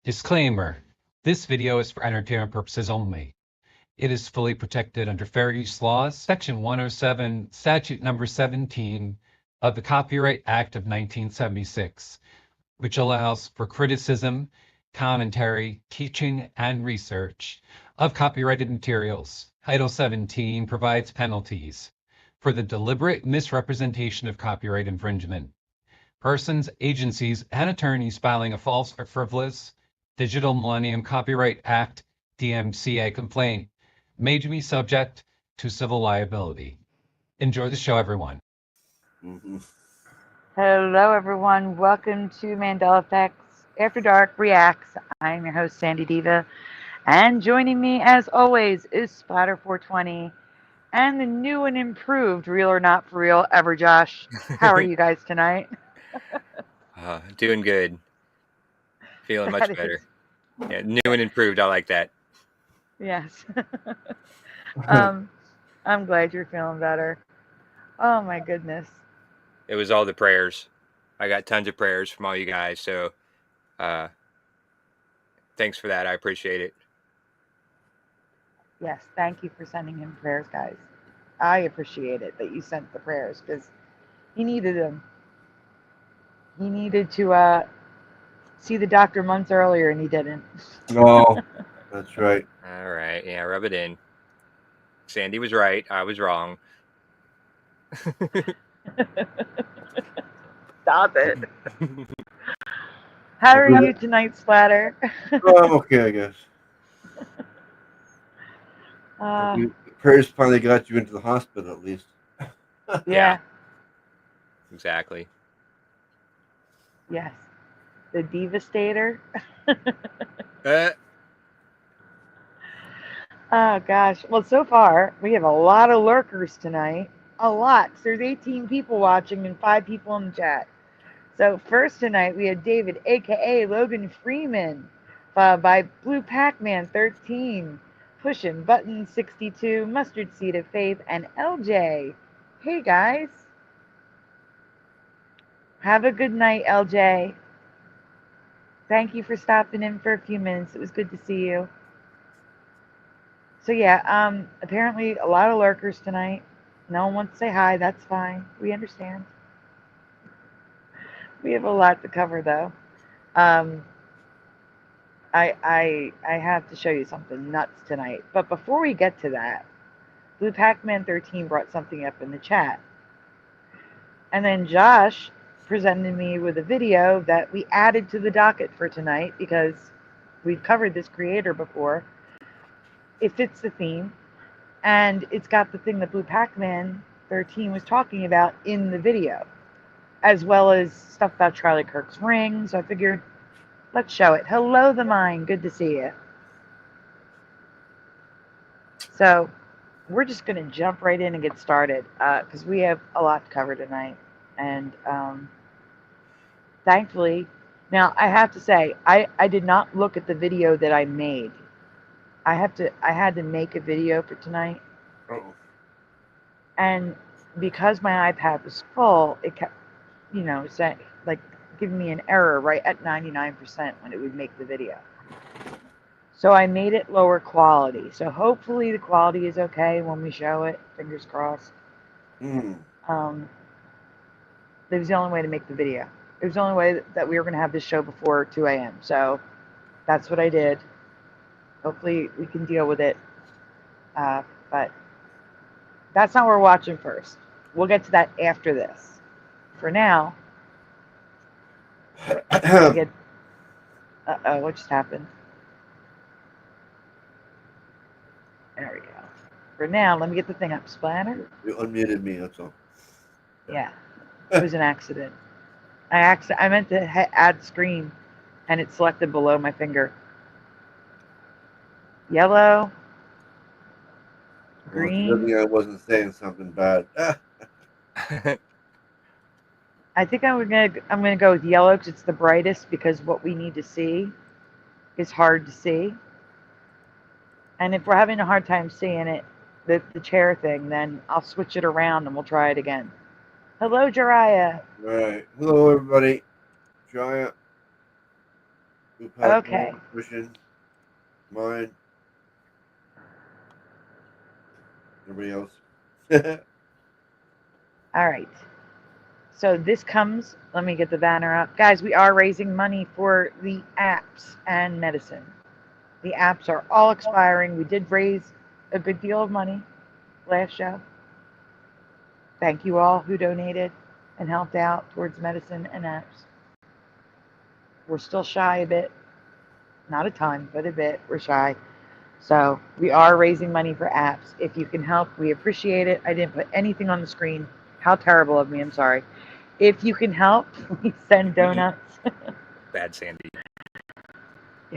Disclaimer: this video is for entertainment purposes only. It is fully protected under fair use laws, Section 107, Statute Number 17 of the Copyright Act of 1976, which allows for criticism, commentary, teaching, and research of copyrighted materials. Title 17 provides penalties for the deliberate misrepresentation of copyright infringement. Persons, agencies, and attorneys filing a false or frivolous Digital Millennium Copyright Act DMCA complaint may be subject to civil liability. Enjoy the show, everyone. Hello, everyone. Welcome to Mandela Effects After Dark Reacts. I'm your host, Sandy Diva, and joining me, as always, is Splatter420 and the new and improved Real or Not for Real Ever Josh. How are you guys tonight? Doing good. Feeling much better. Yeah, new and improved. I like that. Yes. I'm glad you're feeling better. Oh my goodness. It was all the prayers. I got tons of prayers from all you guys, so thanks for that. I appreciate it. Yes, thank you for sending him prayers, guys. I appreciate it that you sent the prayers because he needed them. He needed to see the doctor months earlier and he didn't. Oh, that's right. All right. Yeah, rub it in. Sandy was right. I was wrong. Stop it. How are you tonight, Splatter? Oh, I'm okay, I guess. The prayers finally got you into the hospital, at least. Yeah. Exactly. Yes. The Devastator. Oh, gosh. Well, so far, we have a lot of lurkers tonight. A lot. There's 18 people watching and 5 people in the chat. So first tonight, we had David, a.k.a. Logan Freeman, followed by Blue Pac-Man 13, Pushing Button 62, Mustard Seed of Faith, and LJ. Hey, guys. Have a good night, LJ. Thank you for stopping in for a few minutes. It was good to see you. So yeah, apparently a lot of lurkers tonight. No one wants to say hi. That's fine. We understand. We have a lot to cover, though. I have to show you something nuts tonight. But before we get to that, Blue Pac-Man 13 brought something up in the chat. And then Josh presented me with a video that we added to the docket for tonight because we've covered this creator before. It fits the theme. And it's got the thing that Blue Pac-Man 13 was talking about in the video, as well as stuff about Charlie Kirk's ring. So I figured, let's show it. Hello, the mind. Good to see you. So we're just going to jump right in and get started because we have a lot to cover tonight. And thankfully, now I have to say, I did not look at the video that I made. I had to make a video for tonight. Uh-oh. And because my iPad was full, it kept, like giving me an error right at 99% when it would make the video. So I made it lower quality. So hopefully the quality is okay when we show it. Fingers crossed. It was the only way to make the video. It was the only way that we were going to have this show before 2 a.m. So that's what I did. Hopefully we can deal with it. But that's not what we're watching first. We'll get to that after this. For now, uh-oh, what just happened? There we go. For now, let me get the thing up. Splatter? You unmuted me, that's all. Yeah, it was an accident. I meant to add screen, and it selected below my finger. Yellow. Green. Well, I wasn't saying something bad. I think I'm gonna go with yellow because it's the brightest, because what we need to see is hard to see. And if we're having a hard time seeing it, the chair thing, then I'll switch it around and we'll try it again. Hello, Jariah. Right. Hello, everybody. Jariah. Okay. Pushing. Mine. Everybody else. All right. So this comes, let me get the banner up. Guys, we are raising money for the apps and medicine. The apps are all expiring. We did raise a good deal of money last show. Thank you all who donated and helped out towards medicine and apps. We're still shy a bit. Not a ton, but a bit. We're shy. So we are raising money for apps. If you can help, we appreciate it. I didn't put anything on the screen. How terrible of me. I'm sorry. If you can help, please send donuts. Bad Sandy.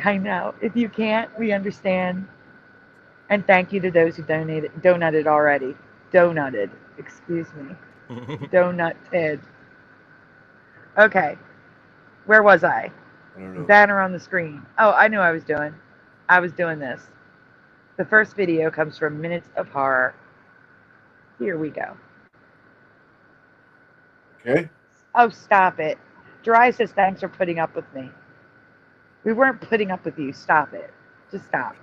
I know. If you can't, we understand. And thank you to those who donated already. Donuted. Excuse me. Donuted. Okay. Where was I? I don't know. Banner on the screen. Oh, I knew I was doing. I was doing this. The first video comes from Minutes of Horror. Here we go. Okay. Oh, stop it. Dry says thanks for putting up with me. We weren't putting up with you. Stop it. Just stop.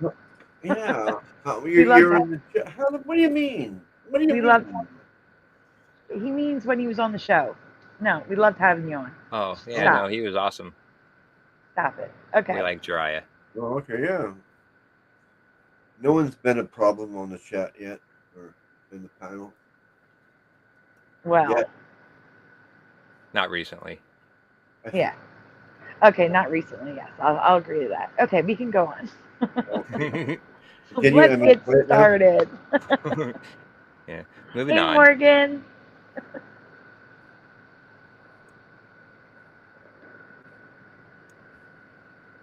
Yeah. What do you mean? What do you mean? He means when he was on the show. No, we loved having you on. Oh, yeah, Stop. no, he was awesome. Stop it. Okay. We like Jiraiya. Oh, okay, yeah. No one's been a problem on the chat yet, or in the panel. Well. Yet. Not recently. Yeah. Okay, not recently, yes. I'll agree to that. Okay, we can go on. Let's get started. Yeah, moving hey, on. Morgan.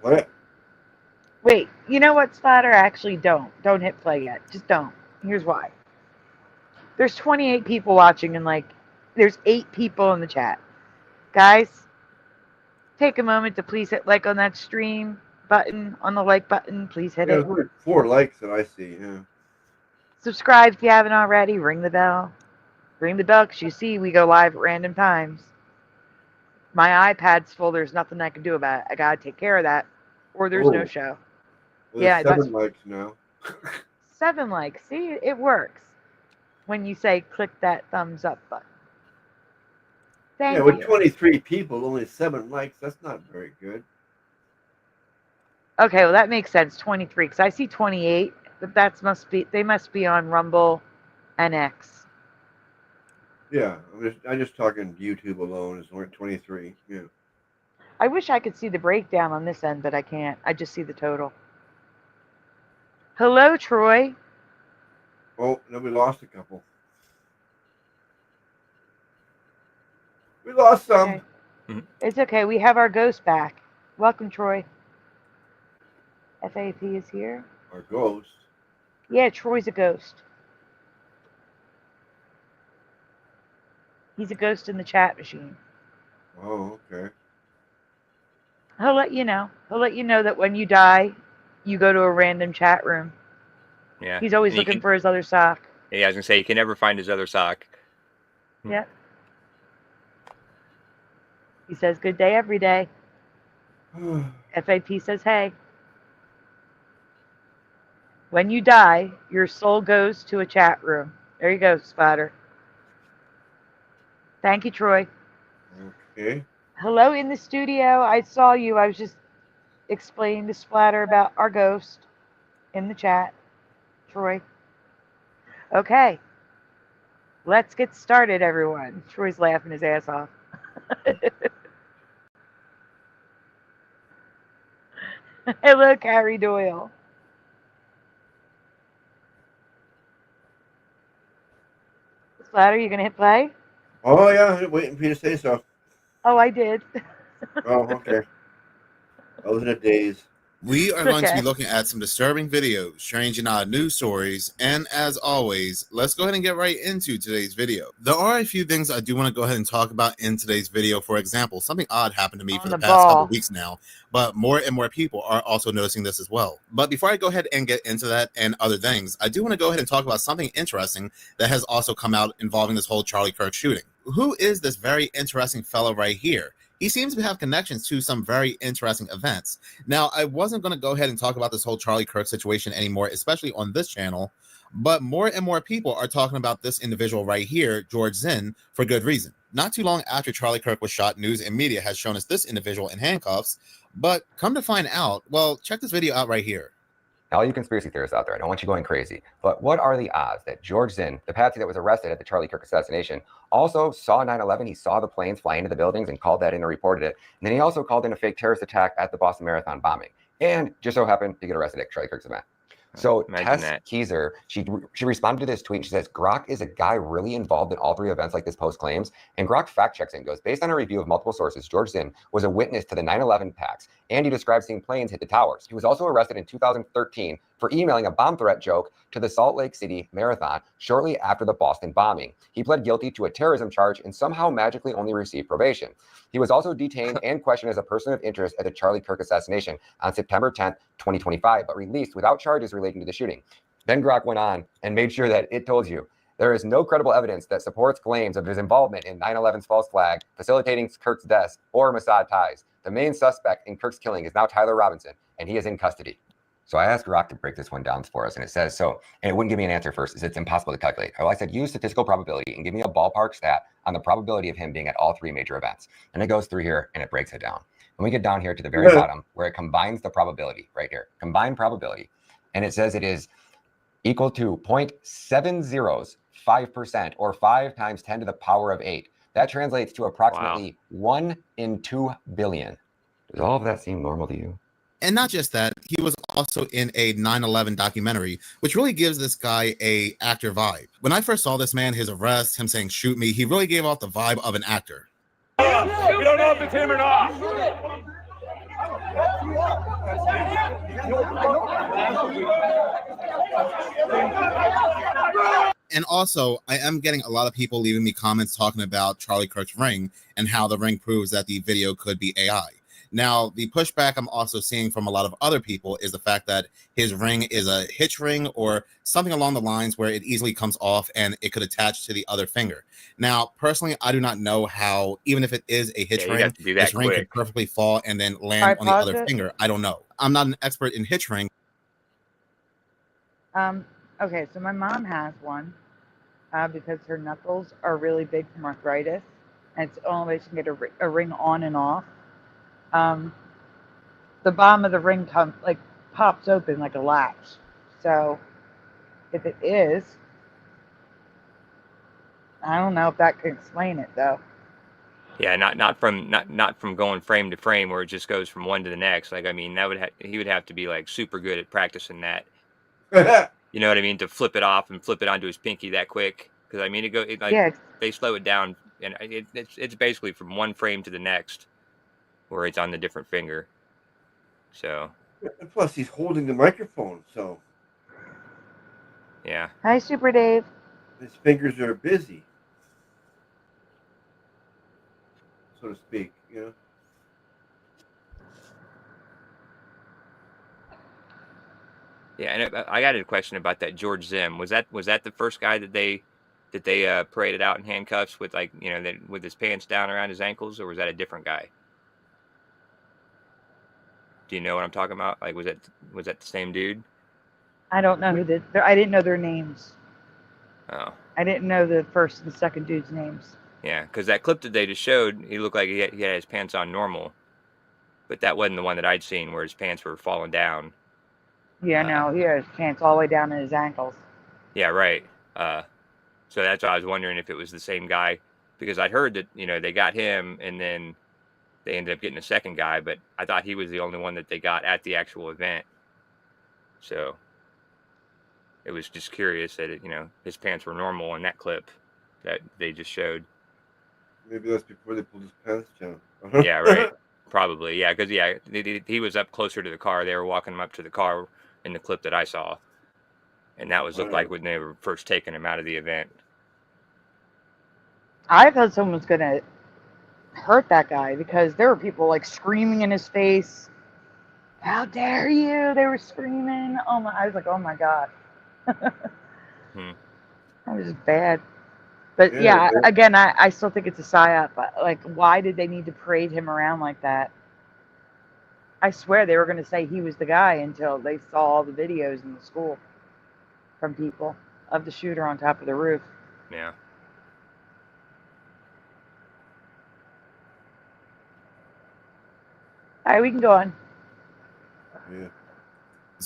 What? Wait, you know what, Splatter? Actually, don't hit play yet. Just don't. Here's why. There's 28 people watching, and there's 8 people in the chat. Guys, take a moment to please hit like on that stream button, on the like button. Please hit it. 4 likes that I see. Yeah. Subscribe if you haven't already. Ring the bell. Ring the bell because you see we go live at random times. My iPad's full. There's nothing I can do about it. I gotta take care of that, or there's no show. Well, yeah, 7 likes now. 7 likes. See, it works when you say click that thumbs up button. Thank you. With 23 people, only 7 likes. That's not very good. Okay, well that makes sense. 23, because I see 28, but they must be on Rumble and X. Yeah, I'm just talking YouTube alone. It's only 23. Yeah. I wish I could see the breakdown on this end, but I can't. I just see the total. Hello, Troy. Oh, no, we lost a couple. We lost some. Okay. It's okay. We have our ghost back. Welcome, Troy. FAP is here. Our ghost? Yeah, Troy's a ghost. He's a ghost in the chat machine. Oh, okay. He'll let you know. He'll let you know that when you die, you go to a random chat room. Yeah. He's always looking for his other sock. Yeah, I was going to say, you can never find his other sock. Yep. He says good day every day. FAP says hey. When you die, your soul goes to a chat room. There you go, Spotter. Thank you, Troy. Okay. Hello in the studio. I saw you. I was just explaining to Splatter about our ghost in the chat. Troy. Okay. Let's get started, everyone. Troy's laughing his ass off. Hello, Carrie Doyle. Splatter, you going to hit play? Oh, yeah. I'm waiting for you to say so. Oh, I did. Oh, okay. I was in a daze. We are going to be looking at some disturbing videos, strange and odd news stories, and as always, let's go ahead and get right into today's video. There are a few things I do want to go ahead and talk about in today's video. For example, something odd happened to me for the past couple weeks now, but more and more people are also noticing this as well. But before I go ahead and get into that and other things, I do want to go ahead and talk about something interesting that has also come out involving this whole Charlie Kirk shooting. Who is this very interesting fellow right here? He seems to have connections to some very interesting events. Now, I wasn't going to go ahead and talk about this whole Charlie Kirk situation anymore, especially on this channel, but more and more people are talking about this individual right here, George Zinn, for good reason. Not too long after Charlie Kirk was shot, news and media has shown us this individual in handcuffs, but come to find out, well, check this video out right here. Now, all you conspiracy theorists out there, I don't want you going crazy, but what are the odds that George Zinn, the patsy that was arrested at the Charlie Kirk assassination, also saw 9/11, he saw the planes fly into the buildings and called that in and reported it, and then he also called in a fake terrorist attack at the Boston Marathon bombing, and just so happened to get arrested at Charlie Kirk's event. So Tess Keyser, she responded to this tweet. She says, Grok is a guy really involved in all three events like this post claims. And Grok fact checks it and goes, based on a review of multiple sources, George Zinn was a witness to the 9/11 attacks, and he described seeing planes hit the towers. He was also arrested in 2013 for emailing a bomb threat joke to the Salt Lake City Marathon shortly after the Boston bombing. He pled guilty to a terrorism charge and somehow magically only received probation. He was also detained and questioned as a person of interest at the Charlie Kirk assassination on September 10th, 2025, but released without charges relating to the shooting. Then Grok went on and made sure that it told you there is no credible evidence that supports claims of his involvement in 9/11's false flag, facilitating Kirk's death, or Mossad ties. The main suspect in Kirk's killing is now Tyler Robinson, and he is in custody. So I asked Grok to break this one down for us, and it says so, and it wouldn't give me an answer first, it's impossible to calculate. Well, I said, use statistical probability and give me a ballpark stat on the probability of him being at all three major events. And it goes through here and it breaks it down. When we get down here to the very bottom, where it combines the probability right here, combined probability, and it says it is equal to 0.705%, or 5 times 10 to the power of 8. That translates to approximately 1 in 2 billion. Does all of that seem normal to you? And not just that, he was also in a 9/11 documentary, which really gives this guy a actor vibe. When I first saw this man, his arrest, him saying, shoot me, he really gave off the vibe of an actor. We don't know if it's him or not. And also, I am getting a lot of people leaving me comments talking about Charlie Kirk's ring and how the ring proves that the video could be AI. Now, the pushback I'm also seeing from a lot of other people is the fact that his ring is a hitch ring or something along the lines where it easily comes off and it could attach to the other finger. Now, personally, I do not know how, even if it is a hitch ring, this ring could perfectly fall and then land on the other finger. I don't know. I'm not an expert in hitch ring. Okay, so my mom has one because her knuckles are really big from arthritis, and it's the only way she can get a ring on and off. The bottom of the ring pops open like a latch. So if it is, I don't know if that can explain it though. Yeah, not from going frame to frame where it just goes from one to the next. Like, I mean, he would have to be like super good at practicing that. You know what I mean? To flip it off and flip it onto his pinky that quick. Because I mean, they slow it down, and it's basically from one frame to the next, where it's on the different finger. So. And plus, he's holding the microphone, so. Yeah. Hi, Super Dave. His fingers are busy, so to speak. You know. Yeah, and I got a question about that George Zinn. Was that the first guy that they paraded out in handcuffs with, like, you know, with his pants down around his ankles, or was that a different guy? Do you know what I'm talking about? Like, was that the same dude? I don't know who I didn't know their names. Oh. I didn't know the first and second dude's names. Yeah, because that clip that they just showed, he looked like he had his pants on normal, but that wasn't the one that I'd seen where his pants were falling down. Yeah, no, he had his pants all the way down to his ankles. Yeah, right. So that's why I was wondering if it was the same guy, because I'd heard that, you know, they got him and then they ended up getting a second guy, but I thought he was the only one that they got at the actual event. So it was just curious that, you know, his pants were normal in that clip that they just showed. Maybe that's before they pulled his pants down. Yeah, right. Probably, yeah, because he was up closer to the car. They were walking him up to the car in the clip that I saw, and that looked like when they were first taking him out of the event. I thought someone was gonna hurt that guy because there were people like screaming in his face. How dare you? They were screaming. I was like, oh my god. That was bad. But Yeah, yeah, again, I still think it's a psyop. Like, why did they need to parade him around like that? I swear they were going to say he was the guy until they saw all the videos in the school from people of the shooter on top of the roof. Yeah. All right, we can go on. Yeah.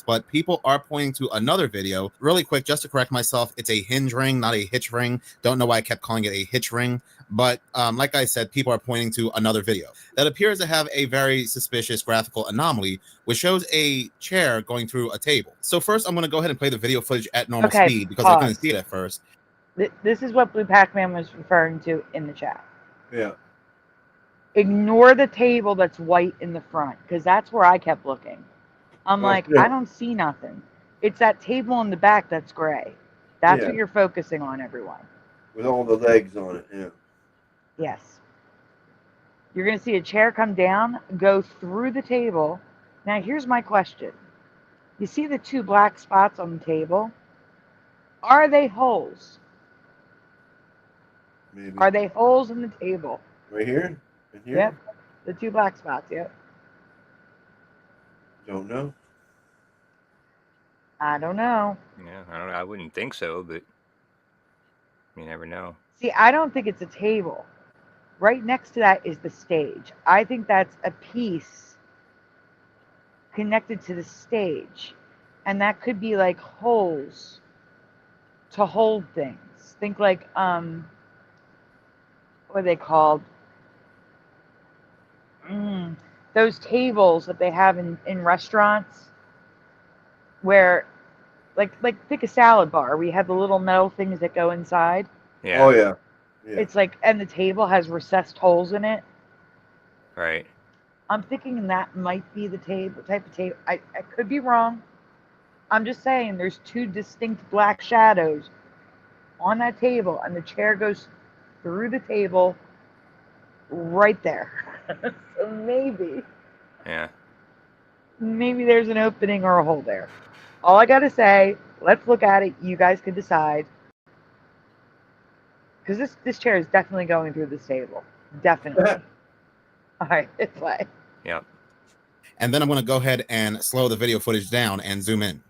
But people are pointing to another video. Really quick, just to correct myself, it's a hinge ring, not a hitch ring. Don't know why I kept calling it a hitch ring. But like I said, people are pointing to another video that appears to have a very suspicious graphical anomaly, which shows a chair going through a table. So first, I'm going to go ahead and play the video footage at normal speed because I couldn't see it at first. This is what Blue Pac-Man was referring to in the chat. Yeah. Ignore the table that's white in the front, because that's where I kept looking. I'm like, yeah. I don't see nothing. It's that table in the back that's gray. That's what you're focusing on, everyone. With all the legs on it, yeah. Yes. You're going to see a chair come down, go through the table. Now, here's my question. You see the two black spots on the table? Are they holes? Maybe. Are they holes in the table? Right here? In here? Yep. The two black spots, yep. Don't know. I don't know. Yeah, I don't know. I wouldn't think so, but you never know. See, I don't think it's a table. Right next to that is the stage. I think that's a piece connected to the stage. And that could be like holes to hold things. Think like, what are they called? Those tables that they have in restaurants where, like think a salad bar where you have the little metal things that go inside. Yeah. Oh, yeah. Yeah. It's like, and the table has recessed holes in it. Right. I'm thinking that might be the table, type of table. I could be wrong. I'm just saying there's two distinct black shadows on that table, and the chair goes through the table right there. So maybe there's an opening or a hole there. All I gotta say, let's look at it. You guys can decide. Because this chair is definitely going through this table. Definitely. All right, hit play. Yep. And then I'm going to go ahead and slow the video footage down and zoom in.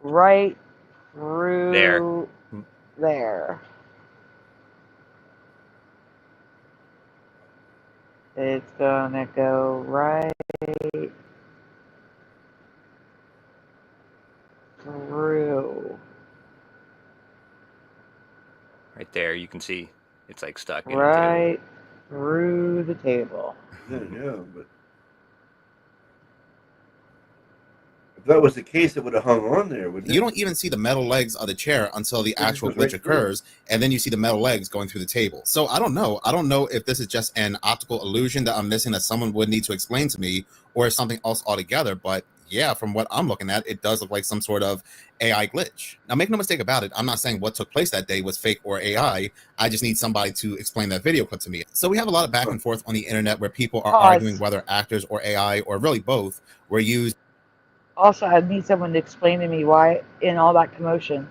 Right through there. It's gonna go right through. Right there, you can see it's like stuck in Right through the table. Yeah, but if that was the case, it would have hung on there, wouldn't it? You don't even see the metal legs of the chair until the actual glitch occurs, and then you see the metal legs going through the table. So I don't know. I don't know if this is just an optical illusion that I'm missing that someone would need to explain to me, or something else altogether. But yeah, from what I'm looking at, it does look like some sort of AI glitch. Now, make no mistake about it, I'm not saying what took place that day was fake or AI. I just need somebody to explain that video clip to me. So we have a lot of back and forth on the internet where people are arguing whether actors or AI, or really both, were used. Also, I need someone to explain to me why, in all that commotion,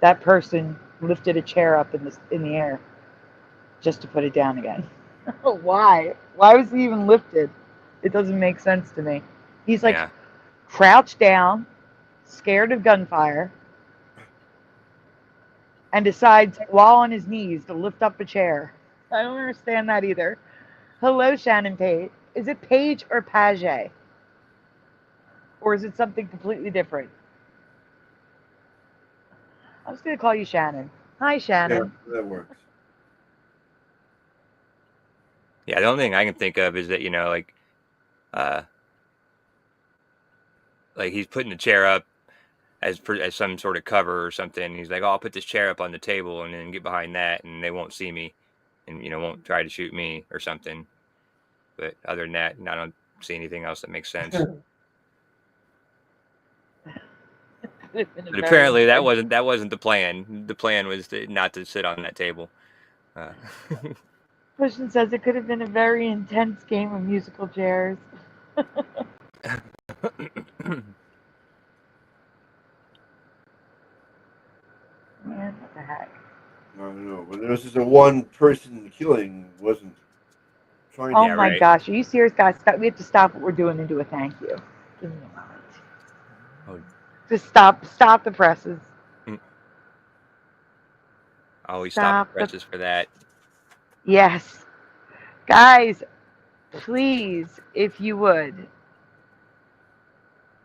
that person lifted a chair up in the air just to put it down again. Why? Why was he even lifted? It doesn't make sense to me. He's like crouched down, scared of gunfire, and decides while on his knees to lift up a chair. I don't understand that either. Hello, Shannon Page. Is it Page or Page? Or is it something completely different? I'm just going to call you Shannon. Hi, Shannon. Yeah, that works. Yeah, the only thing I can think of is that, like he's putting the chair up as some sort of cover or something. He's like, oh, I'll put this chair up on the table and then get behind that and they won't see me and, won't try to shoot me or something. But other than that, I don't see anything else that makes sense. But apparently that wasn't the plan. The plan was not to sit on that table. Christian says it could have been a very intense game of musical chairs. doing? What the heck? I don't know, but this is a one-person killing. Wasn't trying. Oh Yeah, my right. gosh. Are you serious, guys? We have to stop what we're doing and do a thank you. Give me a moment. Oh. Just stop the presses. Always stop the presses for that. Yes. Guys, please, if you would.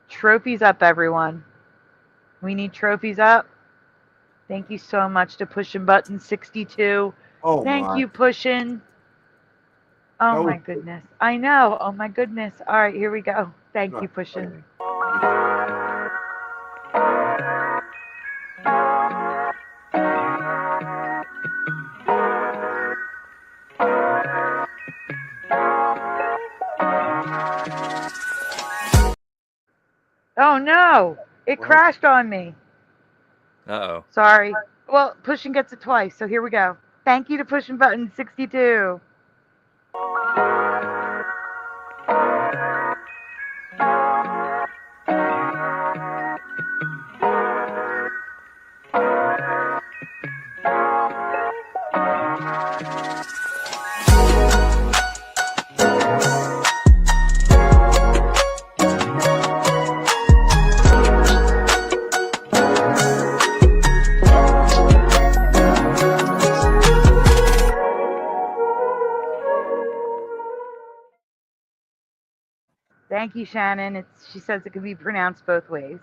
Trophies up, everyone. We need trophies up. Thank you so much to Pushing Button 62. Oh Thank my. you, Pushing. Oh That my was- goodness. I know. Oh my goodness. All right, here we go. Thank Not you, Pushing. Oh no! It What? crashed on me. Uh-oh. Sorry. Well, Pushing gets it twice, so here we go. Thank you to Pushing Button 62. Thank you, Shannon. She says it can be pronounced both ways.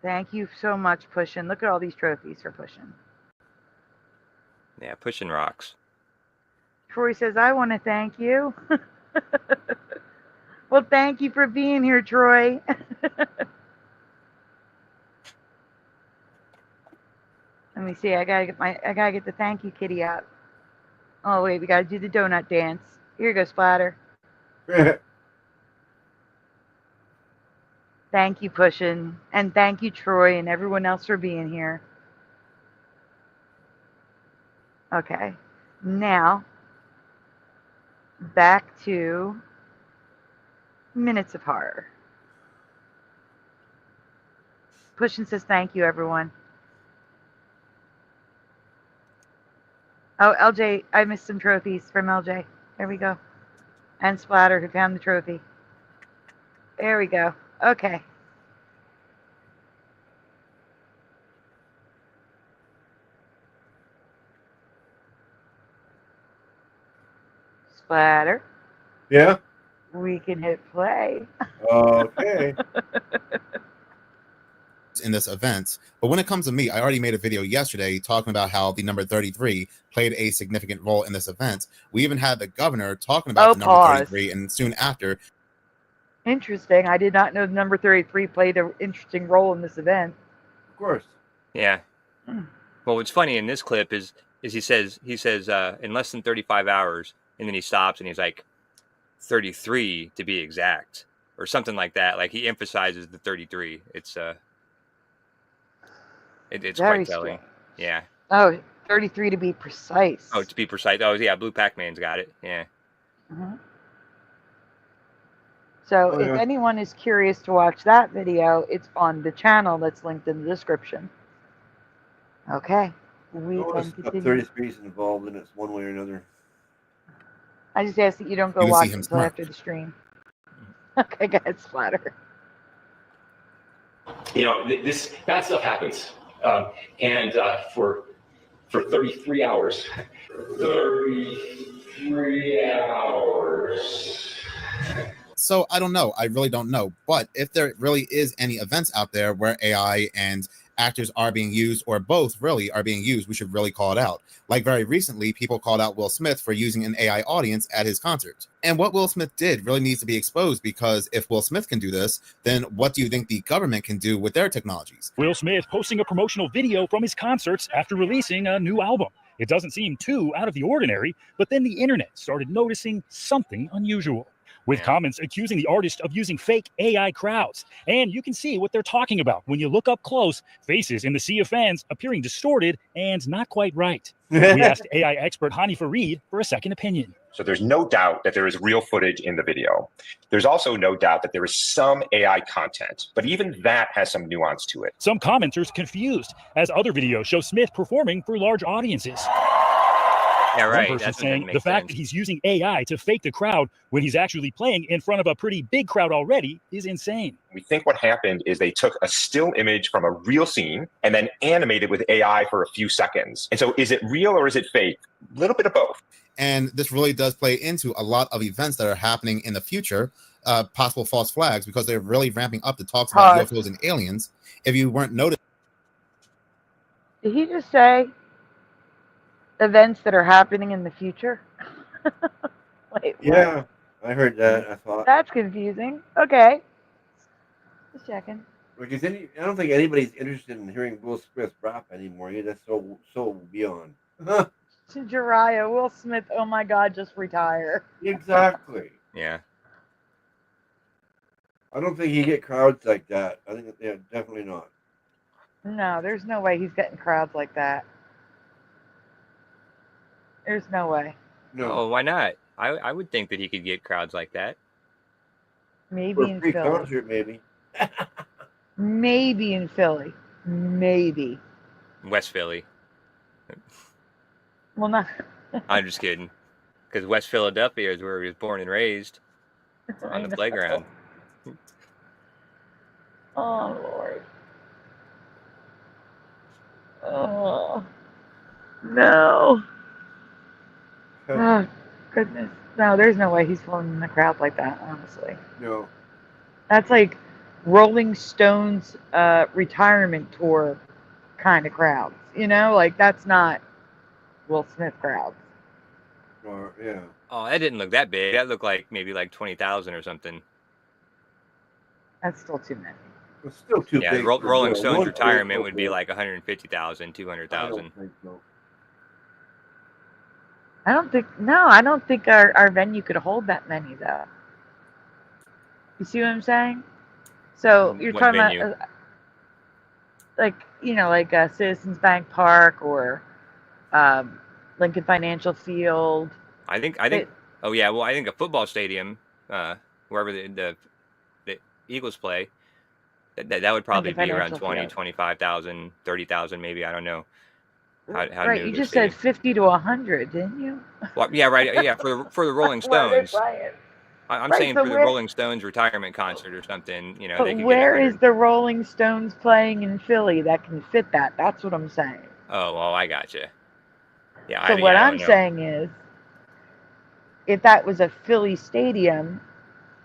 Thank you so much, Pushing. Look at all these trophies for Pushing. Yeah, Pushing rocks. Troy says, I want to thank you. Well, thank you for being here, Troy. Let me see. I gotta get the thank you kitty out. Oh wait, we gotta do the donut dance. Here you go, Splatter. Thank you, Pushing, and thank you, Troy, and everyone else for being here. Okay, now back to Minutes of Horror. Pushing says thank you, everyone. Oh, LJ, I missed some trophies from LJ. There we go. And Splatter, who found the trophy. There we go. Okay. Splatter, Yeah. we can hit play. Okay. in this event. But when it comes to me, I already made a video yesterday talking about how the number 33 played a significant role in this event. We even had the governor talking about the number 33, and soon after. Interesting. I did not know the number 33 played an interesting role in this event. Of course. Yeah. Well, what's funny in this clip is he says in less than 35 hours, and then he stops and he's like 33 to be exact, or something like that. Like he emphasizes the 33. It's it's Very quite telling. strange. Yeah. Oh, 33 to be precise. Oh, to be precise. Oh, yeah. Blue Pac-Man's got it. Yeah. So if anyone is curious to watch that video, it's on the channel that's linked in the description. Okay. We can continue. 33 is involved in it one way or another. I just ask that you don't go watch it until after the stream. Okay, go ahead, Splatter. You know, this bad stuff happens. And for 33 hours. 33 hours. So I don't know. I really don't know. But if there really is any events out there where AI and actors are being used, or both really are being used, we should really call it out. Like very recently, people called out Will Smith for using an AI audience at his concert. And what Will Smith did really needs to be exposed, because if Will Smith can do this, then what do you think the government can do with their technologies? Will Smith posting a promotional video from his concerts after releasing a new album. It doesn't seem too out of the ordinary, but then the internet started noticing something unusual. with Yeah. comments accusing the artist of using fake AI crowds. And you can see what they're talking about when you look up close, faces in the sea of fans appearing distorted and not quite right. We asked AI expert Hani Farid for a second opinion. So there's no doubt that there is real footage in the video. There's also no doubt that there is some AI content, but even that has some nuance to it. Some commenters confused, as other videos show Smith performing for large audiences. Yeah, right. One person That's what saying doesn't the make fact sense. that he's using AI to fake the crowd when he's actually playing in front of a pretty big crowd already is insane. We think what happened is they took a still image from a real scene and then animated with AI for a few seconds. And so is it real or is it fake? A little bit of both. And this really does play into a lot of events that are happening in the future, possible false flags, because they're really ramping up the talks about UFOs and aliens. If you weren't noticing. Did he just say events that are happening in the future? Wait, Yeah, what? I heard that. I thought. That's confusing. Okay. Just checking. Because I don't think anybody's interested in hearing Will Smith rap anymore. That's so beyond. Jiraiya, Will Smith, oh my God, just retire. Exactly. Yeah. I don't think he get crowds like that. I think, yeah, definitely not. No, there's no way he's getting crowds like that. There's no way. No. Oh, why not? I would think that he could get crowds like that. Maybe For a in free Philly. concert, maybe. Maybe in Philly. Maybe. West Philly. Well, not. I'm just kidding. Because West Philadelphia is where he was born and raised, on the playground. Oh, Lord. Oh. No. Oh, goodness. No, there's no way he's pulling in the crowd like that, honestly. No. That's like Rolling Stones retirement tour kind of crowds. You know, like that's not Will Smith crowds. Or, yeah. Oh, that didn't look that big. That looked like maybe like 20,000 or something. That's still too many. It's still too Yeah, big. Rolling for Stones one retirement tour would be for- like 150,000, I 200,000. don't think so. I don't think our venue could hold that many though. You see what I'm saying? So you're What talking venue? about like Citizens Bank Park or Lincoln Financial Field. I think. Oh yeah, well, I think a football stadium, wherever the Eagles play, that would probably Lincoln be around Financial 20, Field. 25,000, 30,000 maybe. I don't know. How Right, new you the just stadium. said 50 to 100, didn't you? Well, yeah, right. Yeah, for the Rolling Where are they Stones. playing? I'm Right, saying so for the where- Rolling Stones retirement concert or something, you know, they But could where get is the Rolling Stones playing in Philly that can fit that? That's what I'm saying. Oh, well, I gotcha. Yeah, So I what don't I'm know. saying is, if that was a Philly stadium,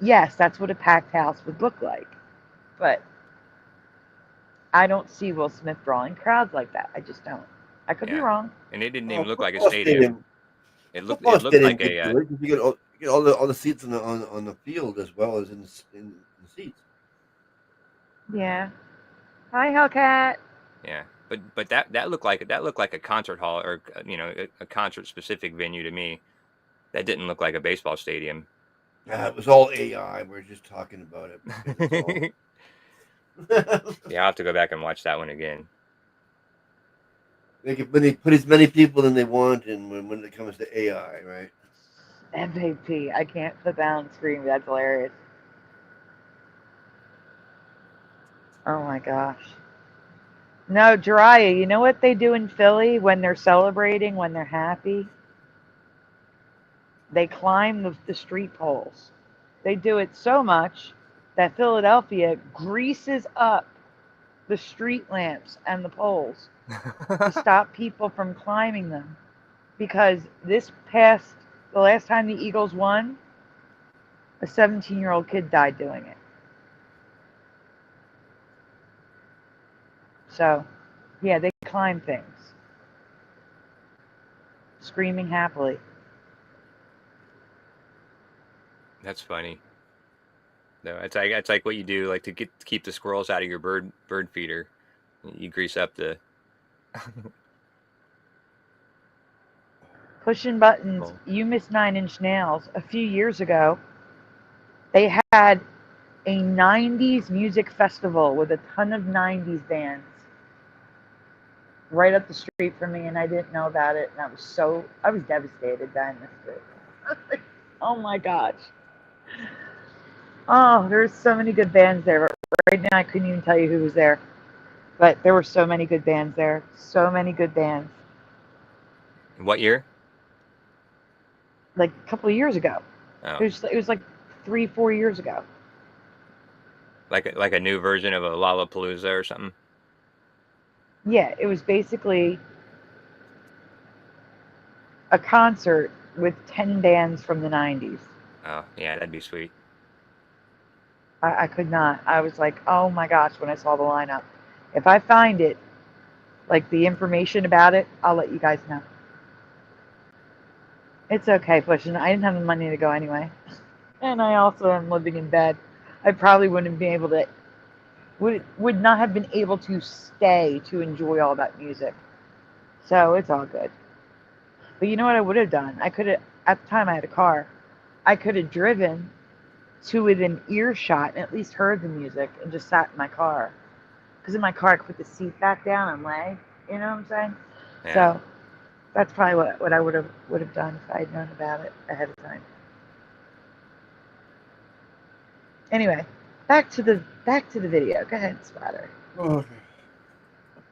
yes, that's what a packed house would look like. But I don't see Will Smith drawing crowds like that. I just don't. I could be Yeah. wrong. And it didn't even look like a Football stadium. It looked Football stadium like could a. do it, 'cause you get all the seats on the field as well as in the seats. Yeah. Hi, Hellcat. Yeah, but that looked like a concert hall or you know a concert specific venue to me. That didn't look like a baseball stadium. It was all AI. We're just talking about it. It's all- Yeah, I'll have to go back and watch that one again. They put as many people in they want, and when it comes to AI, right? MVP. I can't flip out and scream. But that's hilarious. Oh my gosh. No, Jiraiya, you know what they do in Philly when they're celebrating, when they're happy? They climb the street poles. They do it so much that Philadelphia greases up the street lamps and the poles to stop people from climbing them. Because the last time the Eagles won, a 17-year-old kid died doing it. So, yeah, they climb things. Screaming happily. That's funny. No, it's like what you do like to keep the squirrels out of your bird feeder. You grease up the. Pushing buttons. You missed 9 Inch Nails. A few years ago, They had a 90s music festival with a ton of 90s bands right up the street from me, and I didn't know about it, and I was devastated that I missed it. Oh my gosh. Oh, there's so many good bands there. Right now, I couldn't even tell you who was there. But there were so many good bands there. So many good bands. What year? Like a couple of years ago. Oh. It was like 3-4 years ago. Like a new version of a Lollapalooza or something? Yeah, it was basically a concert with 10 bands from the 90s. Oh, yeah, that'd be sweet. I could not. I was like, oh my gosh, when I saw the lineup. If I find it, like the information about it, I'll let you guys know. It's okay, Pushin. I didn't have the money to go anyway. And I also am living in bed. I probably wouldn't be able to, would not have been able to stay to enjoy all that music. So it's all good. But you know what I would have done? I could have, at the time I had a car, I could have driven to within earshot and at least heard the music and just sat in my car. Because in my car I could put the seat back down and lay. You know what I'm saying? Yeah. So that's probably what I would have done if I had known about it ahead of time. Anyway, back to the video. Go ahead, Splatter. Okay.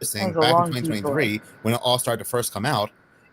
Saying back in 2023, when it all started to first come out,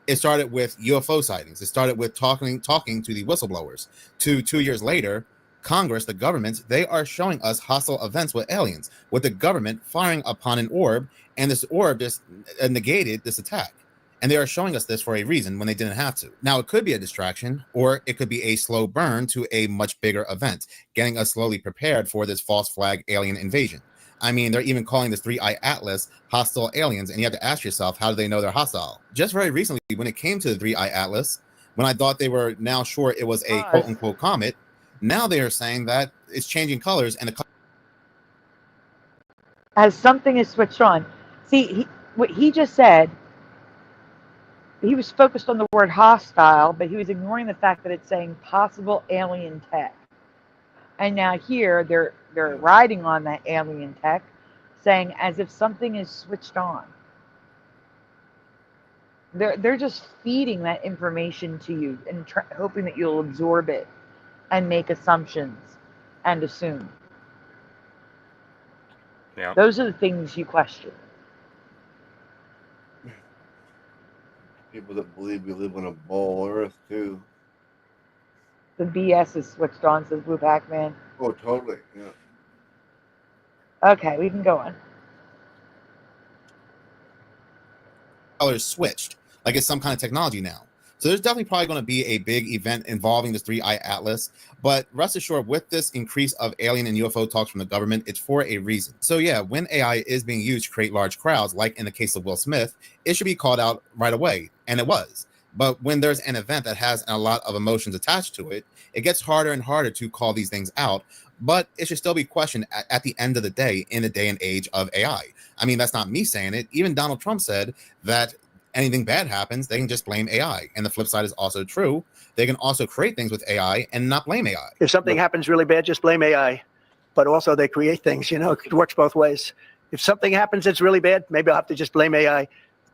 it started with UFO sightings. It started with talking to the whistleblowers. 2 years later, Congress, the government, they are showing us hostile events with aliens, with the government firing upon an orb, and this orb just negated this attack. And they are showing us this for a reason when they didn't have to. Now, it could be a distraction, or it could be a slow burn to a much bigger event, getting us slowly prepared for this false flag alien invasion. I mean, they're even calling this 3-Eye Atlas hostile aliens, and you have to ask yourself, how do they know they're hostile? Just very recently, when it came to the 3-Eye Atlas, when I thought they were now sure it was a quote-unquote comet, now they are saying that it's changing colors, and as something is switched on. See, what he just said, he was focused on the word hostile, but he was ignoring the fact that it's saying possible alien tech. And now here they're riding on that alien tech, saying as if something is switched on. They're just feeding that information to you and hoping that you'll absorb it and make assumptions and assume. Yeah. Those are the things you question. People that believe we live on a ball earth too. The BS is switched on, says Blue Pac-Man. Oh, totally. Yeah. Okay, we can go on. colors switched, like it's some kind of technology now. So there's definitely probably going to be a big event involving this 3-Eye Atlas, but rest assured, with this increase of alien and UFO talks from the government, it's for a reason. So yeah, when AI is being used to create large crowds, like in the case of Will Smith, it should be called out right away, and it was. But when there's an event that has a lot of emotions attached to it, it gets harder and harder to call these things out, but it should still be questioned at the end of the day, in the day and age of AI. I mean, that's not me saying it. Even Donald Trump said that anything bad happens, they can just blame AI. And the flip side is also true. They can also create things with AI and not blame AI. If something happens really bad, just blame AI. But also they create things, it works both ways. If something happens that's really bad, maybe I'll have to just blame AI.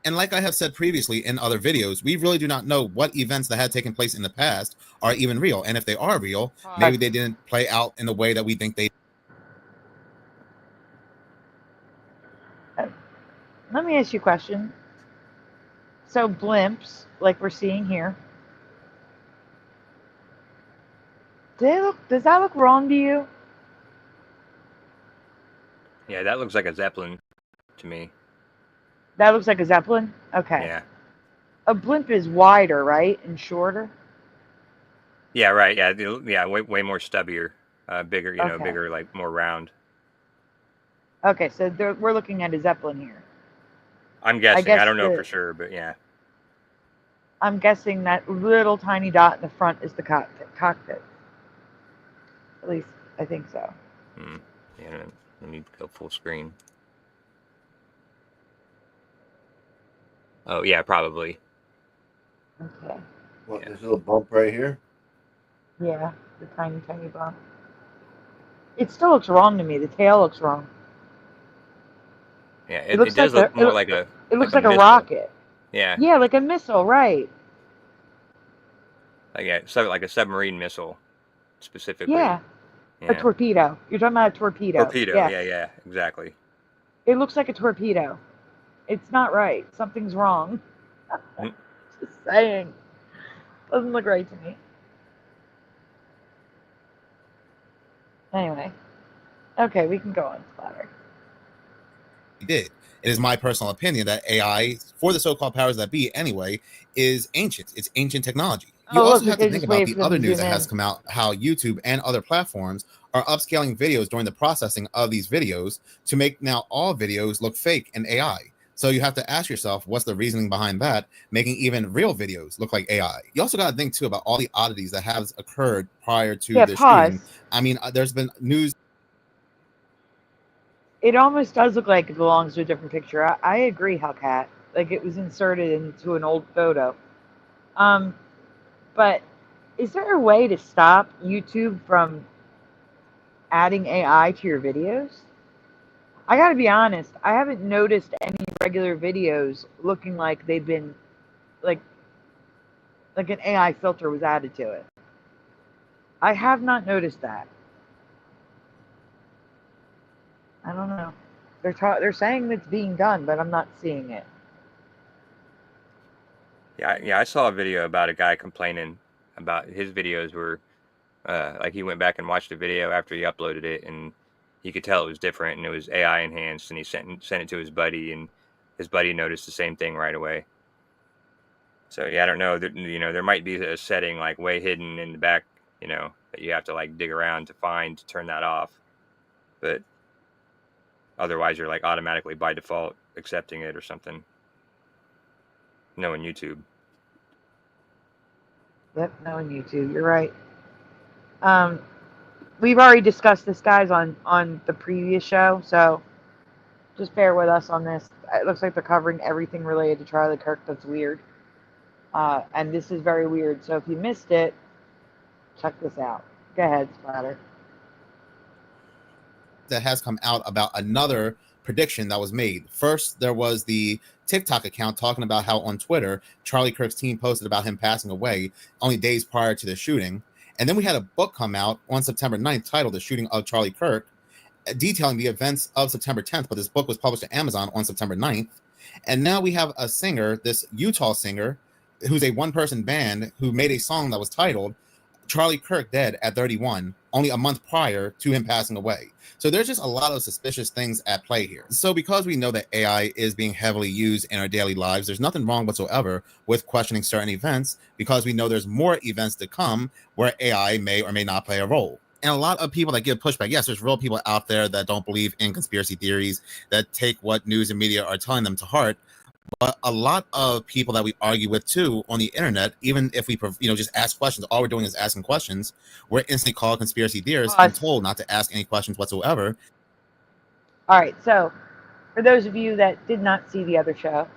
And like I have said previously in other videos, we really do not know what events that had taken place in the past are even real. And if they are real, maybe they didn't play out in the way that we think they. Let me ask you a question. So blimps, like we're seeing here, does that look wrong to you? Yeah, that looks like a Zeppelin to me. That looks like a Zeppelin? Okay. Yeah. A blimp is wider, right? And shorter? Yeah, right. Yeah, way more stubbier, bigger, Okay. bigger, like more round. Okay, so we're looking at a Zeppelin here. I'm guessing. I don't know for sure, but yeah. I'm guessing that little tiny dot in the front is the cockpit. At least I think so. Yeah, I need to go full screen. Oh yeah, probably. Okay. What, this little bump right here? Yeah, the tiny bump. It still looks wrong to me. The tail looks wrong. Yeah, It it looks does like look more like a it looks like like a missile. rocket. Yeah, Yeah, like a missile, right? like a submarine missile specifically. Yeah. A Yeah, torpedo. You're talking about a torpedo. torpedo. Yes. Yeah, exactly. It looks like a torpedo. It's not right. Something's wrong. Mm. Just saying. Doesn't look right to me. Anyway. Okay, we can go on, Splatter. He did. It is my personal opinion that AI, for the so-called powers that be anyway, is ancient. It's ancient technology. You Oh, also look, have to they think just about wait the for them other to news zoom that has in. come out, how YouTube and other platforms are upscaling videos during the processing of these videos to make now all videos look fake and AI. So you have to ask yourself, what's the reasoning behind that, making even real videos look like AI? You also got to think, too, about all the oddities that have occurred prior to Yeah, the pause. shooting. I mean, there's been news. It almost does look like it belongs to a different picture. I agree, Hellcat. Like it was inserted into an old photo. But is there a way to stop YouTube from adding AI to your videos? I gotta be honest, I haven't noticed any regular videos looking like they've been like an AI filter was added to it. I have not noticed that. I don't know. They're saying it's being done, but I'm not seeing it. Yeah, I saw a video about a guy complaining about his videos were like he went back and watched a video after he uploaded it, and he could tell it was different and it was AI enhanced, and he sent it to his buddy, and his buddy noticed the same thing right away. So yeah, I don't know. There might be a setting like way hidden in the back, that you have to like dig around to find to turn that off. But otherwise, you're like automatically by default accepting it or something. Knowing YouTube. Yep, knowing YouTube, you're right. We've already discussed this, guys, on the previous show, so just bear with us on this. It looks like they're covering everything related to Charlie Kirk that's weird. And this is very weird, so if you missed it, check this out. Go ahead, Splatter. That has come out about another prediction that was made. First, there was the TikTok account talking about how on Twitter, Charlie Kirk's team posted about him passing away only days prior to the shooting. And then we had a book come out on September 9th titled The Shooting of Charlie Kirk, detailing the events of September 10th, but this book was published to Amazon on September 9th. And now we have a singer, this Utah singer, who's a one-person band, who made a song that was titled Charlie Kirk Dead at 31, only a month prior to him passing away. So there's just a lot of suspicious things at play here. So because we know that AI is being heavily used in our daily lives, there's nothing wrong whatsoever with questioning certain events, because we know there's more events to come where AI may or may not play a role. And a lot of people that give pushback, yes, there's real people out there that don't believe in conspiracy theories, that take what news and media are telling them to heart. But a lot of people that we argue with too on the internet, even if we just ask questions, all we're doing is asking questions, we're instantly called conspiracy theorists and told not to ask any questions whatsoever. All right, so for those of you that did not see the other show,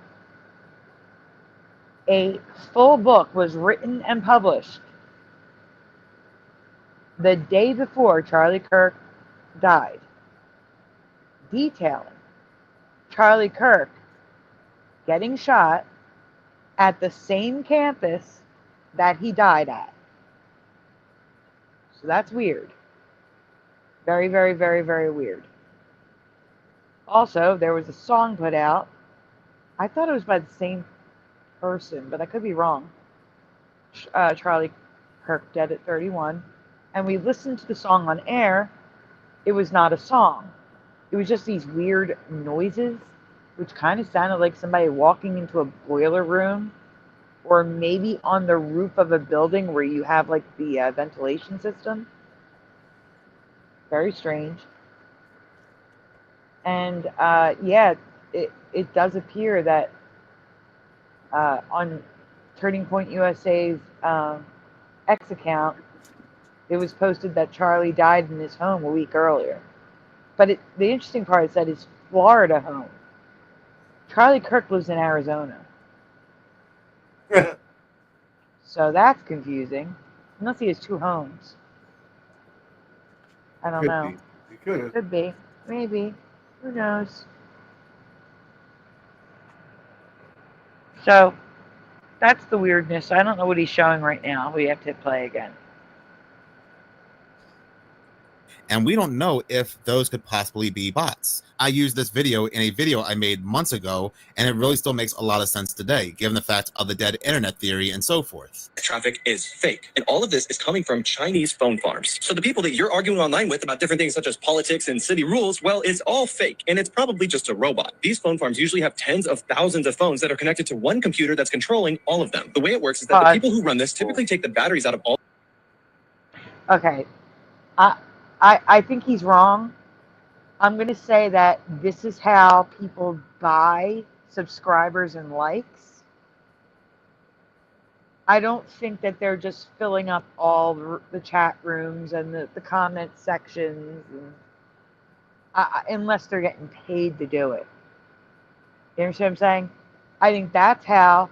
a full book was written and published the day before Charlie Kirk died, detailing Charlie Kirk getting shot at the same campus that he died at. So that's weird. Very, very, very, very weird. Also, there was a song put out. I thought it was by the same person, but I could be wrong. Charlie Kirk Dead at 31. And we listened to the song on air. It was not a song. It was just these weird noises, which kind of sounded like somebody walking into a boiler room, or maybe on the roof of a building where you have like the ventilation system. Very strange. And yeah, it does appear that on Turning Point USA's X account, it was posted that Charlie died in his home a week earlier. But the interesting part is that his Florida home. Charlie Kirk lives in Arizona. So that's confusing. Unless he has two homes. I don't know. could have. Could be. Maybe. Who knows? So, that's the weirdness. I don't know what he's showing right now. We have to hit play again. And we don't know if those could possibly be bots. I used this video in a video I made months ago, and it really still makes a lot of sense today, given the fact of the dead internet theory and so forth. Traffic is fake. And all of this is coming from Chinese phone farms. So the people that you're arguing online with about different things such as politics and city rules, well, it's all fake. And it's probably just a robot. These phone farms usually have tens of thousands of phones that are connected to one computer that's controlling all of them. The way it works is that the people who run this typically take the batteries out of all. Okay. I think he's wrong. I'm going to say that this is how people buy subscribers and likes. I don't think that they're just filling up all the chat rooms and the comment sections, and, unless they're getting paid to do it. You understand what I'm saying? I think that's how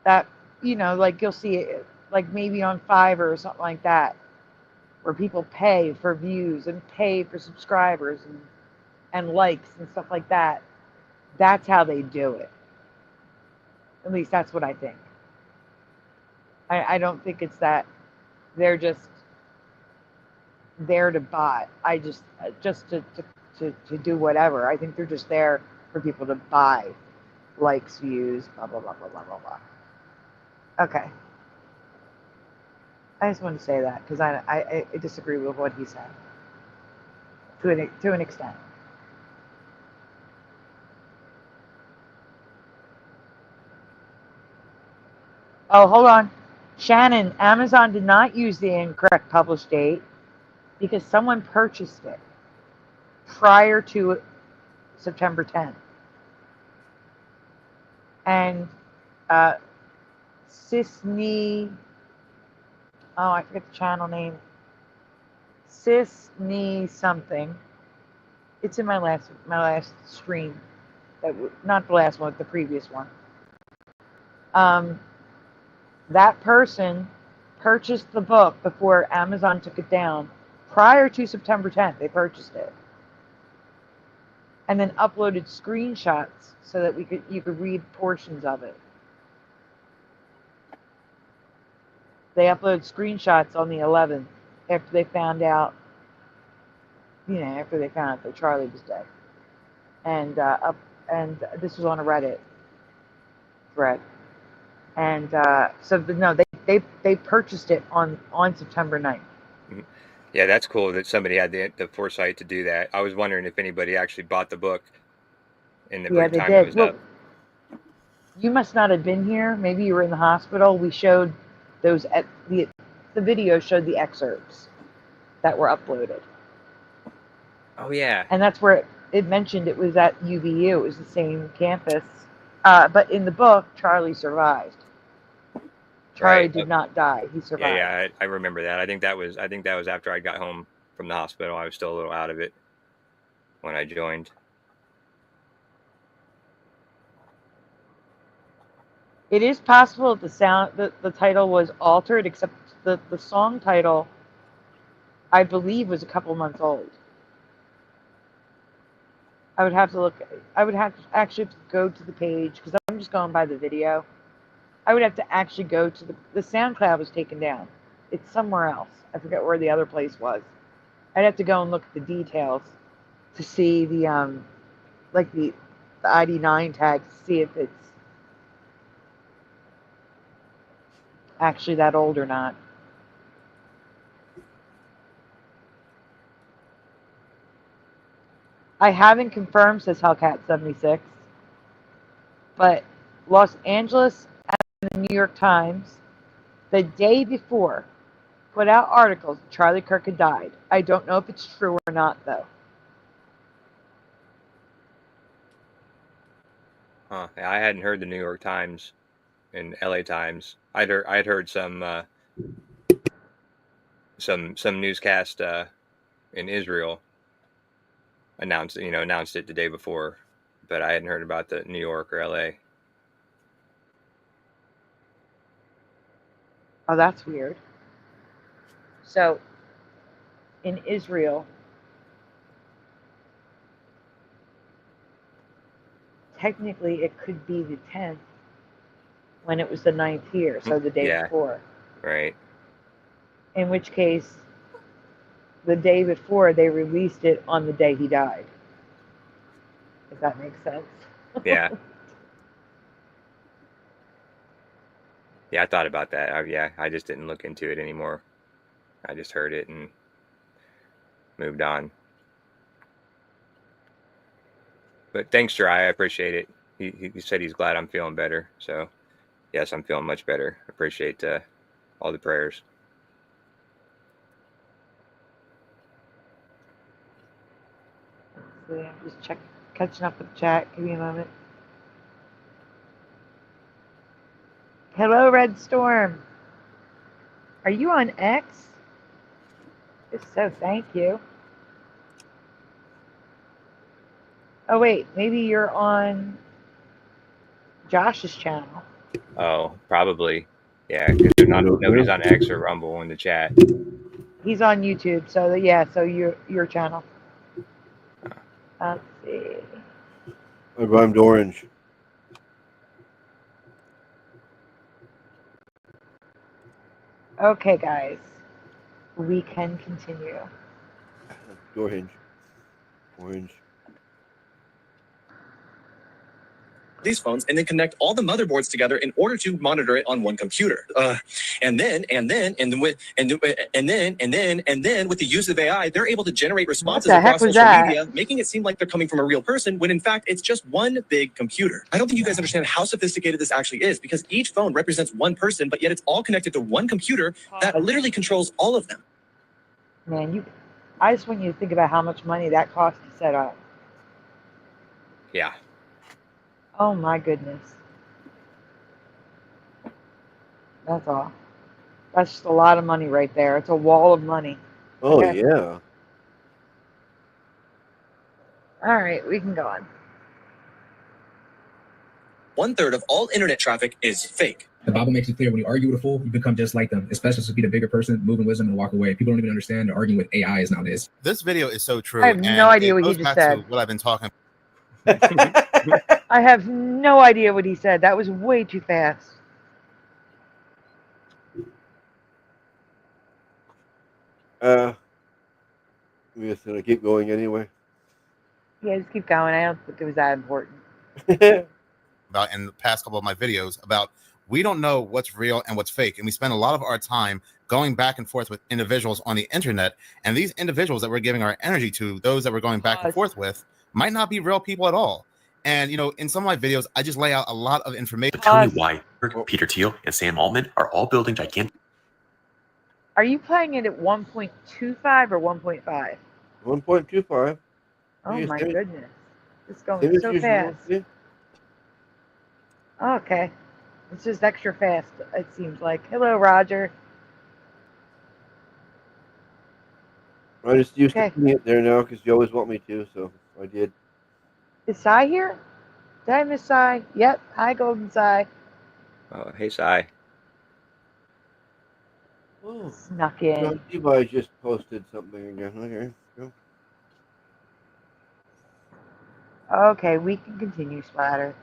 that, you know, like you'll see it, like maybe on Fiverr or something like that, where people pay for views and pay for subscribers and likes and stuff like that. That's how they do it. At least that's what I think. I don't think it's that they're just there to buy. Just to do whatever. I think they're just there for people to buy likes, views, blah, blah, blah, blah, blah, blah, blah. Okay. I just wanted to say that because I disagree with what he said to an extent. Oh, hold on. Shannon, Amazon did not use the incorrect publish date because someone purchased it prior to September 10th. And Sisney, oh, I forget the channel name. Sisney something. It's in my last stream. Not the last one, the previous one. That person purchased the book before Amazon took it down. Prior to September 10th, they purchased it. And then uploaded screenshots so that you could read portions of it. They uploaded screenshots on the 11th after they found out, that Charlie was dead. And this was on a Reddit thread. And they purchased it on September 9th. Yeah, that's cool that somebody had the foresight to do that. I was wondering if anybody actually bought the book in the brief time it was up. You must not have been here. Maybe you were in the hospital. We showed those the video showed the excerpts that were uploaded. Oh yeah. And that's where it mentioned it was at UVU. It was the same campus. But in the book, Charlie survived. Charlie did not die. He survived. Yeah, I remember that. I think that was after I got home from the hospital. I was still a little out of it when I joined. It is possible that the title was altered, except the song title, I believe, was a couple months old. I would have to actually go to the page, because I'm just going by the video. I would have to actually go to the SoundCloud was taken down. It's somewhere else. I forget where the other place was. I'd have to go and look at the details to see the the ID9 tag to see if it's actually that old or not. I haven't confirmed, says Hellcat76, but Los Angeles and the New York Times, the day before, put out articles that Charlie Kirk had died. I don't know if it's true or not, though. Huh. I hadn't heard the New York Times and LA Times. I'd heard some newscast in Israel announced it the day before, but I hadn't heard about the New York or LA. Oh, that's weird. So, in Israel, technically it could be the 10th when it was the 9th here, so the day before. Right. In which case, the day before they released it on the day he died. If that makes sense. Yeah. Yeah, I thought about that. I just didn't look into it anymore. I just heard it and moved on. But thanks, Jari. I appreciate it. He said he's glad I'm feeling better. So, yes, I'm feeling much better. Appreciate all the prayers. So I'm just catching up with the chat. Give me a moment. Hello, Red Storm. Are you on X? If so, thank you. Oh, wait. Maybe you're on Josh's channel. Oh, probably. Yeah, because nobody's on X or Rumble in the chat. He's on YouTube. So, yeah, so your channel. Let's see. I rhymed orange. Okay, guys. We can continue. Door hinge. Orange. These phones and then connect all the motherboards together in order to monitor it on one computer. And then with the use of AI, they're able to generate responses across social media, making it seem like they're coming from a real person when in fact it's just one big computer. I don't think you guys understand how sophisticated this actually is, because each phone represents one person, but yet it's all connected to one computer that literally controls all of them. Man, I just want you to think about how much money that costs to set up. Yeah. Oh my goodness. That's all. That's just a lot of money right there. It's a wall of money. Oh, yeah. All right, we can go on. 1/3 of all internet traffic is fake. The Bible makes it clear when you argue with a fool, you become just like them, especially to be the bigger person, move in wisdom and walk away. People don't even understand that arguing with AI is nowadays. This video is so true. I have no idea what he just said. What I've been talking I have no idea what he said. That was way too fast. I'm just gonna keep going anyway. Yeah, just keep going. I don't think it was that important. about in the past couple of my videos about we don't know what's real and what's fake, and we spend a lot of our time going back and forth with individuals on the internet, and these individuals that we're giving our energy to, those that we're going back and forth with, might not be real people at all. And you know, in some of my videos, I just lay out a lot of information. Tell me why Peter Thiel and Sam Altman are all building gigantic. Are you playing it at 1.25 or 1.5? 1.25. Oh my goodness. It's going so fast. Okay. It's just extra fast, it seems like. Hello, Roger. I just used to putting it there now because you always want me to, so I did. Is Sai here? Did I miss Sai? Yep. Hi, Golden Sai. Oh, hey, Sai. Oh, snuck in. Levi just posted something again. Okay. Go. Okay, we can continue, Splatter.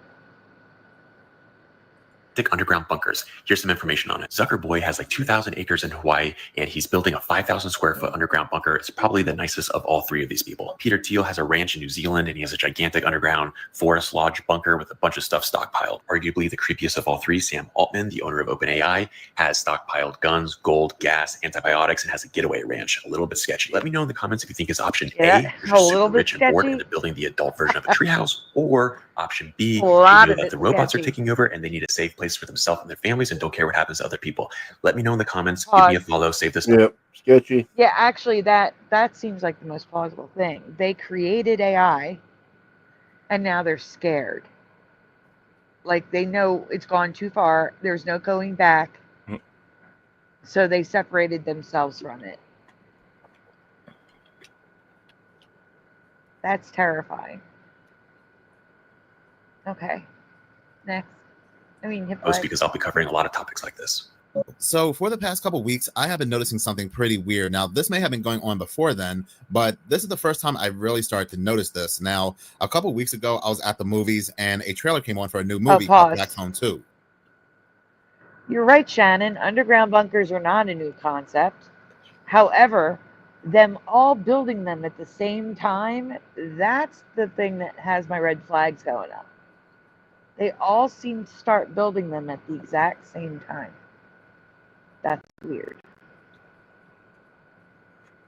Underground bunkers. Here's some information on it. Zuckerboy has like 2,000 acres in Hawaii, and he's building a 5,000 square foot underground bunker. It's probably the nicest of all three of these people. Peter Thiel has a ranch in New Zealand, and he has a gigantic underground forest lodge bunker with a bunch of stuff stockpiled. Arguably the creepiest of all three, Sam Altman, the owner of OpenAI, has stockpiled guns, gold, gas, antibiotics, and has a getaway ranch. A little bit sketchy. Let me know in the comments if you think it's option A, you're just super rich and bored and they're building the adult version of a treehouse, or option B, you know that the robots are taking over and they need a safe place for themselves and their families and don't care what happens to other people. Let me know in the comments. Give me a follow. Save this. Yep, sketchy. Yeah, actually, that seems like the most plausible thing. They created AI, and now they're scared. Like, they know it's gone too far. There's no going back. So they separated themselves from it. That's terrifying. Okay. Next. I mean, Because I'll be covering a lot of topics like this. So for the past couple weeks, I have been noticing something pretty weird. Now, this may have been going on before then, but this is the first time I really started to notice this. Now, a couple weeks ago, I was at the movies and a trailer came on for a new movie called pause. Black Phone 2. You're right, Shannon. Underground bunkers are not a new concept. However, them all building them at the same time, that's the thing that has my red flags going up. They all seem to start building them at the exact same time. That's weird.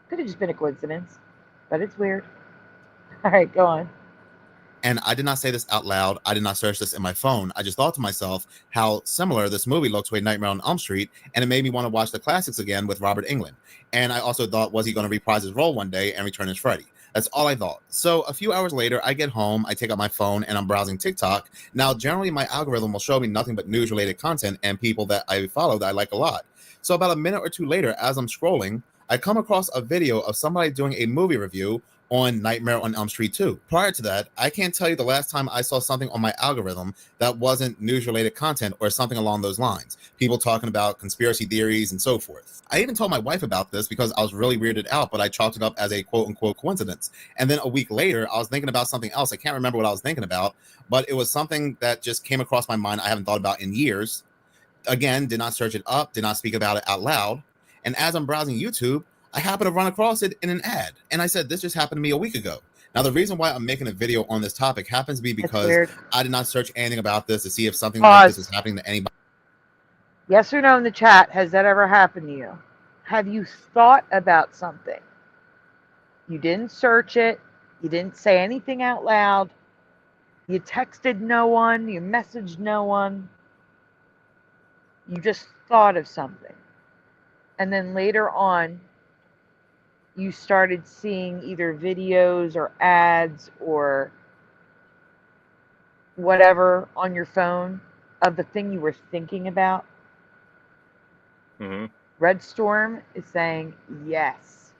Could have just been a coincidence, but it's weird. All right, go on. And I did not say this out loud. I did not search this in my phone. I just thought to myself how similar this movie looked to A Nightmare on Elm Street, and it made me want to watch the classics again with Robert Englund. And I also thought, was he going to reprise his role one day and return as Freddy? That's all I thought. So a few hours later, I get home, I take out my phone, and I'm browsing TikTok. Now, generally, my algorithm will show me nothing but news-related content and people that I follow that I like a lot. So about a minute or two later, as I'm scrolling, I come across a video of somebody doing a movie review on Nightmare on Elm Street 2. Prior to that, I can't tell you the last time I saw something on my algorithm that wasn't news-related content or something along those lines. People talking about conspiracy theories and so forth. I even told my wife about this because I was really weirded out, but I chalked it up as a quote-unquote coincidence. And then a week later, I was thinking about something else. I can't remember what I was thinking about, but it was something that just came across my mind I haven't thought about in years. Again, did not search it up, did not speak about it out loud. And as I'm browsing YouTube, I happened to run across it in an ad. And I said, this just happened to me a week ago. Now, the reason why I'm making a video on this topic happens to be because I did not search anything about this to see if something like this is happening to anybody. Yes or no in the chat, has that ever happened to you? Have you thought about something? You didn't search it. You didn't say anything out loud. You texted no one. You messaged no one. You just thought of something. And then later on, you started seeing either videos or ads or whatever on your phone of the thing you were thinking about. Mm-hmm. Red Storm is saying yes.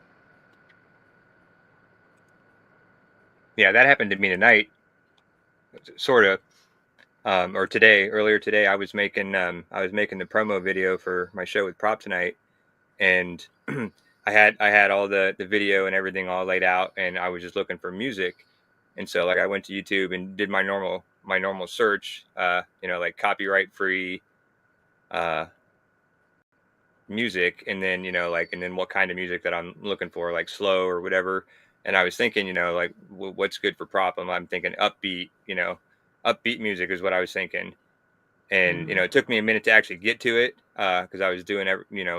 Yeah, that happened to me tonight, sort of, or today. Earlier today, I was making the promo video for my show with Prop Tonight, and I had all the video and everything all laid out, and I was just looking for music, and so like I went to YouTube and did my normal search, like copyright free music, and then and then what kind of music that I'm looking for, like slow or whatever. And I was thinking, like what's good for Prop? I'm thinking upbeat, upbeat music is what I was thinking. And it took me a minute to actually get to it because I was doing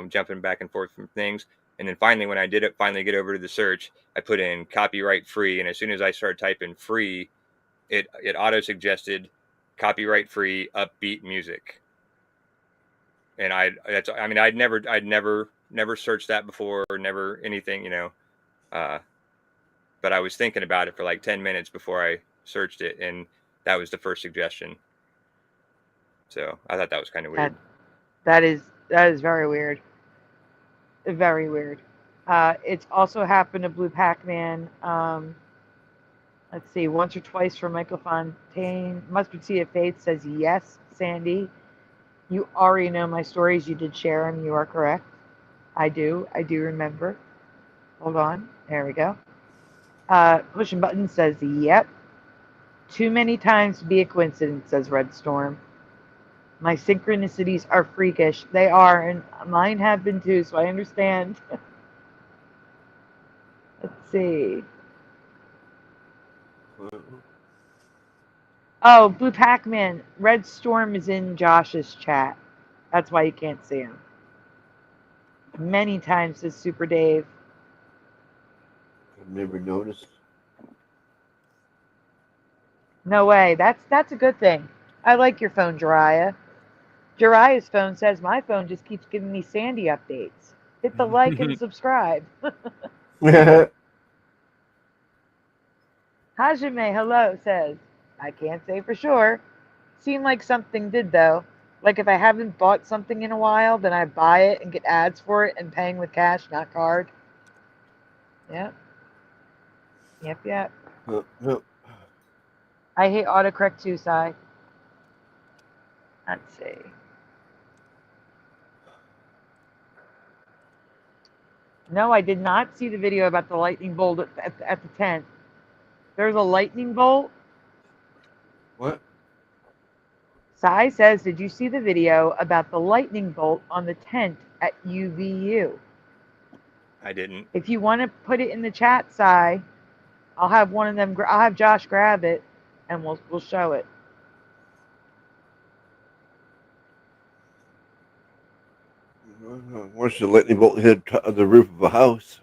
jumping back and forth from things. And then finally, when I did finally get over to the search, I put in copyright free, and as soon as I started typing free, it auto suggested copyright free upbeat music. And I'd never searched that before, or never anything, but I was thinking about it for like 10 minutes before I searched it, and that was the first suggestion. So I thought that was kind of weird. That is very weird. Very weird. It's also happened to Blue Pac-Man. Let's see, once or twice for Michael Fontaine. Mustard Seed of Faith says yes, Sandy. You already know my stories. You did share them. You are correct. I do remember. Hold on. There we go. Pushing Button says yep. Too many times to be a coincidence, says Red Storm. My synchronicities are freakish. They are, and mine have been too, so I understand. Let's see. Oh, Blue Pac-Man. Red Storm is in Josh's chat. That's why you can't see him. Many times, says Super Dave. I've never noticed. No way. That's a good thing. I like your phone, Jiraiya. Jiraiya's phone says my phone just keeps giving me Sandy updates. Hit the like and subscribe. Hajime, hello, says, I can't say for sure. Seemed like something did, though. Like if I haven't bought something in a while, then I buy it and get ads for it and paying with cash, not card. Yep. Yep. I hate autocorrect too, Sai. Let's see. No, I did not see the video about the lightning bolt at the tent. There's a lightning bolt. What? Sai says, did you see the video about the lightning bolt on the tent at UVU? I didn't. If you want to put it in the chat, Sai, I'll have one of them. I'll have Josh grab it, and we'll show it. Once the lightning bolt hit the roof of a house.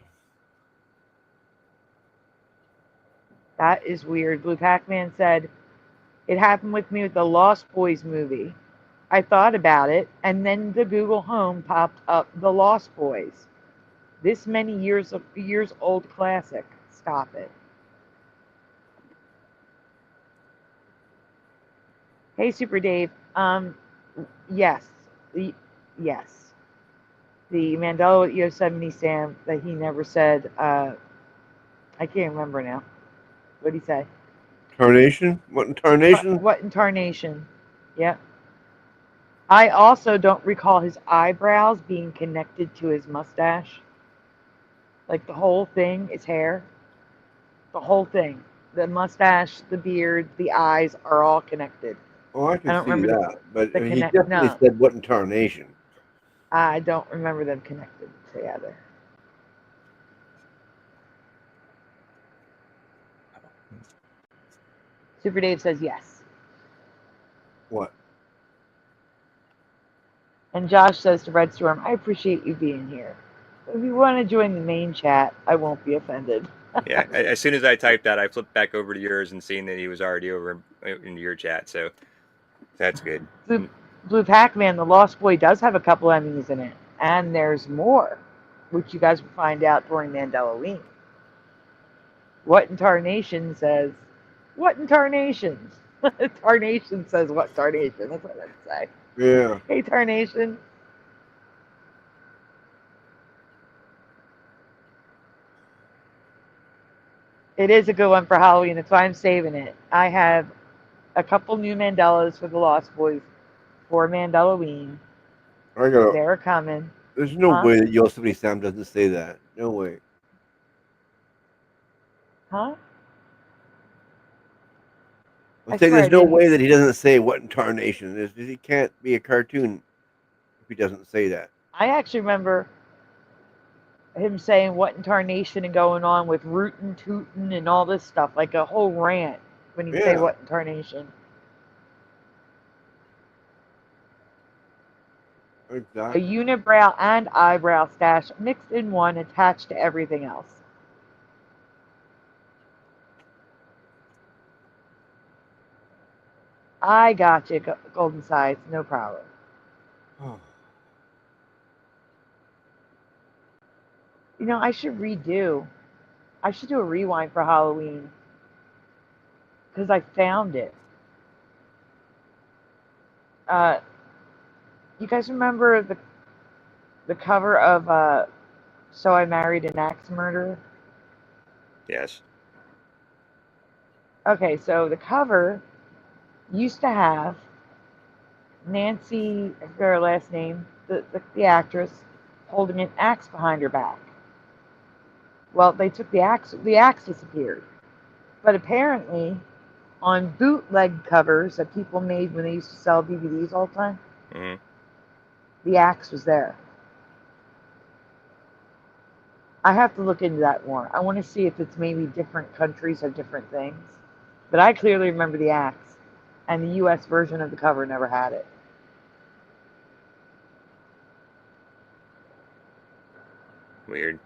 That is weird. Blue Pac-Man said, it happened with me with the Lost Boys movie. I thought about it, and then the Google Home popped up the Lost Boys. This many years old classic. Stop it. Hey, Super Dave. Yes. Yes. The Mandela with Yosemite Sam that he never said, I can't remember now. What'd he say? Tarnation? What in tarnation? What in tarnation? Yep. I also don't recall his eyebrows being connected to his mustache. Like the whole thing, his hair. The whole thing. The mustache, the beard, the eyes are all connected. Oh, I can see that. But the he definitely said what in tarnation. I don't remember them connected together. Super Dave says yes. What? And Josh says to Red Storm, I appreciate you being here. If you want to join the main chat, I won't be offended. Yeah, as soon as I typed that, I flipped back over to yours and seeing that he was already over in your chat, so that's good. Blue Pac-Man, the Lost Boy, does have a couple Emmys in it, and there's more, which you guys will find out during Mandela-ween. What in Tarnation says, what in Tarnation? Tarnation says, what Tarnation? That's what I'd say. Yeah. Hey, Tarnation. It is a good one for Halloween. That's why I'm saving it. I have a couple new Mandelas for the Lost Boys for Mandela-ween. They're coming. There's no way that Yosemite Sam doesn't say that. No way. Huh? I'm saying there's no way that he doesn't say what in tarnation. He can't be a cartoon if he doesn't say that. I actually remember him saying what in tarnation and going on with rootin' tootin' and all this stuff, like a whole rant when he say what in tarnation. Exactly. A unibrow and eyebrow stash mixed in one, attached to everything else. I got you, Golden Sides, no problem. You know, I should do a rewind for Halloween because I found it. You guys remember the cover of So I Married an Axe Murderer? Yes. Okay, so the cover used to have Nancy, I forget her last name, the actress, holding an axe behind her back. Well, they took the axe disappeared. But apparently, on bootleg covers that people made when they used to sell DVDs all the time, the axe was there. I have to look into that more. I want to see if it's maybe different countries have different things. But I clearly remember the axe, and the U.S. version of the cover never had it. Weird.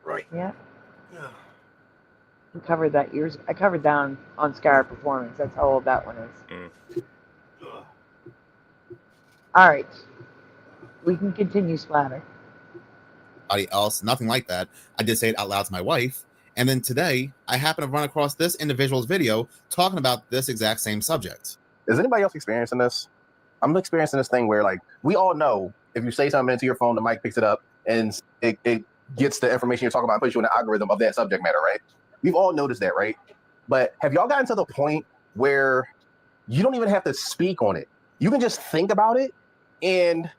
Right. Yeah. We covered that years. I covered that on Scar Performance. That's how old that one is. All right. We can continue, Splatter. Anybody else, nothing like that. I did say it out loud to my wife. And then today, I happened to run across this individual's video talking about this exact same subject. Is anybody else experiencing this? I'm experiencing this thing where, like, we all know if you say something into your phone, the mic picks it up and it gets the information you're talking about and puts you in the algorithm of that subject matter, right? We've all noticed that, right? But have y'all gotten to the point where you don't even have to speak on it? You can just think about it and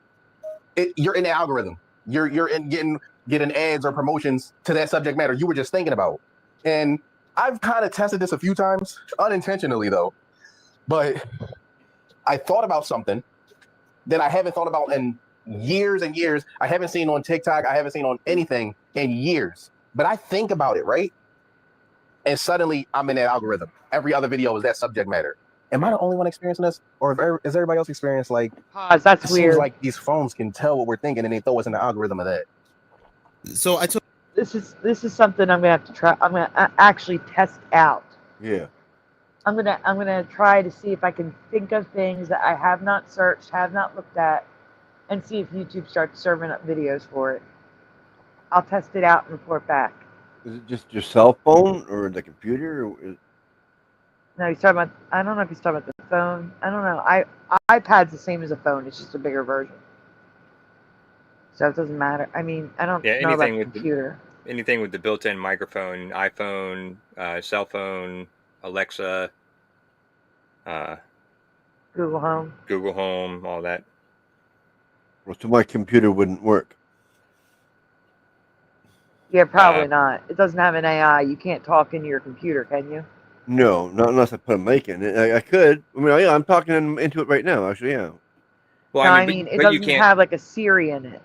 you're in the algorithm. You're in getting getting ads or promotions to that subject matter you were just thinking about. And I've kind of tested this a few times, unintentionally though. But I thought about something that I haven't thought about in years and years. I haven't seen on TikTok. I haven't seen on anything in years. But I think about it, right? And suddenly I'm in that algorithm. Every other video is that subject matter. Am I the only one experiencing this? Or is everybody else experiencing like, pause, that's it weird. seems like these phones can tell what we're thinking and they throw us in the algorithm of that. So I took This is something I'm gonna have to try. I'm gonna actually test out. Yeah. I'm gonna try to see if I can think of things that I have not searched, have not looked at, and see if YouTube starts serving up videos for it. I'll test it out and report back. Is it just your cell phone or the computer? Or No, he's talking about. I don't know if he's talking about the phone. I don't know. iPad's the same as a phone. It's just a bigger version. So it doesn't matter. I mean, I don't know about the computer. Anything with the built-in microphone, iPhone, cell phone, Alexa, Google Home, all that. Well, so my computer wouldn't work. Yeah, probably not. It doesn't have an AI. You can't talk into your computer, can you? No, not unless I put a mic in it. I could. I mean, yeah, I'm talking into it right now. Actually, yeah. Well, no, I mean, it doesn't have like a Siri in it.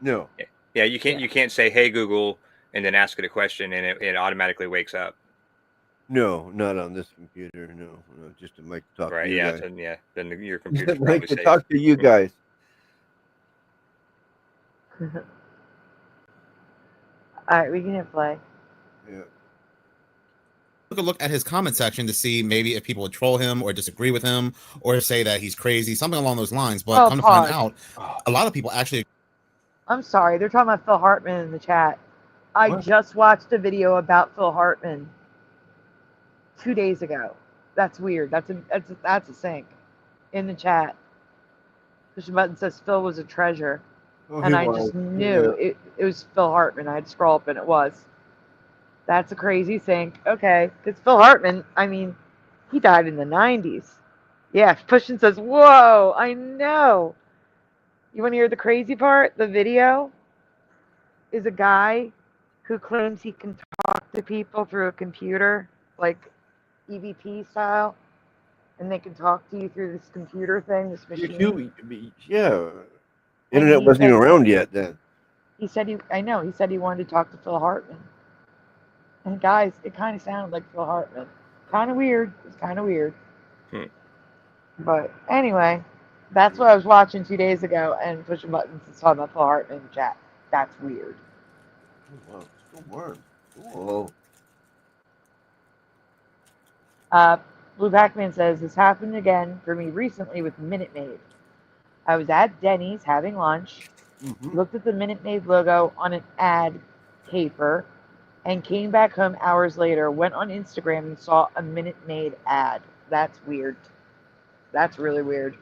No. Yeah, you can't say, "Hey Google," and then ask it a question, and it automatically wakes up. No, not on this computer. No, just a mic to talk to you guys. Then your computer's Just a probably mic to safe. talk to you guys. All right, we can hit play. Yeah. Took a look at his comment section to see maybe if people would troll him or disagree with him or say that he's crazy, something along those lines. But come to find out, a lot of people actually. I'm sorry, they're talking about Phil Hartman in the chat. I just watched a video about Phil Hartman 2 days ago. That's weird. That's a sync in the chat. Push button says Phil was a treasure. Oh, and he I was. just knew it was Phil Hartman. I had to scroll up and it was. That's a crazy sync. Okay. Because Phil Hartman, I mean, he died in the 90s. Yeah, Pushin says, whoa, I know. You want to hear the crazy part? The video is a guy who claims he can talk to people through a computer, like EVP style, and they can talk to you through this computer thing, this machine. Yeah. Internet wasn't even around yet then. He said he wanted to talk to Phil Hartman. And guys, it kind of sounded like Phil Hartman. Kind of weird. It's kind of weird. But anyway, that's what I was watching 2 days ago, and pushing buttons and talking about Phil Hartman in the chat. That's weird. Oh, wow. Still warm. Whoa. Blue Pac-Man says, this happened again for me recently with Minute Maid. I was at Denny's having lunch, looked at the Minute Maid logo on an ad paper, and came back home hours later, went on Instagram and saw a Minute Maid ad. That's weird. That's really weird.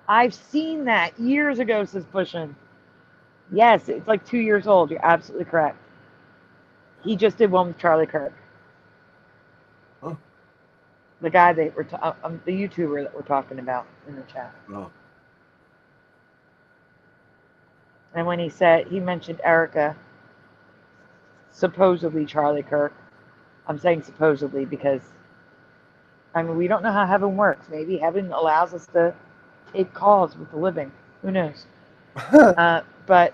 I've seen that years ago, says Pushin. Yes, it's like 2 years old. You're absolutely correct. He just did one with Charlie Kirk. Oh. The guy that the YouTuber that we're talking about in the chat. Oh. And when he mentioned Erica, supposedly Charlie Kirk. I'm saying supposedly because, I mean, we don't know how heaven works. Maybe heaven allows us to take calls with the living. Who knows? But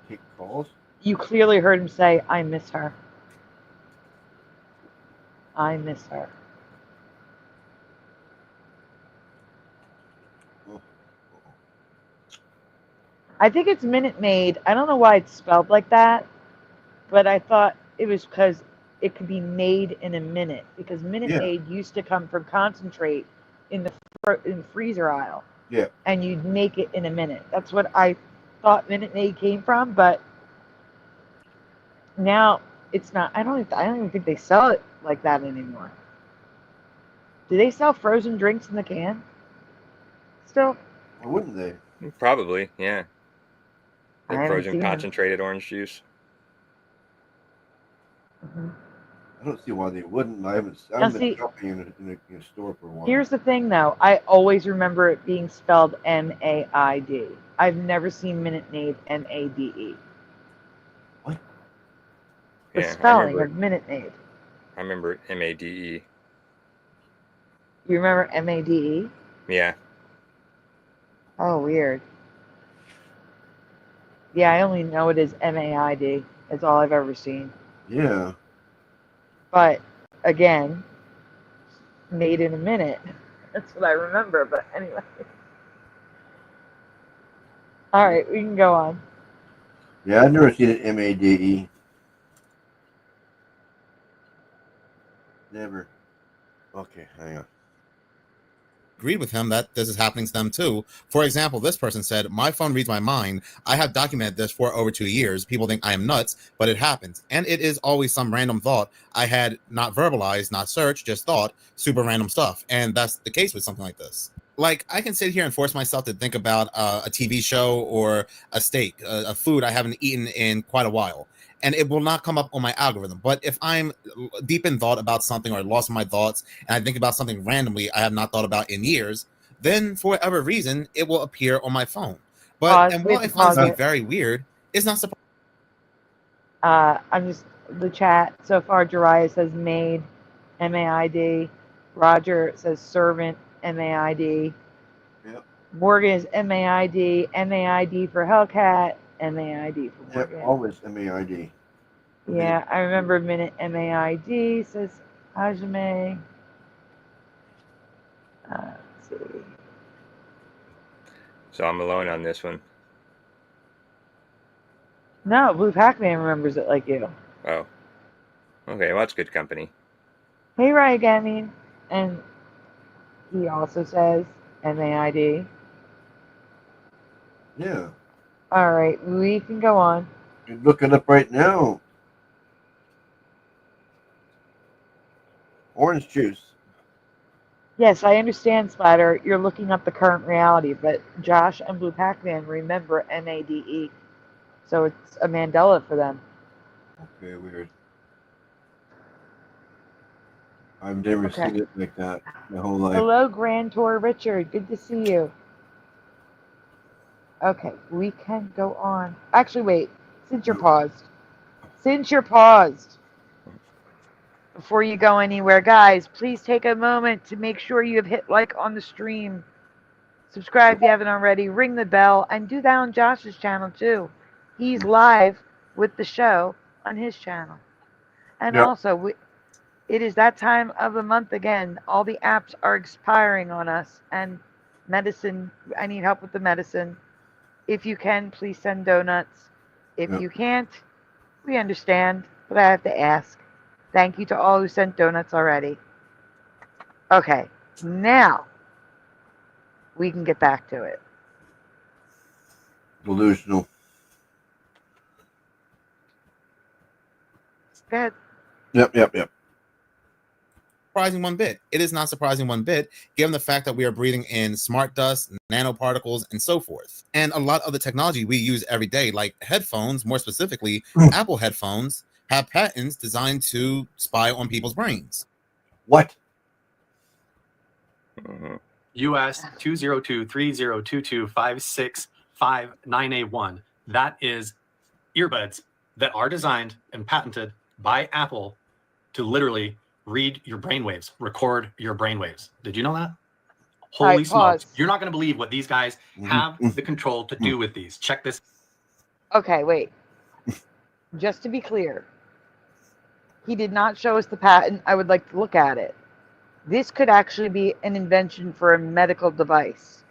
take calls? You clearly heard him say, I miss her. I miss her. I think it's Minute Maid. I don't know why it's spelled like that, but I thought it was because it could be made in a minute. Because Minute Maid used to come from concentrate in the freezer aisle. Yeah. And you'd make it in a minute. That's what I thought Minute Maid came from, but now it's not. I don't even think they sell it like that anymore. Do they sell frozen drinks in the can still? Why wouldn't they? Probably, yeah. I Like haven't frozen seen them. concentrated orange juice. I don't see why they wouldn't. I haven't been shopping in a store for a while. Here's the thing, though. I always remember it being spelled M-A-I-D. I've never seen Minute-Maid M-A-D-E. What? The spelling of Minute-Maid. I remember M-A-D-E. You remember M-A-D-E? Yeah. Oh, weird. Yeah, I only know it as M-A-I-D. That's all I've ever seen. Yeah. But, again, made in a minute. That's what I remember, but anyway. All right, we can go on. Yeah, I've never seen it M-A-D-E. Never. Okay, hang on. Agreed with him that this is happening to them too. For example, this person said, "My phone reads my mind. I have documented this for over 2 years. People think I am nuts, but it happens. And it is always some random thought I had not verbalized, not searched, just thought, super random stuff." And that's the case with something like this. Like, I can sit here and force myself to think about a TV show or a steak, a food I haven't eaten in quite a while, and it will not come up on my algorithm. But if I'm deep in thought about something or lost in my thoughts, and I think about something randomly I have not thought about in years, then for whatever reason, it will appear on my phone. But and what I find to be very weird, it's not surprising. I'm just, the chat so far, Jiraiya says maid, M-A-I-D. Roger says servant, M-A-I-D. Yep. Morgan is M-A-I-D. M-A-I-D for Hellcat, M-A-I-D for Morgan. Yep, always M-A-I-D. Yeah, I remember a minute M-A-I-D, says Hajime. Let's see. So I'm alone on this one. No, Blue Pac-Man remembers it like you. Oh. Okay, well, that's good company. Hey, Ryan, and he also says M-A-I-D. Yeah. All right, we can go on. You're looking up right now. Orange juice. Yes, I understand, Splatter. You're looking up the current reality, but Josh and Blue Pac-Man remember M-A-D-E. So it's a Mandela for them. Okay, weird. I've never seen it like that my whole life. Hello, Grand Tour Richard. Good to see you. Okay, we can go on. Actually, wait. Since you're paused. Before you go anywhere, guys, please take a moment to make sure you have hit like on the stream. Subscribe if you haven't already. Ring the bell. And do that on Josh's channel, too. He's live with the show on his channel. And also, it is that time of the month again. All the apps are expiring on us. And medicine, I need help with the medicine. If you can, please send donuts. If you can't, we understand. But I have to ask. Thank you to all who sent donuts already. Okay, now we can get back to it. Delusional. Good. Yep. Surprising one bit. It is not surprising one bit, given the fact that we are breathing in smart dust, nanoparticles, and so forth. And a lot of the technology we use every day, like headphones, more specifically, Apple headphones, have patents designed to spy on people's brains. What? US 20230225659A1. That is earbuds that are designed and patented by Apple to literally read your brainwaves, record your brainwaves. Did you know that? Holy smokes. You're not going to believe what these guys have the control to do with these. Check this. Okay, wait. Just to be clear, he did not show us the patent. I would like to look at it. This could actually be an invention for a medical device.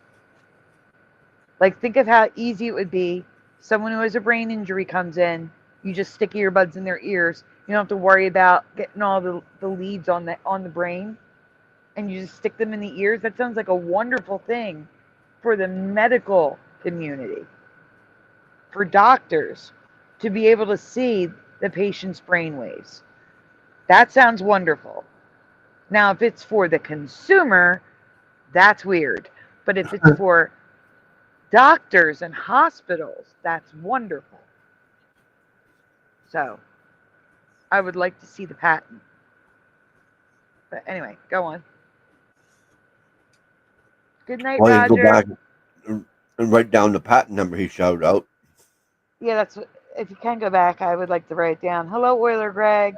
Like, think of how easy it would be. Someone who has a brain injury comes in, you just stick earbuds in their ears. You don't have to worry about getting all the leads on the brain, and you just stick them in the ears. That sounds like a wonderful thing for the medical community, for doctors to be able to see the patient's brainwaves. That sounds wonderful. Now, if it's for the consumer, that's weird. But if it's for doctors and hospitals, that's wonderful. So, I would like to see the patent. But anyway, go on. Good night, Why don't you Roger. go back and write down the patent number he shouted out? Yeah, that's what, if you can go back, I would like to write it down. Hello, Oiler Greg.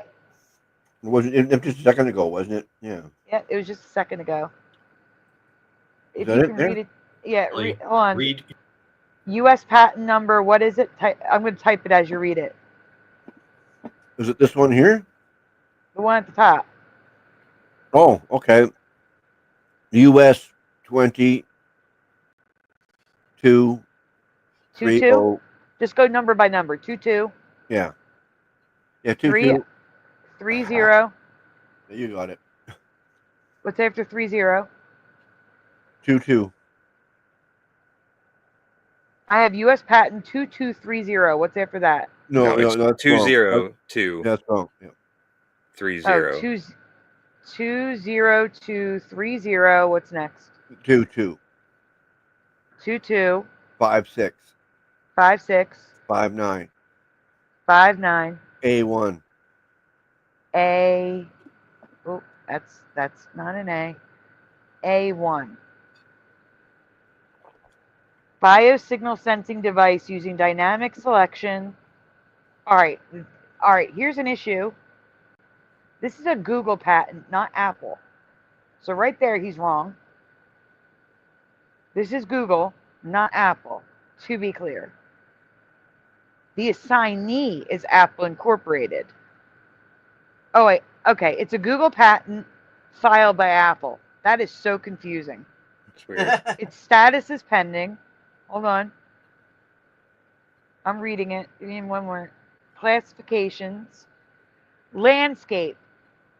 It wasn't just a second ago, wasn't it? Yeah. Yeah, it was just a second ago. If that you it can there? read it, yeah, Really? hold on. Read. U.S. patent number. What is it? I'm going to type it as you read it. Is it this one here? The one at the top. Oh, okay. US 22 22. Just go number by number. 22. Yeah. Yeah, 3 22. 30. You got it. What's after 30? 22. I have U.S. patent 2230. What's after that? No, it's that's 202. That's wrong. Yeah. 30. Oh, 20230. What's next? 22. 22 56. 56 59. 59 A1. A. Oh, that's not an A. A1. Biosignal sensing device using dynamic selection. All right. Here's an issue. This is a Google patent, not Apple. So right there, he's wrong. This is Google, not Apple, to be clear. The assignee is Apple Incorporated. Oh, wait. Okay. It's a Google patent filed by Apple. That is so confusing. It's weird. Its status is pending. Hold on. I'm reading it. Give me one more. Classifications. Landscape.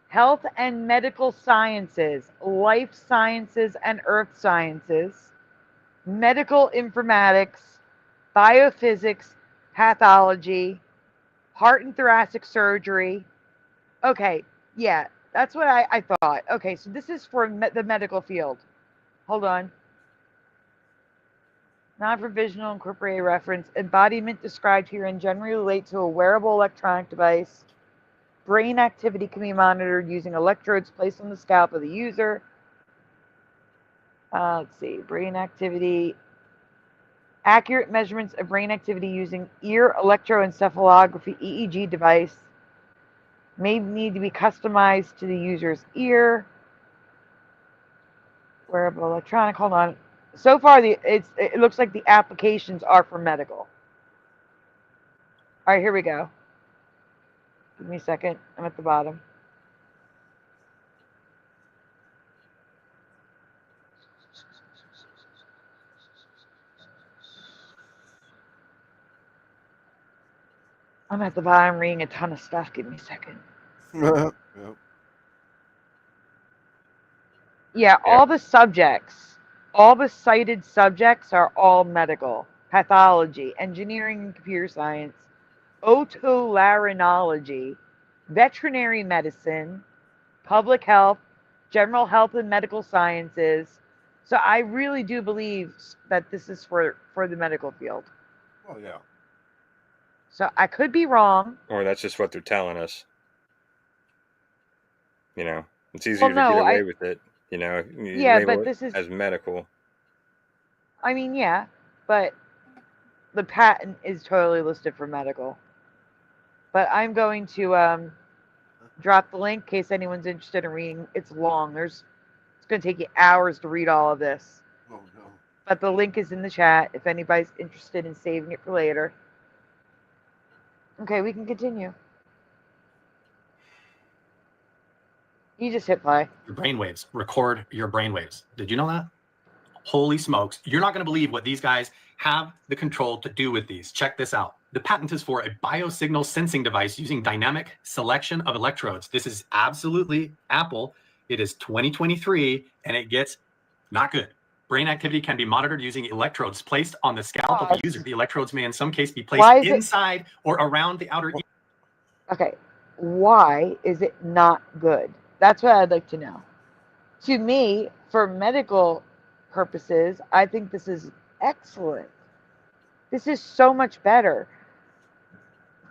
Health and medical sciences. Life sciences and earth sciences. Medical informatics. Biophysics. Pathology. Heart and thoracic surgery. Okay. Yeah. That's what I thought. Okay. So this is for the medical field. Hold on. Non-provisional incorporated reference. Embodiment described herein generally relate to a wearable electronic device. Brain activity can be monitored using electrodes placed on the scalp of the user. Let's see. Brain activity. Accurate measurements of brain activity using ear electroencephalography EEG device. May need to be customized to the user's ear. Wearable electronic. Hold on. So far, it looks like the applications are for medical. All right, here we go. Give me a second. I'm at the bottom. I'm at the bottom reading a ton of stuff. Give me a second. Yeah, all the subjects, all the cited subjects are all medical. Pathology, engineering and computer science, otolaryngology, veterinary medicine, public health, general health and medical sciences. So I really do believe that this is for the medical field. Oh, yeah. So I could be wrong. Or that's just what they're telling us. You know, it's easier Well, to no, get away with it. You know, you Yeah, label but it this is- as medical. I mean, yeah, but the patent is totally listed for medical. But I'm going to drop the link in case anyone's interested in reading. It's long. It's going to take you hours to read all of this. Oh, no. But the link is in the chat if anybody's interested in saving it for later. Okay, we can continue. You just hit play. Your brainwaves. Record your brainwaves. Did you know that? Holy smokes. You're not going to believe what these guys have the control to do with these. Check this out. The patent is for a biosignal sensing device using dynamic selection of electrodes. This is absolutely Apple. It is 2023, and it gets not good. Brain activity can be monitored using electrodes placed on the scalp of the user. The electrodes may in some case be placed inside or around the outer ear. Okay, why is it not good? That's what I'd like to know. To me, for medical purposes, I think this is excellent. This is so much better.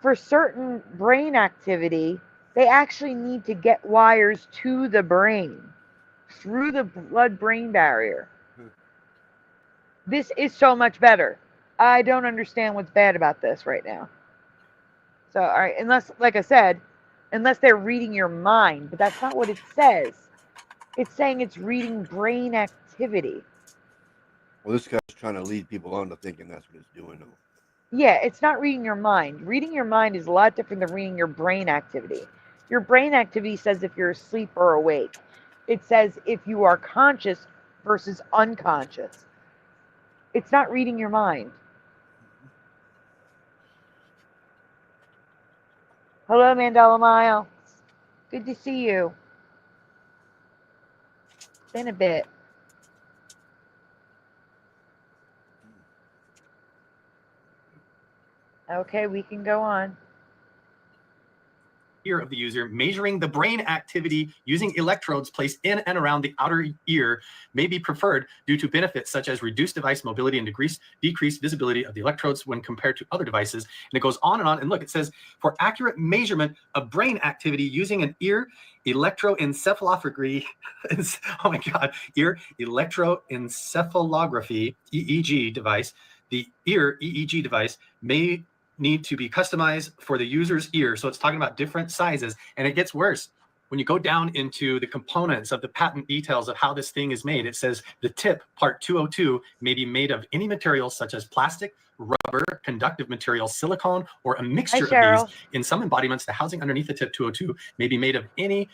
For certain brain activity, They actually need to get wires to the brain through the blood-brain barrier. This is so much better. I don't understand what's bad about this right now. So, all right, unless, like I said, unless they're reading your mind, but that's not what it says. It's saying it's reading brain activity. Well, this guy's trying to lead people on to thinking that's what it's doing, though. Yeah, it's not reading your mind. Reading your mind is a lot different than reading your brain activity. Your brain activity says if you're asleep or awake. It says if you are conscious versus unconscious. It's not reading your mind. Hello, Mandela Mile. Good to see you. It's been a bit. Okay, we can go on. Ear of the user, measuring the brain activity using electrodes placed in and around the outer ear may be preferred due to benefits such as reduced device mobility and decreased visibility of the electrodes when compared to other devices. And it goes on and on. And look, it says for accurate measurement of brain activity using an ear electroencephalography, oh my God, ear electroencephalography, EEG device, the ear EEG device may need to be customized for the user's ear. So it's talking about different sizes, and it gets worse. When you go down into the components of the patent details of how this thing is made, it says the tip, part 202, may be made of any material such as plastic, rubber, conductive material, silicone, or a mixture of these. In some embodiments, the housing underneath the tip 202 may be made of any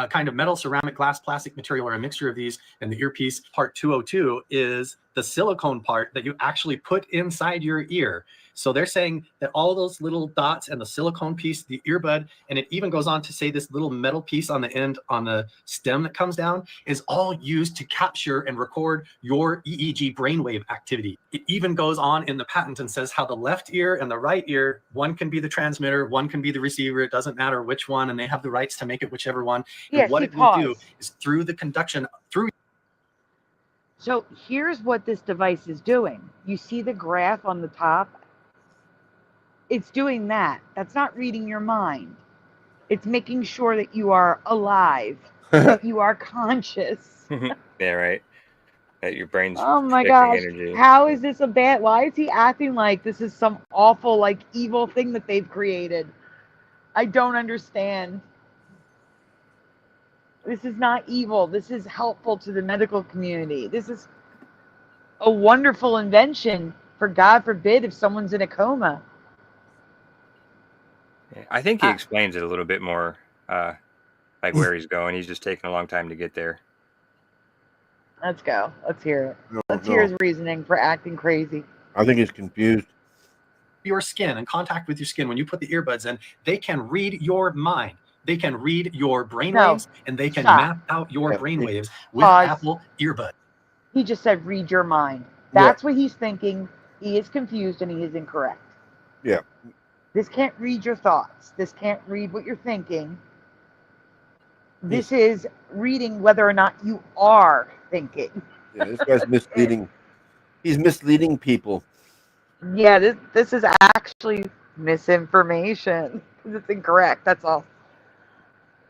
kind of metal, ceramic, glass, plastic material, or a mixture of these. And the earpiece, part 202, is the silicone part that you actually put inside your ear. So they're saying that all those little dots and the silicone piece, the earbud, and it even goes on to say this little metal piece on the end on the stem that comes down is all used to capture and record your EEG brainwave activity. It even goes on in the patent and says how the left ear and the right ear, one can be the transmitter, one can be the receiver. It doesn't matter which one, and they have the rights to make it whichever one. Yes, and what it will do is through the conduction, through. So here's what this device is doing. You see the graph on the top? It's doing that. That's not reading your mind. It's making sure that you are alive, that you are conscious. Yeah, right. That your brain's Oh my projecting gosh. energy. How is this a bad? Why is he acting like this is some awful, like, evil thing that they've created? I don't understand. This is not evil. This is helpful to the medical community. This is a wonderful invention for, God forbid, if someone's in a coma. I think he explains it a little bit more, like where he's going. He's just taking a long time to get there. Let's go. Let's hear it. Let's hear his reasoning for acting crazy. I think he's confused. Your skin, in contact with your skin, when you put the earbuds in, they can read your mind. They can read your brainwaves, and they can map out your brainwaves with Apple earbuds. He just said, read your mind. That's what he's thinking. He is confused, and he is incorrect. Yeah. This can't read your thoughts. This can't read what you're thinking. This is reading whether or not you are thinking. Yeah, this guy's misleading. He's misleading people. Yeah, this is actually misinformation. It's incorrect. That's all.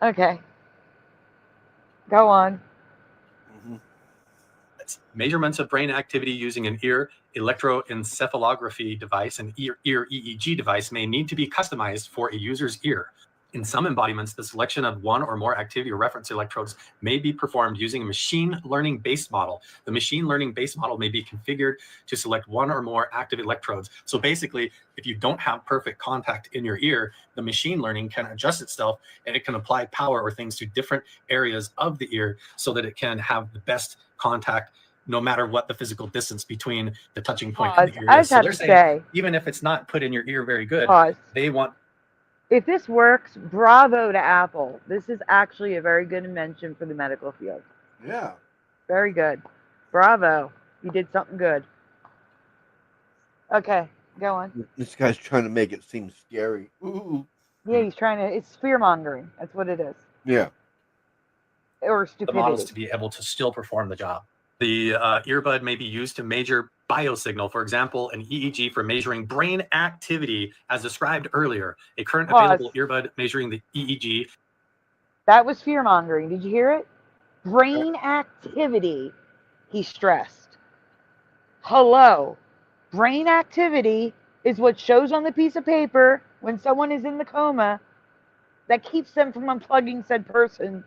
Okay. Go on. Measurements of brain activity using an ear electroencephalography device, an ear EEG device, may need to be customized for a user's ear. In some embodiments, the selection of one or more activity or reference electrodes may be performed using a machine learning based model. The machine learning based model may be configured to select one or more active electrodes. So basically, if you don't have perfect contact in your ear, the machine learning can adjust itself and it can apply power or things to different areas of the ear so that it can have the best contact no matter what the physical distance between the touching point and the ear is. So they're saying, even if it's not put in your ear very good, they want. If this works, bravo to Apple. This is actually a very good invention for the medical field. Yeah. Very good. Bravo. You did something good. Okay, go on. This guy's trying to make it seem scary. Ooh. Yeah, he's trying to, it's fear mongering. That's what it is. Yeah. Or stupidity. The models to be able to still perform the job. The earbud may be used to measure biosignal. For example, an EEG for measuring brain activity, as described earlier. A current Pause. available earbud measuring the EEG. That was fear mongering. Did you hear it? Brain activity, he stressed. Hello. Brain activity is what shows on the piece of paper when someone is in the coma that keeps them from unplugging said person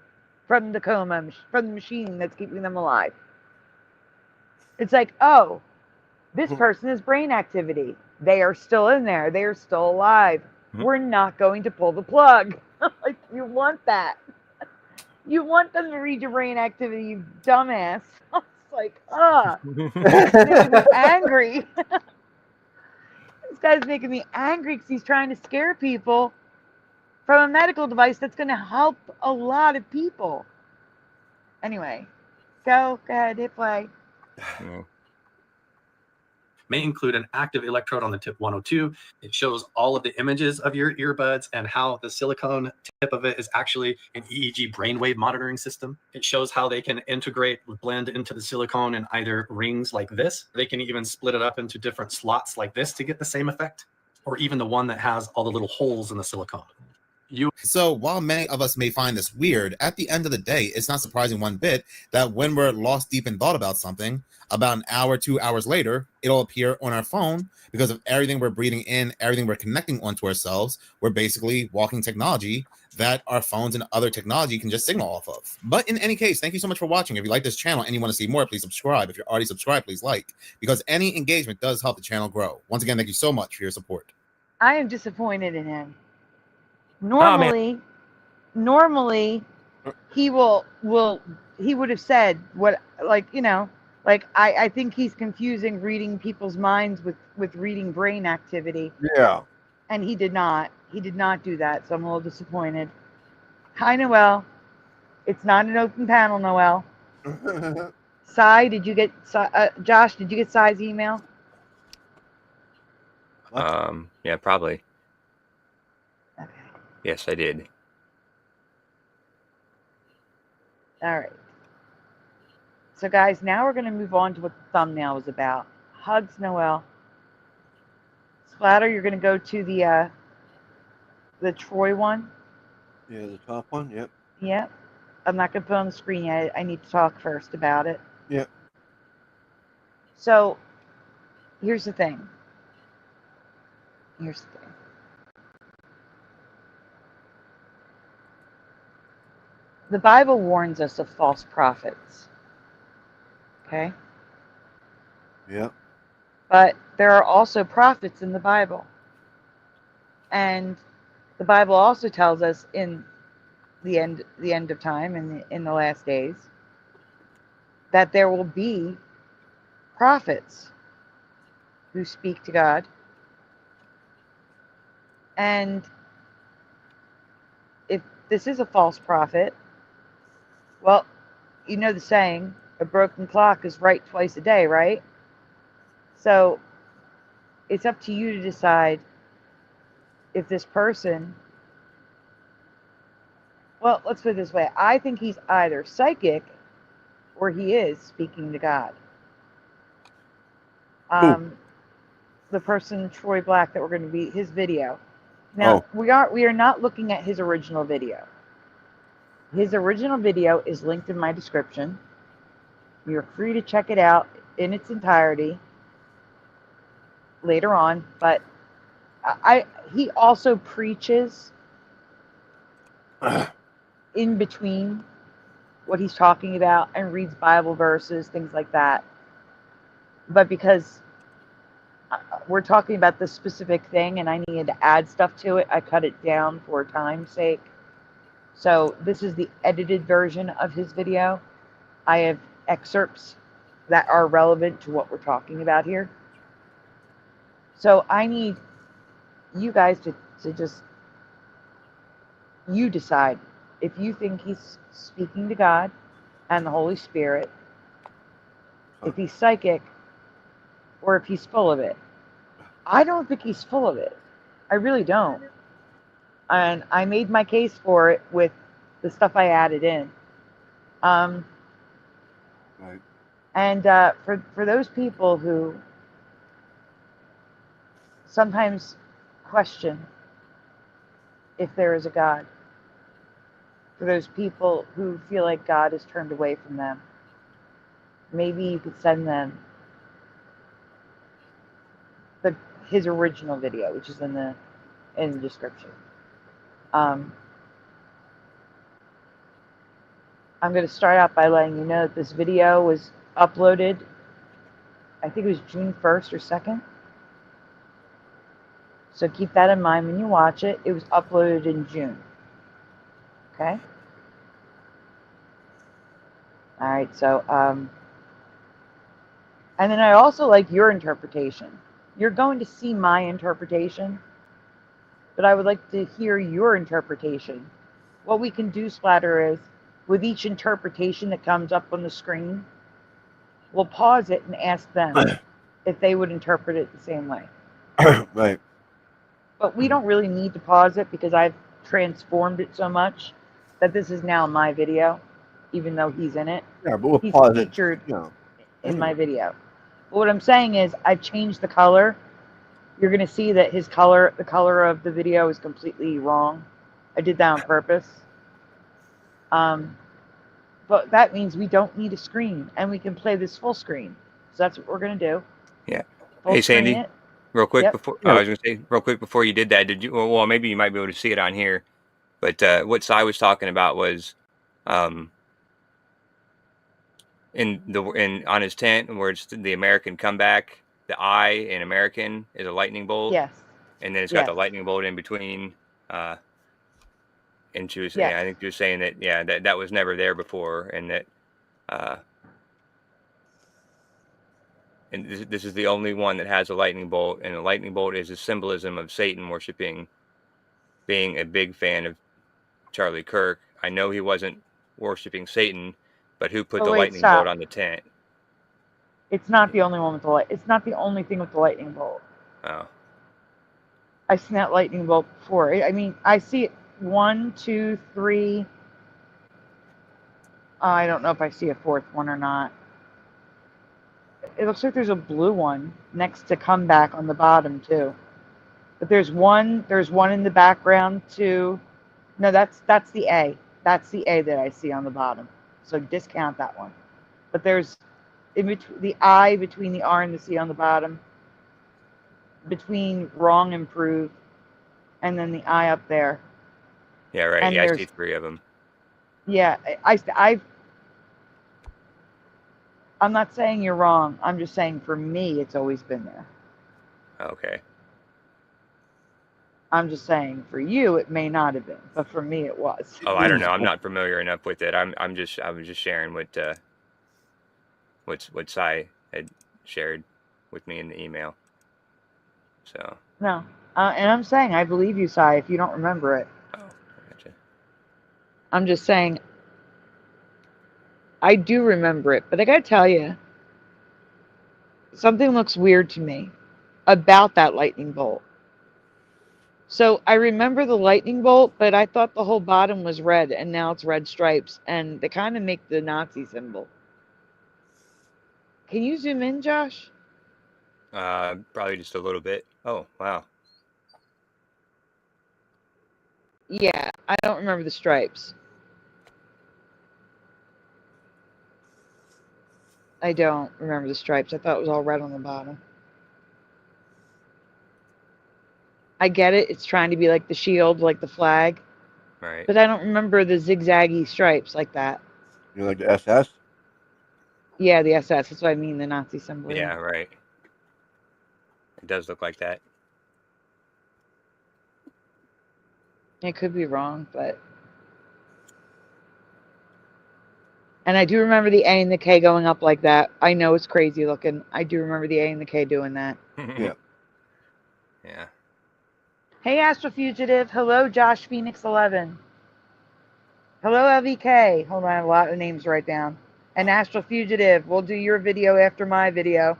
from the coma, from the machine that's keeping them alive. It's like, oh, this person is brain activity. They are still in there. They are still alive. We're not going to pull the plug. Like, you want that. You want them to read your brain activity, you dumbass. It's like, making me angry. This guy's making me angry because he's trying to scare people from a medical device that's going to help a lot of people. Anyway, go ahead, hit play. May include an active electrode on the tip 102. It shows all of the images of your earbuds and how the silicone tip of it is actually an EEG brainwave monitoring system. It shows how they can integrate, blend into the silicone in either rings like this. They can even split it up into different slots like this to get the same effect, or even the one that has all the little holes in the silicone. So while many of us may find this weird, at the end of the day, it's not surprising one bit that when we're lost deep in thought about something, about an hour, 2 hours later, it'll appear on our phone because of everything we're breathing in, everything we're connecting onto ourselves. We're basically walking technology that our phones and other technology can just signal off of. But in any case, thank you so much for watching. If you like this channel and you want to see more, please subscribe. If you're already subscribed, please like, because any engagement does help the channel grow. Once again, thank you so much for your support. I am disappointed in him. Normally he would have said what, like, you know, like I think he's confusing reading people's minds with reading brain activity. Yeah. And he did not do that, so I'm a little disappointed. Hi, Noel. It's not an open panel, Noel. Sai, did you get Josh, did you get Sai's email? Yeah, probably. Okay. Yes, I did. All right. So, guys, now we're going to move on to what the thumbnail was about. Hugs, Noel. Splatter, you're going to go to the Troy one. Yeah, the top one. Yep. Yep. I'm not going to put it on the screen yet. I need to talk first about it. Yep. So, here's the thing. The Bible warns us of false prophets. Okay? Yep. But there are also prophets in the Bible. And the Bible also tells us in the end of time, in the last days, that there will be prophets who speak to God. And if this is a false prophet, well, you know the saying, a broken clock is right twice a day, right? So it's up to you to decide if this person, well, let's put it this way. I think he's either psychic or he is speaking to God. The person, Troy Black, that we're going to be, his video. Now, we are not looking at his original video. His original video is linked in my description. You're free to check it out in its entirety later on, but he also preaches in between what he's talking about and reads Bible verses, things like that. But because we're talking about this specific thing and I needed to add stuff to it, I cut it down for time's sake. So this is the edited version of his video. I have excerpts that are relevant to what we're talking about here. So I need you guys to just, you decide if you think he's speaking to God and the Holy Spirit, if he's psychic, or if he's full of it. I don't think he's full of it. I really don't. And I made my case for it with the stuff I added in. Right. And for those people who sometimes question if there is a God. For those people who feel like God has turned away from them, maybe you could send them his original video, which is in the description. I'm going to start out by letting you know that this video was uploaded, I think it was June 1st or 2nd. So keep that in mind when you watch it. It was uploaded in June. Okay? Alright, so, and then I also like your interpretation. You're going to see my interpretation, but I would like to hear your interpretation. What we can do, Splatter, is with each interpretation that comes up on the screen, we'll pause it and ask them if they would interpret it the same way. Right. But we don't really need to pause it because I've transformed it so much that this is now my video, even though he's in it. Yeah, but we'll He's pause it. featured You in my video. But what I'm saying is I've changed the color. You're going to see that his color, the color of the video is completely wrong. I did that on purpose. But that means we don't need a screen and we can play this full screen. So that's what we're going to do. Yeah. Full Hey, screen Sandy, it. real quick Yep. before I was going to say real quick before you did that, did you? Well, maybe you might be able to see it on here, but what Cy was talking about was, in on his tent where it's the American comeback, the I in American is a lightning bolt. Yes. And then it's got Yes. the lightning bolt in between. And she was saying, Yes. I think she was saying that, yeah, that was never there before, and that, and this is the only one that has a lightning bolt, and the lightning bolt is a symbolism of Satan worshiping, being a big fan of Charlie Kirk. I know he wasn't worshiping Satan, but who put the lightning bolt on the tent? It's not the only one with the light. It's not the only thing with the lightning bolt. Oh. I've seen that lightning bolt before. I mean, I see it 1, 2, 3. I don't know if I see a fourth one or not. It looks like there's a blue one next to comeback on the bottom too. But there's one in the background too. No, that's the A. That's the A that I see on the bottom. So discount that one. But there's in between the I between the R and the C on the bottom, between wrong and prove, and then the I up there. Yeah, right. And Yeah, I see 3 of them. Yeah, I'm not saying you're wrong. I'm just saying for me, it's always been there. Okay. I'm just saying for you, it may not have been, but for me, it was. Oh, I don't know. I'm not familiar enough with it. I was just sharing what Cy had shared with me in the email. So. No, and I'm saying I believe you, Cy, if you don't remember it. Oh, I gotcha. I'm just saying I do remember it, but I gotta tell you, something looks weird to me about that lightning bolt. So I remember the lightning bolt, but I thought the whole bottom was red, and now it's red stripes, and they kind of make the Nazi symbol. Can you zoom in, Josh? Probably just a little bit. Oh, wow. Yeah, I don't remember the stripes. I don't remember the stripes. I thought it was all red on the bottom. I get it. It's trying to be like the shield, like the flag. Right. But I don't remember the zigzaggy stripes like that. You like the SS? Yeah, the SS. That's what I mean, the Nazi symbol. Yeah, right. It does look like that. It could be wrong, but... And I do remember the A and the K going up like that. I know it's crazy looking. I do remember the A and the K doing that. Yeah. Yeah. Hey, Astral Fugitive. Hello, Josh Phoenix 11. Hello, LVK. Hold on, I have a lot of names to write down. And Astral Fugitive. We'll do your video after my video.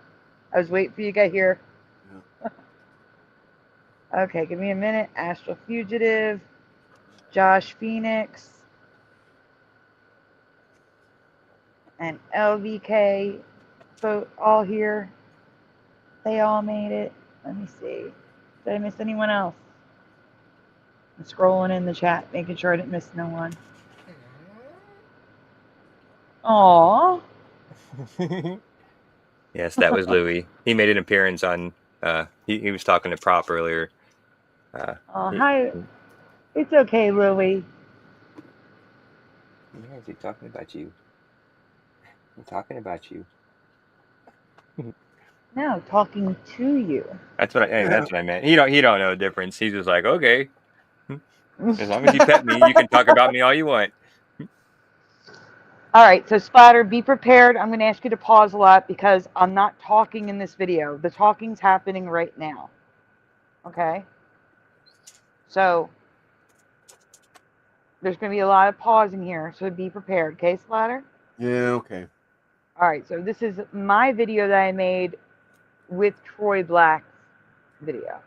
I was waiting for you to get here. Yeah. Okay, give me a minute. Astral Fugitive. Josh Phoenix. And LVK, so all here. They all made it. Let me see. Did I miss anyone else? I'm scrolling in the chat, making sure I didn't miss no one. Aww. Yes, that was Louis. He made an appearance on. He was talking to Prop earlier. Oh, hi. It's okay, Louie. Yeah, is he talking about you? I'm talking about you. No, talking to you. That's what I meant. He don't know the difference. He's just like, okay, as long as you pet me, you can talk about me all you want. All right, so Splatter, be prepared. I'm going to ask you to pause a lot because I'm not talking in this video. The talking's happening right now. Okay? So there's going to be a lot of pausing here, so be prepared. Okay, Splatter? Yeah, okay. All right, so this is my video that I made with Troy Black's video.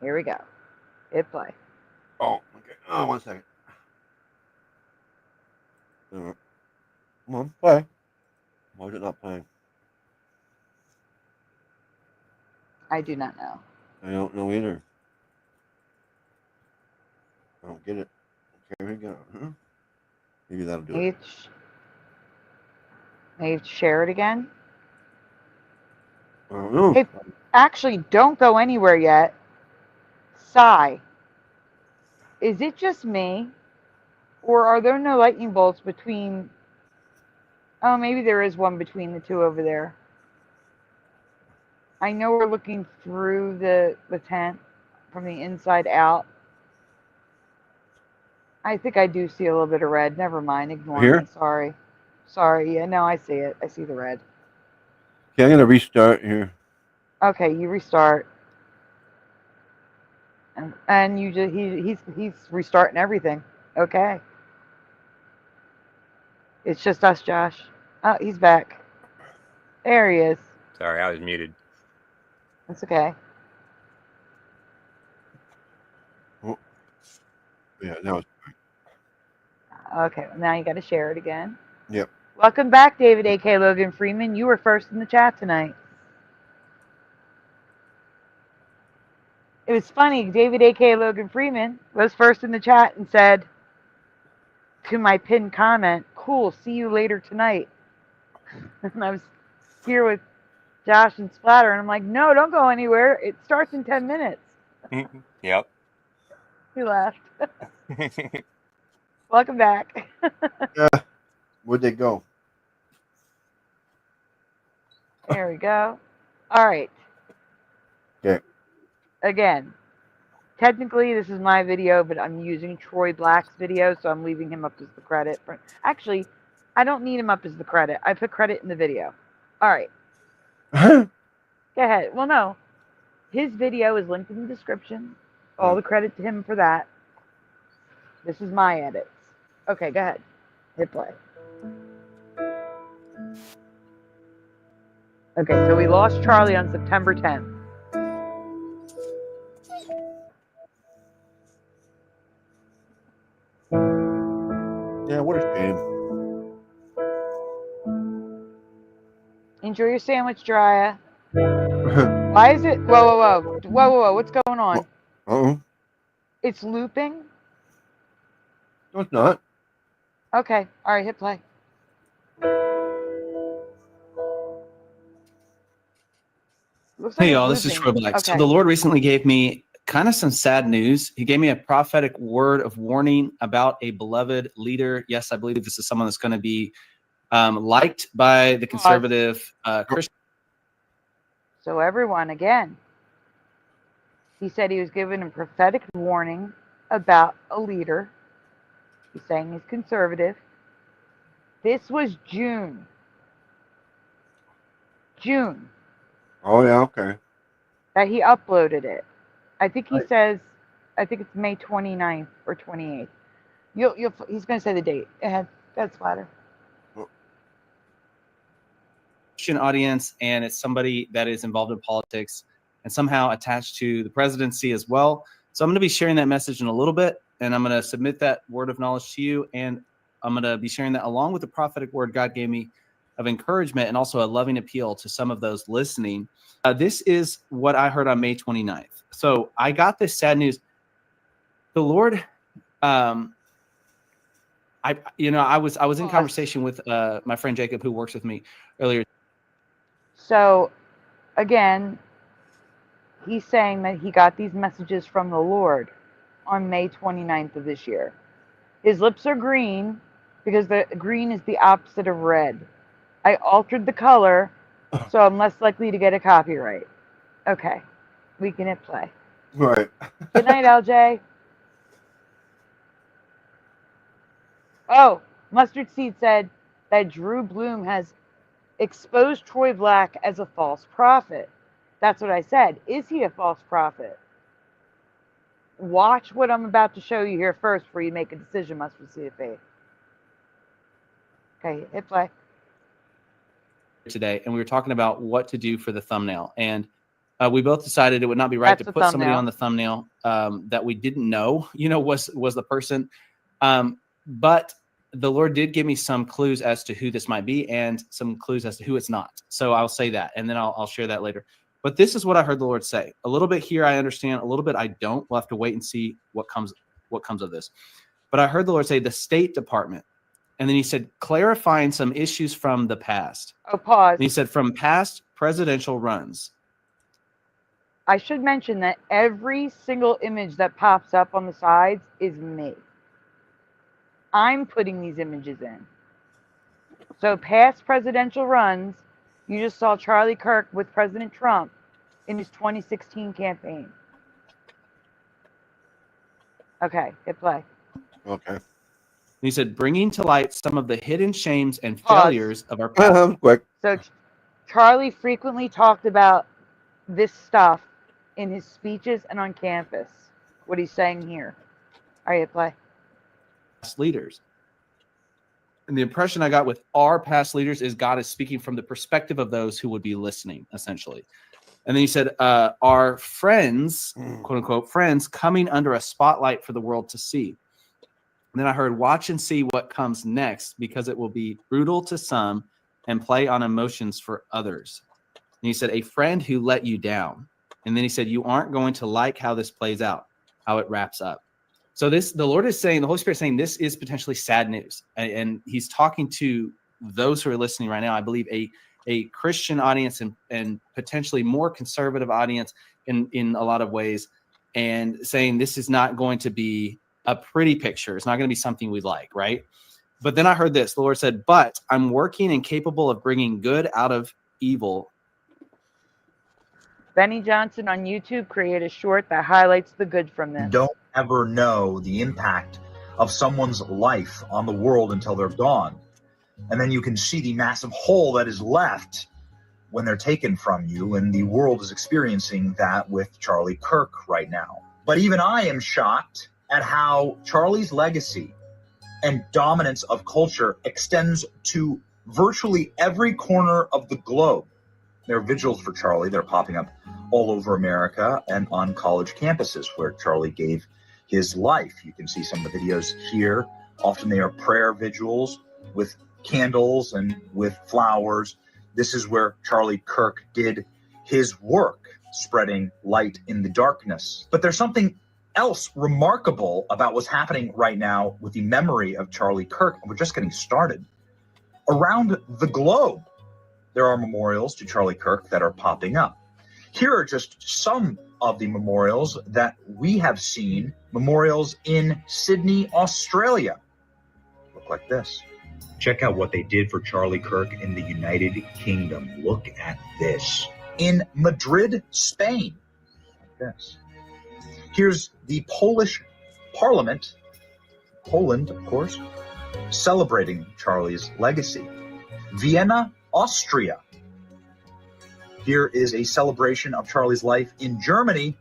Here we go. Hit play. Oh, okay. Oh, 1 second. Come on, play. Why is it not playing? I do not know. I don't know either. I don't get it. Okay, we go. Maybe that'll do it. Maybe share it again. I don't know. Hey, actually, don't go anywhere yet. Sigh. Is it just me? Or are there no lightning bolts between... Oh, maybe there is one between the two over there. I know we're looking through the tent from the inside out. I think I do see a little bit of red. Never mind. Ignore Here? me. Sorry. Sorry. Yeah, no, I see it. I see the red. Okay, I'm going to restart here. Okay, you restart. And you just he's restarting everything. Okay. It's just us, Josh. Oh, he's back. There he is. Sorry, I was muted. That's okay. Oh. Yeah, now it's Okay, well, now you got to share it again. Yep. Welcome back, David A.K. Logan Freeman. You were first in the chat tonight. It was funny. David A.K. Logan Freeman was first in the chat and said to my pinned comment, "Cool, see you later tonight." And I was here with Josh and Splatter, and I'm like, "No, don't go anywhere. It starts in 10 minutes." Yep. He laughed. Welcome back. Yeah. Where'd they go? There we go. All right. Okay. Again, technically this is my video, but I'm using Troy Black's video, so I'm leaving him up as the credit. Actually, I don't need him up as the credit. I put credit in the video. All right. Go ahead. Well, no. His video is linked in the description. All the credit to him for that. This is my edits. Okay, go ahead. Hit play. Okay, so we lost Charlie on September 10th. Yeah, what a shame. Enjoy your sandwich, Drya. Why is it? Whoa. What's going on? Uh-oh. It's looping? No, it's not. Okay. All right, hit play. Hey y'all, this is Troy Black. So the Lord recently gave me kind of some sad news. He gave me a prophetic word of warning about a beloved leader. Yes, I believe this is someone that's going to be liked by the conservative Christian. So everyone, again, he said he was given a prophetic warning about a leader. He's saying he's conservative. This was June. Oh, yeah, okay. That he uploaded it. I think he says, I think it's May 29th or 28th. He's going to say the date. That's flatter. Christian audience, and it's somebody that is involved in politics and somehow attached to the presidency as well. So I'm going to be sharing that message in a little bit, and I'm going to submit that word of knowledge to you, and I'm going to be sharing that along with the prophetic word God gave me of encouragement and also a loving appeal to some of those listening. This is what I heard on May 29th. So I got this sad news. The Lord, I was in conversation with my friend Jacob, who works with me earlier. So, again, he's saying that he got these messages from the Lord on May 29th of this year. His lips are green because the green is the opposite of red. I altered the color so I'm less likely to get a copyright. Okay, we can hit play. Right. Good night, LJ. Oh, Mustard Seed said that Drew Bloom has exposed Troy Black as a false prophet. That's what I said. Is he a false prophet? Watch what I'm about to show you here first before you make a decision, Mustard Seed of Faith. Okay, hit play. Today, and we were talking about what to do for the thumbnail, and we both decided it would not be right to put somebody on the thumbnail that we didn't know, was the person. But the Lord did give me some clues as to who this might be and some clues as to who it's not. So I'll say that, and then I'll share that later. But this is what I heard the Lord say. A little bit here I understand, a little bit I don't. We'll have to wait and see what comes of this. But I heard the Lord say the State Department. And then he said, clarifying some issues from the past. Oh, pause. And he said, from past presidential runs. I should mention that every single image that pops up on the sides is me. I'm putting these images in. So past presidential runs, you just saw Charlie Kirk with President Trump in his 2016 campaign. Okay, hit play. Okay. He said, bringing to light some of the hidden shames and failures of our past. Quick. So Charlie frequently talked about this stuff in his speeches and on campus. What he's saying here. All right, hit play. Leaders. And the impression I got with our past leaders is God is speaking from the perspective of those who would be listening, essentially. And then he said, our friends, quote unquote, friends coming under a spotlight for the world to see. And then I heard, watch and see what comes next, because it will be brutal to some and play on emotions for others. And he said, a friend who let you down. And then he said, you aren't going to like how this plays out, how it wraps up. So the Lord is saying, the Holy Spirit is saying, this is potentially sad news. And he's talking to those who are listening right now, I believe a Christian audience and potentially more conservative audience in a lot of ways, and saying this is not going to be a pretty picture. It's not going to be something we like, right? But then I heard this. The Lord said, but I'm working and capable of bringing good out of evil. Benny Johnson on YouTube created a short that highlights the good from this. Don't ever know the impact of someone's life on the world until they're gone. And then you can see the massive hole that is left when they're taken from you, and the world is experiencing that with Charlie Kirk right now. But even I am shocked at how Charlie's legacy and dominance of culture extends to virtually every corner of the globe. There are vigils for Charlie. They're popping up all over America and on college campuses where Charlie gave his life. You can see some of the videos here. Often they are prayer vigils with candles and with flowers. This is where Charlie Kirk did his work, spreading light in the darkness. But there's something else remarkable about what's happening right now with the memory of Charlie Kirk, and we're just getting started. Around the globe, there are memorials to Charlie Kirk that are popping up. Here are just some of the memorials that we have seen. Memorials in Sydney, Australia. Look like this. Check out what they did for Charlie Kirk in the United Kingdom. Look at this. In Madrid, Spain. Like this. Here's the Polish Parliament, Poland, of course, celebrating Charlie's legacy. Vienna, Austria. Here is a celebration of Charlie's life in Germany.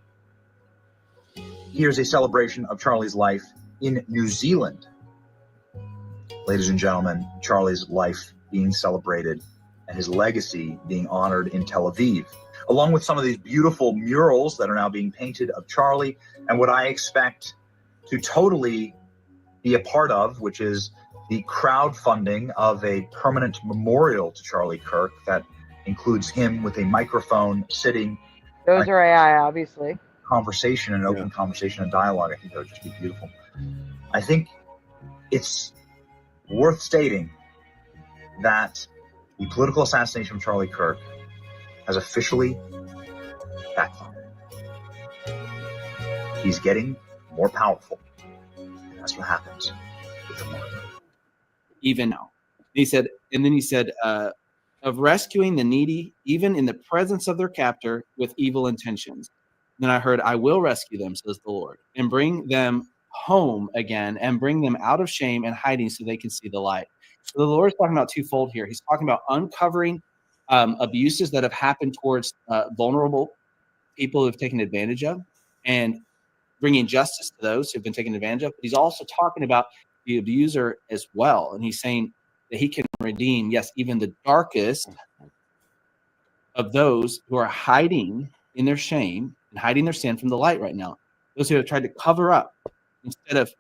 Here's a celebration of Charlie's life in New Zealand. Ladies and gentlemen, Charlie's life being celebrated and his legacy being honored in Tel Aviv, along with some of these beautiful murals that are now being painted of Charlie and what I expect to totally be a part of, which is the crowdfunding of a permanent memorial to Charlie Kirk that includes him with a microphone sitting. Those are AI, obviously. Conversation and open conversation and dialogue. I think that would just be beautiful. I think it's worth stating that the political assassination of Charlie Kirk has officially backfired. He's getting more powerful. And that's what happens with the market. Even now. He said, and then he said, of rescuing the needy, even in the presence of their captor with evil intentions. Then I heard, I will rescue them, says the Lord, and bring them home again and bring them out of shame and hiding so they can see the light. So the Lord is talking about twofold here. He's talking about uncovering abuses that have happened towards vulnerable people who have taken advantage of and bringing justice to those who have been taken advantage of. But he's also talking about the abuser as well. And he's saying that he can redeem, yes, even the darkest of those who are hiding in their shame and hiding their sin from the light right now. Those who have tried to cover up instead of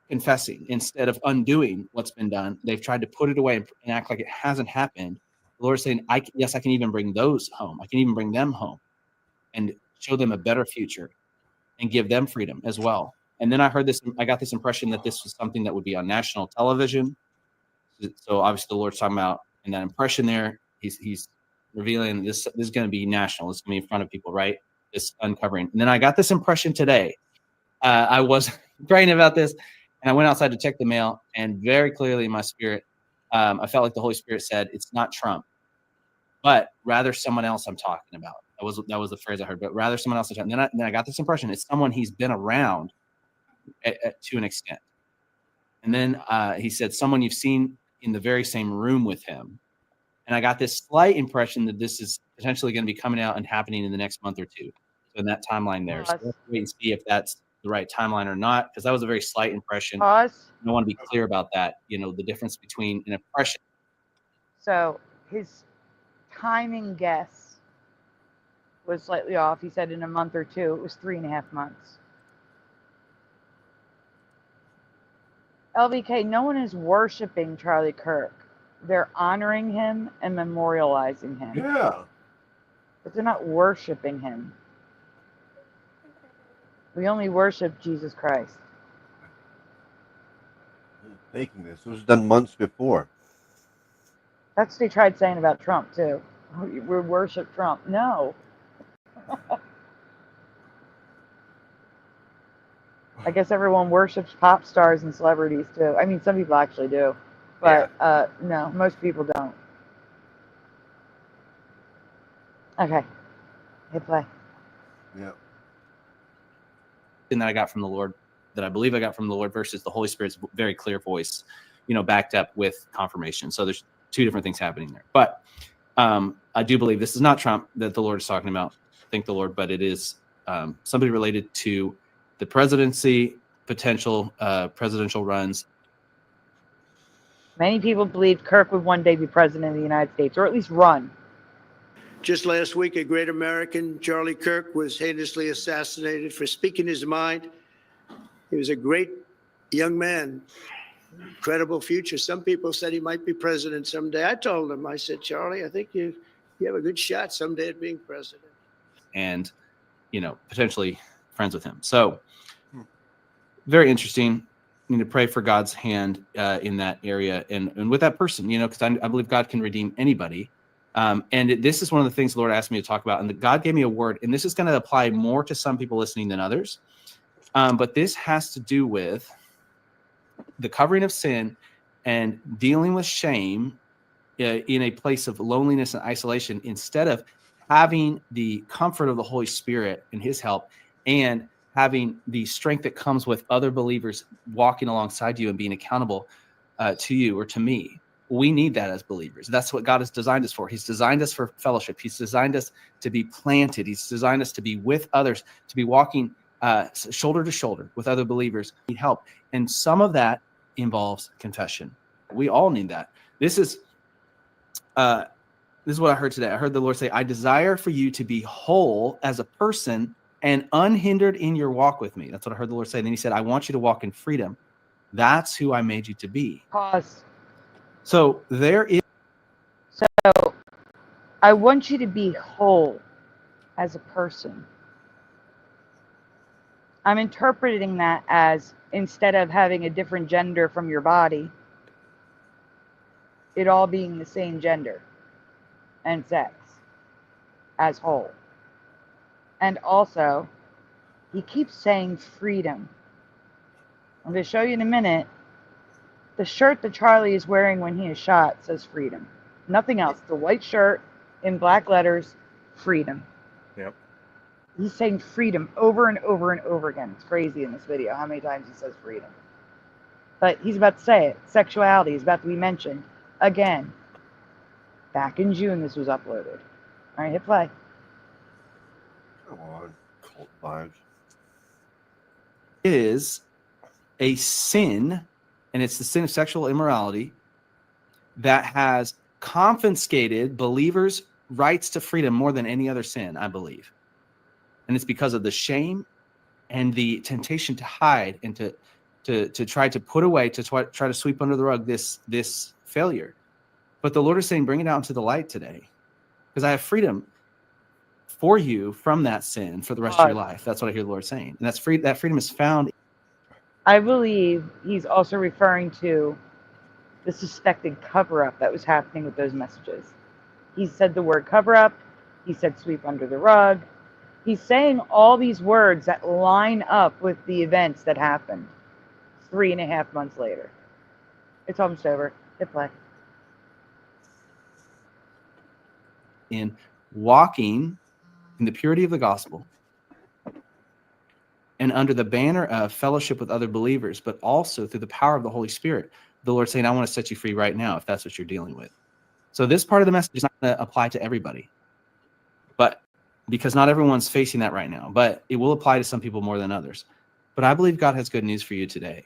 confessing, instead of undoing what's been done, they've tried to put it away and act like it hasn't happened. The Lord is saying, yes, I can even bring those home. I can even bring them home and show them a better future and give them freedom as well. And then I heard this, I got this impression that this was something that would be on national television. So obviously the Lord's talking about in that impression there, he's revealing this is going to be national. It's going to be in front of people, right? This uncovering. And then I got this impression today. I was praying about this and I went outside to check the mail, and very clearly in my spirit, I felt like the Holy Spirit said, it's not Trump, but rather someone else I'm talking about. That was the phrase I heard, but rather someone else. And then I got this impression it's someone he's been around to an extent. And then he said someone you've seen in the very same room with him. And I got this slight impression that this is potentially going to be coming out and happening in the next month or two. So in that timeline there. So let's wait and see if that's the right timeline or not, because that was a very slight impression. I want to be clear about that. You know, the difference between an impression. So his timing guess was slightly off. He said in a month or two. It was 3.5 months. LBK, no one is worshiping Charlie Kirk. They're honoring him and memorializing him. Yeah. But they're not worshiping him. We only worship Jesus Christ. Taking this. It was done months before. That's what they tried saying about Trump, too. We worship Trump. No. I guess everyone worships pop stars and celebrities, too. I mean, some people actually do. But, no, most people don't. Okay. Hit play. Yeah. That I got from the Lord, that I believe I got from the Lord, versus the Holy Spirit's very clear voice, you know, backed up with confirmation. So there's two different things happening there. But I do believe this is not Trump that the Lord is talking about. Thank the Lord. But it is somebody related to the presidency, potential presidential runs. Many people believed Kirk would one day be president of the United States, or at least run. Just last week, a great American, Charlie Kirk, was heinously assassinated for speaking his mind. He was a great young man, incredible future. Some people said he might be president someday. I told him, I said, Charlie, I think you have a good shot someday at being president. And, you know, potentially friends with him. So very interesting. You need to pray for God's hand in that area and with that person, you know, because I believe God can redeem anybody. And this is one of the things the Lord asked me to talk about. And God gave me a word, and this is going to apply more to some people listening than others. But this has to do with the covering of sin and dealing with shame in a place of loneliness and isolation, instead of having the comfort of the Holy Spirit and his help, and having the strength that comes with other believers walking alongside you and being accountable to you or to me. We need that as believers. That's what God has designed us for. He's designed us for fellowship. He's designed us to be planted. He's designed us to be with others, to be walking shoulder to shoulder with other believers who need help. And some of that involves confession. We all need that. This is what I heard today. I heard the Lord say, I desire for you to be whole as a person and unhindered in your walk with me. That's what I heard the Lord say. And then he said, I want you to walk in freedom. That's who I made you to be. Pause. So there is. So I want you to be whole as a person. I'm interpreting that as instead of having a different gender from your body, it all being the same gender and sex as whole. And also, he keeps saying freedom. I'm going to show you in a minute. The shirt that Charlie is wearing when he is shot says freedom. Nothing else. The white shirt in black letters, freedom. Yep. He's saying freedom over and over and over again. It's crazy in this video how many times he says freedom. But he's about to say it. Sexuality is about to be mentioned again. Back in June, this was uploaded. All right, hit play. Come on, cult vibes. Is a sin, and it's the sin of sexual immorality that has confiscated believers' rights to freedom more than any other sin, I believe. And it's because of the shame and the temptation to hide and to try to put away, to try to sweep under the rug this failure. But the Lord is saying, bring it out into the light today, because I have freedom for you from that sin for the rest of your life. That's what I hear the Lord saying. And that's free. That freedom is found. I believe he's also referring to the suspected cover-up that was happening with those messages. He said the word cover-up. He said sweep under the rug. He's saying all these words that line up with the events that happened 3.5 months later. It's almost over. Hit play. In walking in the purity of the gospel and under the banner of fellowship with other believers, but also through the power of the Holy Spirit. The Lord's saying, I want to set you free right now if that's what you're dealing with. So this part of the message is not going to apply to everybody, but because not everyone's facing that right now, but it will apply to some people more than others. But I believe God has good news for you today.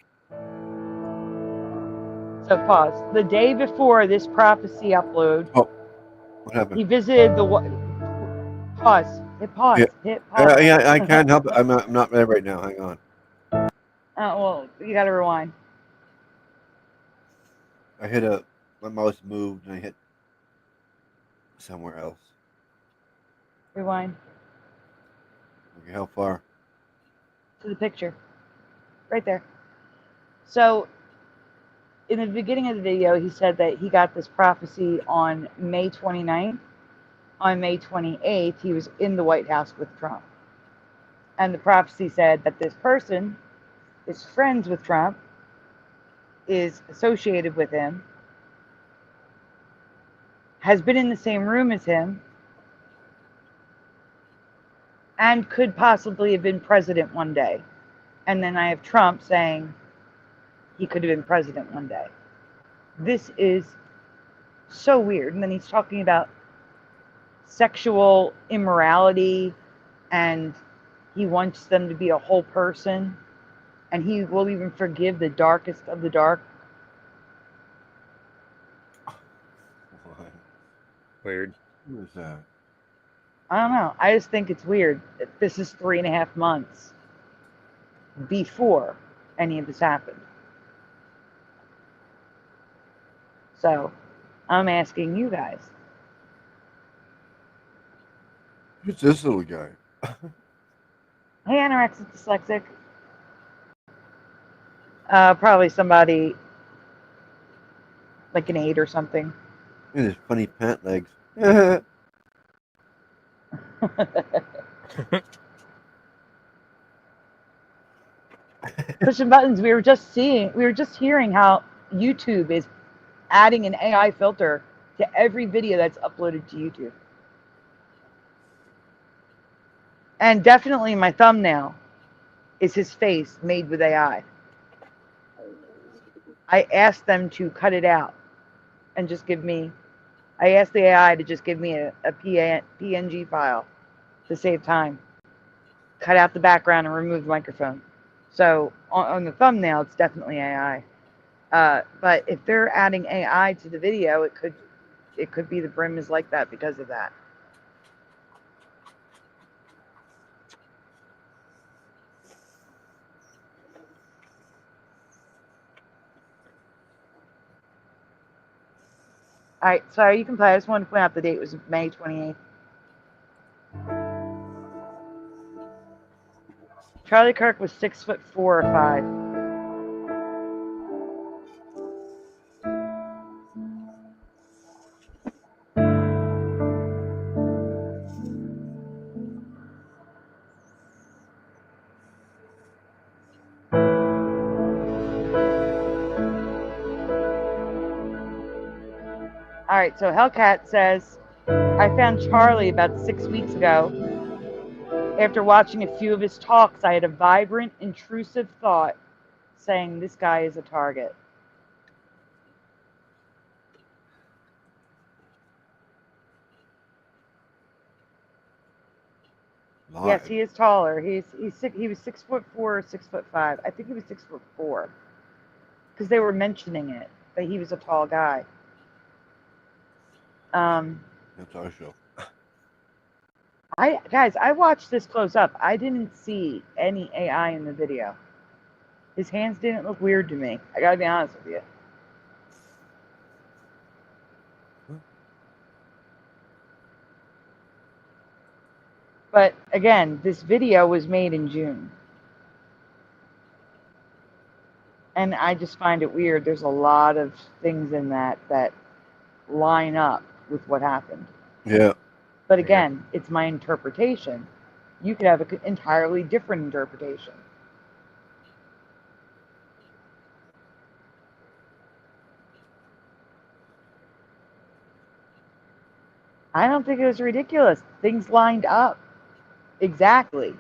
So pause. The day before this prophecy upload, What happened? he visited the pause. Hit pause. Yeah. Hit pause. I can't help it. I'm not there right now. Hang on. Well, you got to rewind. I hit my mouse moved and I hit somewhere else. Rewind Okay, how far? to the picture. Right there. So, in the beginning of the video, he said that he got this prophecy on May 29th. On May 28th, he was in the White House with Trump. And the prophecy said that this person is friends with Trump, is associated with him, has been in the same room as him, and could possibly have been president one day. And then I have Trump saying he could have been president one day. This is so weird. And then he's talking about sexual immorality, and he wants them to be a whole person, and he will even forgive the darkest of the dark. Weird. Who is that? I don't know. I just think it's weird that this is 3.5 months before any of this happened. So I'm asking you guys. Who's this little guy? Hey, anorexic dyslexic. Probably somebody like an 8 or something. Look at his funny pant legs. Pushing buttons. We were just hearing how YouTube is adding an AI filter to every video that's uploaded to YouTube. And definitely my thumbnail is his face made with AI. I asked them to cut it out and just give me, I asked the AI to just give me a PNG file to save time. Cut out the background and remove the microphone. So on the thumbnail, it's definitely AI. But if they're adding AI to the video, it could be the brim is like that because of that. All right, sorry, you can play. I just wanted to point out the date was May 28th. Charlie Kirk was 6'4" or 5. All right, so Hellcat says, I found Charlie about 6 weeks ago. After watching a few of his talks, I had a vibrant, intrusive thought saying this guy is a target. Yes, he is taller. He was 6'4" or 6'5". I think he was 6'4", because they were mentioning it that he was a tall guy. That's our show. Guys, I watched this close up. I didn't see any AI in the video. His hands didn't look weird to me. I gotta be honest with you. But again, this video was made in June. And I just find it weird. There's a lot of things in that line up with what happened. Yeah. But again, it's my interpretation. You could have an entirely different interpretation. I don't think it was ridiculous. Things lined up. Exactly.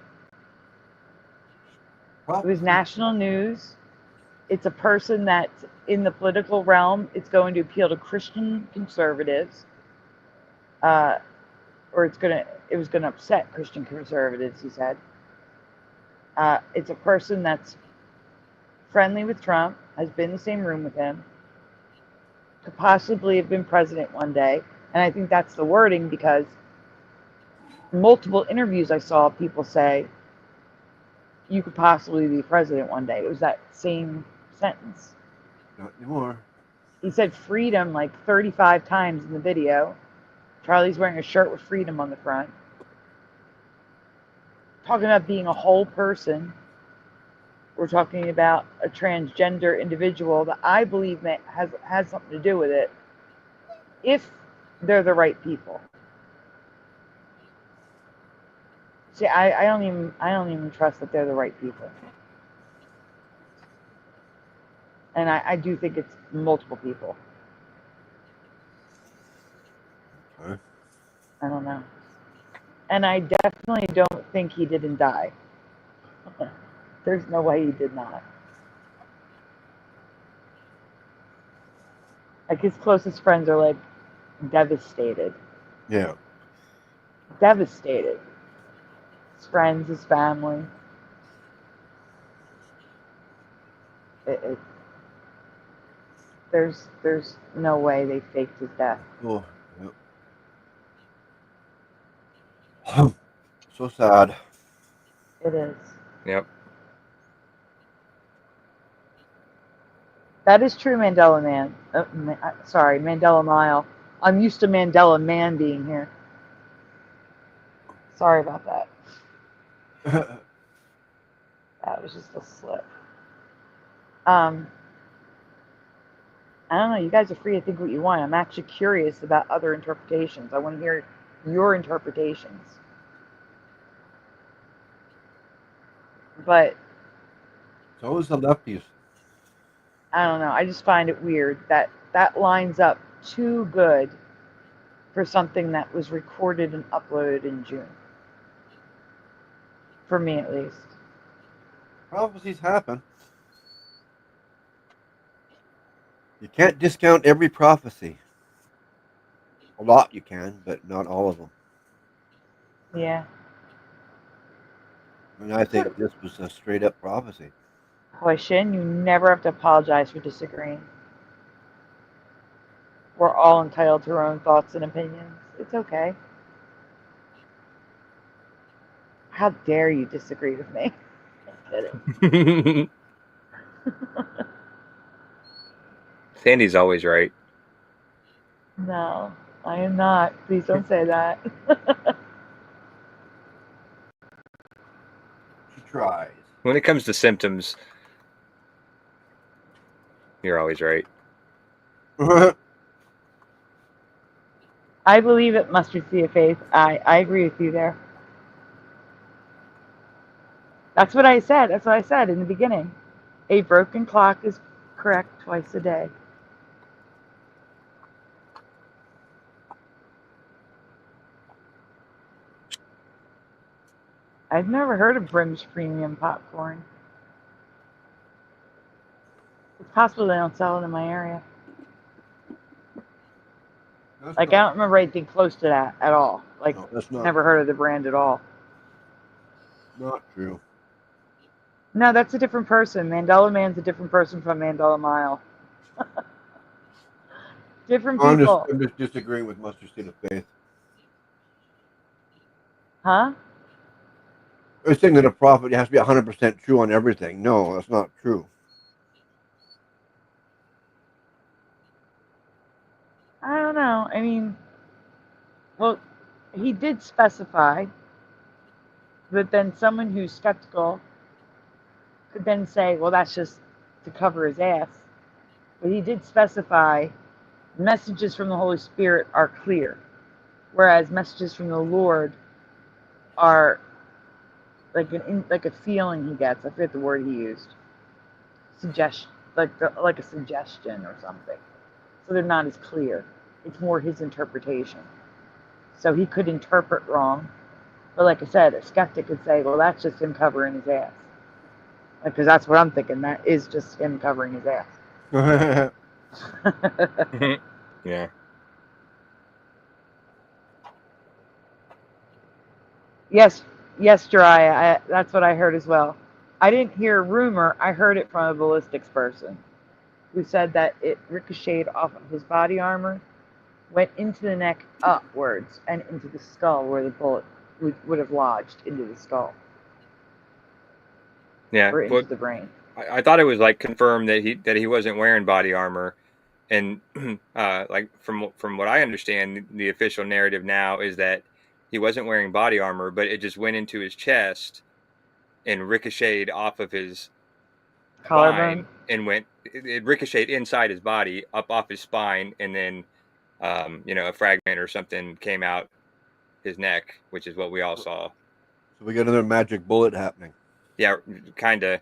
It was national news. It's a person that's in the political realm. It's going to appeal to Christian conservatives. Or it was gonna upset Christian conservatives, he said. It's a person that's friendly with Trump, has been in the same room with him, could possibly have been president one day. And I think that's the wording, because multiple interviews I saw people say, you could possibly be president one day. It was that same sentence. Not anymore. He said freedom like 35 times in the video. Charlie's wearing a shirt with freedom on the front. Talking about being a whole person. We're talking about a transgender individual that I believe has something to do with it, if they're the right people. See, I don't even trust that they're the right people. And I do think it's multiple people. Okay. I don't know. And I definitely don't think he didn't die. There's no way he did not. Like, his closest friends are like devastated. Yeah. Devastated. His friends, his family. There's no way they faked his death. Oh, yep. So sad. It is. Yep. That is true, Mandela Man. Sorry, Mandela Mile. I'm used to Mandela Man being here. Sorry about that. That was just a slip. I don't know. You guys are free to think what you want. I'm actually curious about other interpretations. I want to hear your interpretations. But So is the lefties. I don't know. I just find it weird that that lines up too good for something that was recorded and uploaded in June. For me, at least. Prophecies happen. You can't discount every prophecy. A lot you can, but not all of them. Yeah. And I think this was a straight up prophecy. Question, you never have to apologize for disagreeing. We're all entitled to our own thoughts and opinions. It's okay. How dare you disagree with me? I'm kidding. Sandy's always right. No, I am not. Please don't say that. She tries. When it comes to symptoms, you're always right. I believe it mustard seed of faith. I agree with you there. That's what I said. That's what I said in the beginning. A broken clock is correct twice a day. I've never heard of Brim's Premium Popcorn. It's possible they don't sell it in my area. Like, I don't remember anything close to that at all. Like, No, that's not never heard of the brand at all. not true. No, that's a different person. Mandela Man's a different person from Mandela Mile. Different people. I'm just disagreeing with Mustard Seed of Faith. Huh? They're saying that a prophet has to be 100% true on everything. No, that's not true. I don't know. I mean, well, he did specify, but then someone who's skeptical could then say, well, that's just to cover his ass. But he did specify messages from the Holy Spirit are clear, whereas messages from the Lord are like a feeling he gets. I forget the word he used. Suggestion, like a suggestion or something. So they're not as clear. It's more his interpretation. So he could interpret wrong. But like I said, a skeptic could say, well, that's just him covering his ass. Because that's what I'm thinking. That is just him covering his ass. Yeah. Yes, Jiraiya. That's what I heard as well. I didn't hear a rumor. I heard it from a ballistics person who said that it ricocheted off of his body armor, went into the neck upwards, and into the skull where the bullet would have lodged into the skull. Yeah. Or into the brain. I thought it was like confirmed that he wasn't wearing body armor, and like from what I understand, the official narrative now is that he wasn't wearing body armor, but it just went into his chest and ricocheted off of his spine and it ricocheted inside his body, up off his spine, and then a fragment or something came out his neck, which is what we all saw. So we got another magic bullet happening. Yeah, kind of.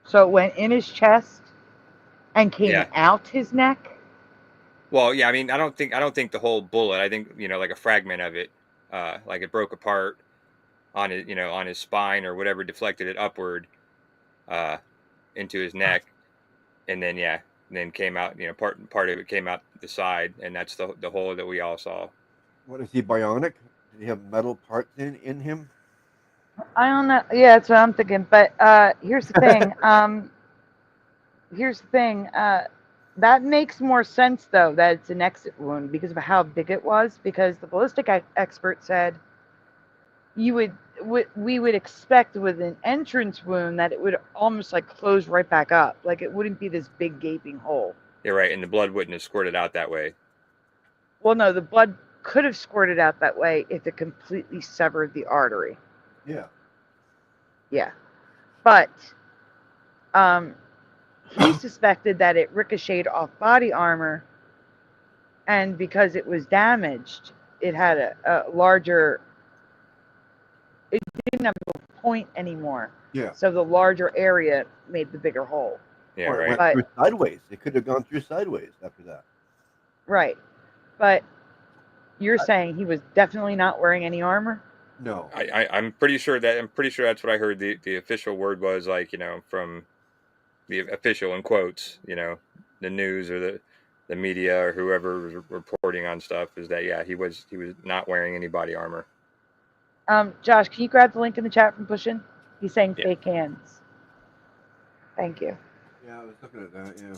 So it went in his chest and came out his neck? Well, yeah, I mean, I don't think the whole bullet. I think, like a fragment of it, like it broke apart on his, on his spine or whatever, deflected it upward into his neck, and then came out, part of it came out the side, and that's the hole that we all saw. What is he, bionic? Did he have metal parts in him? I don't know. Yeah, that's what I'm thinking. But here's the thing. That makes more sense, though, that it's an exit wound because of how big it was. Because the ballistic expert said we would expect with an entrance wound that it would almost like close right back up. Like it wouldn't be this big gaping hole. You're right, and the blood wouldn't have squirted out that way. Well, no, the blood could have squirted out that way if it completely severed the artery. Yeah. Yeah. But he suspected that it ricocheted off body armor, and because it was damaged, it had a larger, it didn't have a point anymore. Yeah. So the larger area made the bigger hole. Yeah, or right. It went through sideways. It could have gone through sideways after that. Right. But you're saying he was definitely not wearing any armor? No. I'm pretty sure that's what I heard. The official word was, like, from the official, in quotes, the news or the media or whoever was reporting on stuff, is that he was not wearing any body armor. Josh, can you grab the link in the chat from Pushin? He's saying fake hands. Thank you. Yeah, I was looking at that. Yeah.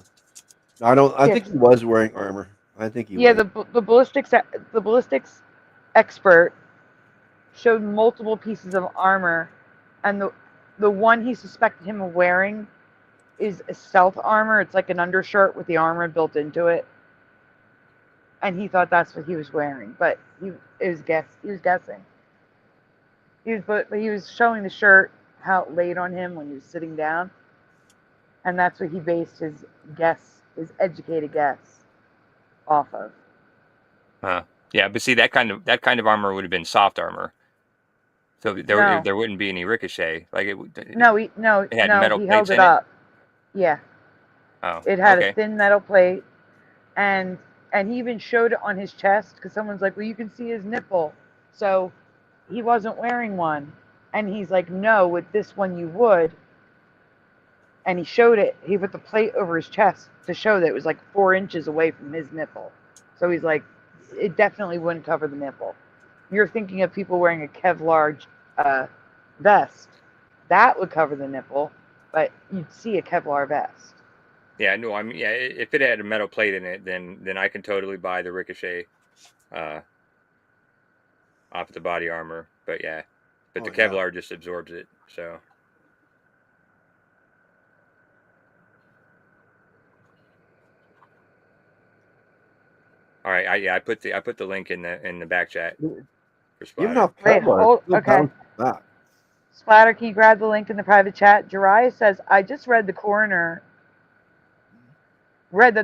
No, I think he was wearing armor. I think he. Yeah, was. the ballistics expert showed multiple pieces of armor, and the one he suspected him of wearing is a stealth armor. It's like an undershirt with the armor built into it. and he thought that's what he was wearing, but he was guessing. He was showing the shirt, how it laid on him when he was sitting down, and that's what he based his educated guess off of. Huh. Yeah, but see, that kind of armor would have been soft armor, so there wouldn't be any ricochet. Like it had metal he plates held it in up. Yeah. Oh, It had okay. a thin metal plate, and he even showed it on his chest because someone's like, well, you can see his nipple. So he wasn't wearing one. And he's like, no, with this one you would. And he showed it. He put the plate over his chest to show that it was like 4 inches away from his nipple. So he's like, it definitely wouldn't cover the nipple. You're thinking of people wearing a Kevlar vest. That would cover the nipple, but you'd see a Kevlar vest. Yeah, no, I mean, yeah, if it had a metal plate in it, then I can totally buy the ricochet off the body armor. But yeah, but the Kevlar just absorbs it. So. All right, I put the link in the back chat for Splatter. Wait, hold, okay. Splatter, can you grab the link in the private chat? Jariah says, I just read that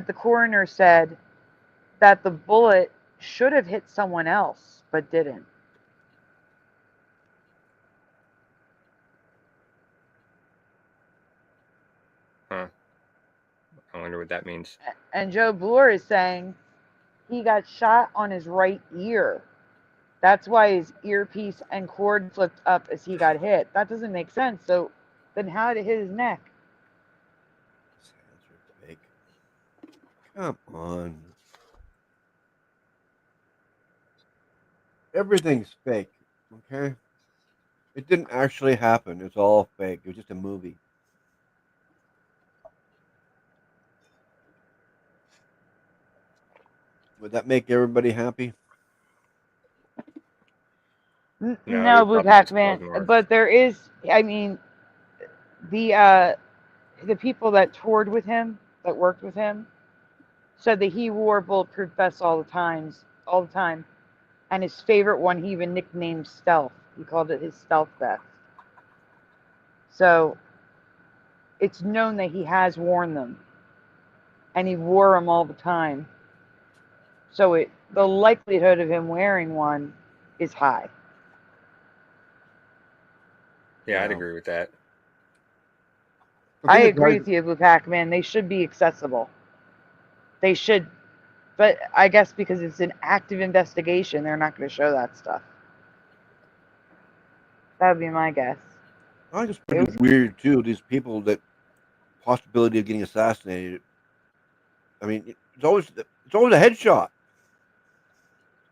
the coroner said that the bullet should have hit someone else, but didn't. Huh. I wonder what that means. And Joe Bloor is saying he got shot on his right ear. That's why his earpiece and cord flipped up as he got hit. That doesn't make sense. So then how did it hit his neck? Come on. Everything's fake, okay? It didn't actually happen. It's all fake. It was just a movie. Would that make everybody happy? No, Blue Pac-Man. But there is, I mean, the people that toured with him, that worked with him, said that he wore bulletproof vests all the time. And his favorite one, he even nicknamed Stealth. He called it his Stealth vest. So it's known that he has worn them. And he wore them all the time. So the likelihood of him wearing one is high. Yeah, I'd agree with that. I agree with you, Blue Pac-Man. They should be accessible. They should. But I guess because it's an active investigation, they're not going to show that stuff. That would be my guess. I think it's pretty weird, too, these people that possibility of getting assassinated. I mean, it's always a headshot.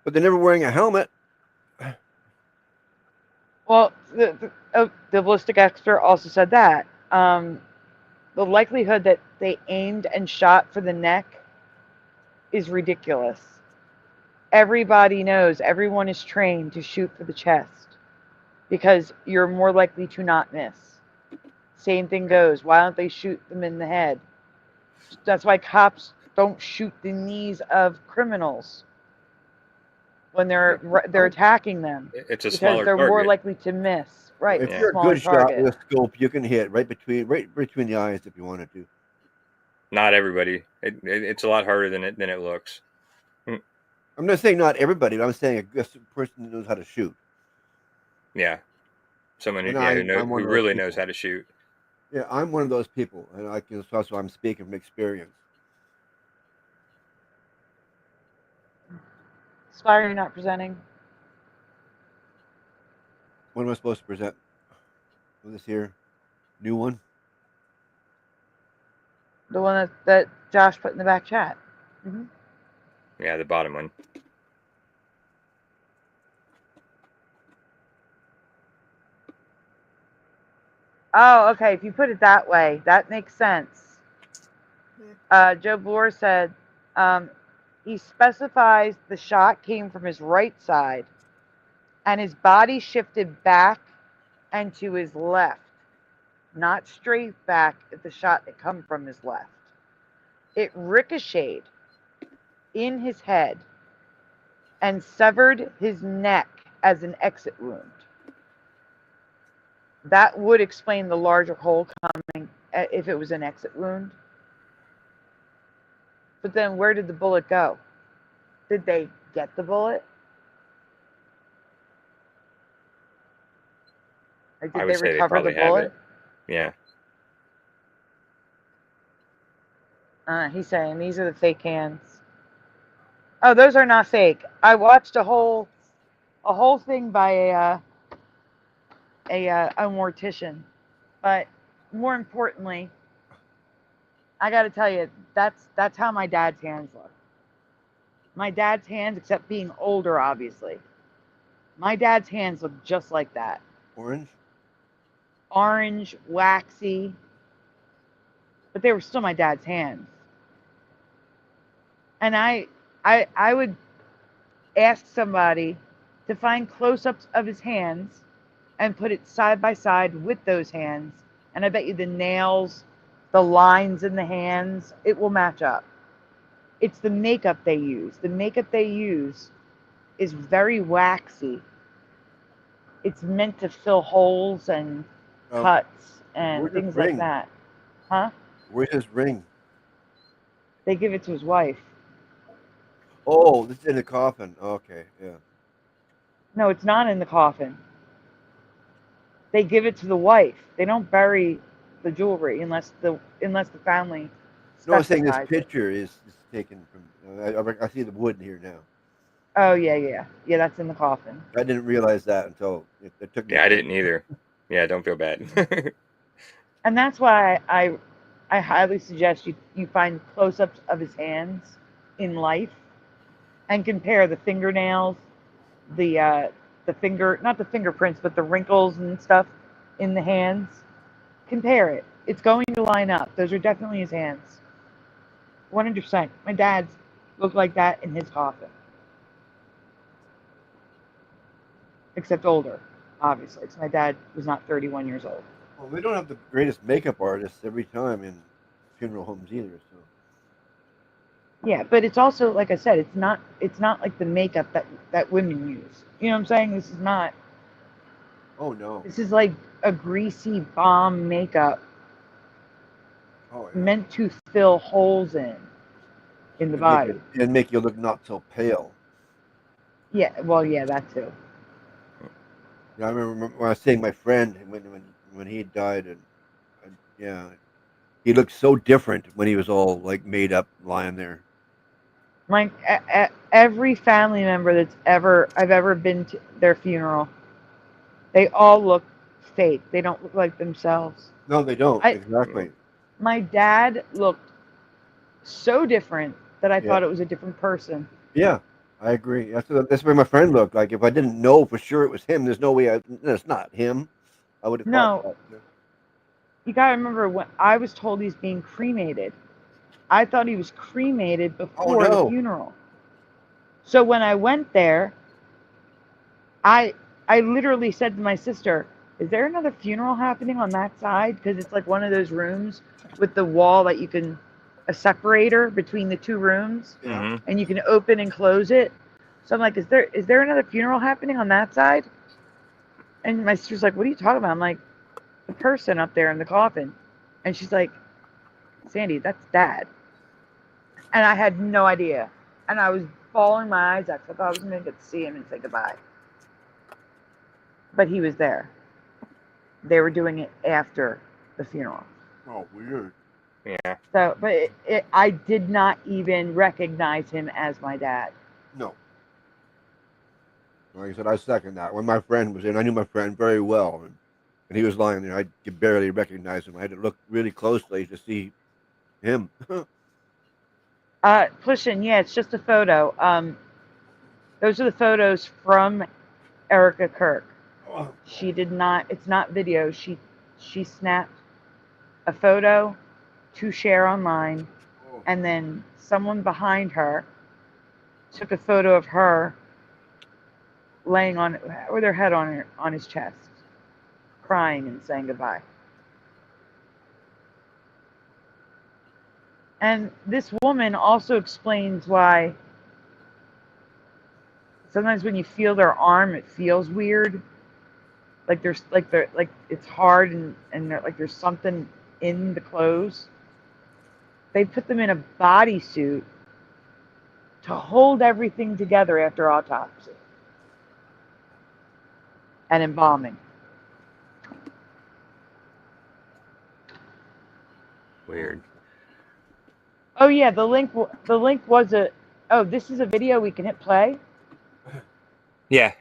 But they're never wearing a helmet. Well, the ballistic expert also said that. The likelihood that they aimed and shot for the neck is ridiculous. Everybody knows, everyone is trained to shoot for the chest because you're more likely to not miss. Same thing goes. Why don't they shoot them in the head? That's why cops don't shoot the knees of criminals when they're attacking them. It's a because smaller they're target. more likely to miss. Right. If you're a good shot with a scope, you can hit right between the eyes if you wanted to. Not everybody. It's a lot harder than it looks. I'm not saying not everybody, but I'm saying a person who knows how to shoot. Yeah, someone who who really knows how to shoot. Yeah, I'm one of those people, and that's why I'm speaking from experience. Spire, you're not presenting. What am I supposed to present? With this here new one? The one that Josh put in the back chat. Mm-hmm. Yeah, the bottom one. Oh, okay. If you put it that way, that makes sense. Joe Bloor said he specifies the shot came from his right side and his body shifted back and to his left, not straight back at the shot that come from his left. It ricocheted in his head and severed his neck as an exit wound. That would explain the larger hole coming if it was an exit wound. But then where did the bullet go? Did they get the bullet? Or did I would they say they recover the probably have bullet? it. Yeah. He's saying these are the fake hands. Oh, those are not fake. I watched a whole thing by a mortician, but more importantly, I got to tell you, that's how my dad's hands look. My dad's hands, except being older, obviously. My dad's hands look just like that. Orange? Orange, waxy, but they were still my dad's hands. And I would ask somebody to find close-ups of his hands and put it side by side with those hands, and I bet you the nails, the lines in the hands, it will match up. It's the makeup they use. The makeup they use is very waxy. It's meant to fill holes and cuts and things like that. Huh? Where's his ring? They give it to his wife. Oh, this is in the coffin. Okay, yeah. No, it's not in the coffin. They give it to the wife. They don't bury the jewelry unless the family specifies. No, I'm saying this picture is taken from. I see the wood here now. Oh yeah, that's in the coffin. I didn't realize that until it took me. Yeah, I didn't either. Yeah, don't feel bad. And that's why I highly suggest you find close-ups of his hands in life and compare the fingernails, the finger, not the fingerprints, but the wrinkles and stuff in the hands. Compare it. It's going to line up. Those are definitely his hands. 100%. My dad's looked like that in his coffin. Except older, obviously, because my dad was not 31 years old. Well, we don't have the greatest makeup artists every time in funeral homes either. So. Yeah, but it's also, like I said, it's not like the makeup that women use. You know what I'm saying? This is not. Oh no. This is like a greasy bomb makeup. Oh, yeah. Meant to fill holes in the body. And make you look not so pale. Yeah, well, yeah, that too. Yeah, I remember when I was seeing my friend when he died, and yeah, he looked so different when he was all like made up, lying there. Like every family member I've ever been to their funeral, they all look fake. They don't look like themselves. No, they don't. Exactly. My dad looked so different that I thought it was a different person. Yeah, I agree. That's the way my friend looked. Like if I didn't know for sure it was him, there's no way it's not him. I would have thought that. You gotta remember when I was told he's being cremated. I thought he was cremated before the funeral. So when I went there, I literally said to my sister, "Is there another funeral happening on that side?" Because it's like one of those rooms with the wall that you can, a separator between the two rooms, and you can open and close it. So I'm like, "Is there another funeral happening on that side?" And my sister's like, "What are you talking about?" I'm like, "The person up there in the coffin," and she's like, "Sandy, that's Dad." And I had no idea. And I was bawling my eyes out because I thought I was going to get to see him and say goodbye. But he was there. They were doing it after the funeral. Oh, weird. Yeah. So, but I did not even recognize him as my dad. No. Like I said, I second that. When my friend was in, I knew my friend very well. And he was lying there. I could barely recognize him. I had to look really closely to see him. Listen, yeah, it's just a photo. Those are the photos from Erica Kirk. She did not, it's not video. She snapped a photo to share online, and then someone behind her took a photo of her laying on, with her head on his chest, crying and saying goodbye. And this woman also explains why sometimes when you feel their arm, it feels weird. Like it's hard and like there's something in the clothes. They put them in a bodysuit to hold everything together after autopsy and embalming. Weird. Oh yeah, the link was a. Oh, this is a video we can hit play. Yeah.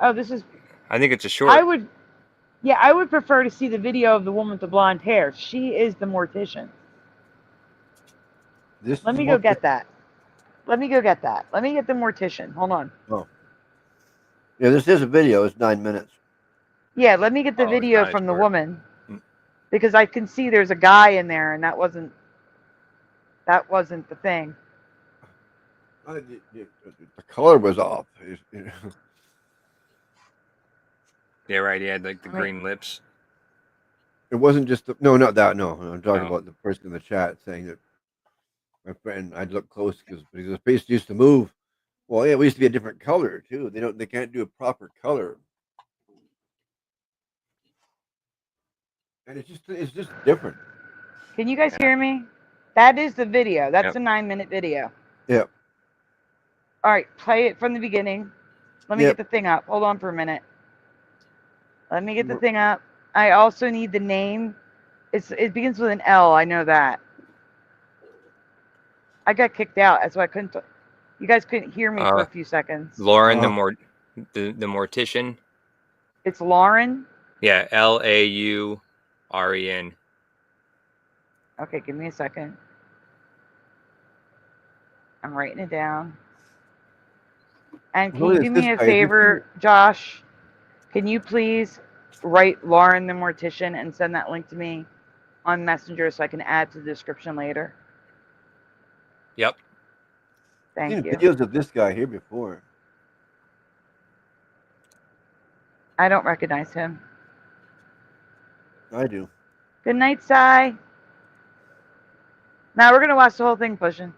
Oh, this is. I think it's a short. I would prefer to see the video of the woman with the blonde hair. She is the mortician. Let me go get that. Let me go get that. Let me get the mortician. Hold on. Oh. Yeah, this is a video. It's 9 minutes. Yeah, let me get the video from the woman. Because I can see there's a guy in there, and that wasn't the thing. The color was off. Yeah, right. He had like the green lips. It wasn't just no, not that. No, I'm talking about the person in the chat saying that my friend. I'd look close because the face used to move. Well, yeah, it used to be a different color too. They can't do a proper color, and it's just different. Can you guys hear me? That is the video. That's a 9-minute video. Yep. All right, play it from the beginning. Let me get the thing up. Hold on for a minute. Let me get the thing up. I also need the name. It begins with an L. I know that. I got kicked out. That's why I couldn't. You guys couldn't hear me for a few seconds. Lauren, the mortician. It's Lauren. Yeah, Lauren. Okay, give me a second. I'm writing it down. And can you do me a favor, Josh? Can you please write Lauren the mortician and send that link to me on Messenger so I can add to the description later? Yep. Thank you. Videos of this guy here before. I don't recognize him. I do. Good night, Sai. Now we're gonna watch the whole thing, Pushing.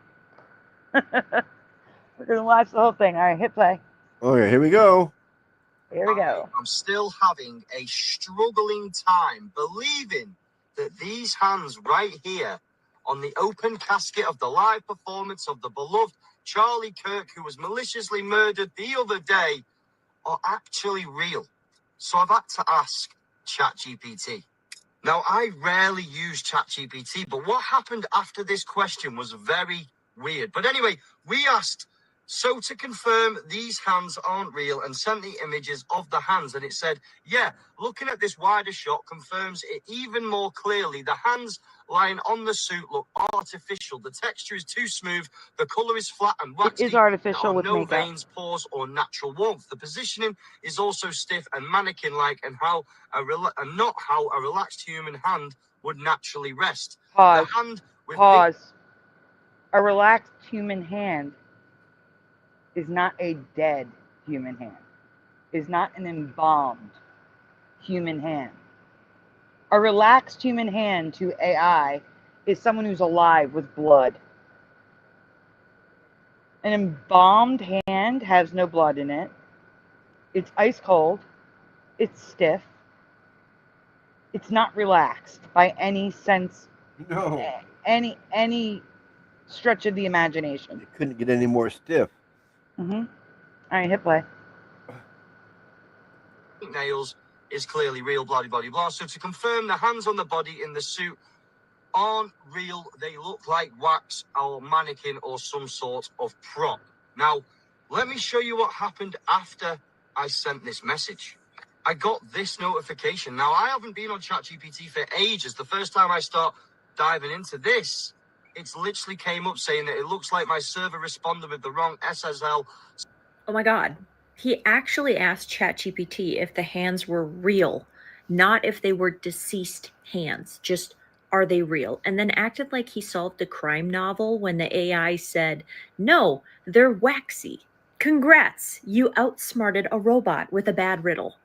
We're gonna watch the whole thing. All right, hit play. Okay, here we go. Here we go. I'm still having a struggling time believing that these hands right here on the open casket of the live performance of the beloved Charlie Kirk, who was maliciously murdered the other day, are actually real. So I've had to ask ChatGPT. Now, I rarely use ChatGPT, but what happened after this question was very weird. But anyway, we asked, so to confirm these hands aren't real, and sent the images of the hands, and it said, yeah, looking at this wider shot confirms it even more clearly. The hands lying on the suit look artificial. The texture is too smooth. The color is flat and waxy. It is artificial with no makeup. veins, pores, or natural warmth. The positioning is also stiff and mannequin-like, and not how a relaxed human hand would naturally rest. Pause. The hand with Pause. A relaxed human hand is not a dead human hand. Is not an embalmed human hand. A relaxed human hand to AI is someone who's alive with blood. An embalmed hand has no blood in it. It's ice cold. It's stiff. It's not relaxed by any sense. No. Any stretch of the imagination. It couldn't get any more stiff. Mm-hmm. All right, hit play. nails is clearly real, blah, blah, blah, blah. So to confirm, the hands on the body in the suit aren't real. They look like wax or mannequin or some sort of prop. Now, let me show you what happened after I sent this message. I got this notification. Now, I haven't been on ChatGPT for ages. The first time I start diving into this, it's literally came up saying that it looks like my server responded with the wrong SSL. Oh my God. He actually asked ChatGPT if the hands were real, not if they were deceased hands. Just, are they real? And then acted like he solved a crime novel when the AI said, no, they're waxy. Congrats, you outsmarted a robot with a bad riddle.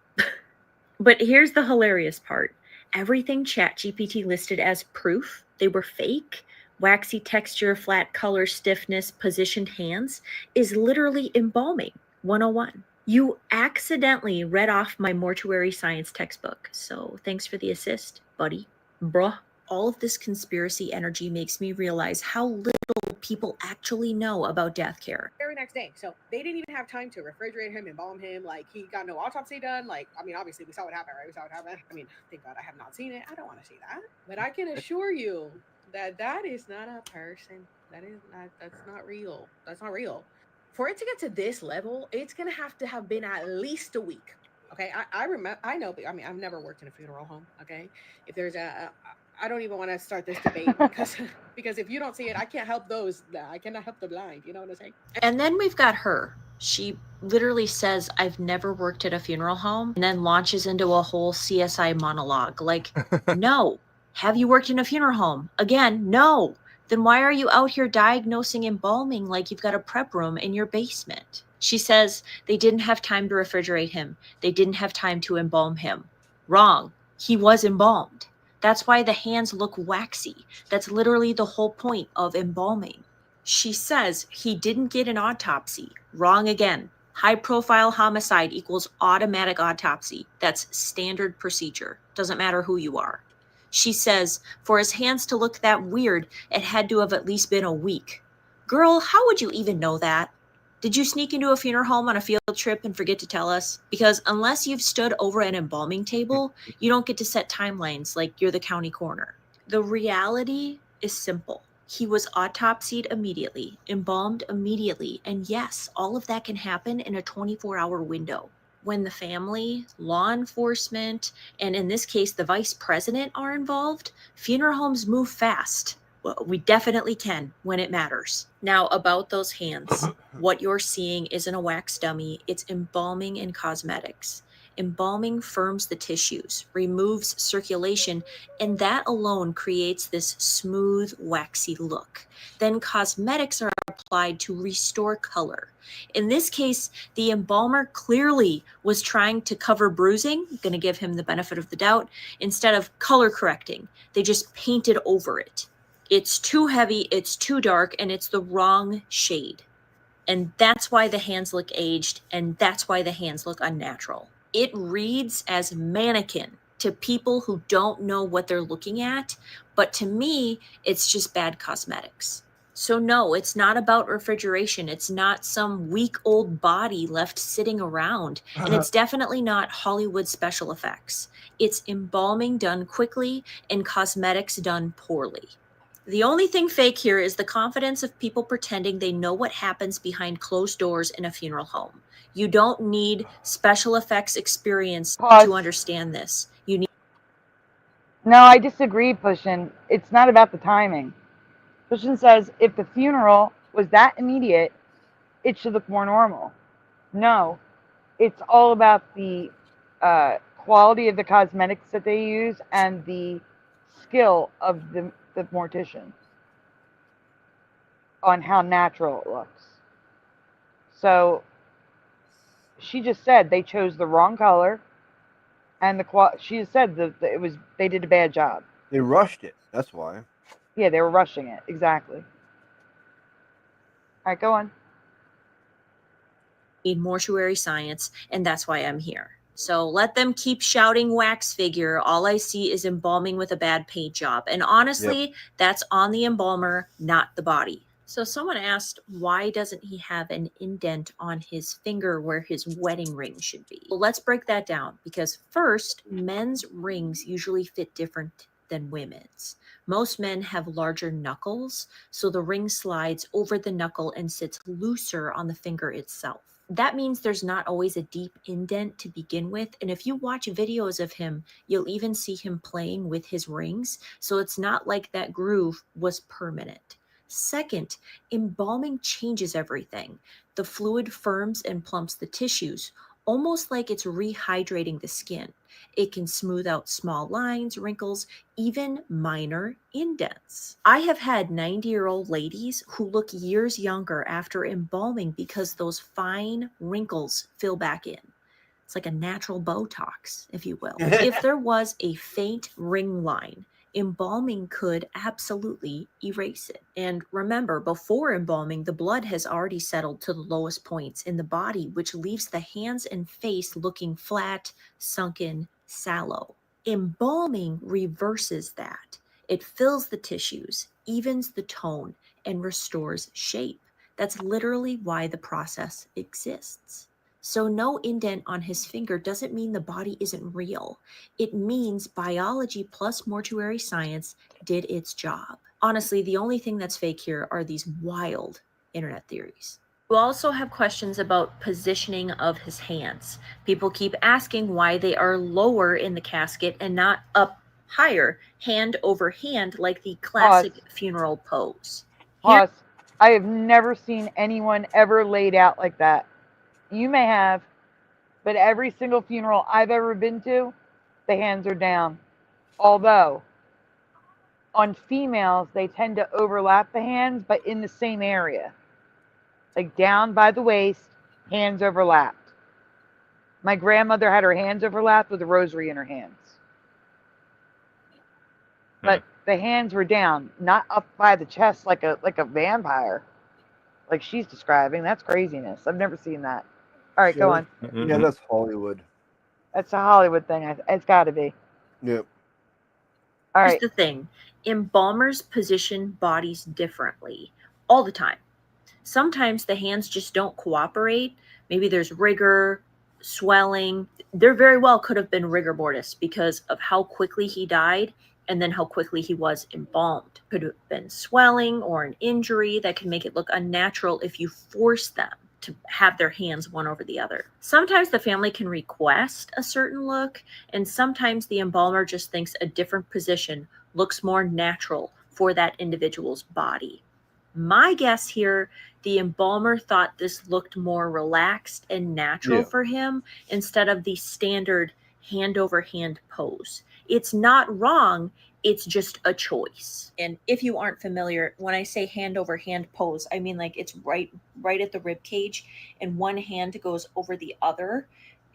But here's the hilarious part. Everything ChatGPT listed as proof they were fake Waxy texture, flat color, stiffness, positioned hands is literally embalming 101. You accidentally read off my mortuary science textbook, so thanks for the assist, buddy. Bruh. All of this conspiracy energy makes me realize how little people actually know about death care. Very next day. So they didn't even have time to refrigerate him, embalm him. Like, he got no autopsy done. Like, I mean, obviously we saw what happened, right? We saw what happened. I mean, thank God I have not seen it. I don't want to see that. But I can assure you that that is not a person. That's not real. That's not real. For it to get to this level, it's going to have been at least a week. Okay. I remember, I know, I mean, I've never worked in a funeral home. Okay. If there's I don't even want to start this debate because if you don't see it, I can't help those. I cannot help the blind. You know what I'm saying? And then we've got her. She literally says, I've never worked at a funeral home, and then launches into a whole CSI monologue. Like, no. Have you worked in a funeral home? Again, no. Then why are you out here diagnosing embalming like you've got a prep room in your basement? She says they didn't have time to refrigerate him. They didn't have time to embalm him. Wrong. He was embalmed. That's why the hands look waxy. That's literally the whole point of embalming. She says he didn't get an autopsy. Wrong again. High-profile homicide equals automatic autopsy. That's standard procedure. Doesn't matter who you are. She says for his hands to look that weird, it had to have at least been a week. Girl, how would you even know that? Did you sneak into a funeral home on a field trip and forget to tell us? Because unless you've stood over an embalming table, you don't get to set timelines like you're the county coroner. The reality is simple. He was autopsied immediately, embalmed immediately, and yes, all of that can happen in a 24-hour window. When the family, law enforcement, and in this case, the vice president are involved, funeral homes move fast. Well, we definitely can when it matters. Now, about those hands, what you're seeing isn't a wax dummy, it's embalming and cosmetics. Embalming firms the tissues, removes circulation, and that alone creates this smooth, waxy look. Then cosmetics are applied to restore color. In this case, the embalmer clearly was trying to cover bruising, I'm gonna give him the benefit of the doubt, instead of color correcting. They just painted over it. It's too heavy, it's too dark, and it's the wrong shade. And that's why the hands look aged, and that's why the hands look unnatural. It reads as mannequin to people who don't know what they're looking at, but to me, it's just bad cosmetics. So no, it's not about refrigeration. It's not some week-old body left sitting around, and it's definitely not Hollywood special effects. It's embalming done quickly and cosmetics done poorly. The only thing fake here is the confidence of people pretending they know what happens behind closed doors in a funeral home. You don't need special effects experience to understand this. You need. No, I disagree, Pushin. It's not about the timing. Pushin says if the funeral was that immediate, it should look more normal. No, it's all about the quality of the cosmetics that they use and the skill of the mortician on how natural it looks. So she just said they chose the wrong color, and she said that they did a bad job. They rushed it. That's why. Yeah, they were rushing it. Exactly. All right, go on. Need mortuary science, and that's why I'm here. So let them keep shouting wax figure. All I see is embalming with a bad paint job. And honestly, that's on the embalmer, not the body. So someone asked, why doesn't he have an indent on his finger where his wedding ring should be? Well, let's break that down, because first, men's rings usually fit different than women's. Most men have larger knuckles, so the ring slides over the knuckle and sits looser on the finger itself. That means there's not always a deep indent to begin with, and if you watch videos of him, you'll even see him playing with his rings, so it's not like that groove was permanent. Second, embalming changes everything. The fluid firms and plumps the tissues, almost like it's rehydrating the skin. It can smooth out small lines, wrinkles, even minor indents. I have had 90-year-old ladies who look years younger after embalming because those fine wrinkles fill back in. It's like a natural Botox, if you will. If there was a faint ring line embalming could absolutely erase it. And remember, before embalming, the blood has already settled to the lowest points in the body, which leaves the hands and face looking flat, sunken, sallow. Embalming reverses that. It fills the tissues, evens the tone, and restores shape. That's literally why the process exists. So no indent on his finger doesn't mean the body isn't real. It means biology plus mortuary science did its job. Honestly, the only thing that's fake here are these wild internet theories. We also have questions about positioning of his hands. People keep asking why they are lower in the casket and not up higher, hand over hand, like the classic funeral pose. Pause. I have never seen anyone ever laid out like that. You may have, but every single funeral I've ever been to, the hands are down. Although, on females, they tend to overlap the hands, but in the same area. Like down by the waist, hands overlapped. My grandmother had her hands overlapped with a rosary in her hands. But the hands were down, not up by the chest like a vampire, like she's describing. That's craziness. I've never seen that. All right, go on. Yeah, that's Hollywood. That's a Hollywood thing. It's got to be. Yep. All right. Here's the thing. Embalmers position bodies differently all the time. Sometimes the hands just don't cooperate. Maybe there's rigor, swelling. There very well could have been rigor mortis because of how quickly he died and then how quickly he was embalmed. Could have been swelling or an injury that can make it look unnatural if you force them to have their hands one over the other. Sometimes the family can request a certain look, and sometimes the embalmer just thinks a different position looks more natural for that individual's body. My guess here, the embalmer thought this looked more relaxed and natural for him instead of the standard hand over hand pose. It's not wrong. It's just a choice. And if you aren't familiar, when I say hand over hand pose, I mean like it's right at the rib cage, and one hand goes over the other,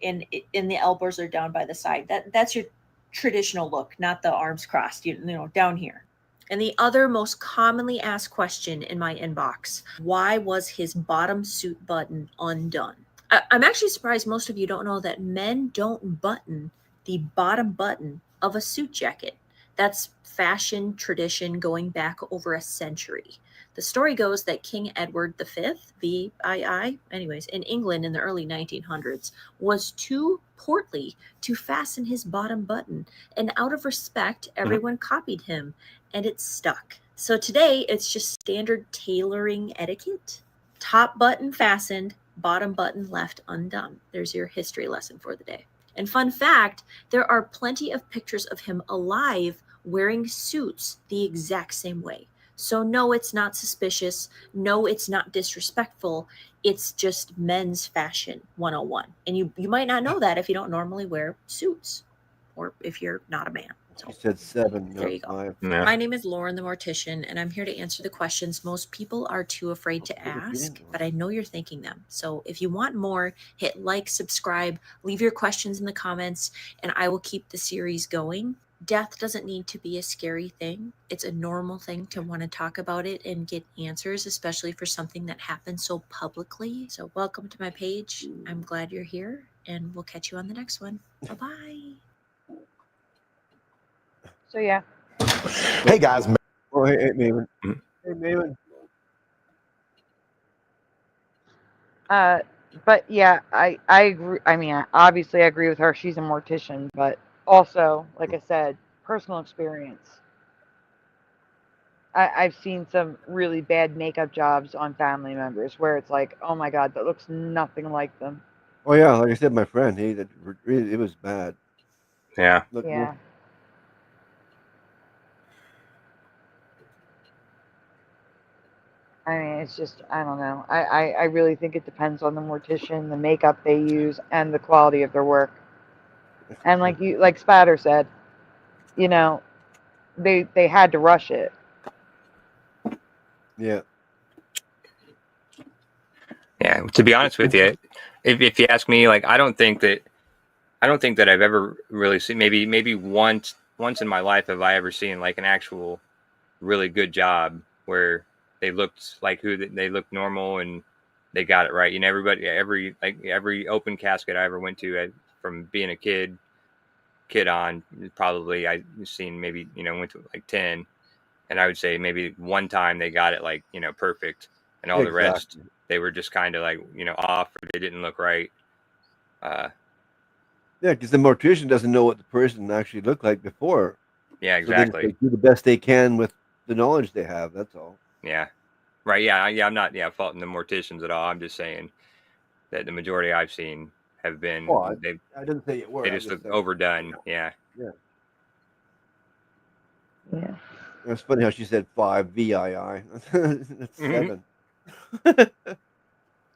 and the elbows are down by the side. That's your traditional look, not the arms crossed, you know, down here. And the other most commonly asked question in my inbox: why was his bottom suit button undone? I'm actually surprised most of you don't know that men don't button the bottom button of a suit jacket. That's fashion tradition going back over a century. The story goes that King Edward V, VII, anyways, in England in the early 1900s, was too portly to fasten his bottom button. And out of respect, everyone copied him, and it stuck. So today, it's just standard tailoring etiquette. Top button fastened, bottom button left undone. There's your history lesson for the day. And fun fact, there are plenty of pictures of him alive wearing suits the exact same way. So no, it's not suspicious. No, it's not disrespectful. It's just men's fashion 101. And you might not know that if you don't normally wear suits or if you're not a man. He said 7. There you go. 5. Yeah. My name is Lauren the Mortician, and I'm here to answer the questions most people are too afraid to ask, but I know you're thinking them. So if you want more, hit like, subscribe, leave your questions in the comments, and I will keep the series going. Death doesn't need to be a scary thing. It's a normal thing to want to talk about it and get answers, especially for something that happened so publicly. So welcome to my page. I'm glad you're here, and we'll catch you on the next one. Bye-bye. So yeah. Hey guys. Oh, hey Maven. Hey Maven. But yeah, I agree. I mean, obviously I agree with her. She's a mortician, but also, like I said, personal experience. I've seen some really bad makeup jobs on family members where it's like, oh my God, that looks nothing like them. Oh yeah, like I said, my friend, it was bad. Yeah. Yeah. I mean, it's just, I don't know. I really think it depends on the mortician, the makeup they use, and the quality of their work. And like Spatter said, you know, they had to rush it. Yeah. Yeah. To be honest with you, if you ask me, like, I don't think that I've ever really seen, maybe once once in my life have I ever seen like an actual really good job where they looked like they looked normal and they got it right. You know, every open casket I ever went to, from being a kid on, probably I've seen maybe, went to like 10, and I would say maybe one time they got it like, perfect, and all the rest they were just kind of like, off, or they didn't look right. Yeah, because the mortician doesn't know what the person actually looked like before. Yeah, exactly. So they do the best they can with the knowledge they have. That's all. Yeah, right. Yeah, I'm not faulting the morticians at all. I'm just saying that the majority I've seen have been. Well, I didn't say it were. They just look overdone. Yeah. Yeah. Yeah. It's funny how she said 5 VII. That's 7.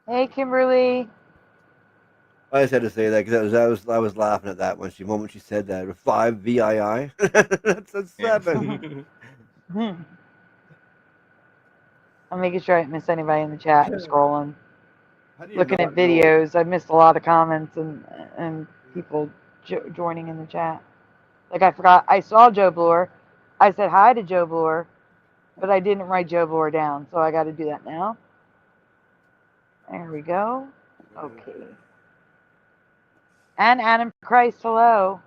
Hey, Kimberly. I just had to say that because I was laughing at that when she said that. 5 VII. That's a 7. I'm making sure I didn't miss anybody in the chat. I'm scrolling, looking at videos. I missed a lot of comments and people joining in the chat. Like I forgot, I saw Joe Bloor. I said hi to Joe Bloor, but I didn't write Joe Bloor down, so I got to do that now. There we go. Okay. And Adam Christ, hello.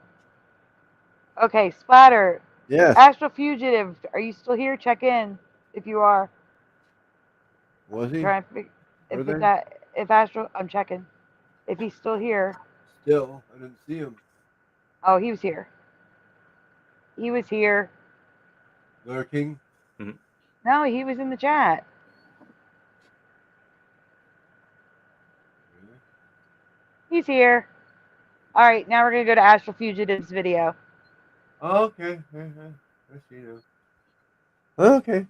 Okay, Splatter. Yes. Astral Fugitive, are you still here? Check in if you are. Was he? If Astral, I'm checking. If he's still here. Still, I didn't see him. Oh, he was here. He was here. Lurking? No, he was in the chat. He's here. All right, now we're going to go to Astral Fugitive's video. Okay. I see you. Okay.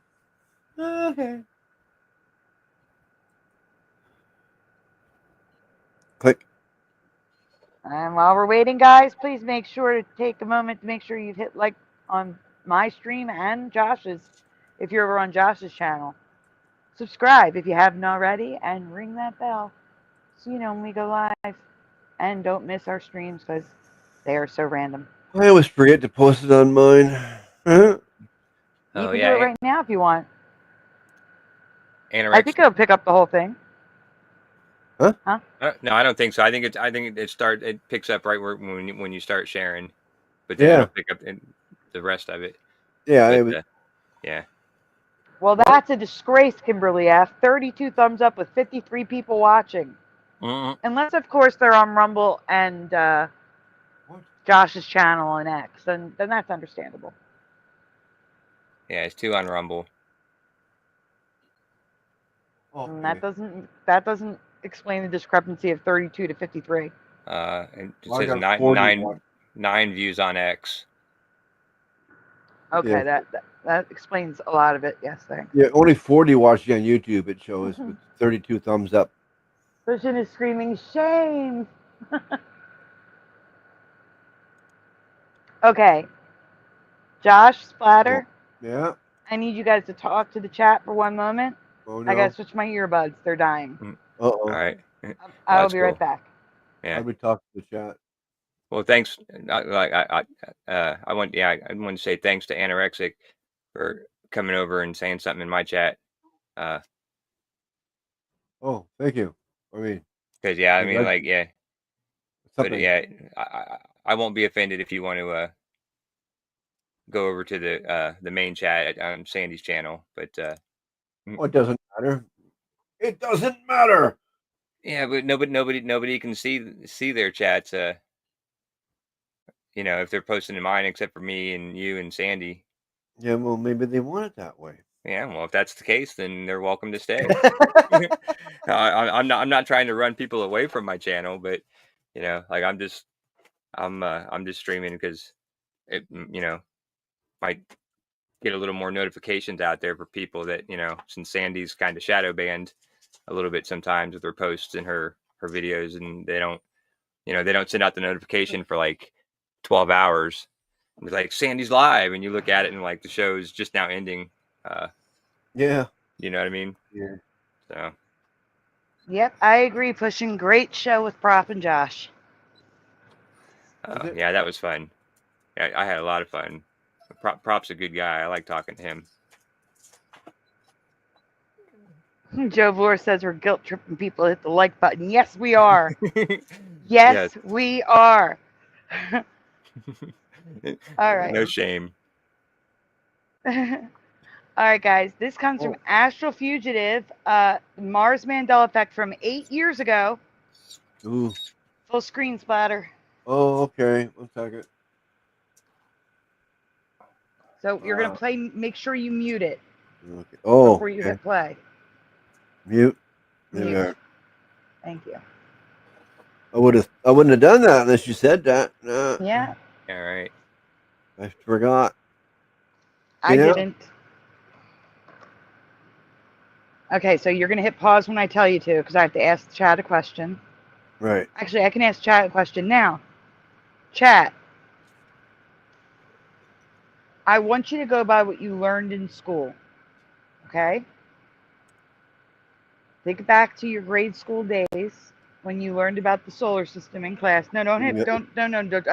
Click. And while we're waiting, guys, please make sure to take a moment to make sure you've hit like on my stream and Josh's, if you're over on Josh's channel. Subscribe if you haven't already, and ring that bell so you know when we go live. And don't miss our streams because they are so random. I always forget to post it on mine. You can do it right now if you want. I think it'll pick up the whole thing. Huh? No, I don't think so. I think it picks up right when you start sharing, but then it'll pick up the rest of it. Yeah, yeah. Well, that's a disgrace, Kimberly F. 32 thumbs up with 53 people watching. Unless, of course, they're on Rumble and Josh's channel and X, then that's understandable. Yeah, it's 2 on Rumble. And that doesn't explain the discrepancy of 32 to 53. And it says 9 views on X. Okay, that explains a lot of it. Yes, thanks. Yeah, only 40 watching on YouTube. It shows with 32 thumbs up. Christian is screaming shame. Okay, Josh, Splatter. Yeah. I need you guys to talk to the chat for one moment. Oh, no. I gotta switch my earbuds. They're dying. All right. I'll be right back. Yeah. I would talk to the chat. Well, thanks. I want to say thanks to Anorexic for coming over and saying something in my chat. Oh, thank you. I mean, because but yeah, I won't be offended if you want to go over to the main chat on Sandy's channel, but it doesn't matter. It doesn't matter. Yeah, but nobody can see their chats. If they're posting in mine, except for me and you and Sandy. Yeah, well, maybe they want it that way. Yeah, well, if that's the case, then they're welcome to stay. I'm not trying to run people away from my channel, but I'm just streaming because it might get a little more notifications out there for people that since Sandy's kind of shadow banned a little bit sometimes with her posts and her videos, and they don't send out the notification for like 12 hours. It's like Sandy's live, and you look at it and like the show is just now ending. Yeah. You know what I mean? Yeah. So. Yep, I agree. Pushing great show with Prop and Josh. Yeah, that was fun. Yeah, I had a lot of fun. Prop's a good guy. I like talking to him. Joe Vore says we're guilt tripping people to hit the like button. Yes, we are. Yes. Yes, we are. All right. No shame. All right, guys. This comes from Astral Fugitive, Mars Mandela effect from 8 years ago. Ooh. Full screen splatter. Oh, okay. 1 second. So you're gonna play. Make sure you mute it. Okay. Oh. Before you Okay. hit play. Mute. There we Mute. are. Thank you. I wouldn't have done that unless you said that. No. Yeah. All right. I forgot. I didn't. Okay, so you're gonna hit pause when I tell you to, because I have to ask Chad a question. Right. Actually, I can ask Chad a question now. Chat. I want you to go by what you learned in school. Okay? Think back to your grade school days when you learned about the solar system in class. No, don't hit, don't, I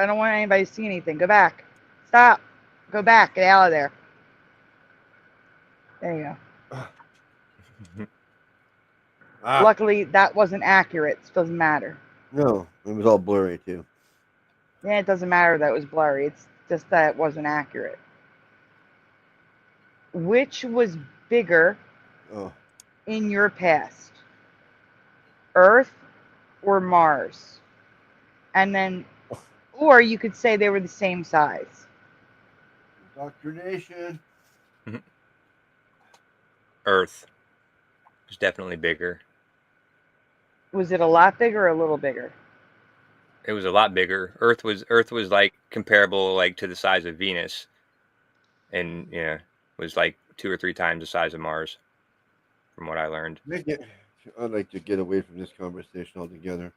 don't want anybody to see anything. Go back. Stop. Go back. Get out of there. There you go. Luckily, that wasn't accurate. It doesn't matter. No, it was all blurry too. Yeah, it doesn't matter that it was blurry. It's just that it wasn't accurate. Which was bigger in your past? Earth or Mars? And then, or you could say they were the same size. Indoctrination. Earth was definitely bigger. Was it a lot bigger or a little bigger? It was a lot bigger. Earth was like comparable like to the size of Venus, and was like 2 or 3 times the size of Mars, from what I learned. I'd like to get away from this conversation altogether.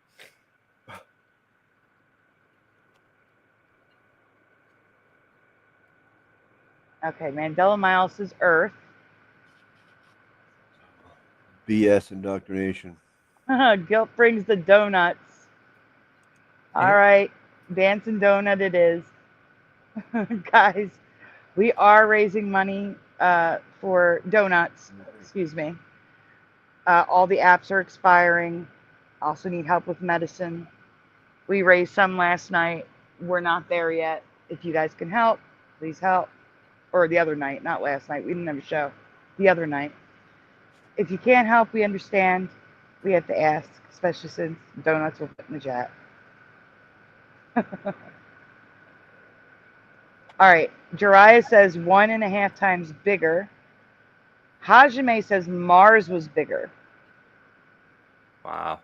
Okay, Mandela Miles is Earth. BS indoctrination. Guilt brings the donuts. All right, dancing donut it is. Guys, we are raising money for donuts. Excuse me. All the apps are expiring. Also need help with medicine. We raised some last night. We're not there yet. If you guys can help, please help. Or the other night, not last night. We didn't have a show. The other night. If you can't help, we understand. We have to ask, especially since donuts were put in the chat. All right. Jiraiya says 1.5 times bigger. Hajime says Mars was bigger. Wow.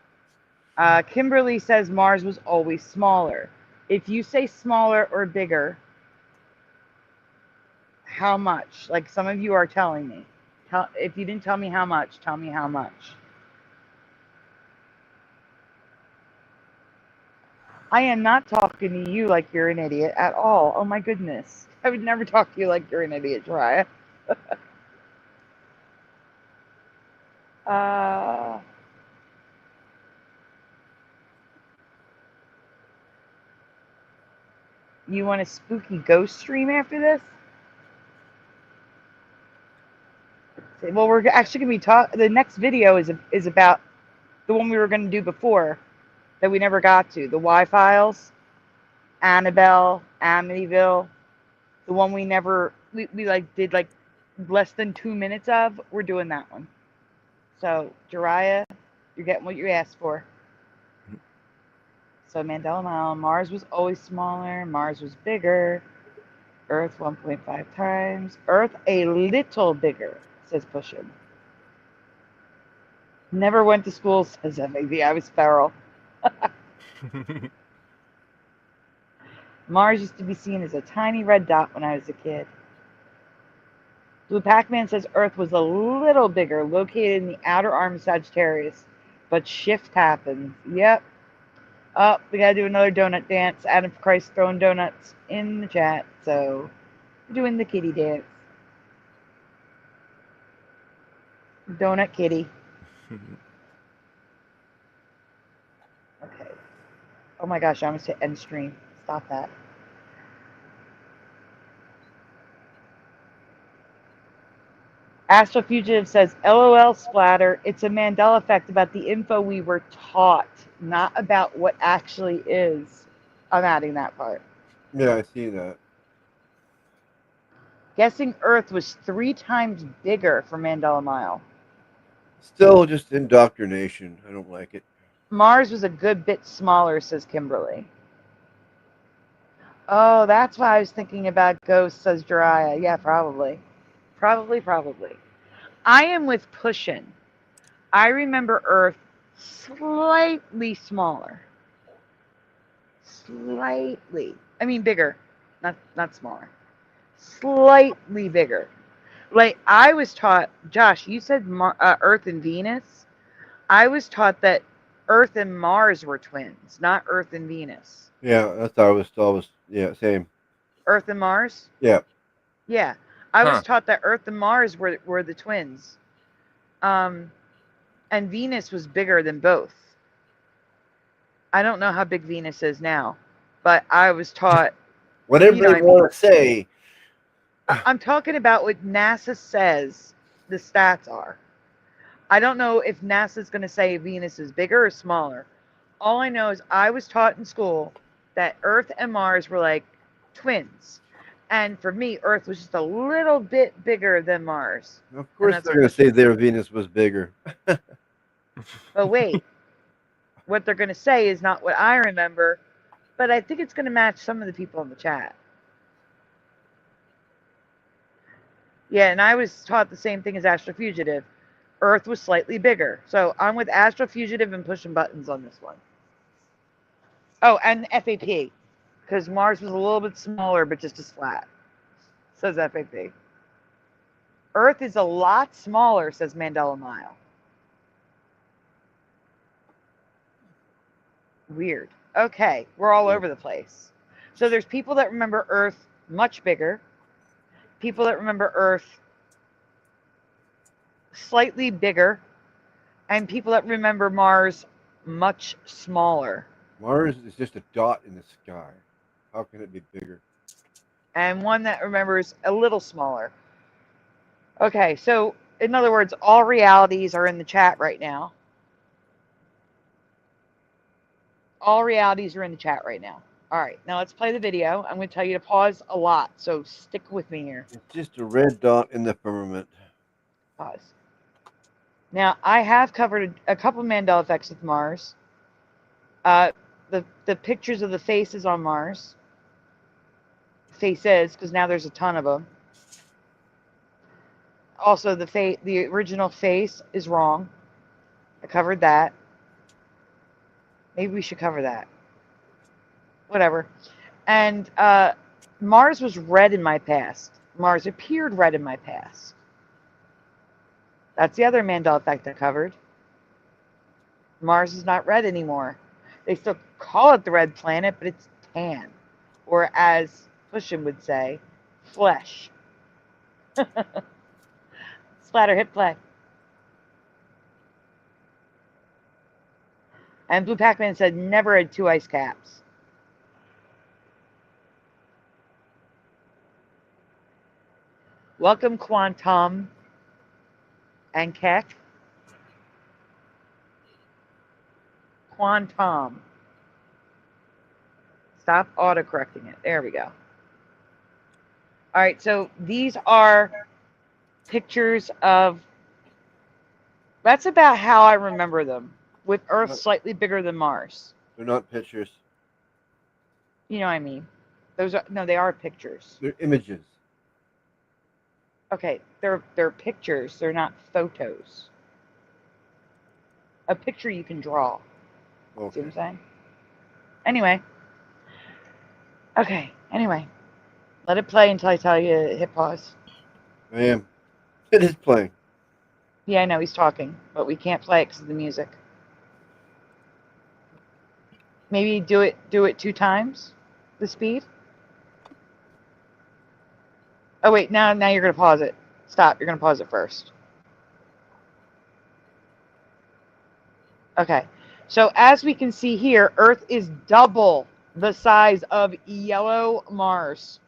Kimberly says Mars was always smaller. If you say smaller or bigger, how much? Like some of you are telling me. If you didn't tell me how much, tell me how much. I am not talking to you like you're an idiot at all. Oh my goodness. I would never talk to you like you're an idiot, Jiraiya. You want a spooky ghost stream after this? Well, we're actually going to be talking. The next video is about the one we were going to do before that we never got to. The Y files, Annabelle, Amityville. The one we never we did like less than 2 minutes of. We're doing that one. So Jiraiya, you're getting what you asked for. So Mandela Mile, Mars was always smaller. Mars was bigger. Earth 1.5 times. Earth a little bigger, says Pushim. Never went to school, says MAV. I was feral. Mars used to be seen as a tiny red dot when I was a kid. Blue Pac-Man says Earth was a little bigger, located in the outer arm of Sagittarius. But shift happens. Yep. Oh, we gotta do another donut dance. Adam Christ throwing donuts in the chat. So, we're doing the kitty dance. Donut kitty. Okay. Oh my gosh, I almost hit end stream. Stop that. Astral Fugitive says, LOL splatter. It's a Mandela effect about the info we were taught, not about what actually is. I'm adding that part. Yeah, I see that. Guessing Earth was 3 times bigger for Mandela Mile. Still just indoctrination. I don't like it. Mars was a good bit smaller, says Kimberly. Oh, that's why I was thinking about ghosts, says Jiraiya. Yeah, probably. Probably. I am with Pushin. I remember Earth slightly smaller. Slightly. I mean bigger. Not smaller. Slightly bigger. Like, I was taught, Josh, you said Earth and Venus. I was taught that Earth and Mars were twins, not Earth and Venus. Yeah, that's how I was always, yeah, same. Earth and Mars? Yeah. Yeah. I was taught that Earth and Mars were the twins. And Venus was bigger than both. I don't know how big Venus is now, but I was taught. Whatever they want to say. I'm talking about what NASA says the stats are. I don't know if NASA's going to say Venus is bigger or smaller. All I know is I was taught in school that Earth and Mars were like twins. And for me, Earth was just a little bit bigger than Mars. Of course they're going to say their Venus was bigger. But wait. What they're going to say is not what I remember, but I think it's going to match some of the people in the chat. Yeah, and I was taught the same thing as Astral Fugitive. Earth was slightly bigger. So I'm with Astral Fugitive and pushing buttons on this one. Oh, and FAP. Because Mars was a little bit smaller, but just as flat. Says FAP. Earth is a lot smaller, says Mandela Mile. Weird. Okay, we're all over the place. So there's people that remember Earth much bigger. People that remember Earth slightly bigger. And people that remember Mars much smaller. Mars is just a dot in the sky. How can it be bigger? And one that remembers a little smaller. Okay, so in other words, all realities are in the chat right now. All realities are in the chat right now. All right, now let's play the video. I'm going to tell you to pause a lot, so stick with me here. It's just a red dot in the firmament. Pause. Now, I have covered a couple Mandela effects with Mars. The pictures of the faces on Mars. Faces, because now there's a ton of them. Also, the original face is wrong. I covered that. Maybe we should cover that. Whatever. And Mars was red in my past. Mars appeared red in my past. That's the other Mandela effect I covered. Mars is not red anymore. They still call it the red planet, but it's tan. Or as Pushin would say, flesh. Splatter, hit play. And Blue Pac-Man said, never had 2 ice caps. Welcome, Quantum and Keck. Quantum. Stop autocorrecting it. There we go. All right, so these are pictures of... That's about how I remember them. With Earth slightly bigger than Mars. They're not pictures. You know what I mean. Those are... No, they are pictures. They're images. Okay, they're pictures. They're not photos. A picture you can draw. Okay. See what I'm saying? Anyway. Okay, anyway. Let it play until I tell you to hit pause. I am. It is playing. Yeah, I know he's talking, but we can't play it because of the music. Maybe do it 2 times the speed. Oh wait, now you're gonna pause it. Stop, you're gonna pause it first. Okay. So as we can see here, Earth is double the size of yellow Mars.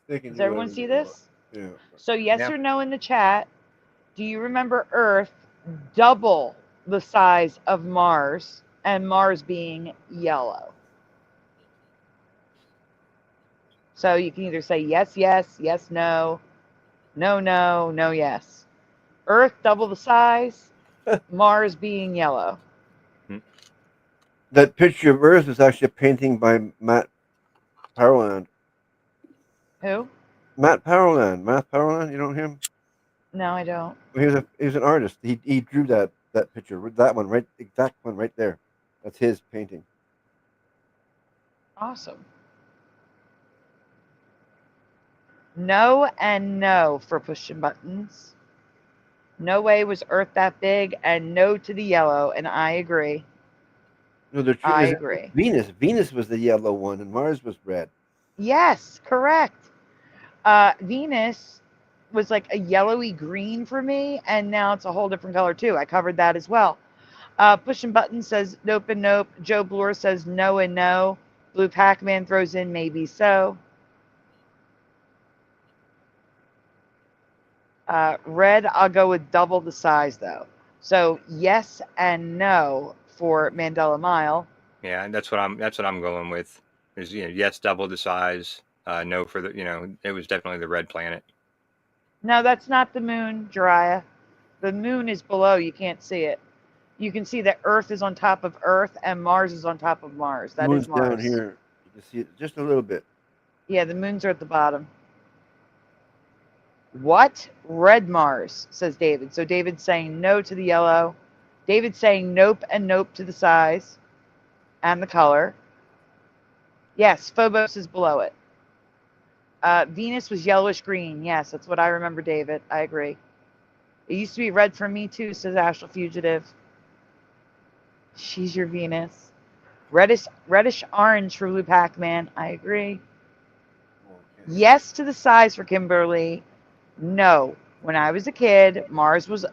Does everyone see this? Yeah. So yes or no in the chat. Do you remember Earth double the size of Mars and Mars being yellow? So you can either say yes, yes, yes, no, no, no, no, yes. Earth double the size, Mars being yellow. That picture of Earth is actually a painting by Matt Paroland. Who? Matt Paroland. You know him? No, I don't. He was an artist. He drew that picture. That one exact one right there. That's his painting. Awesome. No and no for pushing buttons. No way was Earth that big, and no to the yellow, and I agree. No, I agree. Venus. Venus was the yellow one, and Mars was red. Yes, correct. Venus was like a yellowy green for me, and now it's a whole different color too. I covered that as well. Pushing Button says nope and nope. Joe Bloor says no and no. Blue Pac-Man throws in maybe so. Red, I'll go with double the size though. So yes and no for Mandela Mile. Yeah, that's what I'm going with. Is yes, double the size. No for the it was definitely the red planet. No, that's not the moon, Jiraiya. The moon is below. You can't see it. You can see that Earth is on top of Earth and Mars is on top of Mars. That Moon's is Mars. down here. You can see it just a little bit. Yeah, the moons are at the bottom. What? Red Mars, says David. So David's saying no to the yellow. David's saying nope and nope to the size and the color. Yes, Phobos is below it. Venus was yellowish green. Yes, that's what I remember, David. I agree. It used to be red for me too, says Astral Fugitive. She's your Venus. Reddish orange for Blue Pac-Man. I agree. Okay. Yes to the size for Kimberly. No. When I was a kid, Mars was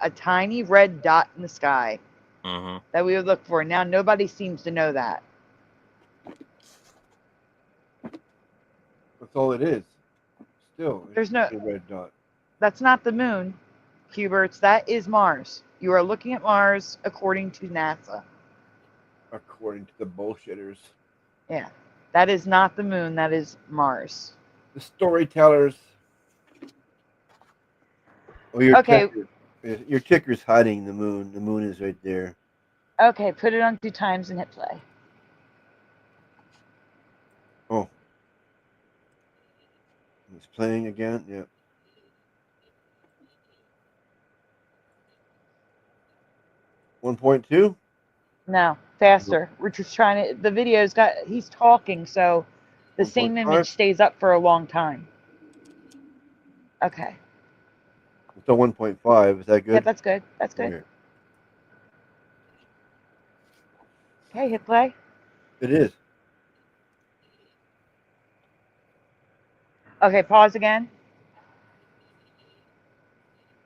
a tiny red dot in the sky that we would look for. Now nobody seems to know that. That's all it is. Still, there's no a red dot. That's not the moon, Huberts. That is Mars. You are looking at Mars according to NASA. According to the bullshitters. Yeah. That is not the moon. That is Mars. The storytellers. Oh, your ticker's hiding the moon. The moon is right there. Okay, put it on 2 times and hit play. Oh. It's playing again? Yeah. $1.2? No, faster. We're just trying to. The video's got. He's talking, so the 1. same image stays up for a long time. Okay. So 1.5. Is that good? Yeah, that's good. That's good. Okay, hit play. It is. Okay, pause again.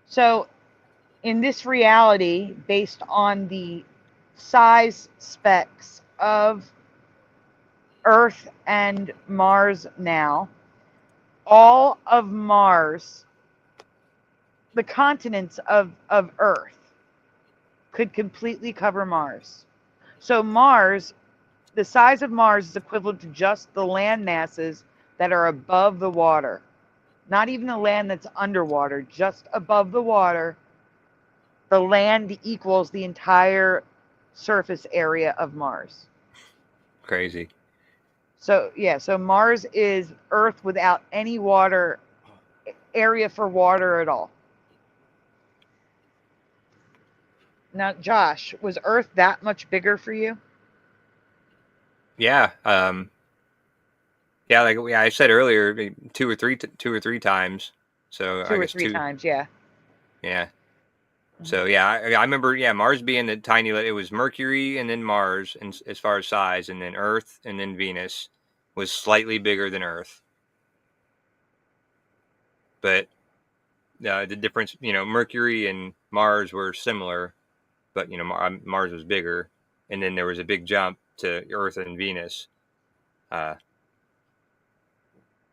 So, in this reality, based on the size specs of Earth and Mars now, all of Mars, the continents of Earth, could completely cover Mars. So Mars, the size of Mars is equivalent to just the land masses that are above the water. Not even the land that's underwater, just above the water. The land equals the entire surface area of Mars. Crazy. So, yeah, so Mars is Earth without any water, area for water at all. Now, Josh, was Earth that much bigger for you? Yeah. Yeah, like I said earlier, two or three times. So Two I or guess 3 times, yeah. Yeah. So yeah, I remember. Yeah, Mars being the tiny. It was Mercury and then Mars, and as far as size, and then Earth and then Venus was slightly bigger than Earth. But the difference, Mercury and Mars were similar, but Mars was bigger, and then there was a big jump to Earth and Venus.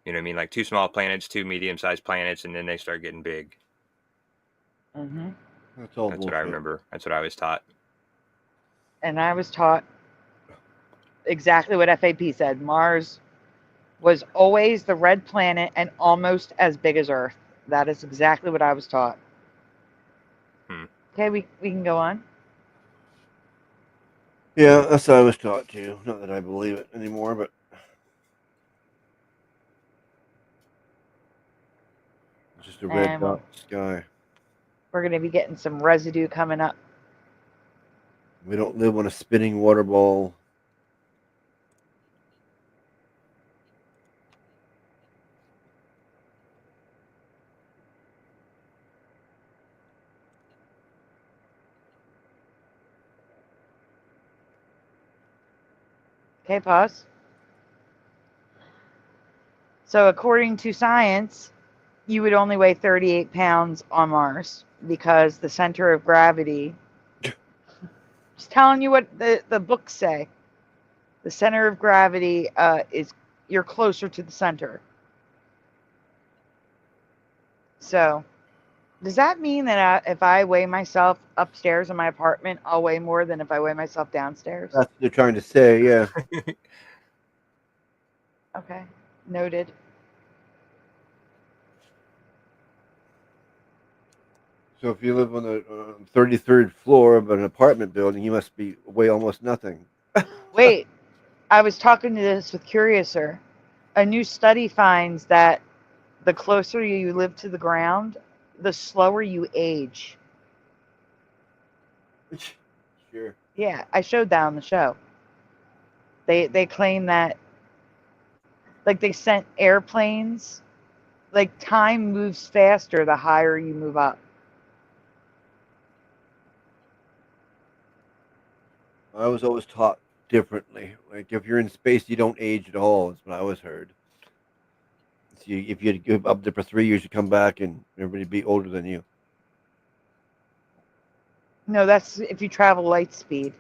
You know what I mean? Like 2 small planets, 2 medium-sized planets, and then they start getting big. Mm-hmm. That's all That's bullshit. what I remember. That's what I was taught. And I was taught exactly what FAP said. Mars was always the red planet and almost as big as Earth. That is exactly what I was taught. Okay, we can go on. Yeah, that's what I was taught too. Not that I believe it anymore, but it's just a red And dot in the sky. we're going to be getting some residue coming up. We don't live on a spinning water ball. Okay, pause. So according to science, you would only weigh 38 pounds on Mars because the center of gravity, just telling you what the books say, the center of gravity is, you're closer to the center. So does that mean that if I weigh myself upstairs in my apartment, I'll weigh more than if I weigh myself downstairs? That's what they're trying to say, yeah. Okay, noted. So if you live on the 33rd floor of an apartment building, you must weigh almost nothing. Wait, I was talking to this with Curiouser. A new study finds that the closer you live to the ground, the slower you age. Sure. Yeah, I showed that on the show. They claim that, like, they sent airplanes, like, time moves faster the higher you move up. I was always taught differently. Like if you're in space, you don't age at all. That's what I always heard. So if you give up there for 3 years, you come back and everybody be older than you. No, that's if you travel light speed.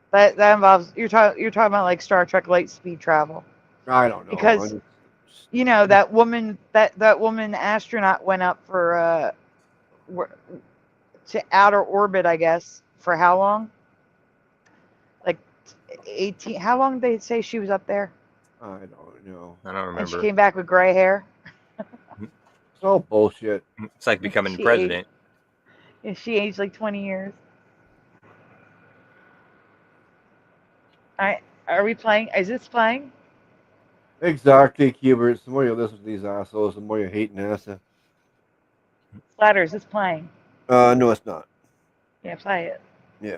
That involves you're talking about like Star Trek light speed travel. I don't know. Because you know that woman astronaut went up for to outer orbit, I guess, for how long? Like 18. How long did they say she was up there? I don't know. I don't remember. And she came back with gray hair. It's all bullshit. It's like becoming She president. Yeah, she aged like 20 years. Are we playing? Is this playing? Exactly, Cubert. The more you listen to these assholes, the more you hate NASA. Splatter, is this playing? No, it's not. Yeah, play it. Yeah.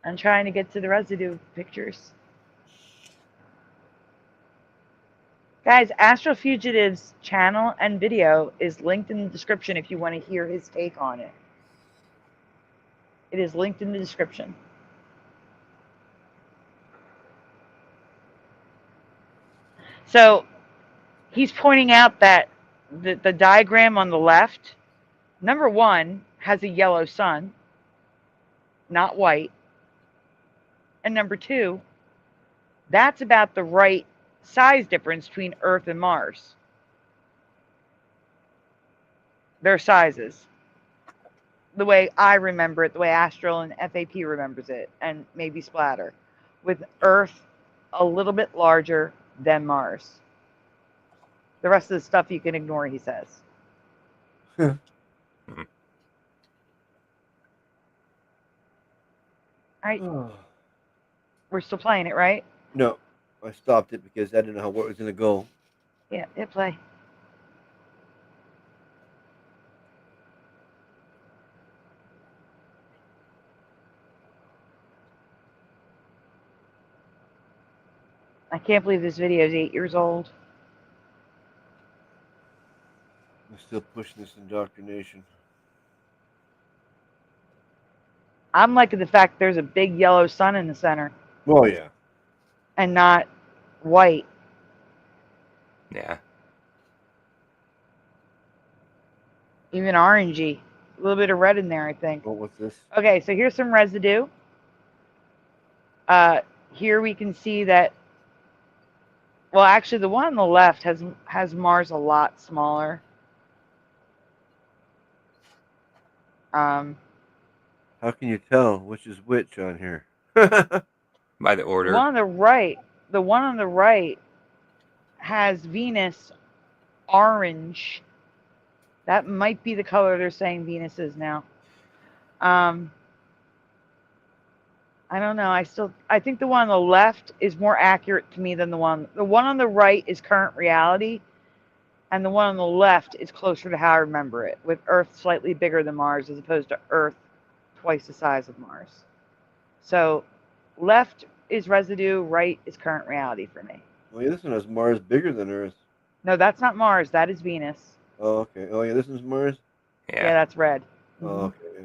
I'm trying to get to the residue pictures. Guys, Astral Fugitive's channel and video is linked in the description if you want to hear his take on it. It is linked in the description. So he's pointing out that the diagram on the left, number 1, has a yellow sun, not white. And number 2, that's about the right size difference between Earth and Mars. Their sizes. The way I remember it, the way Astral and FAP remembers it, and maybe Splatter. With Earth a little bit larger than Mars. The rest of the stuff you can ignore, he says. All right. We're still playing it, right? No, I stopped it because I didn't know how it was going to go. Yeah, hit play. I can't believe this video is 8 years old. I'm still pushing this indoctrination. I'm liking the fact there's a big yellow sun in the center. Well, yeah. And not white. Yeah. Even orangey. A little bit of red in there, I think. Oh, what's this? Okay, so here's some residue. here we can see that. Well, actually, the one on the left has Mars a lot smaller. How can you tell which is which on here? By the order. The one on the right has Venus orange. That might be the color they're saying Venus is now. I don't know. I think the one on the left is more accurate to me than the one on the right is current reality, and the one on the left is closer to how I remember it, with Earth slightly bigger than Mars as opposed to Earth twice the size of Mars. So left is residue, right is current reality for me. Oh yeah, this one has Mars bigger than Earth. No, that's not Mars. That is Venus. Oh, okay. Oh yeah, this is Mars? Yeah, that's red. Oh, okay, yeah.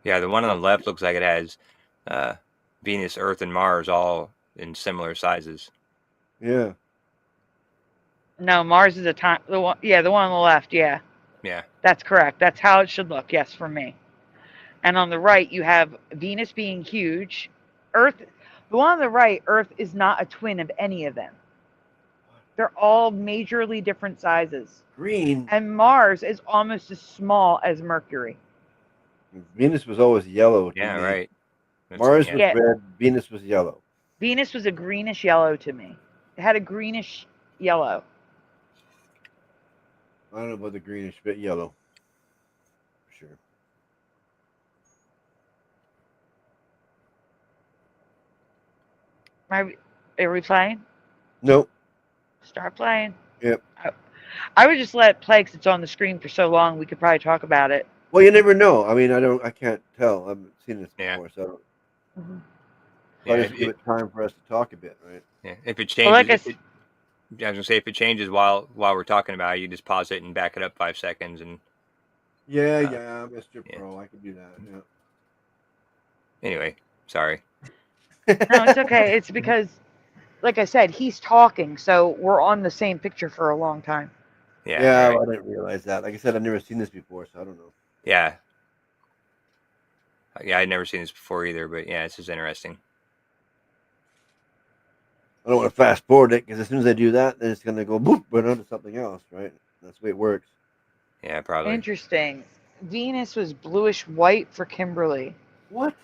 Yeah, the one on the left looks like it has Venus, Earth, and Mars all in similar sizes. Yeah. No, Mars is the one on the left. Yeah. Yeah. That's correct. That's how it should look. Yes, for me. And on the right, you have Venus being huge. Earth, the one on the right, Earth is not a twin of any of them. They're all majorly different sizes. Green. And Mars is almost as small as Mercury. Venus was always yellow. Yeah, right. Mars was red. Venus was yellow. Venus was a greenish yellow to me. It had a greenish yellow. I don't know about the greenish, but yellow. For sure. Are we playing? Nope. Start playing. Yep. I would just let it play because it's on the screen for so long. We could probably talk about it. Well, you never know. I mean, I can't tell. I haven't seen this before, so I don't. Yeah, just give it time for us to talk a bit, right? Yeah. If it changes, I was gonna say if it changes while we're talking about it, you just pause it and back it up 5 seconds and. Yeah, Mr. Pro, I can do that. Yeah. Anyway, sorry. No, it's okay. It's because, like I said, he's talking, so we're on the same picture for a long time. Yeah, right. I didn't realize that. Like I said, I've never seen this before, so I don't know. Yeah. Yeah, I'd never seen this before either, but yeah, this is interesting. I don't want to fast forward it because as soon as I do that, then it's going to go boop, right onto something else, right? That's the way it works. Yeah, probably. Interesting. Venus was bluish white for Kimberly. What?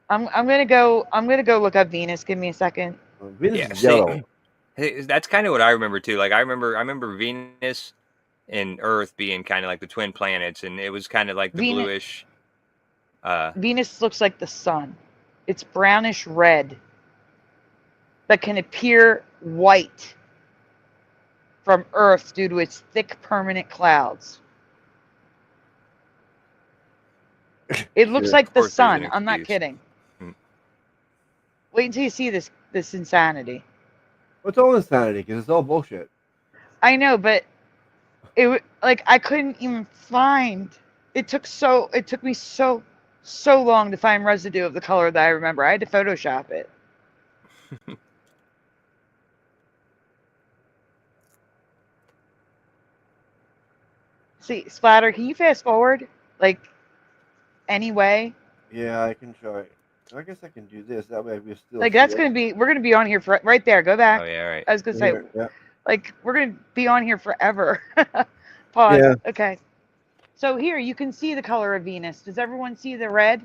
I'm gonna go look up Venus. Give me a second. Venus is yellow. That's kind of what I remember too. Like I remember Venus and Earth being kind of like the twin planets, and it was kind of like the bluish. Venus looks like the sun. It's brownish red, but can appear white from Earth due to its thick permanent clouds. It looks like the sun. I'm not kidding. Wait until you see this insanity. Well, it's all insanity because it's all bullshit. I know, but I couldn't even find. It took me so long to find residue of the color that I remember. I had to Photoshop it. See, Splatter, can you fast forward? Like, anyway? Yeah, I can try. I guess I can do this. That way we still. Like, that's going to be, we're going to be on here for, right there. Go back. Oh, yeah, right. I was going to say, yeah. like, we're going to be on here forever. Pause. Yeah. Okay. So here, you can see the color of Venus. Does everyone see the red?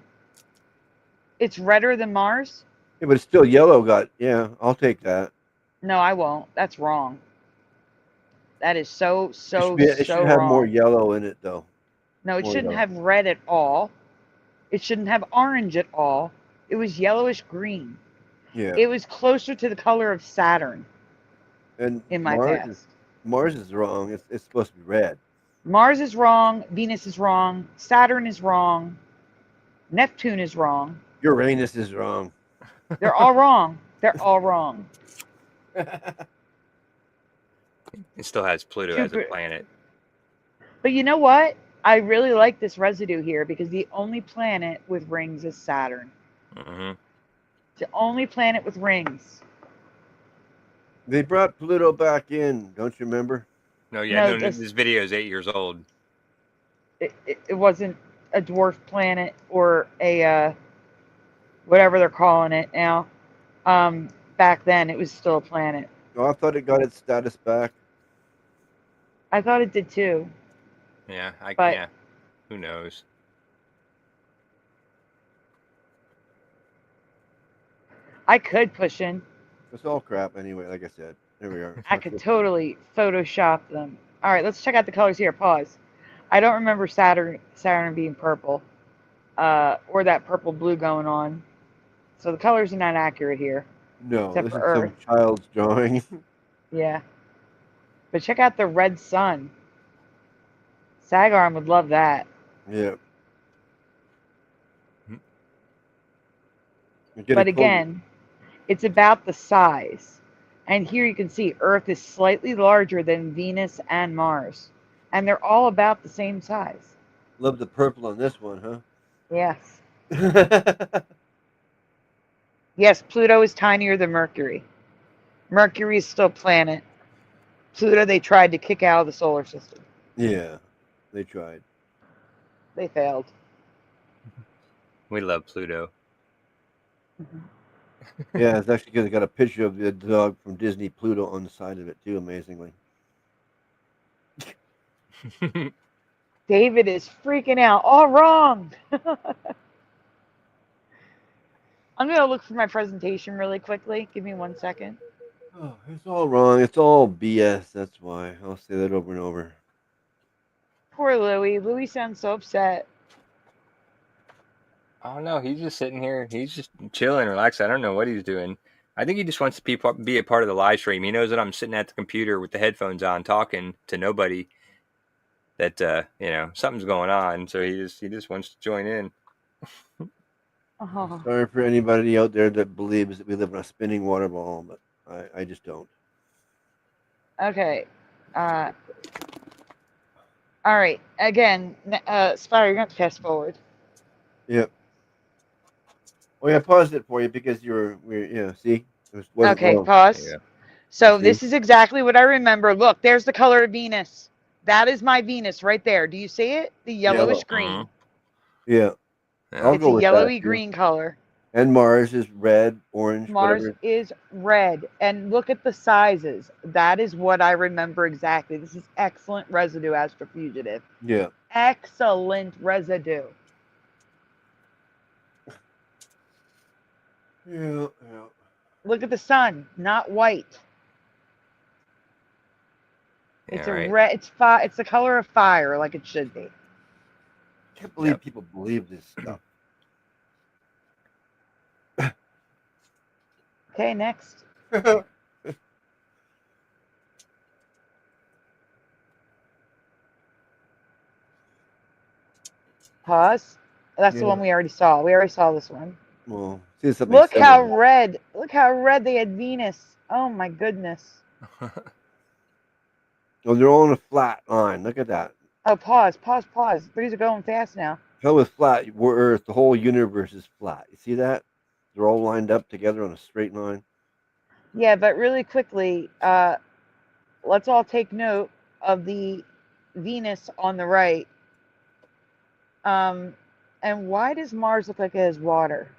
It's redder than Mars? Yeah, but it's still yellow. Yeah, I'll take that. No, I won't. That's wrong. That is so It should have wrong. more yellow in it, though. No, it More shouldn't yellow. have red at all. It shouldn't have orange at all. It was yellowish green. Yeah. It was closer to the color of Saturn. And in my Mars past. Mars is wrong. It's supposed to be red. Mars is wrong. Venus is wrong. Saturn is wrong. Neptune is wrong. Uranus is wrong. They're all wrong. They're all wrong. It still has Pluto as a planet. But you know what? I really like this residue here because the only planet with rings is Saturn. Mm-hmm. The only planet with rings. They brought Pluto back in. Don't you remember? No, yeah, no, this video is 8 years old. It wasn't. a dwarf planet or a whatever they're calling it now. Back then, it was still a planet. Oh, I thought it got its status back. I thought it did too. Yeah, But- yeah. Who knows? I could push in. It's all crap anyway. Like I said, there we are. I could totally Photoshop them. All right, let's check out the colors here. Pause. I don't remember Saturn being purple, or that purple blue going on. So the colors are not accurate here. No, except this for is Earth. some child's drawing. Yeah. But check out the red sun. Sagarm would love that. Yeah. But again, it's about the size. And here you can see Earth is slightly larger than Venus and Mars. And they're all about the same size. Love the purple on this one, huh? Yes. Yes, Pluto is tinier than Mercury. Mercury is still a planet. Pluto, they tried to kick out of the solar system. Yeah, they tried. They failed. We love Pluto. Yeah, it's actually good. They got a picture of the dog from Disney Pluto on the side of it too, amazingly. David is freaking out. All wrong. I'm going to look for my presentation really quickly. Give me 1 second. Oh, it's all wrong. It's all BS. That's why. I'll say that over and over. Poor Louie. Louie sounds so upset. I don't know. He's just sitting here. He's just chilling, relaxing. I don't know what he's doing. I think he just wants to be a part of the live stream. He knows that I'm sitting at the computer with the headphones on, talking to nobody. That something's going on, so he just wants to join in. Oh. Sorry for anybody out there that believes that we live in a spinning water ball, but I just don't. Okay. All right. Again, Spire, you're going to have to fast forward. Yep. Oh yeah, paused it for you because see? Okay, pause. Yeah. So this is exactly what I remember. Look, there's the color of Venus. That is my Venus right there. Do you see it? The yellowish green. Yeah. It's a yellowy green color. And Mars is red, orange, Mars whatever. is red. And look at the sizes. That is what I remember exactly. This is excellent residue, Astrofugitive. Yeah. Excellent residue. Yeah. Look at the sun, not white. It's a red. It's the color of fire, like it should be. I can't believe people believe this stuff. Okay, next. Pause. That's the one we already saw. We already saw this one. Well, see something. Look how red. Look how red they had Venus. Oh my goodness. Oh, they're all on a flat line. Look at that. Oh, pause. These are going fast now. Hell with flat. We're Earth. The whole universe is flat. You see that? They're all lined up together on a straight line. Yeah, but really quickly, let's all take note of the Venus on the right. And why does Mars look like it has water?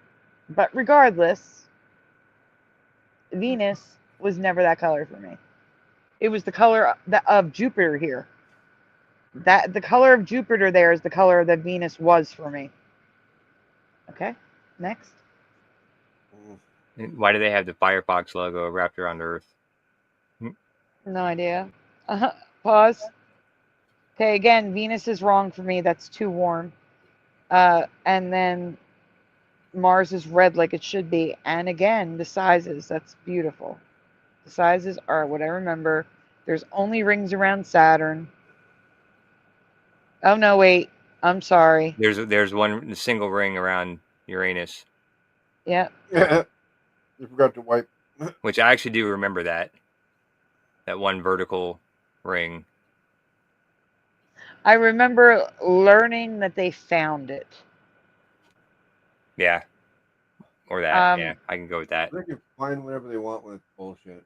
But regardless, Venus was never that color for me. It was the color of Jupiter here. The color of Jupiter there is the color that Venus was for me. Okay, next. Why do they have the Firefox logo wrapped around Earth? No idea. Pause. Okay, again, Venus is wrong for me. That's too warm. And then Mars is red like it should be. And again, the sizes. That's beautiful. The sizes are what I remember. There's only rings around Saturn. Oh, no, wait. I'm sorry. There's one single ring around Uranus. Yeah. Yeah. You forgot to wipe. Which I actually do remember that one vertical ring. I remember learning that they found it. Yeah. Or that. Yeah, I can go with that. They can find whatever they want with bullshit.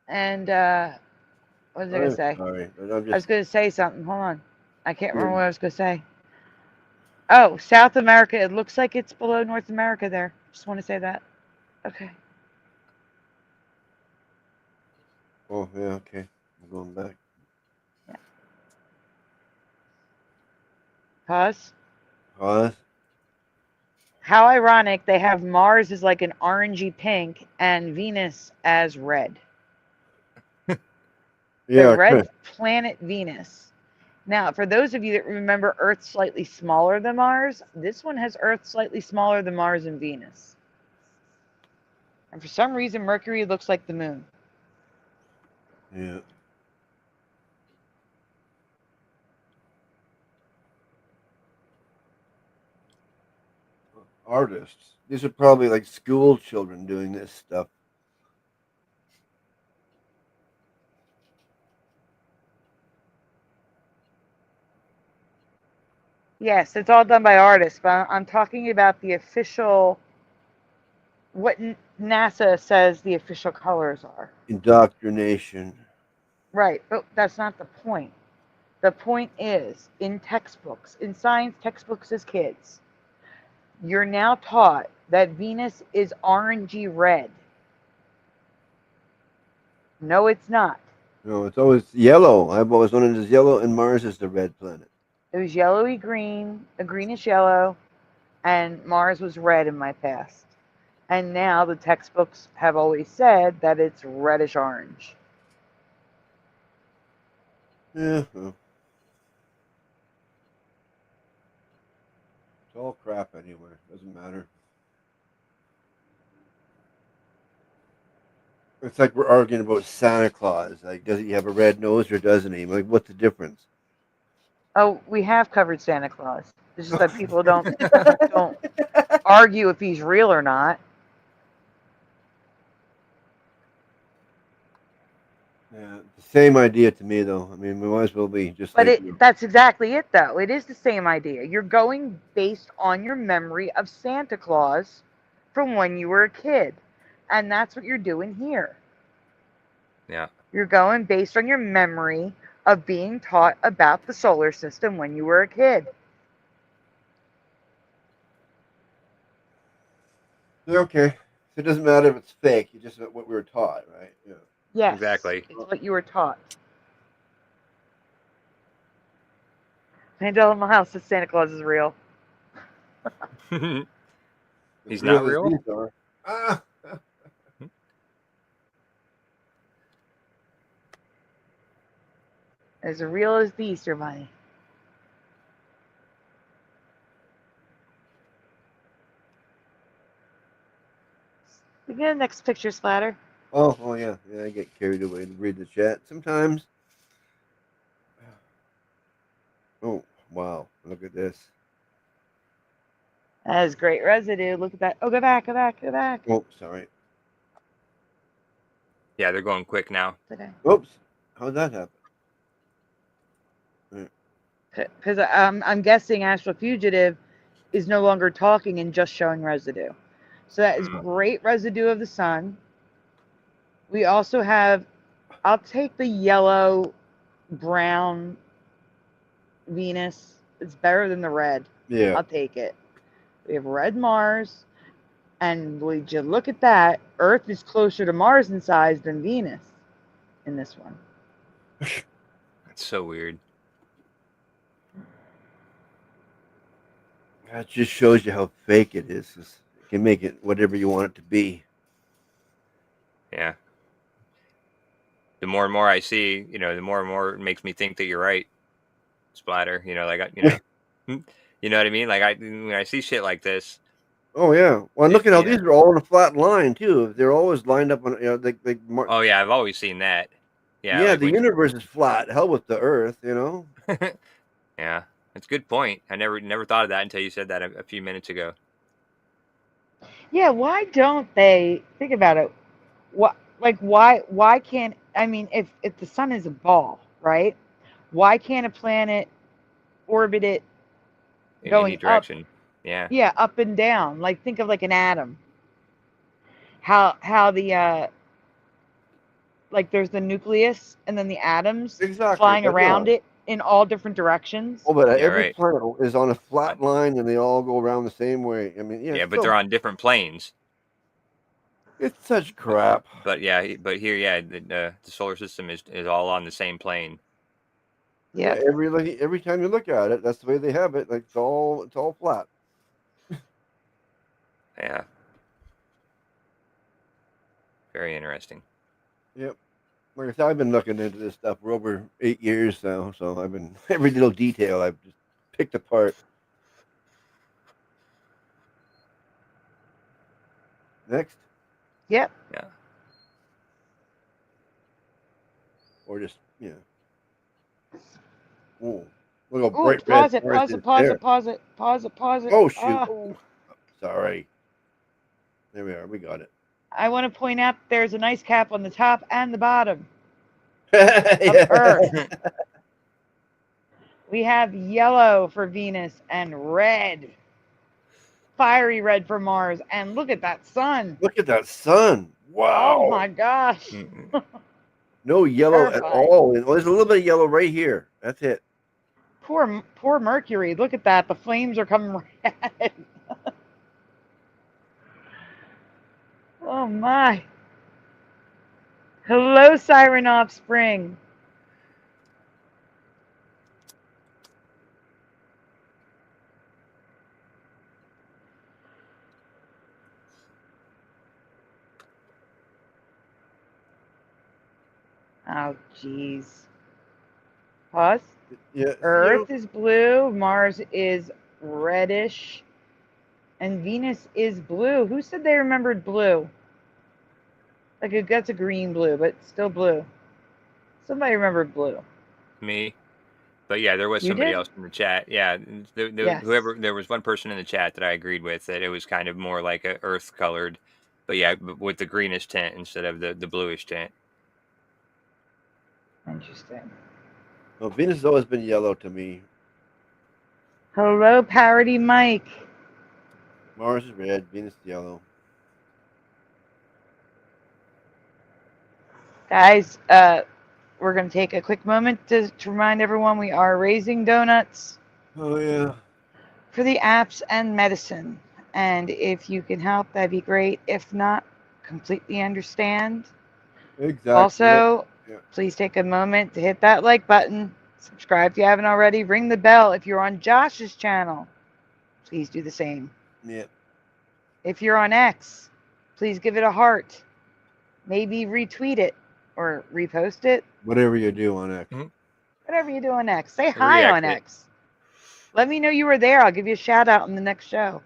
And what was I going to say? Sorry. I was going to say something. Hold on. I can't remember what I was going to say. Oh, South America. It looks like it's below North America there. Just want to say that. Okay. Oh, yeah, okay. I'm going back. Pause. Pause. How ironic they have Mars as like an orangey pink and Venus as red. Yeah, The red okay. planet Venus. Now, for those of you that remember Earth slightly smaller than Mars, this one has Earth slightly smaller than Mars and Venus. And for some reason, Mercury looks like the moon. Yeah. Artists. These are probably like school children doing this stuff. Yes, it's all done by artists, but I'm talking about the official, what NASA says the official colors are. Indoctrination. Right, but that's not the point. The point is, in textbooks, in science textbooks as kids, you're now taught that Venus is orangey red. No, it's not. No, it's always yellow. I've always known it as yellow, and Mars is the red planet. It was yellowy green, a greenish yellow, and Mars was red in my past. And now the textbooks have always said that it's reddish orange. Yeah. Well. It's all crap anyway. Doesn't matter. It's like we're arguing about Santa Claus. Like, does he have a red nose or doesn't he? Like, what's the difference? Oh, we have covered Santa Claus. It's just that people don't argue if he's real or not. Yeah, the same idea to me, though. I mean, we might as well be just. But like, that's exactly it, though. It is the same idea. You're going based on your memory of Santa Claus from when you were a kid. And that's what you're doing here. Yeah. You're going based on your memory of being taught about the solar system when you were a kid. Okay. So it doesn't matter if it's fake. It's just what we were taught, right? Yeah. Yes. Exactly. It's what you were taught. Mandela in my house says Santa Claus is real. He's not real? As these are. Ah. As real as the Easter Bunny. We get a next picture, Splatter. Oh, yeah. Yeah, I get carried away to read the chat sometimes. Oh, wow. Look at this. That is great residue. Look at that. Oh, go back, go back, go back. Oh, sorry. Yeah, they're going quick now. Okay. Oops. How'd that happen? Because I'm guessing Astral Fugitive is no longer talking and just showing residue. So that is great residue of the sun. We also have, I'll take the yellow, brown Venus. It's better than the red. Yeah. I'll take it. We have red Mars. And would you look at that? Earth is closer to Mars in size than Venus in this one. That's so weird. That just shows you how fake it is. You can make it whatever you want it to be. Yeah. The more and more I see, the more and more it makes me think that you're right, Splatter. You know what I mean? Like when I see shit like this. Oh yeah. Well, look at how these are all on a flat line too. They're always lined up on. Oh yeah, I've always seen that. Yeah. Yeah, like the universe is flat. Hell with the Earth, Yeah, that's a good point. I never thought of that until you said that a few minutes ago. Yeah, why don't they think about it? Why can't, I mean, if the sun is a ball, right? Why can't a planet orbit it In going any direction? up? Yeah. Yeah, up and down. Like, think of like an atom. How the like there's the nucleus and then the atoms flying around it. in all different directions. Oh, but Yeah, every right. planet is on a flat line, and they all go around the same way. I mean, Yeah, it's but so- they're on different planes. It's such crap. But yeah, but here, yeah, the solar system is all on the same plane. Yeah. Every time you look at it, that's the way they have it. Like it's all flat. Yeah. Very interesting. Yep. Like I said, I've been looking into this stuff for over 8 years now, so I've been every little detail I've just picked apart. Next. Yep. Yeah. Or just Oh, look how Ooh, bright pause red it, Mars pause is it, pause there. it, pause it, pause it, pause it. Oh shoot! Oh. Sorry. There we are. We got it. I want to point out there's an ice cap on the top and the bottom Yeah. of Earth. We have yellow for Venus and red, fiery red for Mars. And look at that sun. Look at that sun. Wow. Oh my gosh. No yellow at Terrifying. all. Well, there's a little bit of yellow right here. That's it. Poor Mercury. Look at that. The flames are coming red. Oh my. Hello, Siren Offspring. Oh, jeez. Pause. Yeah. Earth is blue, Mars is reddish, and Venus is blue. Who said they remembered blue? Like that's a green blue, but still blue. Somebody remembered blue. Me. But yeah, there was You somebody did? else in the chat. Yeah, Yes. there was one person in the chat that I agreed with that it was kind of more like a earth colored, but yeah, with the greenish tint instead of the bluish tint. Interesting. Well, Venus has always been yellow to me. Hello, Parody Mike. Mars is red. Venus is yellow. Guys, we're going to take a quick moment to remind everyone we are raising donuts. Oh, yeah. For the apps and medicine. And if you can help, that'd be great. If not, completely understand. Exactly. Also, Yeah. please take a moment to hit that like button. Subscribe if you haven't already. Ring the bell if you're on Josh's channel. Please do the same. Yeah. If you're on X, please give it a heart. Maybe retweet it or repost it. Whatever you do on X. Whatever you do on X. Say hi on X. Let me know you were there. I'll give you a shout out in the next show.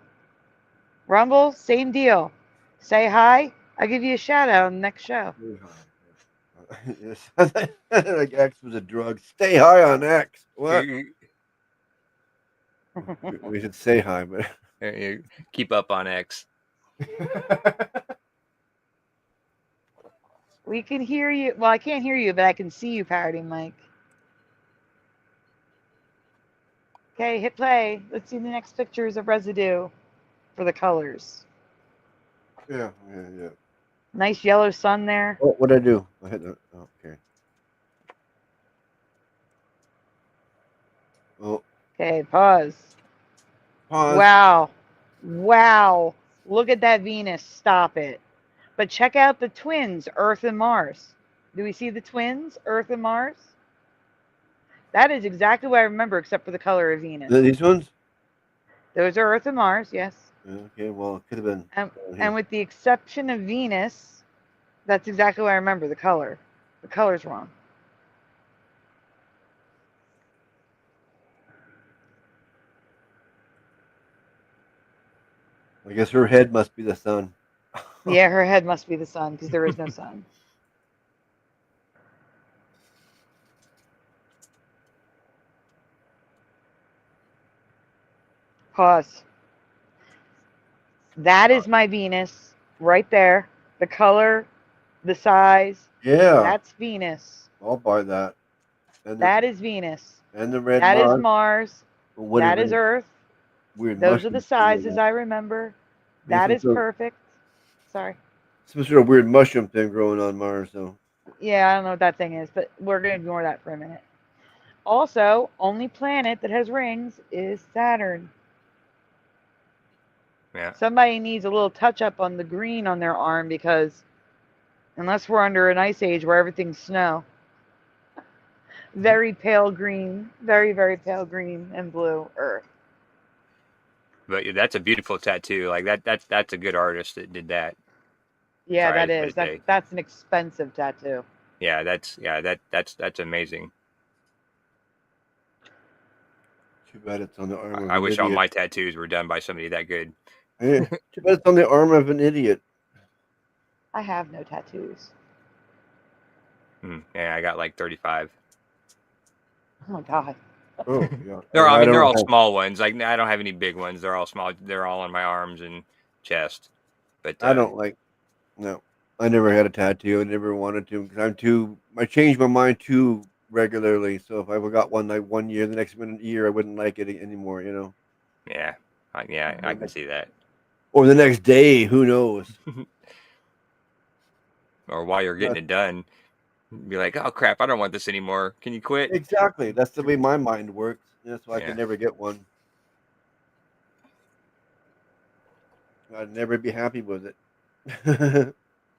Rumble, same deal. Say hi. I'll give you a shout out in the next show. Like X was a drug. Stay high on X. What? We should say hi, but Keep up on X. We can hear you. Well, I can't hear you, but I can see you, Parody Mike. Okay, hit play. Let's see the next pictures of residue for the colors. Yeah. Nice yellow sun there. Oh, what'd I do? I hit that. Oh, okay. Oh. Okay, pause. Pause. Wow. Look at that Venus. Stop it. But check out the twins, Earth and Mars. Do we see the twins, Earth and Mars? That is exactly what I remember, except for the color of Venus. These ones? Those are Earth and Mars, yes. Okay, well, it could have been. And with the exception of Venus, that's exactly what I remember, the color. The color's wrong. I guess her head must be the sun. Yeah, her head must be the sun, because there is no sun. Pause. That is my Venus right there. The color, the size. Yeah. That's Venus. I'll buy that. And That is Venus. And the red That Mars. is Mars. Whatever That is Earth. Weird Those are mushroom the thing sizes like I remember. Yeah, That some is sort of- perfect. Sorry. Some sort of weird mushroom thing growing on Mars, though. Yeah, I don't know what that thing is, but we're going to ignore that for a minute. Also, only planet that has rings is Saturn. Yeah. Somebody needs a little touch up on the green on their arm because unless we're under an ice age where everything's snow. Very pale green, very, very pale green and blue earth. But that's a beautiful tattoo. Like that's a good artist that did that. Yeah, Sorry, that is. That's an expensive tattoo. Yeah, that's amazing. Too bad it's on the arm of I an wish all idiot. my tattoos were done by somebody that good. Yeah. Too bad it's on the arm of an idiot. I have no tattoos. Yeah, I got like 35. Oh my god. Oh, yeah. They're all small ones. Like I don't have any big ones. They're all small. They're all on my arms and chest. But I don't like. No, I never had a tattoo. I never wanted to because I change my mind too regularly. So if I got one like 1 year, the next year I wouldn't like it anymore. You know. Yeah, I can see that. Or the next day, who knows? Or while you're getting it done, be like, oh crap, I don't want this anymore. Can you quit? Exactly. That's the way my mind works. That's why I could never get one. I'd never be happy with it.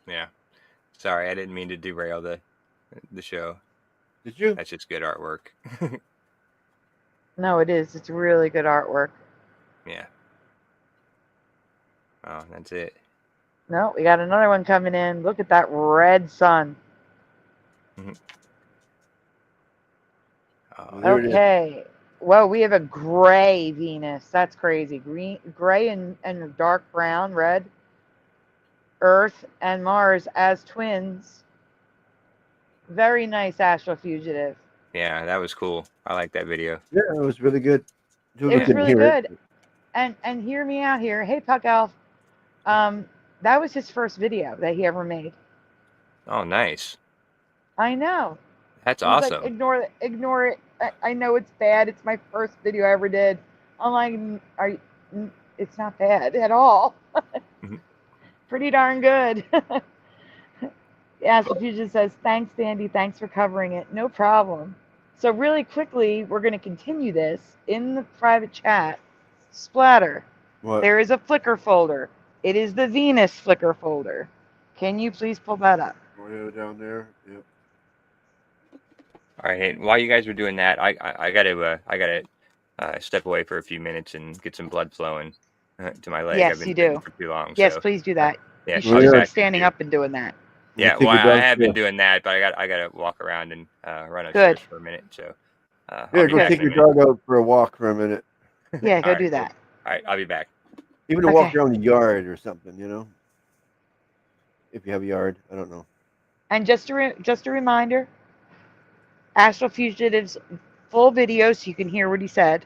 Yeah. Sorry, I didn't mean to derail the show. Did you? That's just good artwork. No, it is. It's really good artwork. Yeah. Oh, that's it. No, we got another one coming in. Look at that red sun. Okay. Well, we have a gray Venus. That's crazy. Gray and dark brown, red. Earth and Mars as twins. Very nice astral fugitive. Yeah, that was cool. I like that video. Yeah, it was really good. It was really good. And hear me out here. Hey, Puck Elf. That was his first video that he ever made. Oh, nice. I know. That's He's awesome. Like, ignore it. I know it's bad. It's my first video I ever did. I'm like, it's not bad at all. Pretty darn good. Yeah, so Fusion says, thanks, Sandy. Thanks for covering it. No problem. So really quickly, we're going to continue this in the private chat. Splatter. What? There is a Flickr folder. It is the Venus Flickr folder. Can you please pull that up? Down there. Yep. All right. While you guys were doing that, I gotta step away for a few minutes and get some blood flowing to my leg. Yes, I've been you do. for too long. Yes, so, please do that. Yeah, you should be standing up and doing that. Yeah, well, I have been doing that, but I gotta walk around and run upstairs for a minute. So yeah, go take your dog out for a walk for a minute. Yeah, go do that. All right, I'll be back. Even to walk around the yard or something, you know. If you have a yard, I don't know. And just a reminder, Astral Fugitive's full video, so you can hear what he said,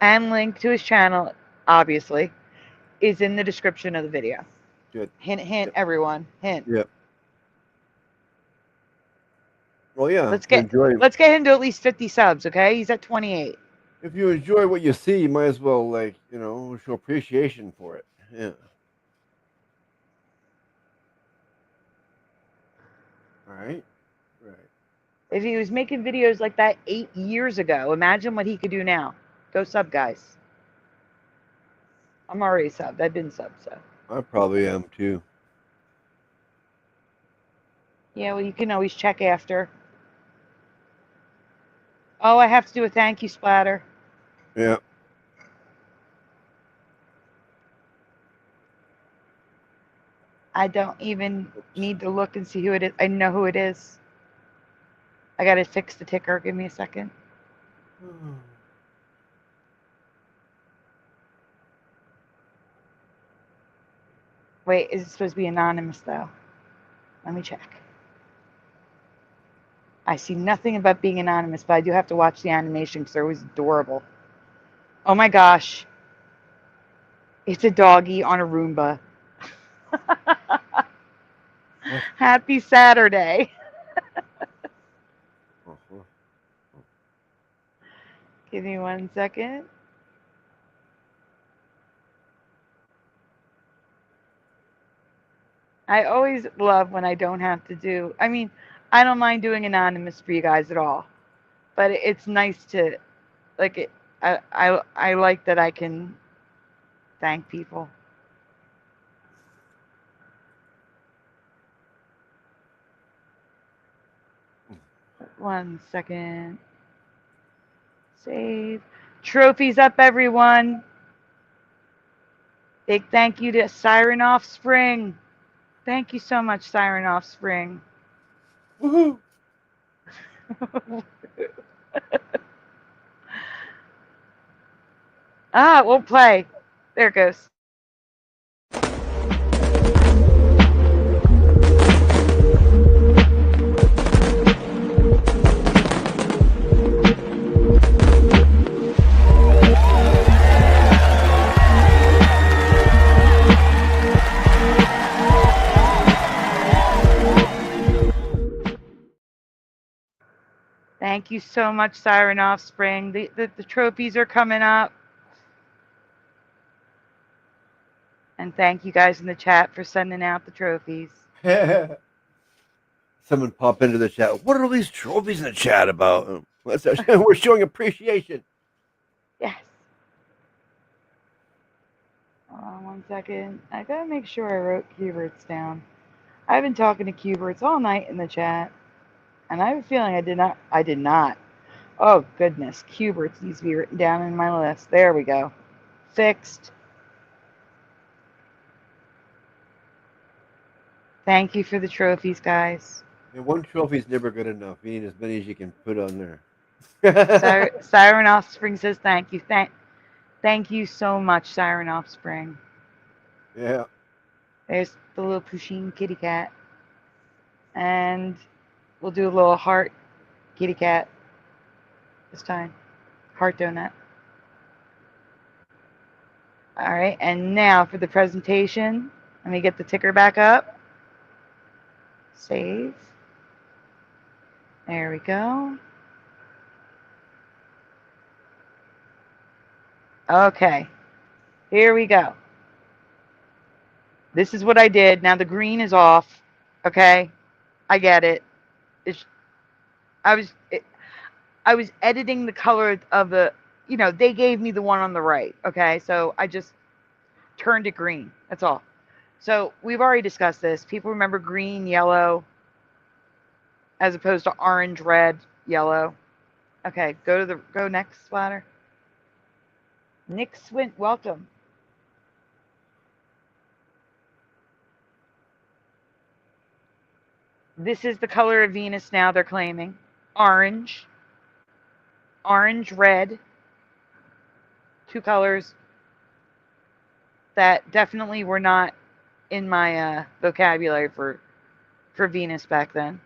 and link to his channel, obviously, is in the description of the video. Good. Hint, hint, everyone. Hint. Yep. Well, yeah. Let's get him to at least 50 subs, okay? He's at 28. If you enjoy what you see, you might as well, show appreciation for it. Yeah. All right. Right. If he was making videos like that 8 years ago, imagine what he could do now. Go sub, guys. I'm already subbed. I've been subbed, so. I probably am too. Yeah, well, you can always check after. Oh, I have to do a thank you splatter. Yeah. I don't even need to look and see who it is. I know who it is. I got to fix the ticker. Give me a second. Wait, is it supposed to be anonymous, though? Let me check. I see nothing about being anonymous, but I do have to watch the animation because they're always adorable. Oh my gosh. It's a doggy on a Roomba. Happy Saturday. Give me 1 second. I always love when I don't have to do, I mean, I don't mind doing anonymous for you guys at all. but it's nice to, like, I like that I can thank people. One second. Save. Trophies up, everyone. Big thank you to Siren Offspring. Thank you so much, Siren Offspring. Woohoo! Ah, it won't play. There it goes. Thank you so much, Siren Offspring. The trophies are coming up. And thank you guys in the chat for sending out the trophies. Someone pop into the chat. What are all these trophies in the chat about? We're showing appreciation. Yes. Hold on 1 second. I gotta make sure I wrote keywords down. I've been talking to keywords all night in the chat. And I have a feeling I did not. Oh, goodness. Keywords needs to be written down in my list. There we go. Fixed. Thank you for the trophies, guys. And one trophy is never good enough. You need as many as you can put on there. Siren Offspring says thank you. Thank you so much, Siren Offspring. Yeah. There's the little Pusheen kitty cat. And we'll do a little heart kitty cat this time. Heart donut. All right, and now for the presentation. Let me get the ticker back up. Save. There we go. Okay, here we go. This is what I did. Now the green is off. Okay, I get it. I was editing the color of the, they gave me the one on the right. Okay, so I just turned it green. That's all. So we've already discussed this. People remember green, yellow, as opposed to orange, red, yellow. Okay, go next splatter. Nick Swint, welcome. This is the color of Venus now, they're claiming. Orange, red. Two colors that definitely were not in my vocabulary for Venus back then.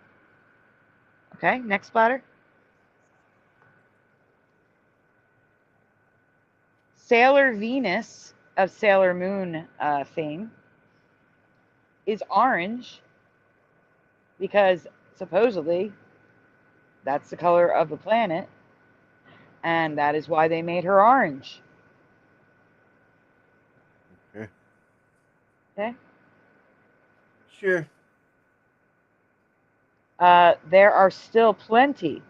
Okay, next splatter. Sailor Venus of Sailor Moon fame is orange because supposedly that's the color of the planet, and that is why they made her orange. Okay. Okay. Sure. There are still plenty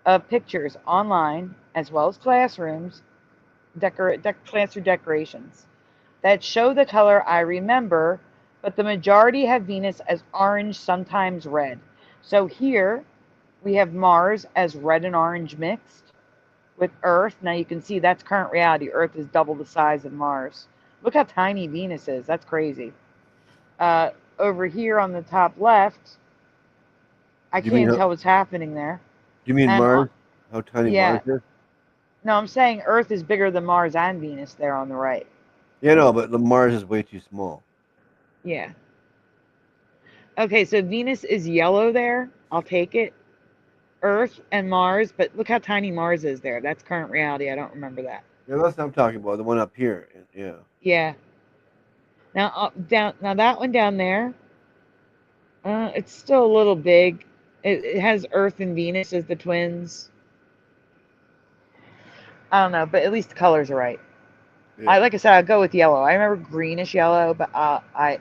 of pictures online, as well as classrooms, classroom decorations, that show the color I remember, but the majority have Venus as orange, sometimes red. So here we have Mars as red and orange mixed with Earth. Now you can see that's current reality. Earth is double the size of Mars. Look how tiny Venus is. That's crazy. Over here on the top left, I can't tell what's happening there. You mean Mars? How tiny Mars is? No, I'm saying Earth is bigger than Mars and Venus there on the right. Yeah, no, but the Mars is way too small. Yeah. Okay, so Venus is yellow there. I'll take it. Earth and Mars, but look how tiny Mars is there. That's current reality. I don't remember that. Yeah, that's what I'm talking about. The one up here. Yeah. Yeah. Now now that one down there, it's still a little big. It has Earth and Venus as the twins. I don't know, but at least the colors are right. Yeah. Like I said, I'll go with yellow. I remember greenish yellow, but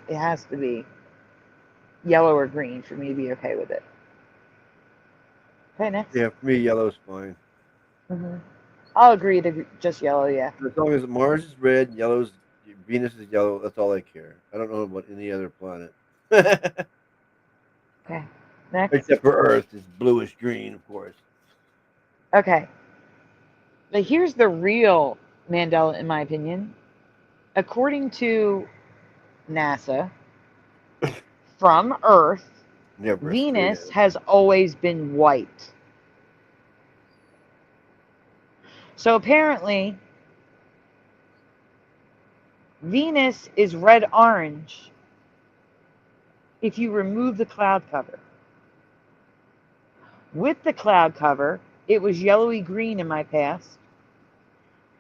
it has to be yellow or green for me to be okay with it. Okay, next. Yeah, for me, yellow's fine. I'll agree to just yellow, yeah. As long as Mars is red, yellow's Venus is yellow, that's all I care. I don't know about any other planet. Okay, next. Except for Earth, is bluish green, of course. Okay. But here's the real Mandela, in my opinion. According to NASA, from Earth, Venus has always been white. So apparently, Venus is red-orange if you remove the cloud cover. With the cloud cover, it was yellowy green in my past,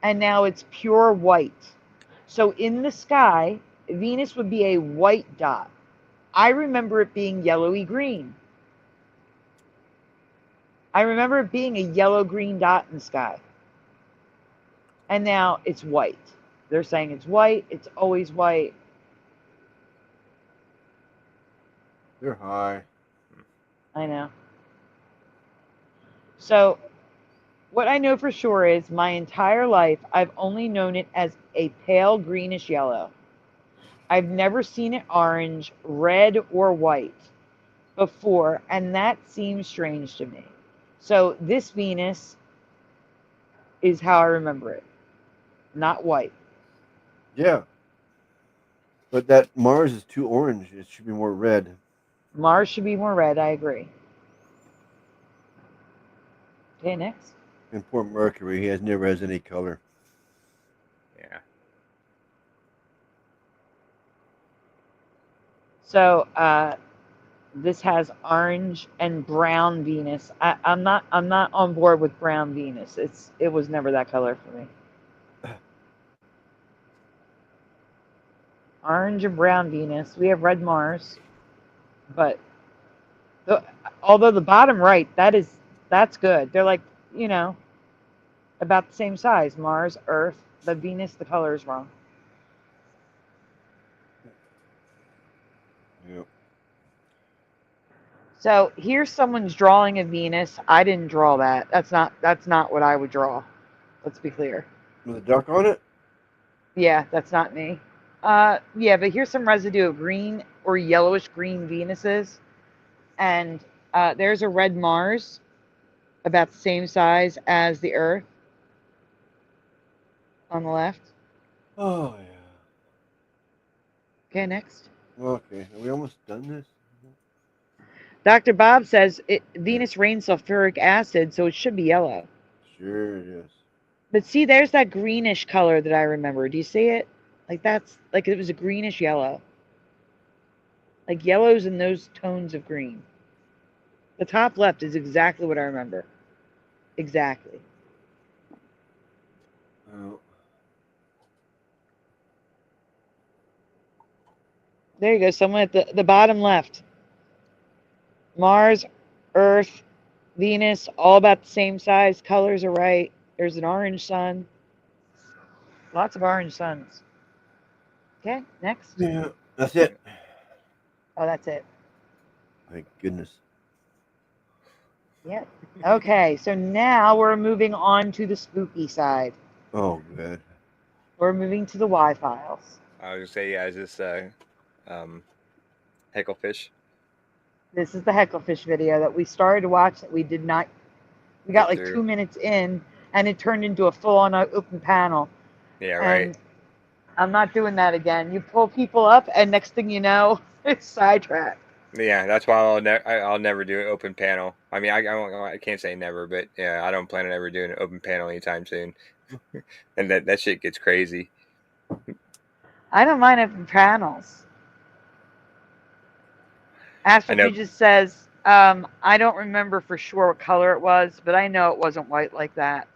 and now it's pure white. So in the sky, Venus would be a white dot. I remember it being yellowy green. I remember it being a yellow-green dot in the sky. And now it's white. They're saying it's white. It's always white. They're high. I know. So what I know for sure is my entire life, I've only known it as a pale greenish yellow. I've never seen it orange, red, or white before, and that seems strange to me. So this Venus is how I remember it, not white. Yeah. But that Mars is too orange. It should be more red. Mars should be more red, I agree. Okay, next. And poor Mercury, he never has any color. Yeah. So this has orange and brown Venus. I'm not on board with brown Venus. It was never that color for me. Orange and brown Venus. We have red Mars, but although the bottom right, that's good. They're like, you know, about the same size. Mars, Earth, but Venus, the color is wrong. Yep. So here's someone's drawing of Venus. I didn't draw that. That's not what I would draw. Let's be clear. With a duck on it? Yeah, that's not me. Yeah, but here's some residue of green or yellowish green Venuses. And there's a red Mars about the same size as the Earth on the left. Oh, yeah. Okay, next. Okay, are we almost done this? Dr. Bob says Venus rains sulfuric acid, so it should be yellow. Sure it is. But see, there's that greenish color that I remember. Do you see it? Like that's like it was a greenish yellow. Like yellows and those tones of green. The top left is exactly what I remember. Exactly. Oh. There you go. Someone at the bottom left. Mars, Earth, Venus, all about the same size. Colors are right. There's an orange sun. Lots of orange suns. Okay, next. Yeah, that's it. Oh, that's it. Thank goodness. Yep. Okay, so now we're moving on to the spooky side. Oh, good. We're moving to the Y files. I was gonna say, yeah, is this Hecklefish? This is the Hecklefish video that we started to watch that we did not. We got like through. 2 minutes in, and it turned into a full-on open panel. Yeah, right. And I'm not doing that again. You pull people up, and next thing you know, it's sidetracked. Yeah, that's why I'll never do an open panel. I mean, I can't say never, but yeah, I don't plan on ever doing an open panel anytime soon. And that shit gets crazy. I don't mind open panels. Astral just says, I don't remember for sure what color it was, but I know it wasn't white like that.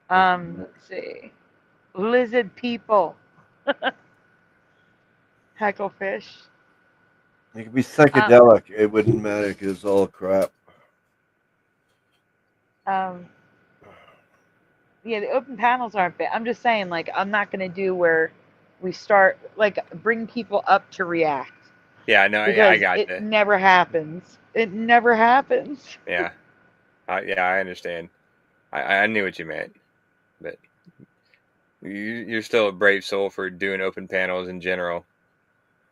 Let's see. Lizard people. Hecklefish. It could be psychedelic. It wouldn't matter because it's all crap. Yeah, the open panels aren't bad. I'm just saying, like, I'm not going to do where we start, like, bring people up to react. Yeah, no, yeah, I Because got it you. never happens. It never happens. Yeah, yeah, I understand. I knew what you meant, but you're still a brave soul for doing open panels in general.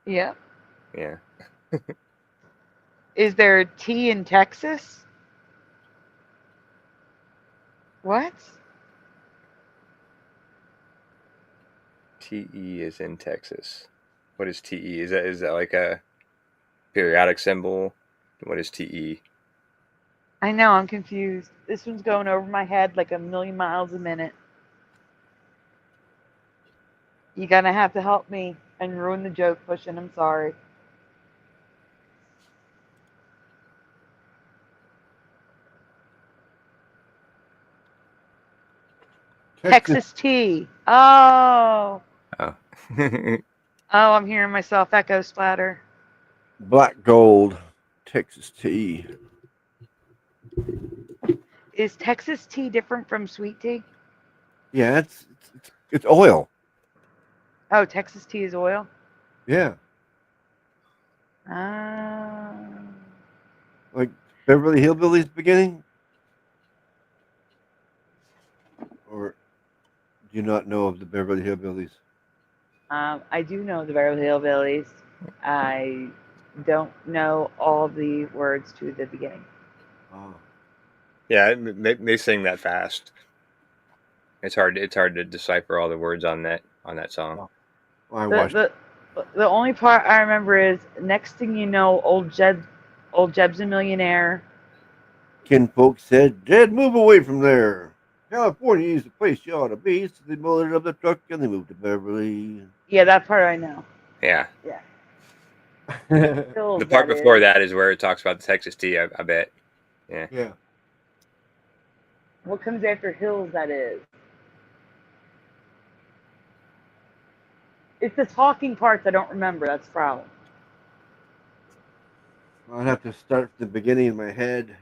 Yeah. Yeah. Is there a T in Texas? What? TE is in Texas. What is TE? Is that like a periodic symbol? What is TE? I know, I'm confused. This one's going over my head like a million miles a minute. You're gonna have to help me and ruin the joke, Pushing. I'm sorry. Texas T. Oh. Oh. Oh, I'm hearing myself echo splatter. Black gold, Texas tea. Is Texas tea different from sweet tea? Yeah, it's oil. Oh, Texas tea is oil? Yeah, Ah. like Beverly Hillbillies beginning. Or do you not know of the Beverly Hillbillies? I do know the Beverly Hillbillies. I don't know all the words to the beginning. Oh. Yeah, they sing that fast. It's hard to decipher all the words on that song. The only part I remember is next thing you know, old Jeb's a millionaire. Kinfolk said, "Jed, move away from there. California is the place you ought to be." So they loaded up the truck and they moved to Beverly. Yeah, that part I know. Yeah. Yeah. The part before that is where it talks about the Texas tea, I bet. Yeah. Yeah. What comes after Hills, that is? It's the talking parts I don't remember. That's the problem. I'd have to start from the beginning in my head.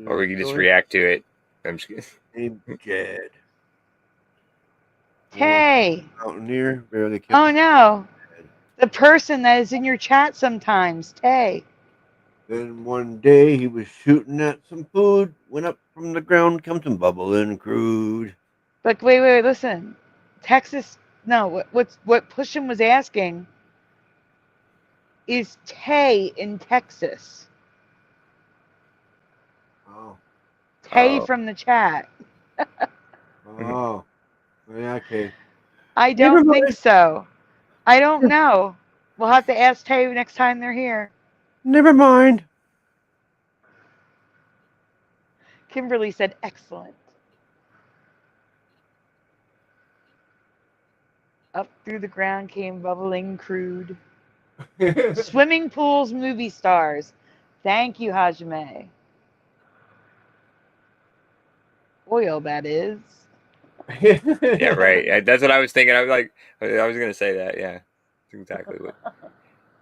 Or we can just react to it. I'm just kidding. Named Jed. Hey. Mountaineer, barely kept Oh his no. The person that is in your chat sometimes. Tay. Then one day he was shooting at some food, went up from the ground, comes some bubbling crude. But wait, listen. Texas, no, what Pushin was asking is Tay in Texas. Oh. Tay from the chat. Oh. Yeah, okay. I don't think so. I don't know. We'll have to ask Tay next time they're here. Never mind. Kimberly said, excellent. Up through the ground came bubbling crude. Swimming pools, movie stars. Thank you, Hajime. Oil, that is. Yeah, right. That's what I was thinking. I was gonna say that. Yeah, that's exactly what.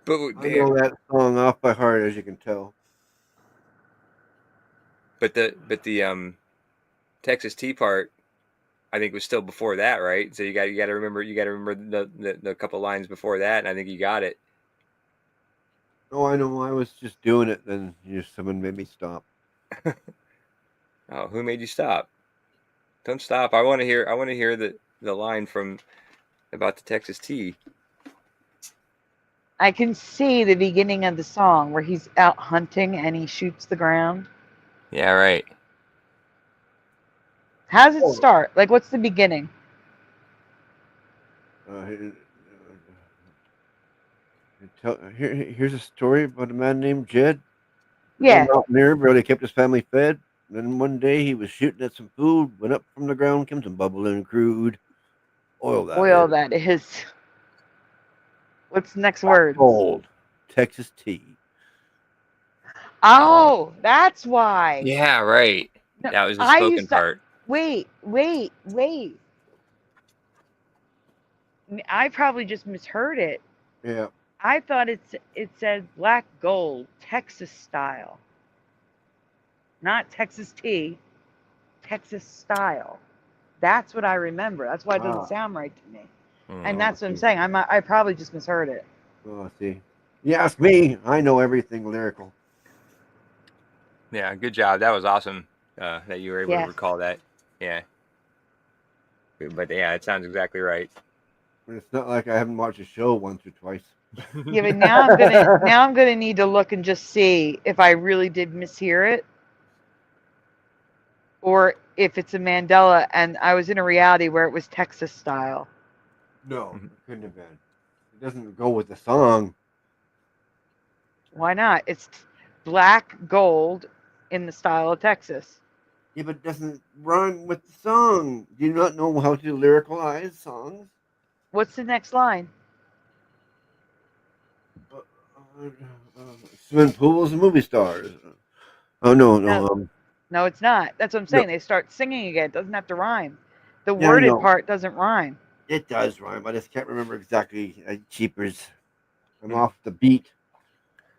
But I know that song off by heart, as you can tell. But the Texas tea part, I think was still before that, right? So you got to remember the couple lines before that, and I think you got it. Oh, I know. I was just doing it, then someone made me stop. Oh, who made you stop? Don't stop. I want to hear the line from about the Texas tea. I can see the beginning of the song where he's out hunting and he shoots the ground. Yeah, right. How does it start? Like, what's the beginning? Here's a story about a man named Jed. Yeah. Mountaineer, barely kept his family fed. Then one day he was shooting at some food, went up from the ground, came some bubbling crude. Oil, that is. What's the next word? Gold. Texas tea. Oh, that's why. Yeah, right. No, that was the spoken part. Wait. I probably just misheard it. Yeah. I thought it said black gold, Texas style. Not Texas tea, Texas style. That's what I remember. That's why it doesn't sound right to me. And that's what I'm saying. I probably just misheard it. Oh, see. You ask me, I know everything lyrical. Yeah, good job. That was awesome that you were able to recall that. Yeah. But yeah, it sounds exactly right. It's not like I haven't watched a show once or twice. Yeah, but now I'm gonna need to look and just see if I really did mishear it, or if it's a Mandela and I was in a reality where it was Texas style. No, it couldn't have been. It doesn't go with the song. Why not? It's black gold in the style of Texas. Yeah, but it doesn't rhyme with the song. Do you not know how to lyricalize songs? What's the next line? Swimming pools and movie stars. Oh no. No, it's not. That's what I'm saying. No. They start singing again. It doesn't have to rhyme. The Yeah, I worded know. part doesn't rhyme. It does rhyme. I just can't remember exactly. Cheapers. I'm off the beat.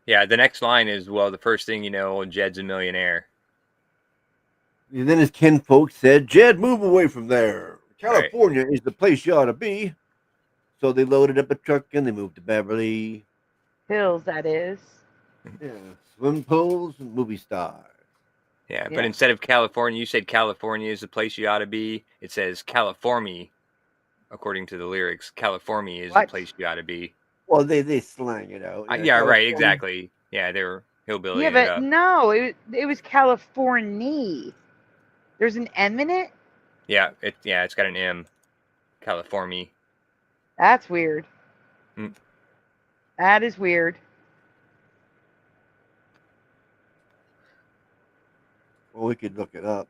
Yeah, the next line is, well, the first thing you know, old Jed's a millionaire. And then his kinfolk said, Jed, move away from there. California is the place you ought to be. So they loaded up a truck and they moved to Beverly Hills, that is. Yeah, swimming pools and movie stars. Yeah, but instead of California, you said California is the place you ought to be. It says California, according to the lyrics. California is the place you ought to be. Well, they slang it out. Yeah, right, exactly. Yeah, they were hillbilly. Yeah, but no, it was California. There's an M in it? Yeah, it's got an M. California. That's weird. That is weird. Well, we could look it up.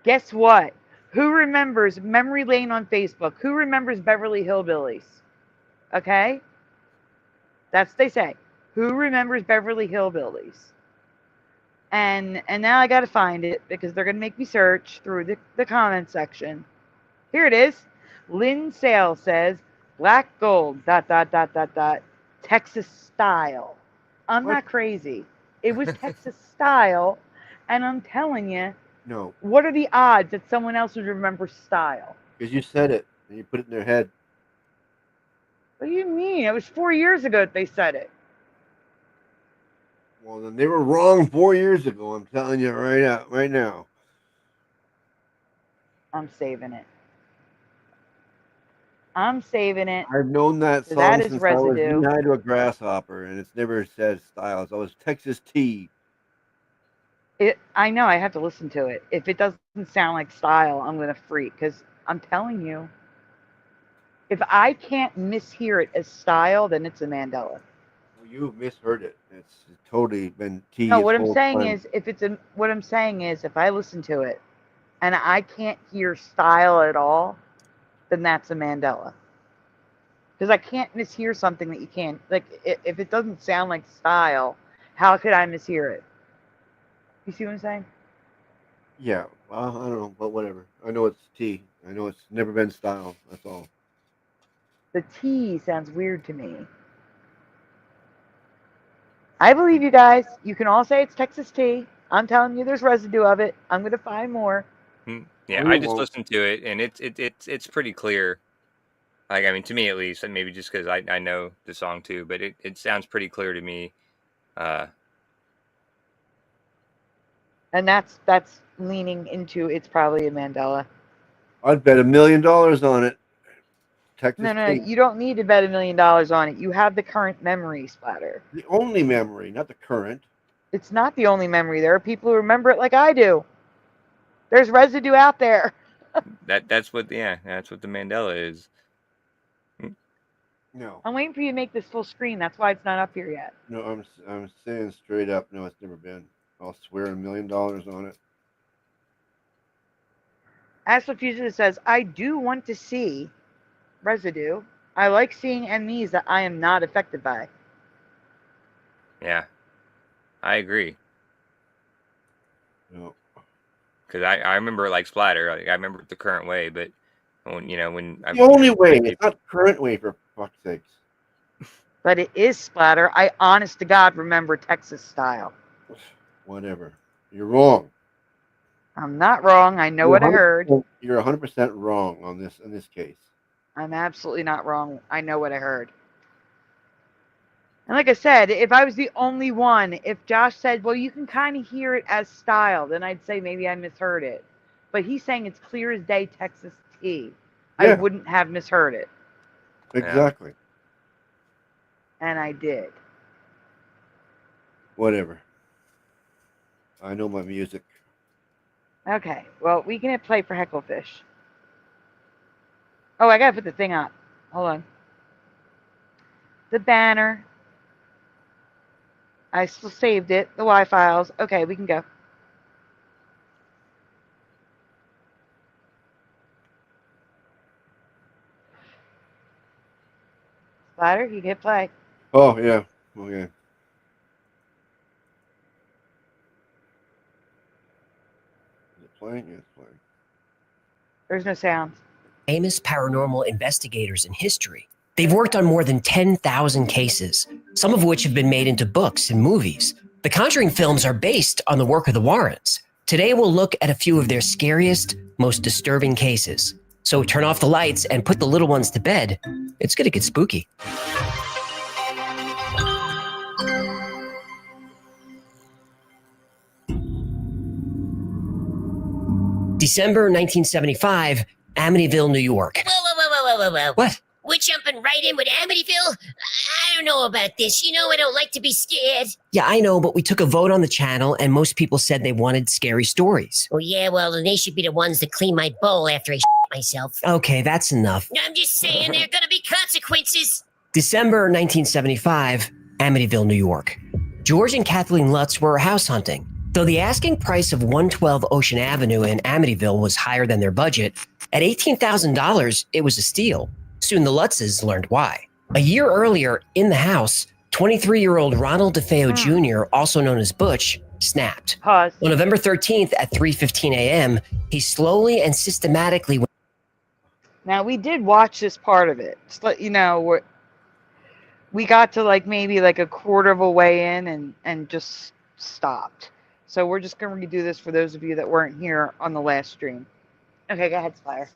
Guess what? Who remembers Memory Lane on Facebook? Who remembers Beverly Hillbillies? Okay? That's what they say. Who remembers Beverly Hillbillies? And now I got to find it because they're going to make me search through the comment section. Here it is. Lynn Sale says, black gold, ... Texas style. I'm not crazy. It was Texas style. And I'm telling you, No, what are the odds that someone else would remember style? because you said it and you put it in their head. What do you mean? It was 4 years ago that they said it. Well, then they were wrong 4 years ago. I'm telling you right now. I'm saving it. I'm saving it. I've known that song That is since I was residue. knee-high to a grasshopper, and it's never said style. It's always Texas tea. I know. I have to listen to it. If it doesn't sound like style, I'm going to freak. Because I'm telling you, if I can't mishear it as style, then it's a Mandela. Well, you misheard it. It's totally been tea. No, what I'm saying is, if I listen to it and I can't hear style at all, then that's a Mandela. Because I can't mishear something that you can't, like, if it doesn't sound like style, how could I mishear it? You see what I'm saying? Yeah, well, I don't know, but whatever. I know it's tea. I know it's never been style. That's all. The T sounds weird to me. I believe you guys. You can all say it's Texas tea. I'm telling you, there's residue of it. I'm going to find more. Yeah, I just listened to it, and it's pretty clear. Like, I mean, to me at least, and maybe just because I know the song too, but it sounds pretty clear to me. And that's leaning into it's probably a Mandela. I'd bet $1 million on it. Texas No, tea. you don't need to bet $1 million on it. You have the current memory, Splatter. The only memory, not the current. It's not the only memory. There are people who remember it like I do. There's residue out there. That's what the Mandela is. No. I'm waiting for you to make this full screen. That's why it's not up here yet. No, I'm saying straight up, no, it's never been. I'll swear $1 million on it. Astral Fugitive says, I do want to see residue. I like seeing enemies that I am not affected by. Yeah, I agree. No. Because I remember like Splatter. I remember the current way, but when The only way. It's not current way, for fuck's sakes. But it is Splatter. I honest to God remember Texas style. Whatever. You're wrong. I'm not wrong. I know what I heard. You're 100% wrong on this in this case. I'm absolutely not wrong. I know what I heard. And like I said, if I was the only one, if Josh said, well, you can kind of hear it as style, then I'd say maybe I misheard it. But he's saying it's clear as day Texas tea. I Yeah. wouldn't have misheard it. Exactly. And I did. Whatever. I know my music. Okay. Well, we can hit play for Hecklefish. Oh, I gotta put the thing up. Hold on. The banner. I still saved it. The Y files. Okay, we can go. Slider, you can hit play. Oh, yeah. Okay. Is it playing? Yeah, it's playing. There's no sound. Famous paranormal investigators in history. They've worked on more than 10,000 cases, some of which have been made into books and movies. The Conjuring films are based on the work of the Warrens. Today we'll look at a few of their scariest, most disturbing cases. So turn off the lights and put the little ones to bed. It's gonna get spooky. December 1975, Amityville, New York. Whoa. What? We're jumping right in with Amityville? I don't know about this. You know I don't like to be scared. Yeah, I know, but we took a vote on the channel and most people said they wanted scary stories. Oh, yeah, well, then they should be the ones that clean my bowl after I myself. Okay, that's enough. I'm just saying there are gonna be consequences. December 1975, Amityville, New York. George and Kathleen Lutz were house hunting. Though the asking price of 112 Ocean Avenue in Amityville was higher than their budget, at $18,000, it was a steal. Soon the Lutzes learned why. A year earlier, in the house, 23-year-old Ronald DeFeo Jr., also known as Butch, snapped. Pause. On November 13th at 3:15 a.m., he slowly and systematically went. Now, we did watch this part of it. Just let you know, we got to maybe a quarter of a way in and just stopped. So we're just going to redo this for those of you that weren't here on the last stream. Okay, go ahead, Spire.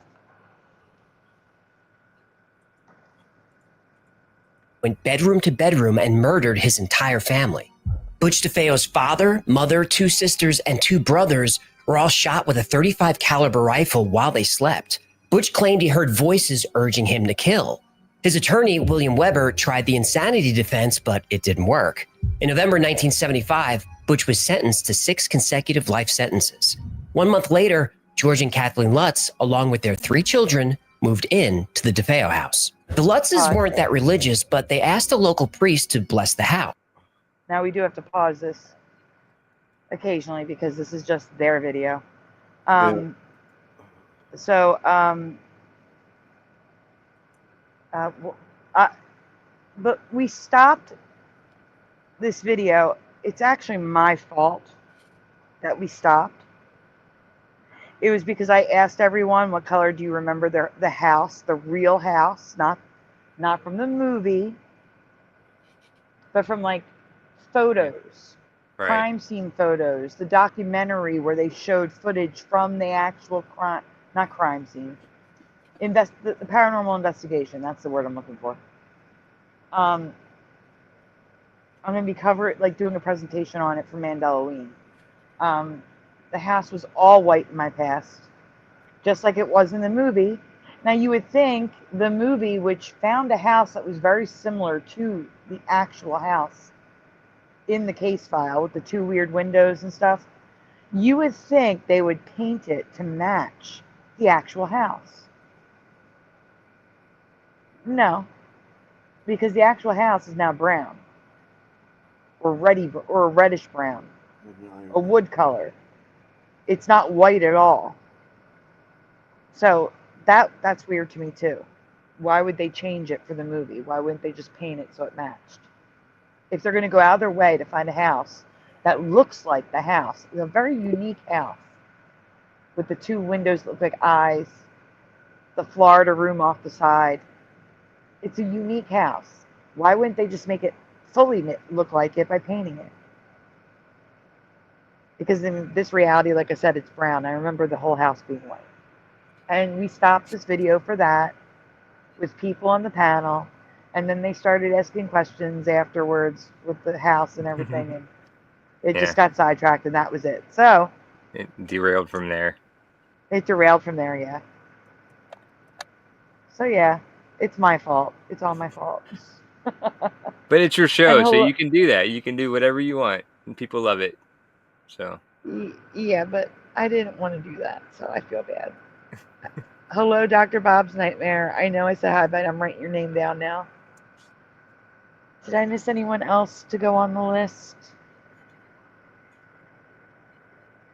Went bedroom to bedroom and murdered his entire family. Butch DeFeo's father, mother, 2 sisters, and 2 brothers were all shot with a .35 caliber rifle while they slept. Butch claimed he heard voices urging him to kill. His attorney, William Weber, tried the insanity defense, but it didn't work. In November 1975, Butch was sentenced to 6 consecutive life sentences. 1 month later, George and Kathleen Lutz, along with their 3 children, moved in to the DeFeo house. The Lutzes weren't that religious, but they asked a local priest to bless the house. Now, we do have to pause this occasionally because this is just their video. But we stopped this video. It's actually my fault that we stopped. It was because I asked everyone, what color do you remember the house, the real house, not from the movie, but from photos, Right. crime scene photos, the documentary where they showed footage from the actual not crime scene, the paranormal investigation. That's the word I'm looking for. I'm going to be doing a presentation on it for Mandela. The house was all white in my past, just like it was in the movie. Now, you would think the movie, which found a house that was very similar to the actual house in the case file with the 2 weird windows and stuff, you would think they would paint it to match the actual house. No, because the actual house is now brown or a reddish brown, a wood color. It's not white at all. So that's weird to me too. Why would they change it for the movie? Why wouldn't they just paint it so it matched? If they're going to go out of their way to find a house that looks like the house, it's a very unique house with the 2 windows that look like eyes, the Florida room off the side. It's a unique house. Why wouldn't they just make it fully look like it by painting it? Because in this reality, like I said, it's brown. I remember the whole house being white. And we stopped this video for that. with people on the panel, and then they started asking questions afterwards with the house and everything, and it just got sidetracked, and that was it. So it derailed from there. It derailed from there, yeah. So yeah, it's my fault. It's all my fault. But it's your show, so you can do that. You can do whatever you want, and people love it. So. Yeah, but I didn't want to do that, so I feel bad. Hello, Dr. Bob's Nightmare. I know I said hi, but I'm writing your name down now. Did I miss anyone else to go on the list?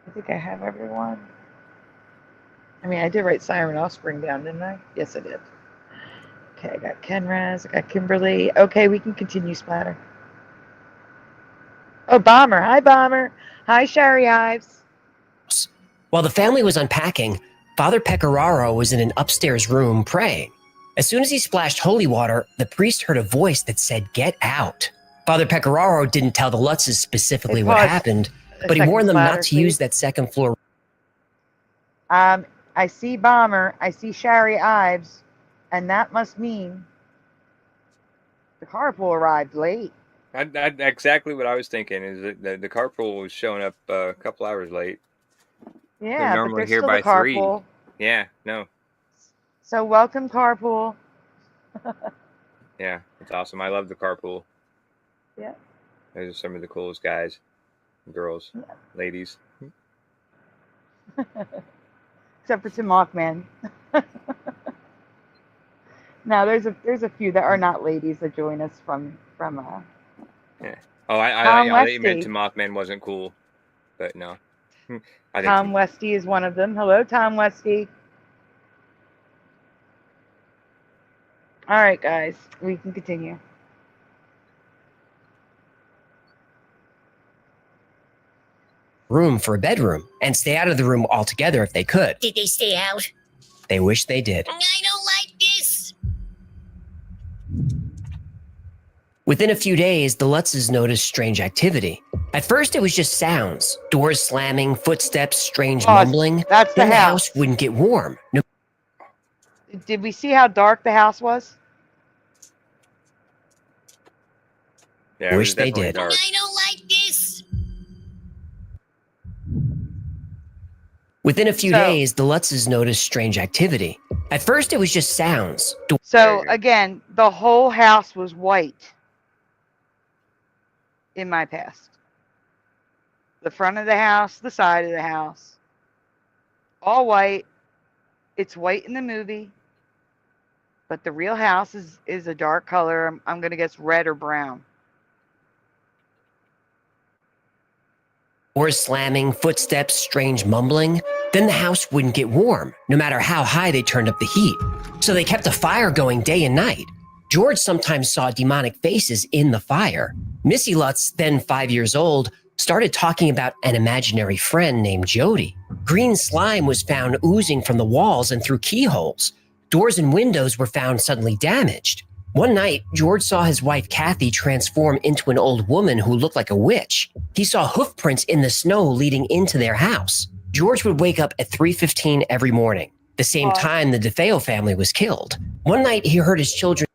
I think I have everyone. I mean, I did write Siren Offspring down, didn't I? Yes, I did. Okay, I got Kenraz, I got Kimberly. Okay, we can continue, Splatter. Oh, Bomber. Hi, Bomber. Hi, Sherry Ives. While the family was unpacking, Father Pecoraro was in an upstairs room praying. As soon as he splashed holy water, the priest heard a voice that said, "Get out." Father Pecoraro didn't tell the Lutzes specifically what happened, but he warned them not to use that second floor. I see Bomber, I see Sherry Ives, and that must mean the carpool arrived late. That's exactly what I was thinking. Is that the carpool was showing up a couple hours late. Yeah, they're normally but here still by the carpool. 3. Yeah, no. So welcome, carpool. Yeah, it's awesome. I love the carpool. Yeah. Those are some of the coolest guys, girls, ladies. Except for Tim Mockman. No, there's a few that are not ladies that join us from Yeah. Oh, I thought you meant Tim Mothman wasn't cool, but no. I think Tom Westy is one of them. Hello, Tom Westy. All right, guys, we can continue. Room for a bedroom and stay out of the room altogether if they could. Did they stay out? They wish they did. I don't like this. Within a few days, the Lutzes noticed strange activity. At first, it was just sounds. Doors slamming, footsteps, strange mumbling. That's the then house. The house wouldn't get warm. No. Did we see how dark the house was? Yeah, wish they did. I don't like this. Within a few days, the Lutzes noticed strange activity. At first, it was just sounds. So again, the whole house was white in my past. The front of the house, the side of the house, all white. It's white in the movie, but the real house is a dark color. I'm going to guess red or brown. Doors slamming, footsteps, strange mumbling. Then the house wouldn't get warm, no matter how high they turned up the heat. So they kept a fire going day and night. George sometimes saw demonic faces in the fire. Missy Lutz, then 5 years old, started talking about an imaginary friend named Jody. Green slime was found oozing from the walls and through keyholes. Doors and windows were found suddenly damaged. One night, George saw his wife Kathy transform into an old woman who looked like a witch. He saw hoof prints in the snow leading into their house. George would wake up at 3:15 every morning, the same time the DeFeo family was killed. One night, he heard his children.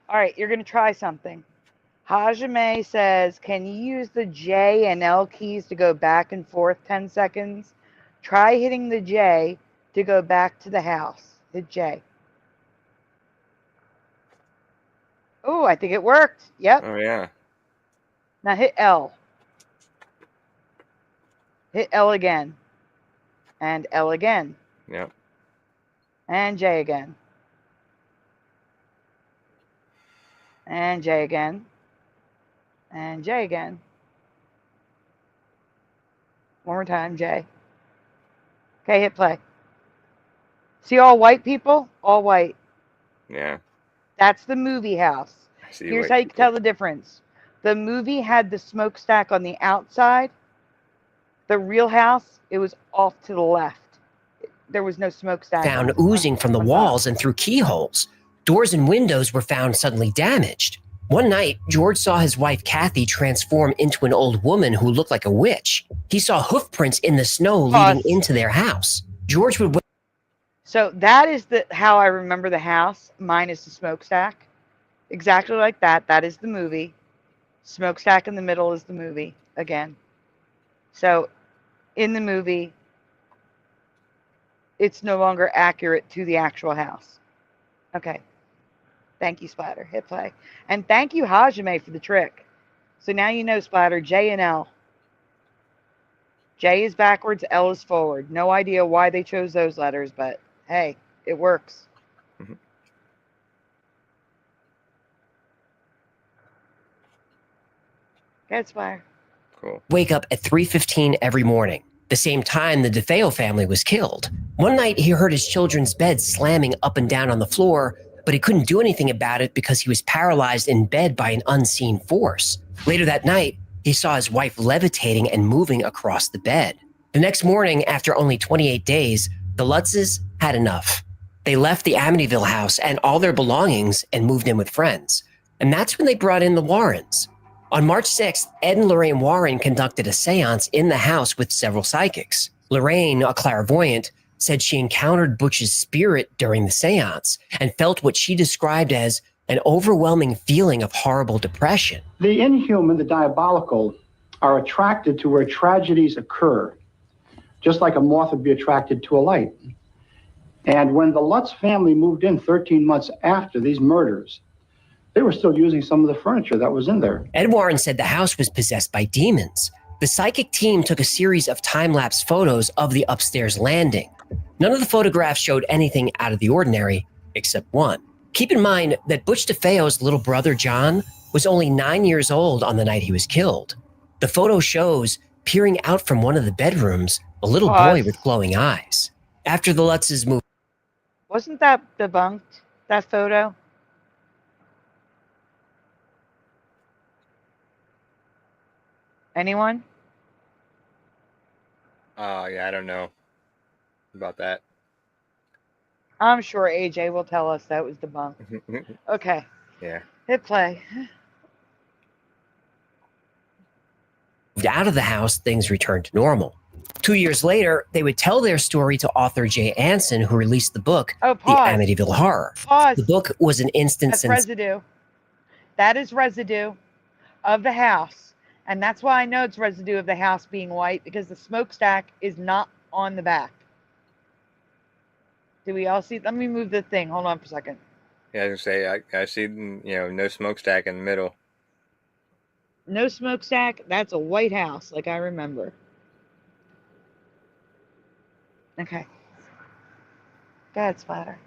All right, you're going to try something. Hajime says, can you use the J and L keys to go back and forth 10 seconds? Try hitting the J to go back to the house. Hit J. Oh, I think it worked. Yep. Oh, yeah. Now hit L. Hit L again. And L again. Yep. And J again. And J again. And J again. One more time, J. Okay, hit play. See all white people? All white. Yeah. That's the movie house. Here's how you can tell the difference. The movie had the smokestack on the outside. The real house, it was off to the left. There was no smokestack. Found oozing from the walls and through keyholes. Doors and windows were found suddenly damaged. One night, George saw his wife Kathy transform into an old woman who looked like a witch. He saw hoof prints in the snow leading into their house. George would. So that is how I remember the house, minus the smokestack. Exactly like that. That is the movie. Smokestack in the middle is the movie again. So in the movie, it's no longer accurate to the actual house. Okay. Thank you, Splatter. Hit play. And thank you, Hajime, for the trick. So now you know, Splatter, J and L. J is backwards, L is forward. No idea why they chose those letters, but hey, it works. Good, Splatter. Cool. Wake up at 3:15 every morning, the same time the DeFeo family was killed. One night, he heard his children's bed slamming up and down on the floor, but he couldn't do anything about it because he was paralyzed in bed by an unseen force. Later that night, he saw his wife levitating and moving across the bed. The next morning, after only 28 days, the Lutzes had enough. They left the Amityville house and all their belongings and moved in with friends. And that's when they brought in the Warrens. On March 6th, Ed and Lorraine Warren conducted a seance in the house with several psychics. Lorraine, a clairvoyant, said she encountered Butch's spirit during the seance and felt what she described as an overwhelming feeling of horrible depression. The inhuman, the diabolical, are attracted to where tragedies occur, just like a moth would be attracted to a light. And when the Lutz family moved in 13 months after these murders, they were still using some of the furniture that was in there. Ed Warren said the house was possessed by demons. The psychic team took a series of time-lapse photos of the upstairs landing. None of the photographs showed anything out of the ordinary, except one. Keep in mind that Butch DeFeo's little brother, John, was only 9 years old on the night he was killed. The photo shows, peering out from one of the bedrooms, a little boy with glowing eyes. After the Lutzes moved... Wasn't that debunked, that photo? Anyone? Yeah, I don't know about that. I'm sure AJ will tell us that was debunked. Okay. Yeah. Hit play. Out of the house, things returned to normal. 2 years later, they would tell their story to author Jay Anson, who released the book, The Amityville Horror. Pause. The book was an instance... That's residue. That is residue of the house. And that's why I know it's residue of the house being white, because the smokestack is not on the back. Do we all see? Let me move the thing. Hold on for a second. Yeah, I was gonna say, I see, no smokestack in the middle. No smokestack. That's a white house, like I remember. Okay. Go ahead, Splatter.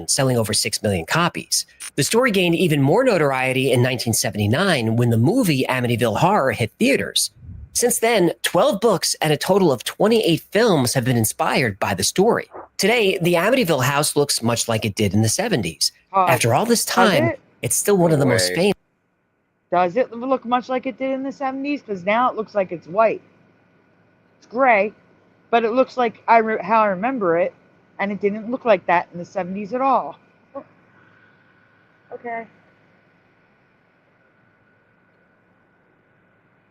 Selling over 6 million copies. The story gained even more notoriety in 1979 when the movie Amityville Horror hit theaters. Since then, 12 books and a total of 28 films have been inspired by the story. Today, the Amityville house looks much like it did in the 70s. After all this time, it's still one of the most famous. Does it look much like it did in the 70s? Because now it looks like it's white. It's gray, but it looks like how I remember it, and it didn't look like that in the 70s at all. Okay.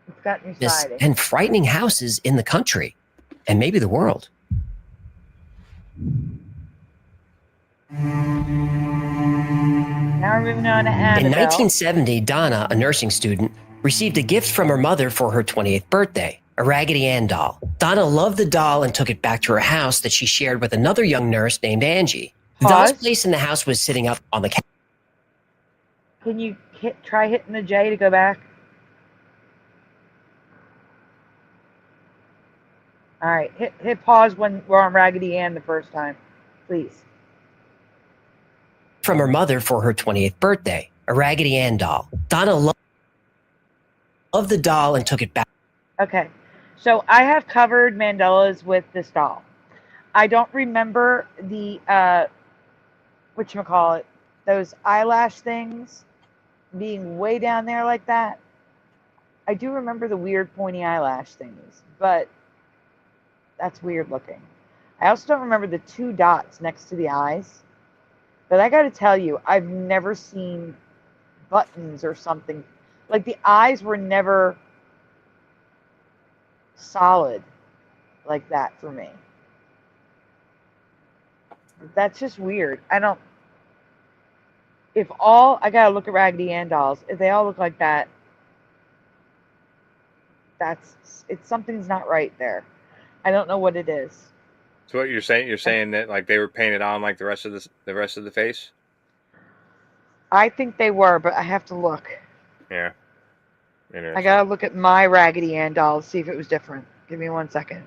It's got new siding. And frightening houses in the country, and maybe the world. Now we're moving on to Annabelle. In 1970, Donna, a nursing student, received a gift from her mother for her 28th birthday, a Raggedy Ann doll. Donna loved the doll and took it back to her house that she shared with another young nurse named Angie. The doll's place in the house was sitting up on the couch. Can you try hitting the J to go back? All right, hit pause when we're on Raggedy Ann the first time, please. From her mother for her 28th birthday, a Raggedy Ann doll. Donna loved the doll and took it back. Okay, so I have covered Mandela's with this doll. I don't remember the, whatchamacallit, those eyelash things being way down there like that. I do remember the weird pointy eyelash things, but that's weird looking. I also don't remember the 2 dots next to the eyes. But I got to tell you, I've never seen buttons or something. Like the eyes were never solid. like that for me. That's just weird. I don't. I gotta look at Raggedy Ann dolls. If they all look like that, something's not right there. I don't know what it is. So what you're saying that like they were painted on like the rest of the face? I think they were, but I have to look. Yeah. I gotta look at my Raggedy Ann doll to see if it was different. Give me 1 second.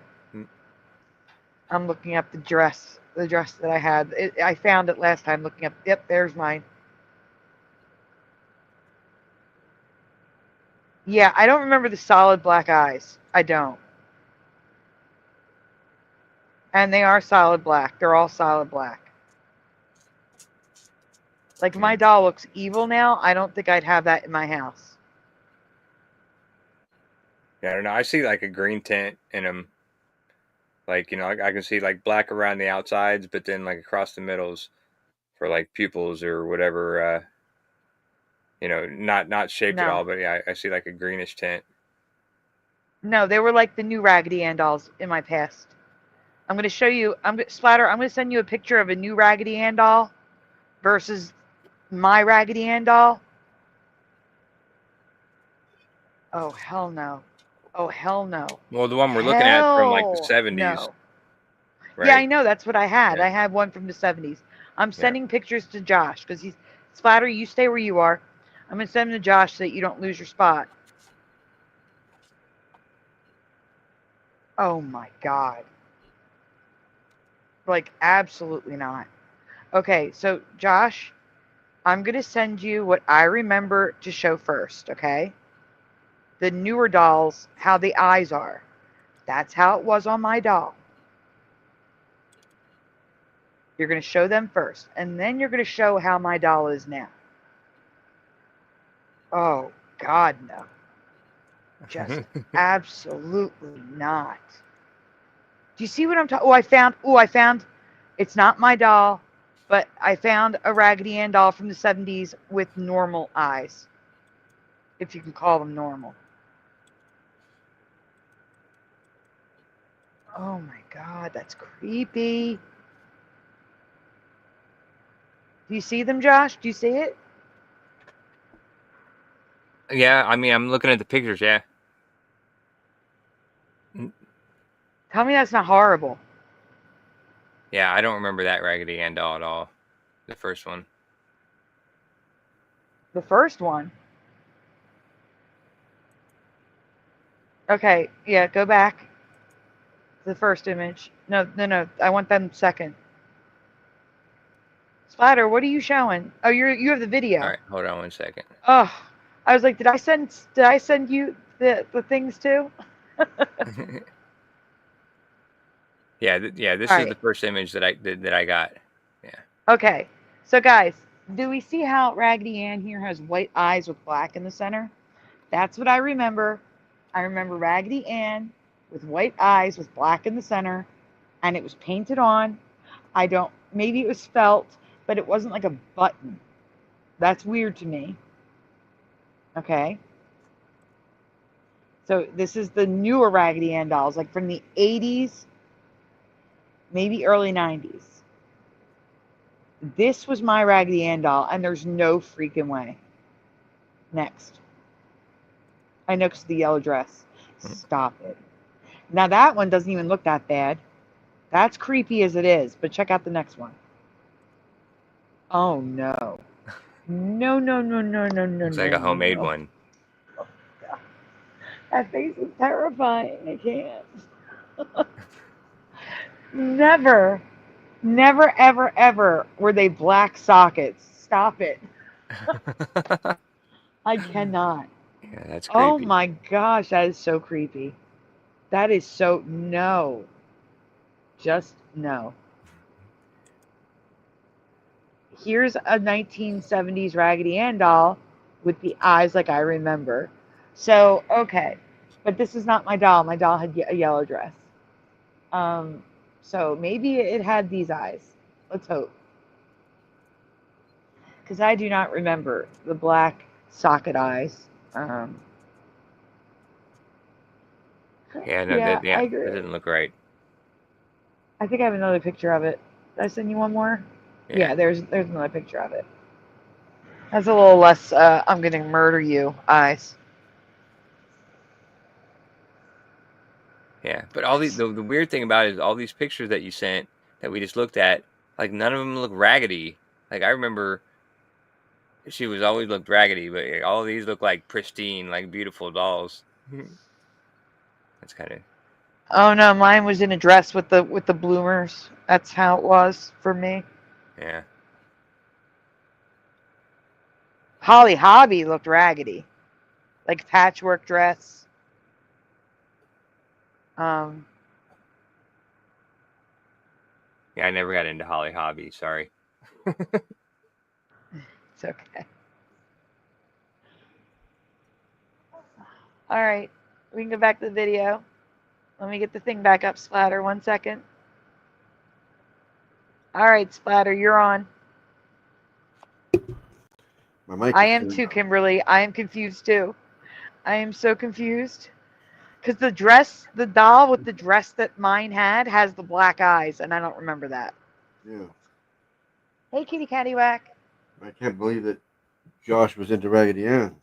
I'm looking up the dress that I had. I found it last time looking up. Yep, there's mine. Yeah, I don't remember the solid black eyes. I don't. And they are solid black. They're all solid black. Like, my doll looks evil now. I don't think I'd have that in my house. Yeah, I don't know. I see like a green tint in them. Like, you know, I can see like black around the outsides, but then like across the middles for like pupils or whatever. You know, not shaped at all, but yeah, I see like a greenish tint. No, they were like the new Raggedy Ann dolls in my past. I'm going to show you. Splatter, I'm going to send you a picture of a new Raggedy Ann doll versus my Raggedy Ann doll. Oh, hell no. Oh, hell no. Well, the one we're looking at from like the 70s. No. Right? Yeah, I know. That's what I had. Yeah. I had one from the 70s. I'm sending pictures to Josh because he's... Splatter, you stay where you are. I'm going to send them to Josh so that you don't lose your spot. Oh, my God. Like, absolutely not. Okay, so, Josh, I'm going to send you what I remember to show first, okay? The newer dolls, how the eyes are. That's how it was on my doll. You're going to show them first, and then you're going to show how my doll is now. Oh, God, no. Just absolutely not. Do you see what I'm talking? I found, it's not my doll, but I found a Raggedy Ann doll from the 70s with normal eyes. If you can call them normal. Oh my God, that's creepy. Do you see them, Josh? Do you see it? Yeah, I mean, I'm looking at the pictures, yeah. Tell me that's not horrible. Yeah, I don't remember that Raggedy Ann doll at all. The first one. The first one? Okay, yeah, go back to the first image. No, I want them second. Splatter, what are you showing? Oh, you have the video. All right, hold on 1 second. Oh, I was like, did I send you the things too? Yeah, this is the first image that I got. Yeah. Okay, so guys, do we see how Raggedy Ann here has white eyes with black in the center? That's what I remember. I remember Raggedy Ann with white eyes with black in the center, and it was painted on. Maybe it was felt, but it wasn't like a button. That's weird to me. Okay. So this is the newer Raggedy Ann dolls, like from the 80s, maybe early 90s. This was my Raggedy Ann doll, and there's no freaking way. Next. I know, because of the yellow dress. Stop it. Now that one doesn't even look that bad. That's creepy as it is, but check out the next one. Oh, no. No. It's like a homemade one. Oh, God. That face is terrifying. I can't. Never, ever were they black sockets. Stop it. I cannot. Yeah, that's creepy. Oh my gosh, that is so creepy. That is so, no. Just no. Here's a 1970s Raggedy Ann doll with the eyes like I remember. So, okay. But this is not my doll. My doll had a yellow dress. So maybe it had these eyes. Let's hope. Because I do not remember the black socket eyes. Yeah, no, yeah, that I agree. didn't look right. I think I have another picture of it. Did I send you one more? Yeah, there's another picture of it. That's a little less I'm gonna murder you eyes. Yeah, but all these the weird thing about it is all these pictures that you sent that we just looked at, like none of them look raggedy. Like I remember she was always looked raggedy, but all of these look like pristine, like beautiful dolls. That's kind of. Oh no, mine was in a dress with the bloomers. That's how it was for me. Yeah. Holly Hobby looked raggedy, like patchwork dress. Yeah, I never got into Holly Hobby. Sorry. It's okay. All right, we can go back to the video. Let me get the thing back up, Splatter. 1 second. All right, Splatter, you're on. My mic I am too, Kimberly. I am confused too. I am so confused. Because the doll with the dress that mine had has the black eyes, and I don't remember that. Yeah. Hey, kitty cattywack. I can't believe that Josh was into Raggedy Ann.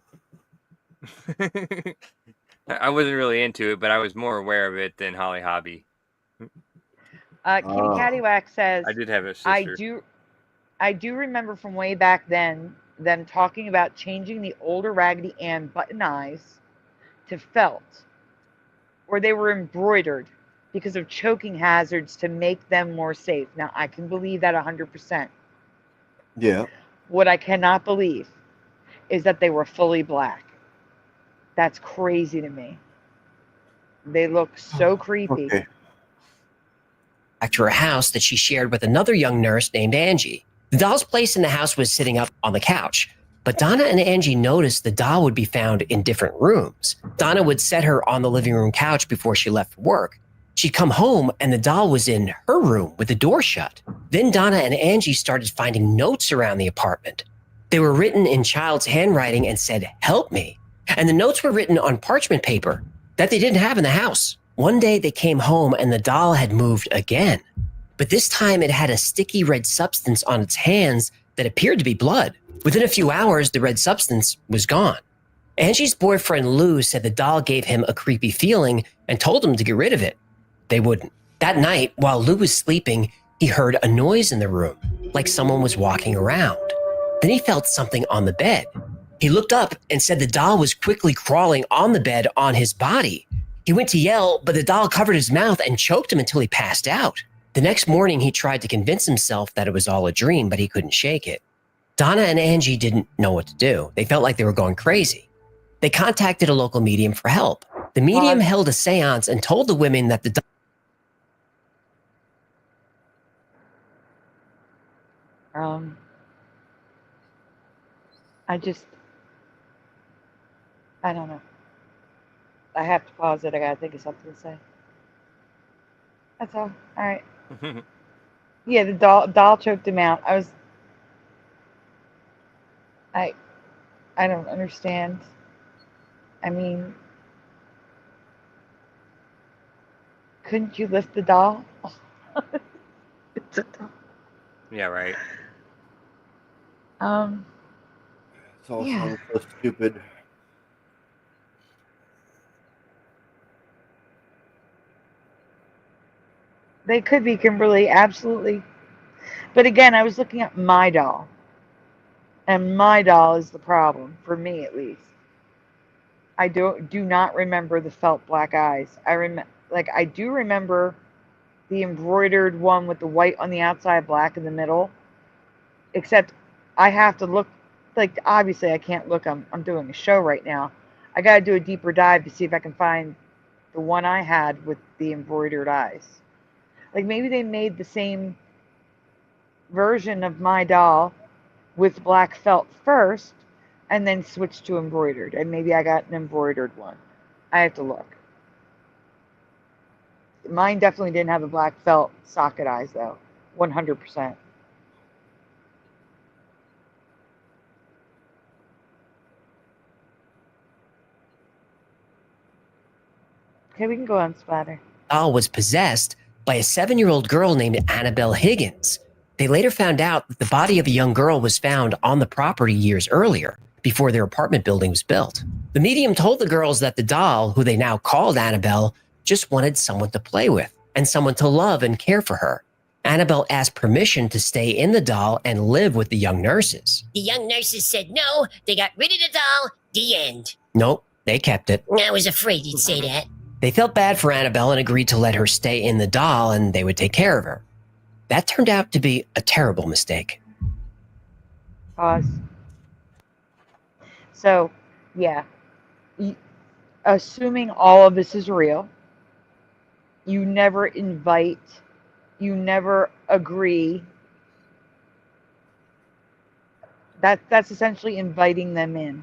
I wasn't really into it, but I was more aware of it than Holly Hobby. Kitty Cattywack says, I did have a sister. I do remember from way back then them talking about changing the older Raggedy Ann button eyes to felt, or they were embroidered because of choking hazards to make them more safe. Now, I can believe that 100%. Yeah. What I cannot believe is that they were fully black. That's crazy to me. They look so creepy. Okay. Back to her house that she shared with another young nurse named Angie. The doll's place in the house was sitting up on the couch, but Donna and Angie noticed the doll would be found in different rooms. Donna would set her on the living room couch before she left for work. She'd come home and the doll was in her room with the door shut. Then Donna and Angie started finding notes around the apartment. They were written in child's handwriting and said, "Help me." And the notes were written on parchment paper that they didn't have in the house. One day they came home and the doll had moved again. But this time it had a sticky red substance on its hands that appeared to be blood. Within a few hours, the red substance was gone. Angie's boyfriend Lou said the doll gave him a creepy feeling and told him to get rid of it. They wouldn't. That night, while Lou was sleeping, he heard a noise in the room, like someone was walking around. Then he felt something on the bed. He looked up and said the doll was quickly crawling on the bed on his body. He went to yell, but the doll covered his mouth and choked him until he passed out. The next morning, he tried to convince himself that it was all a dream, but he couldn't shake it. Donna and Angie didn't know what to do. They felt like they were going crazy. They contacted a local medium for help. The medium held a seance and told the women that the doll I don't know. I have to pause it. I gotta think of something to say. That's all. All right. Yeah, the doll choked him out. I don't understand. I mean, couldn't you lift the doll? It's a doll. Yeah, right. It's all sounds so stupid. They could be, Kimberly, absolutely. But again, I was looking at my doll. And my doll is the problem, for me at least. I do not remember the felt black eyes. I do remember the embroidered one with the white on the outside, black in the middle. Except I have to look, like, obviously I can't look. I'm doing a show right now. I got to do a deeper dive to see if I can find the one I had with the embroidered eyes. Like, maybe they made the same version of my doll with black felt first and then switched to embroidered. And maybe I got an embroidered one. I have to look. Mine definitely didn't have the black felt socket eyes, though. 100%. Okay, we can go on, Splatter. doll was possessed by a 7-year-old girl named Annabelle Higgins. They later found out that the body of a young girl was found on the property years earlier, before their apartment building was built. The medium told the girls that the doll, who they now called Annabelle, just wanted someone to play with and someone to love and care for her. Annabelle asked permission to stay in the doll and live with the young nurses. The young nurses said no, they got rid of the doll, the end. Nope, they kept it. I was afraid you'd say that. They felt bad for Annabelle and agreed to let her stay in the doll and they would take care of her. That turned out to be a terrible mistake. Pause. So, yeah. Assuming all of this is real, you never invite, you never agree. That's essentially inviting them in.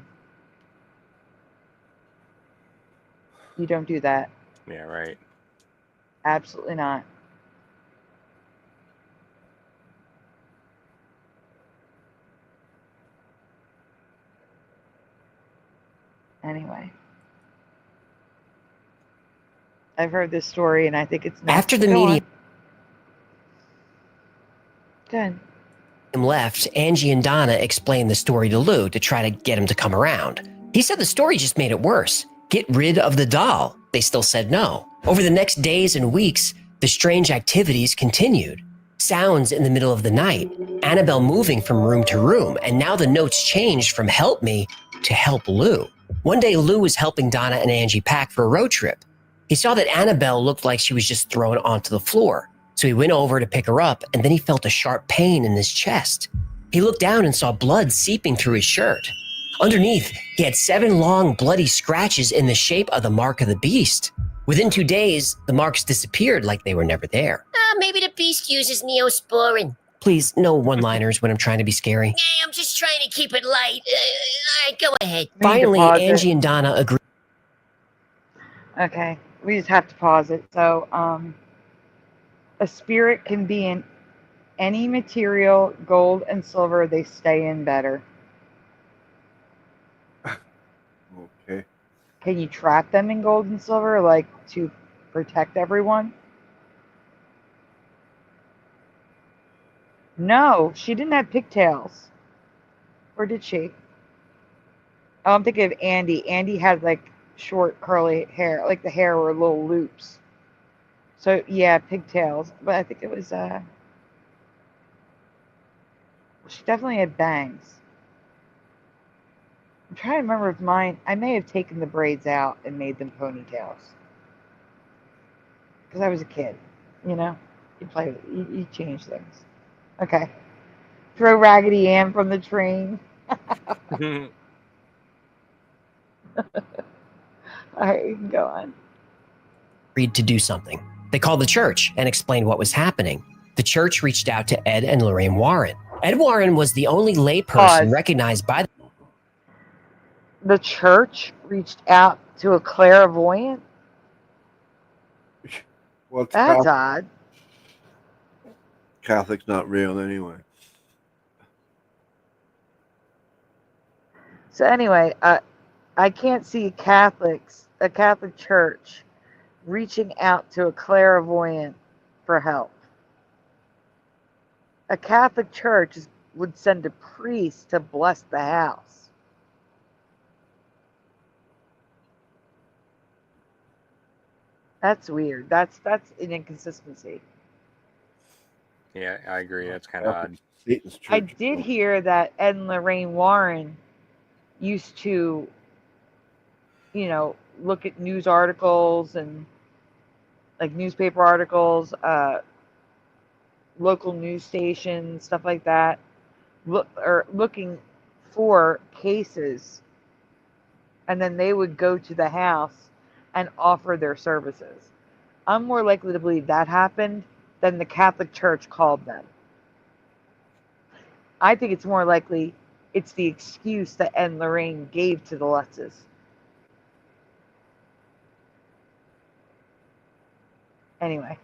You don't do that. Yeah, right. Absolutely not. Anyway. I've heard this story and I think it's nuts. After the medium Good. left, Angie and Donna explained the story to Lou to try to get him to come around. He said the story just made it worse. Get rid of the doll. They still said no. Over the next days and weeks, the strange activities continued. Sounds in the middle of the night, Annabelle moving from room to room, and now the notes changed from help me to help Lou. One day, Lou was helping Donna and Angie pack for a road trip. He saw that Annabelle looked like she was just thrown onto the floor. So he went over to pick her up, and then he felt a sharp pain in his chest. He looked down and saw blood seeping through his shirt. Underneath, he had 7 long, bloody scratches in the shape of the mark of the beast. Within 2 days, the marks disappeared like they were never there. Maybe the beast uses Neosporin. Please, no one-liners when I'm trying to be scary. Hey, I'm just trying to keep it light. All right, go ahead. Finally, Angie and Donna agreed. Okay, we just have to pause it. So, a spirit can be in any material, gold and silver, they stay in better. Okay. Can you trap them in gold and silver, like to protect everyone? No, she didn't have pigtails. Or did she? Oh, I'm thinking of Andy. Andy had like short curly hair, like the hair were little loops. So yeah, pigtails. But I think it was she definitely had bangs. I'm trying to remember if mine, I may have taken the braids out and made them ponytails. Because I was a kid, you know? You change things. Okay. Throw Raggedy Ann from the train. All right, you can go on. Agreed to do something. They called the church and explained what was happening. The church reached out to Ed and Lorraine Warren. Ed Warren was the only layperson recognized by the church reached out to a clairvoyant? Well, that's odd. Catholic's not real anyway. So anyway, I can't see a Catholic church reaching out to a clairvoyant for help. A Catholic church would send a priest to bless the house. That's weird. That's an inconsistency. Yeah, I agree. That's kind of odd. I did hear that Ed and Lorraine Warren used to, you know, look at news articles and like newspaper articles, local news stations, stuff like that, looking for cases, and then they would go to the house and offer their services. I'm more likely to believe that happened than the Catholic Church called them. I think it's more likely it's the excuse that Ed and Lorraine gave to the Lutzes. Anyway.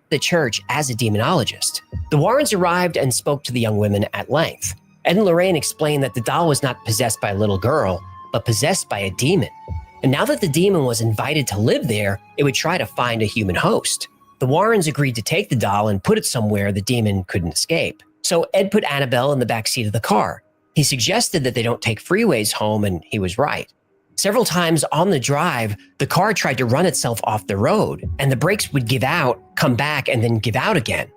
The church as a demonologist. The Warrens arrived and spoke to the young women at length. Ed and Lorraine explained that the doll was not possessed by a little girl, but possessed by a demon. And now that the demon was invited to live there, it would try to find a human host. The Warrens agreed to take the doll and put it somewhere the demon couldn't escape. So Ed put Annabelle in the backseat of the car. He suggested that they don't take freeways home, and he was right. Several times on the drive, the car tried to run itself off the road, and the brakes would give out, come back, and then give out again.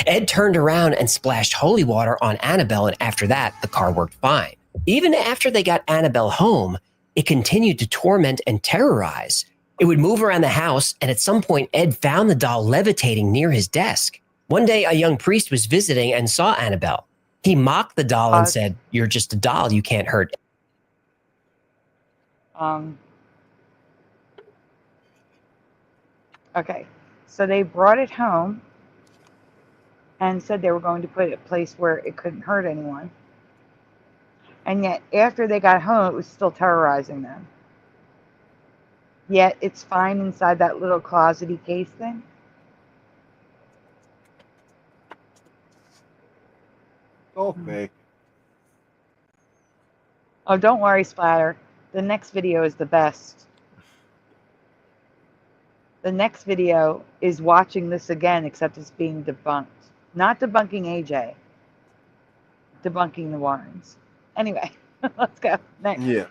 Ed turned around and splashed holy water on Annabelle, and after that, the car worked fine. Even after they got Annabelle home, it continued to torment and terrorize. It would move around the house, and at some point, Ed found the doll levitating near his desk. One day, a young priest was visiting and saw Annabelle. He mocked the doll and said, "You're just a doll, you can't hurt." Okay, so they brought it home and said they were going to put it in a place where it couldn't hurt anyone. And yet, after they got home, it was still terrorizing them. Yet, it's fine inside that little closety case thing. Oh, fake. Oh, don't worry, Splatter. The next video is the best. The next video is watching this again, except it's being debunked. Not debunking AJ. Debunking the Warrens. Anyway, let's go. Next. Yeah.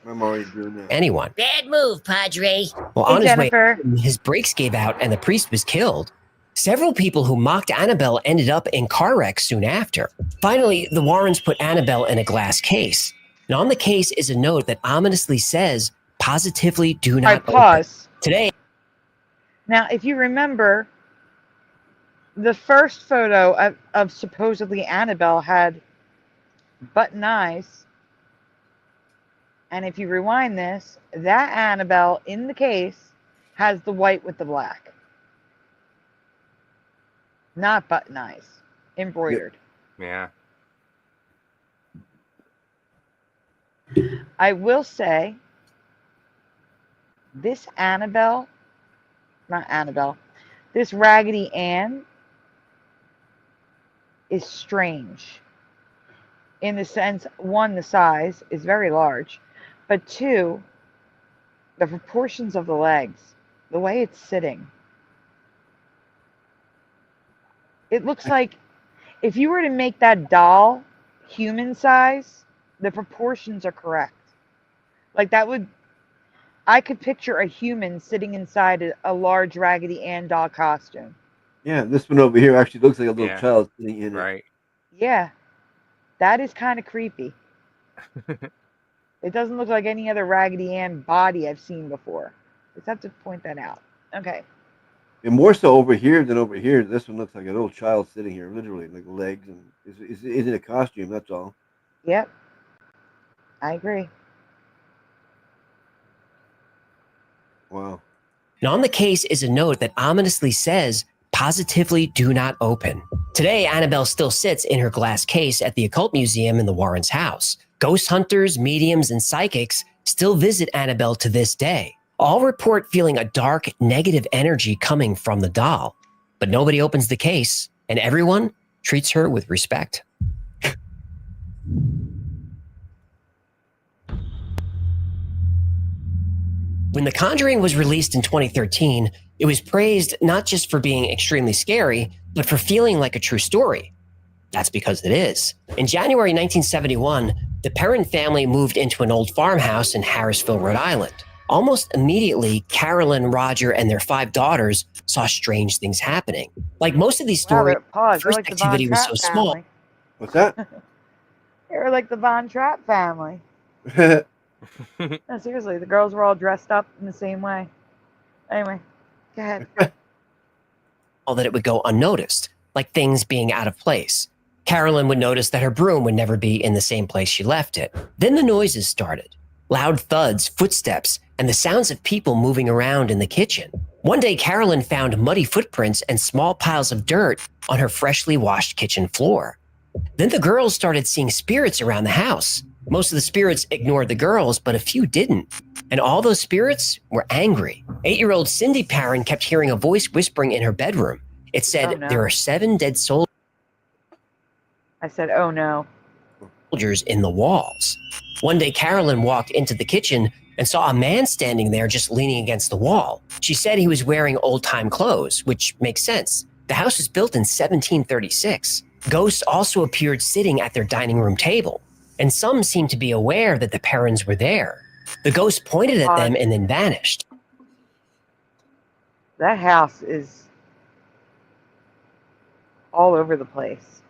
I'm already doing that. Anyone. Bad move, Padre. Well, Hey, on Jennifer. his way, his brakes gave out and the priest was killed. Several people who mocked Annabelle ended up in car wrecks soon after. Finally, the Warrens put Annabelle in a glass case. And on the case is a note that ominously says, "Positively do not open." Pause. Today. Now, if you remember, the first photo of supposedly Annabelle had button eyes. And if you rewind this, that Annabelle in the case has the white with the black. Not button eyes. Embroidered. Yeah. I will say, this Annabelle, not Annabelle, this Raggedy Ann is strange. In the sense, one, the size is very large, but two, the proportions of the legs, the way it's sitting. It looks like if you were to make that doll human size, the proportions are correct. Like that would, I could picture a human sitting inside a large Raggedy Ann doll costume. Yeah, this one over here actually looks like a little child sitting in it. Right. Yeah, that is kind of creepy. It doesn't look like any other Raggedy Ann body I've seen before. Just have to point that out. Okay. And more so over here than over here. This one looks like a little child sitting here, literally, like legs, and is in a costume. That's all. Yep. I agree. Wow. And on the case is a note that ominously says, "Positively do not open." Today, Annabelle still sits in her glass case at the Occult Museum in the Warrens' house. Ghost hunters, mediums, and psychics still visit Annabelle to this day. All report feeling a dark, negative energy coming from the doll. But nobody opens the case, and everyone treats her with respect. When The Conjuring was released in 2013, it was praised not just for being extremely scary, but for feeling like a true story. That's because it is. In January 1971, the Perrin family moved into an old farmhouse in Harrisville, Rhode Island. Almost immediately, Carolyn, Roger, and their 5 daughters saw strange things happening. Like most of these stories, Pause. first Like the activity Von was Trapp so small. family. What's that? They were like the Von Trapp family. No, seriously, the girls were all dressed up in the same way. Anyway, go ahead. That it would go unnoticed, like things being out of place. Carolyn would notice that her broom would never be in the same place she left it. Then the noises started. Loud thuds, footsteps, and the sounds of people moving around in the kitchen. One day, Carolyn found muddy footprints and small piles of dirt on her freshly washed kitchen floor. Then the girls started seeing spirits around the house. Most of the spirits ignored the girls, but a few didn't. And all those spirits were angry. 8-year-old Cindy Perrin kept hearing a voice whispering in her bedroom. It said, Oh, no. "There are 7 dead soldiers." I said, oh no. In the walls. One day, Carolyn walked into the kitchen and saw a man standing there just leaning against the wall. She said he was wearing old-time clothes, which makes sense. The house was built in 1736. Ghosts also appeared sitting at their dining room table, and some seemed to be aware that the Perrons were there. The ghost pointed at them and then vanished. That house is all over the place.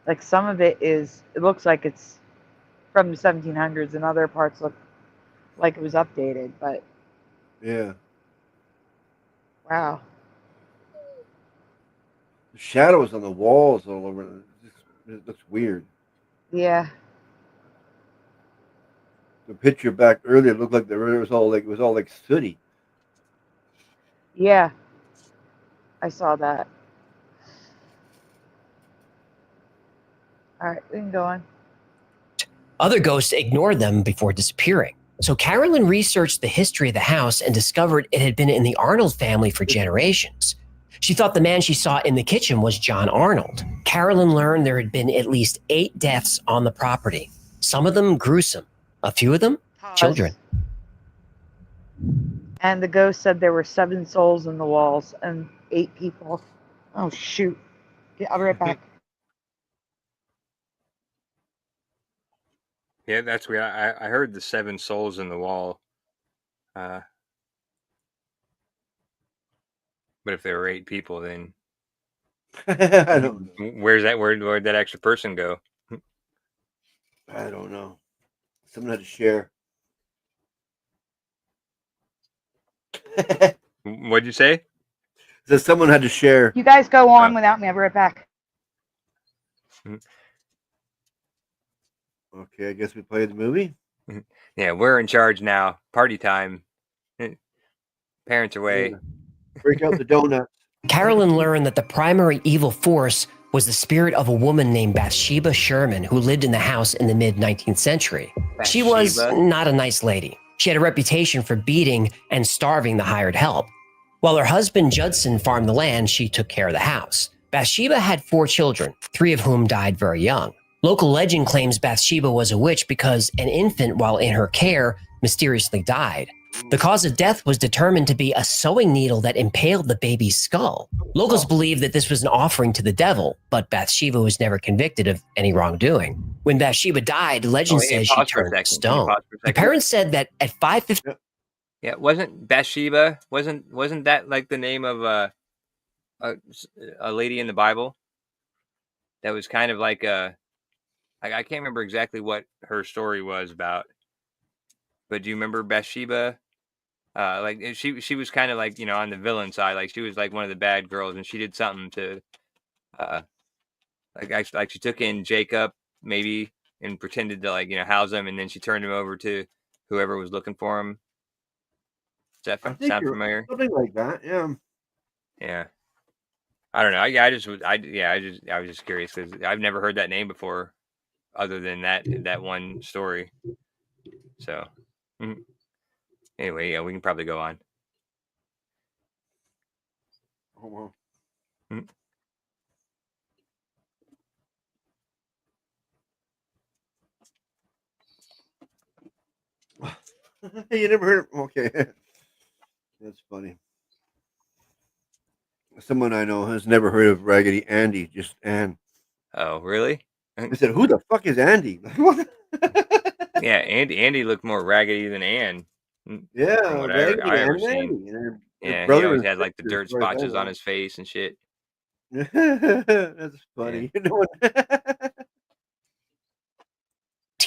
Like some of it looks like it's from the 1700s, and other parts look like it was updated, but Yeah. wow. The shadows on the walls all over. It looks weird. Yeah. The picture back earlier looked like it was all like sooty. Yeah. I saw that. All right, we can go on. Other ghosts ignored them before disappearing. So Carolyn researched the history of the house and discovered it had been in the Arnold family for generations. She thought the man she saw in the kitchen was John Arnold. Carolyn learned there had been at least 8 deaths on the property, some of them gruesome, a few of them children. And the ghost said there were 7 souls in the walls and 8 people. Oh, shoot. Yeah, I'll be right back. Yeah, that's weird. I heard the 7 souls in the wall. But if there were 8 people, then I don't know. Where'd that extra person go? I don't know. Someone had to share. What'd you say? That someone had to share. You guys go on without me. I'll be right back. Okay, I guess we play the movie. Yeah, we're in charge now. Party time. Parents away. Break out the donuts. Carolyn learned that the primary evil force was the spirit of a woman named Bathsheba Sherman who lived in the house in the mid-19th century. She was not a nice lady. She had a reputation for beating and starving the hired help. While her husband Judson farmed the land, she took care of the house. Bathsheba had 4 children, 3 of whom died very young. Local legend claims Bathsheba was a witch because an infant, while in her care, mysteriously died. The cause of death was determined to be a sewing needle that impaled the baby's skull. Locals believe that this was an offering to the devil, but Bathsheba was never convicted of any wrongdoing. When Bathsheba died, legend says she turned to stone. The parents said that at 5:50. Yeah, wasn't Bathsheba? Wasn't that like the name of a lady in the Bible? That was kind of like I can't remember exactly what her story was about. But do you remember Bathsheba? Like she was kind of like, on the villain side. Like she was like one of the bad girls, and she did something to, like she took in Jacob maybe and pretended to house him, and then she turned him over to whoever was looking for him. Does that sound familiar? Something like that, yeah. Yeah. I don't know. I was just curious because I've never heard that name before, other than that one story. So. Anyway, yeah, we can probably go on. Oh, well. You never heard of, okay. That's funny. Someone I know has never heard of Raggedy Andy, just Ann. Oh, really? I said, who the fuck is Andy? Yeah, Andy looked more raggedy than Ann. Yeah, what I ever seen. Yeah, he always had like the dirt spotches on his face and shit. That's funny. Yeah.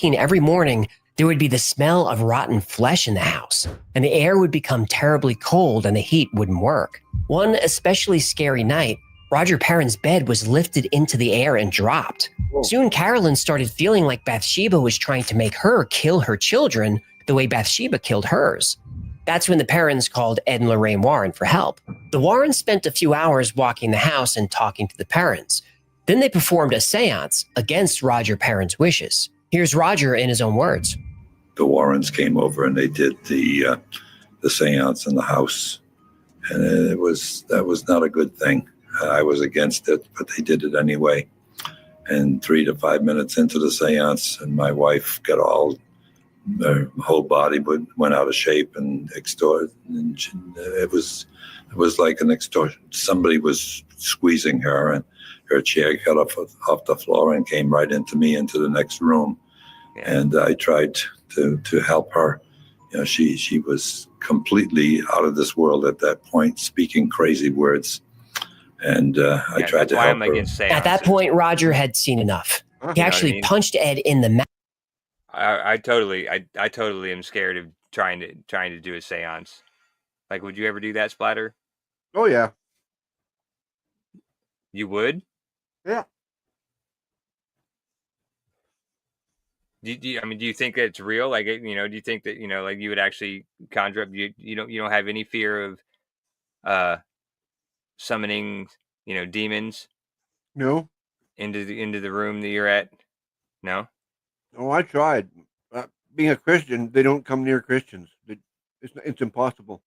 Every morning, there would be the smell of rotten flesh in the house, and the air would become terribly cold and the heat wouldn't work. One especially scary night, Roger Perron's bed was lifted into the air and dropped. Whoa. Soon, Carolyn started feeling like Bathsheba was trying to make her kill her children the way Bathsheba killed hers. That's when the Perrons called Ed and Lorraine Warren for help. The Warrens spent a few hours walking the house and talking to the Perrons. Then they performed a seance against Roger Perron's wishes. Here's Roger in his own words. The Warrens came over and they did the seance in the house. And that was not a good thing. I was against it, but they did it anyway. And 3 to 5 minutes into the seance, and my wife got all her whole body went out of shape and extorted. And it was like an extortion. Somebody was squeezing her, and her chair got off the floor and came right into me into the next room. And I tried to help her. You know, she was completely out of this world at that point, speaking crazy words. And I tried to help her. At that point, Roger had seen enough. He actually punched Ed in the mouth. I totally am scared of trying to do a seance. Like, would you ever do that, Splatter? Oh yeah. You would? Yeah. Do you think that it's real? Like, do you think that, like you would actually conjure up? You don't have any fear of summoning, demons? No. Into the room that you're at? No. Oh, I tried. Being a Christian, they don't come near Christians. It's impossible.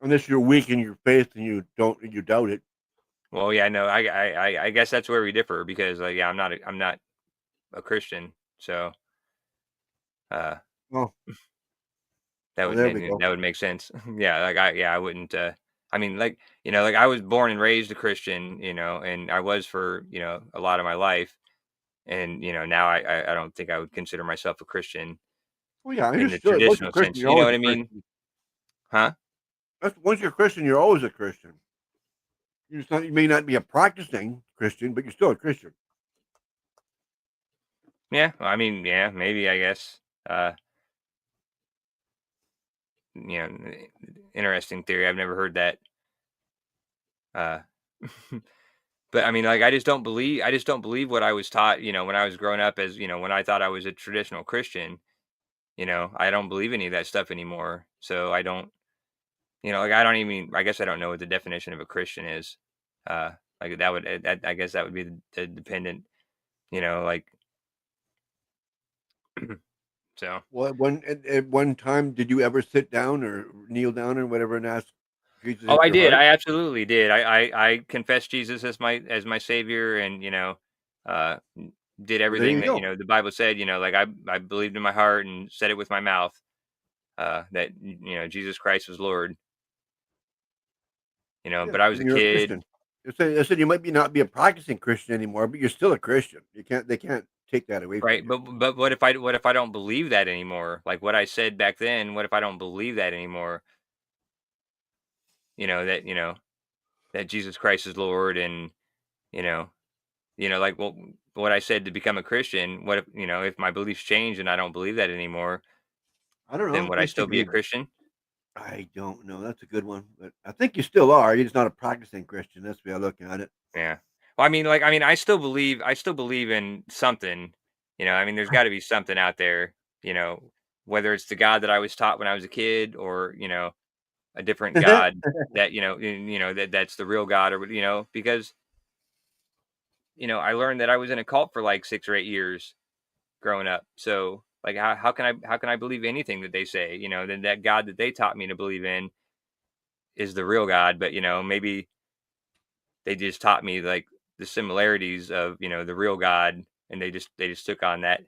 Unless you're weak in your faith and you doubt it. Well, yeah, no, I guess that's where we differ, because I'm not a Christian, so that would make sense. Yeah, I wouldn't. I was born and raised a Christian, and I was for a lot of my life, and now I don't think I would consider myself a Christian. Well, yeah, in the traditional sense. You know what I mean? Huh? Once you're a Christian, you're always a Christian. You may not be a practicing Christian, but you're still a Christian. Yeah, maybe, I guess. Interesting theory. I've never heard that. But I just don't believe what I was taught, when I was growing up, as, when I thought I was a traditional Christian. I don't believe any of that stuff anymore. So I don't, I guess I don't know what the definition of a Christian is. I guess that would be the dependent, so. Well, at one time, did you ever sit down or kneel down or whatever and ask Jesus? Oh, I did. I absolutely did. I confessed Jesus as my savior, and did everything that the Bible said. I believed in my heart and said it with my mouth, that Jesus Christ was Lord. But I was a kid. I said you might not be a practicing Christian anymore, but you're still a Christian. They can't take that away from you. But what if I don't believe that anymore? Like what I said back then, what if I don't believe that anymore? That Jesus Christ is Lord, and what I said to become a Christian, what if my beliefs change and I don't believe that anymore? I don't know. Then would I still be a Christian? I don't know. That's a good one, but I think you still are. You're just not a practicing Christian. That's the way I look at it. Yeah. Well, I still believe in something. There's got to be something out there. Whether it's the God that I was taught when I was a kid, or a different God that that's the real God, or because I learned that I was in a cult for like 6 or 8 years growing up. So how can I believe anything that they say? Then that God that they taught me to believe in is the real God, but maybe they just taught me like the similarities of the real God, and they just took on that.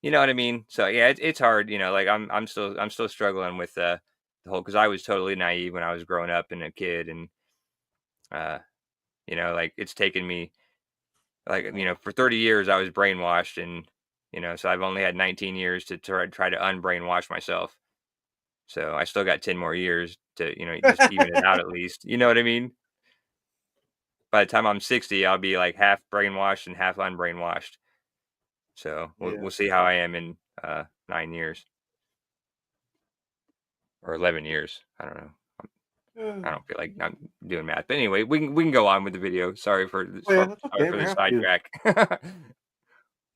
You know what I mean? So yeah, it's hard. I'm still struggling with the whole, because I was totally naive when I was growing up and a kid, and it's taken me for 30 years I was brainwashed, and so I've only had 19 years to try to unbrainwash myself. So I still got 10 more years to just even it out at least. You know what I mean? By the time I'm 60, I'll be like half brainwashed and half unbrainwashed. So we'll see how I am in 9 years or 11 years. I don't know. I don't feel like I'm doing math, but anyway, we can go on with the video. Sorry for the sidetrack.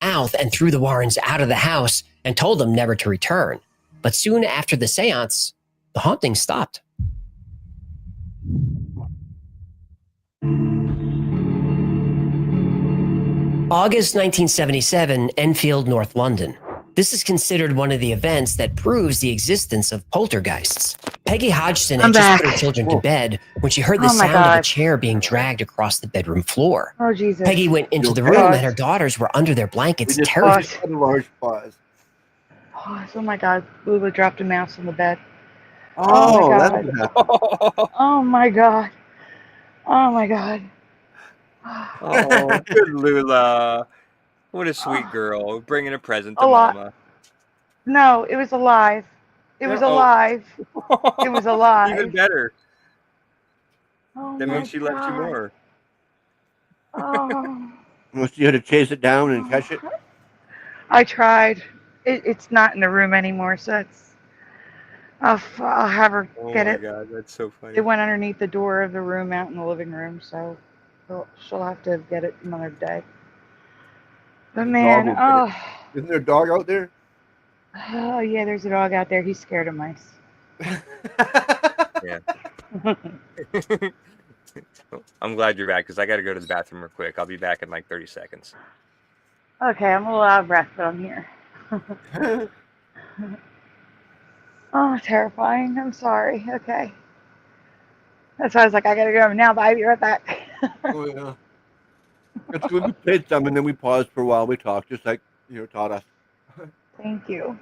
Mouth and threw the Warrens out of the house and told them never to return. But soon after the seance, the haunting stopped. August 1977, Enfield, North London. This is considered one of the events that proves the existence of poltergeists. Peggy Hodgson had just put her children to bed when she heard the sound of a chair being dragged across the bedroom floor. Oh, Jesus. Peggy went into the room and her daughters were under their blankets terrified. Large pause. Oh my God, Lula dropped a mouse on the bed. Oh, my that's God. what happened. Oh my God. Oh my God. Oh, good Lula. What a sweet girl. Bringing a present to A lot. Mama. No, it was alive. It was Oh. alive. It was alive. Even better. Oh That my means she loves you God. more. Oh. Unless you had to chase it down and catch it. I tried. It's not in the room anymore, so I'll have her Oh get my it. God, that's so funny. It went underneath the door of the room out in the living room, so she'll have to get it another day. But The man, dog will get it. Isn't there a dog out there? Oh yeah, there's a dog out there. He's scared of mice. Yeah. I'm glad you're back because I got to go to the bathroom real quick. I'll be back in like 30 seconds. Okay, I'm a little out of breath, but I'm here. Oh, terrifying. I'm sorry. Okay. That's why I was like, I gotta go now, but I'll be right back. Oh yeah. It's good. We played some and then we paused for a while. We talked, just like you taught us. Thank you.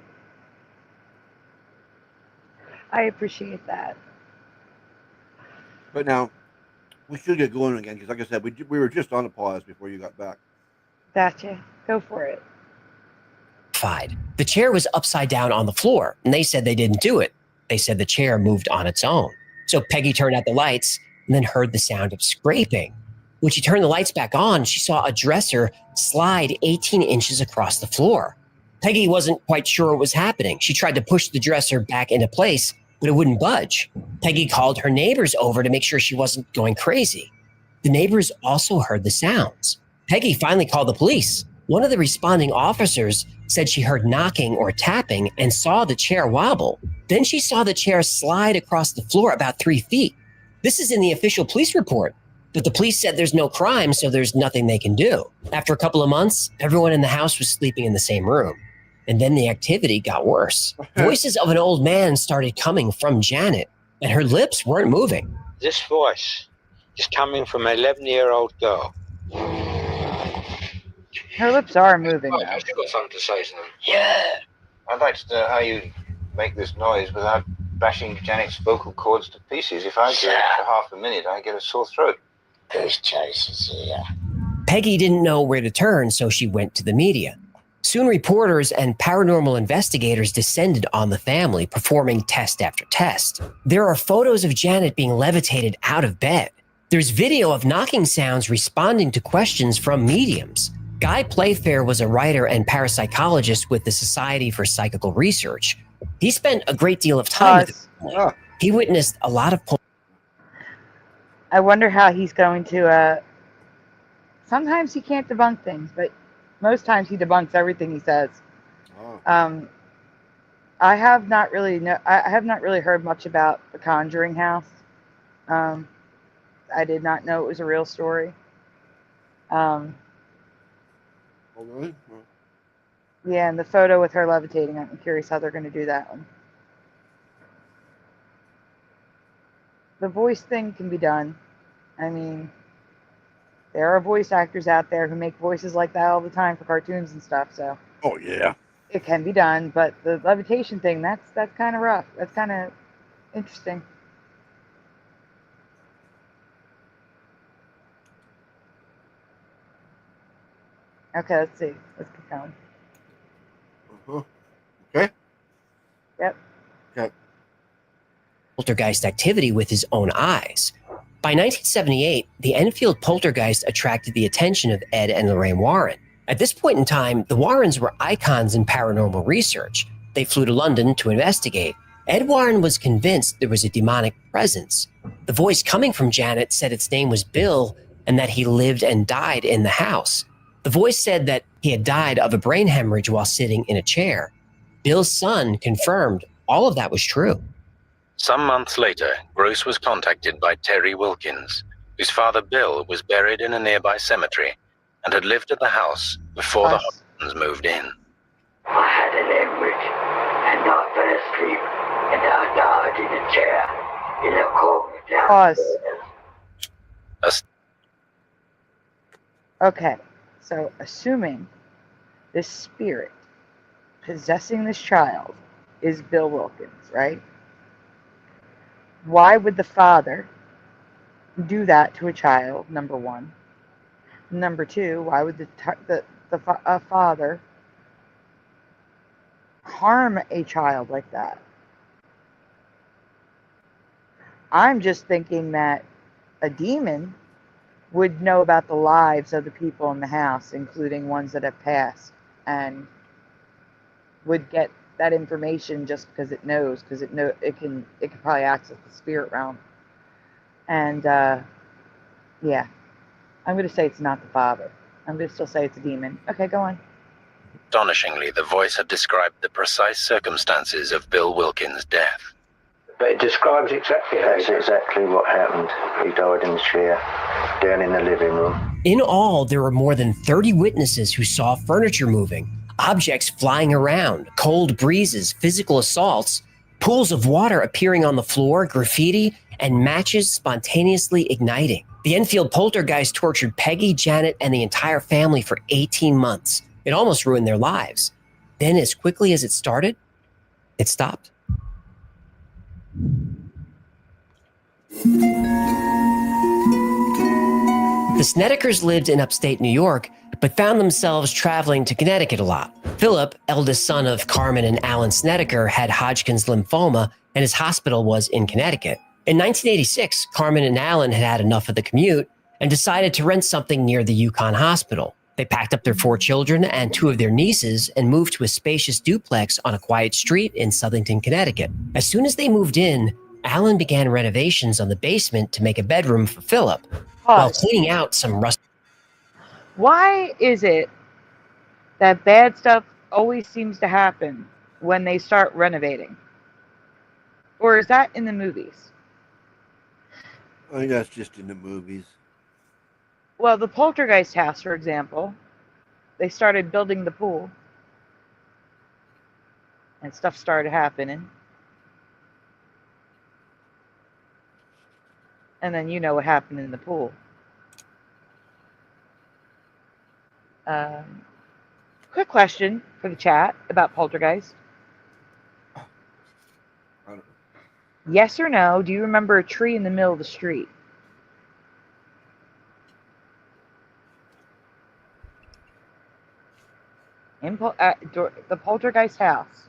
I appreciate that. But now we should get going again because, like I said, we were just on a pause before you got back. Gotcha. Go for it. The chair was upside down on the floor, and they said they didn't do it. They said the chair moved on its own. So Peggy turned out the lights and then heard the sound of scraping. When she turned the lights back on, she saw a dresser slide 18 inches across the floor. Peggy wasn't quite sure what was happening. She tried to push the dresser back into place, but it wouldn't budge. Peggy called her neighbors over to make sure she wasn't going crazy. The neighbors also heard the sounds. Peggy finally called the police. One of the responding officers said she heard knocking or tapping and saw the chair wobble. Then she saw the chair slide across the floor about 3 feet. This is in the official police report, but the police said there's no crime, so there's nothing they can do. After a couple of months, everyone in the house was sleeping in the same room. And then the activity got worse. Voices of an old man started coming from Janet, and her lips weren't moving. This voice is coming from an 11-year-old girl. Her lips are moving, Oh, though. I've got something to say to them. Yeah. I'd like to know how you make this noise without bashing Janet's vocal cords to pieces. If I do it for half a minute, I get a sore throat. Goose chases here. Peggy didn't know where to turn, so she went to the media. Soon reporters and paranormal investigators descended on the family, performing test after test. There are photos of Janet being levitated out of bed. There's video of knocking sounds responding to questions from mediums. Guy Playfair was a writer and parapsychologist with the Society for Psychical Research. He spent a great deal of time with the family. He witnessed a lot of... I wonder how he's going to... Sometimes he can't debunk things, but most times he debunks everything he says. I have not really heard much about the Conjuring House. I did not know it was a real story. Oh, really? Yeah, and the photo with her levitating, I'm curious how they're going to do that one. The voice thing can be done. I mean, there are voice actors out there who make voices like that all the time for cartoons and stuff, so. Oh, yeah. It can be done, but the levitation thing, that's kind of rough. That's kind of interesting. Okay, let's see. Let's keep going. Okay. Yep. Okay. Poltergeist activity with his own eyes. By 1978, the Enfield poltergeist attracted the attention of Ed and Lorraine Warren. At this point in time, the Warrens were icons in paranormal research. They flew to London to investigate. Ed Warren was convinced there was a demonic presence. The voice coming from Janet said its name was Bill and that he lived and died in the house. The voice said that he had died of a brain hemorrhage while sitting in a chair. Bill's son confirmed all of that was true. Some months later, Bruce was contacted by Terry Wilkins, whose father Bill was buried in a nearby cemetery and had lived at the house before the Hodgsons moved in. I had an hemorrhage and I fell asleep and I died in a chair in a corner downstairs. Okay, so assuming this spirit possessing this child is Bill Wilkins, right? Why would the father do that to a child, number one? Number two, why would a father harm a child like that? I'm just thinking that a demon would know about the lives of the people in the house, including ones that have passed, and would get that information just because it knows, because it can probably access the spirit realm. And yeah, I'm going to say it's not the father. I'm going to still say it's a demon. Okay, go on. Astonishingly, the voice had described the precise circumstances of Bill Wilkins' death. But it describes exactly what happened. He died in the chair, down in the living room. In all, there were more than 30 witnesses who saw furniture moving, objects flying around, cold breezes, physical assaults, pools of water appearing on the floor, graffiti, and matches spontaneously igniting. The Enfield poltergeist tortured Peggy, Janet, and the entire family for 18 months. It almost ruined their lives. Then, as quickly as it started, it stopped. The Snedekers lived in upstate New York, but found themselves traveling to Connecticut a lot. Philip, eldest son of Carmen and Alan Snedeker, had Hodgkin's lymphoma, and his hospital was in Connecticut. In 1986, Carmen and Alan had had enough of the commute and decided to rent something near the Yukon Hospital. They packed up their 4 children and 2 of their nieces and moved to a spacious duplex on a quiet street in Southington, Connecticut. As soon as they moved in, Alan began renovations on the basement to make a bedroom for Philip, while cleaning out some rust. Why is it that bad stuff always seems to happen when they start renovating? Or is that in the movies? I think that's just in the movies. Well, the Poltergeist house, for example, they started building the pool. And stuff started happening. And then you know what happened in the pool. Quick question for the chat about Poltergeist. Yes or no, do you remember a tree in the middle of the street? In the Poltergeist house.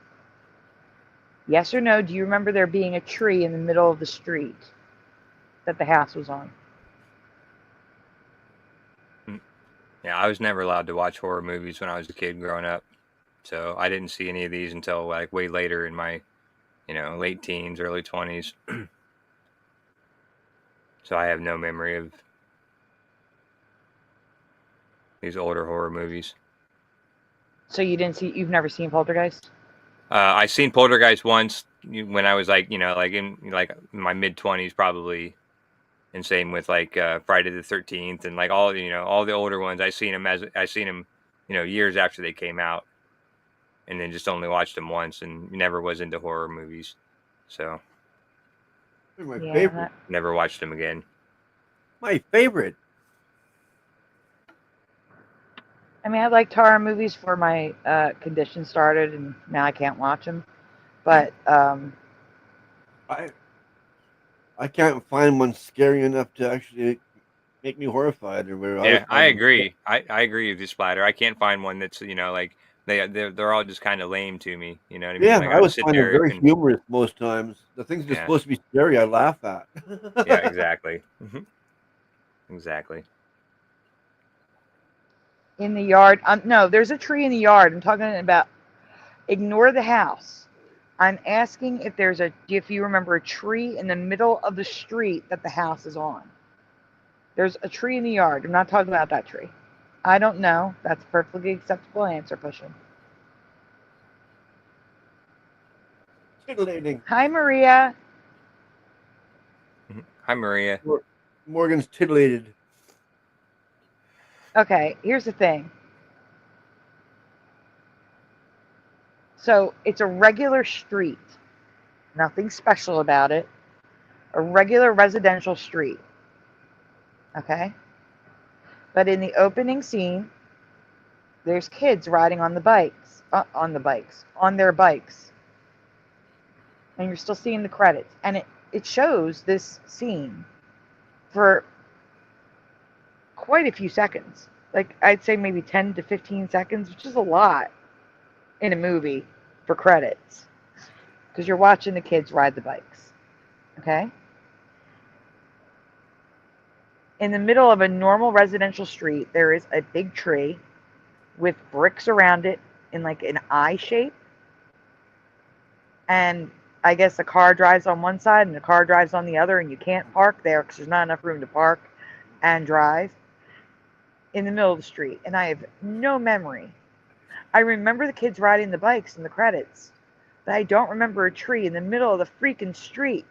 Yes or no, do you remember there being a tree in the middle of the street that the house was on? Yeah, I was never allowed to watch horror movies when I was a kid growing up. So I didn't see any of these until like way later in my, late teens, early 20s. So I have no memory of these older horror movies. So you've never seen Poltergeist? I seen Poltergeist once when I was in my mid 20s probably, and same with Friday the 13th and all the older ones. I seen them years after they came out, and then just only watched them once and never was into horror movies. So my favorite. Never watched them again. My favorite. I mean, I liked horror movies before my condition started, and now I can't watch them. But I can't find one scary enough to actually make me horrified. Yeah, I agree. I agree with you, Splatter. I can't find one that's they're all just kind of lame to me. You know what I mean? Yeah, I was find it very humorous most times. The things that's supposed to be scary, I laugh at. Yeah, exactly. Exactly. In the yard, no, there's a tree in the yard. I'm talking about. Ignore the house. I'm asking if you remember a tree in the middle of the street that the house is on. There's a tree in the yard. I'm not talking about that tree. I don't know. That's a perfectly acceptable answer, Pushing. Titillating. Hi, Maria. Hi, Maria. Morgan's titillated. Okay, here's the thing. So it's a regular street. Nothing special about it. A regular residential street. Okay? But in the opening scene, there's kids riding on the bikes on their bikes. And you're still seeing the credits. And it shows this scene for quite a few seconds. Like, I'd say maybe 10 to 15 seconds, which is a lot in a movie for credits. Because you're watching the kids ride the bikes. Okay? In the middle of a normal residential street, there is a big tree with bricks around it in like an I shape. And I guess a car drives on one side and a car drives on the other, and you can't park there because there's not enough room to park and drive in the middle of the street. And I have no memory. I remember the kids riding the bikes in the credits, but I don't remember a tree in the middle of the freaking street.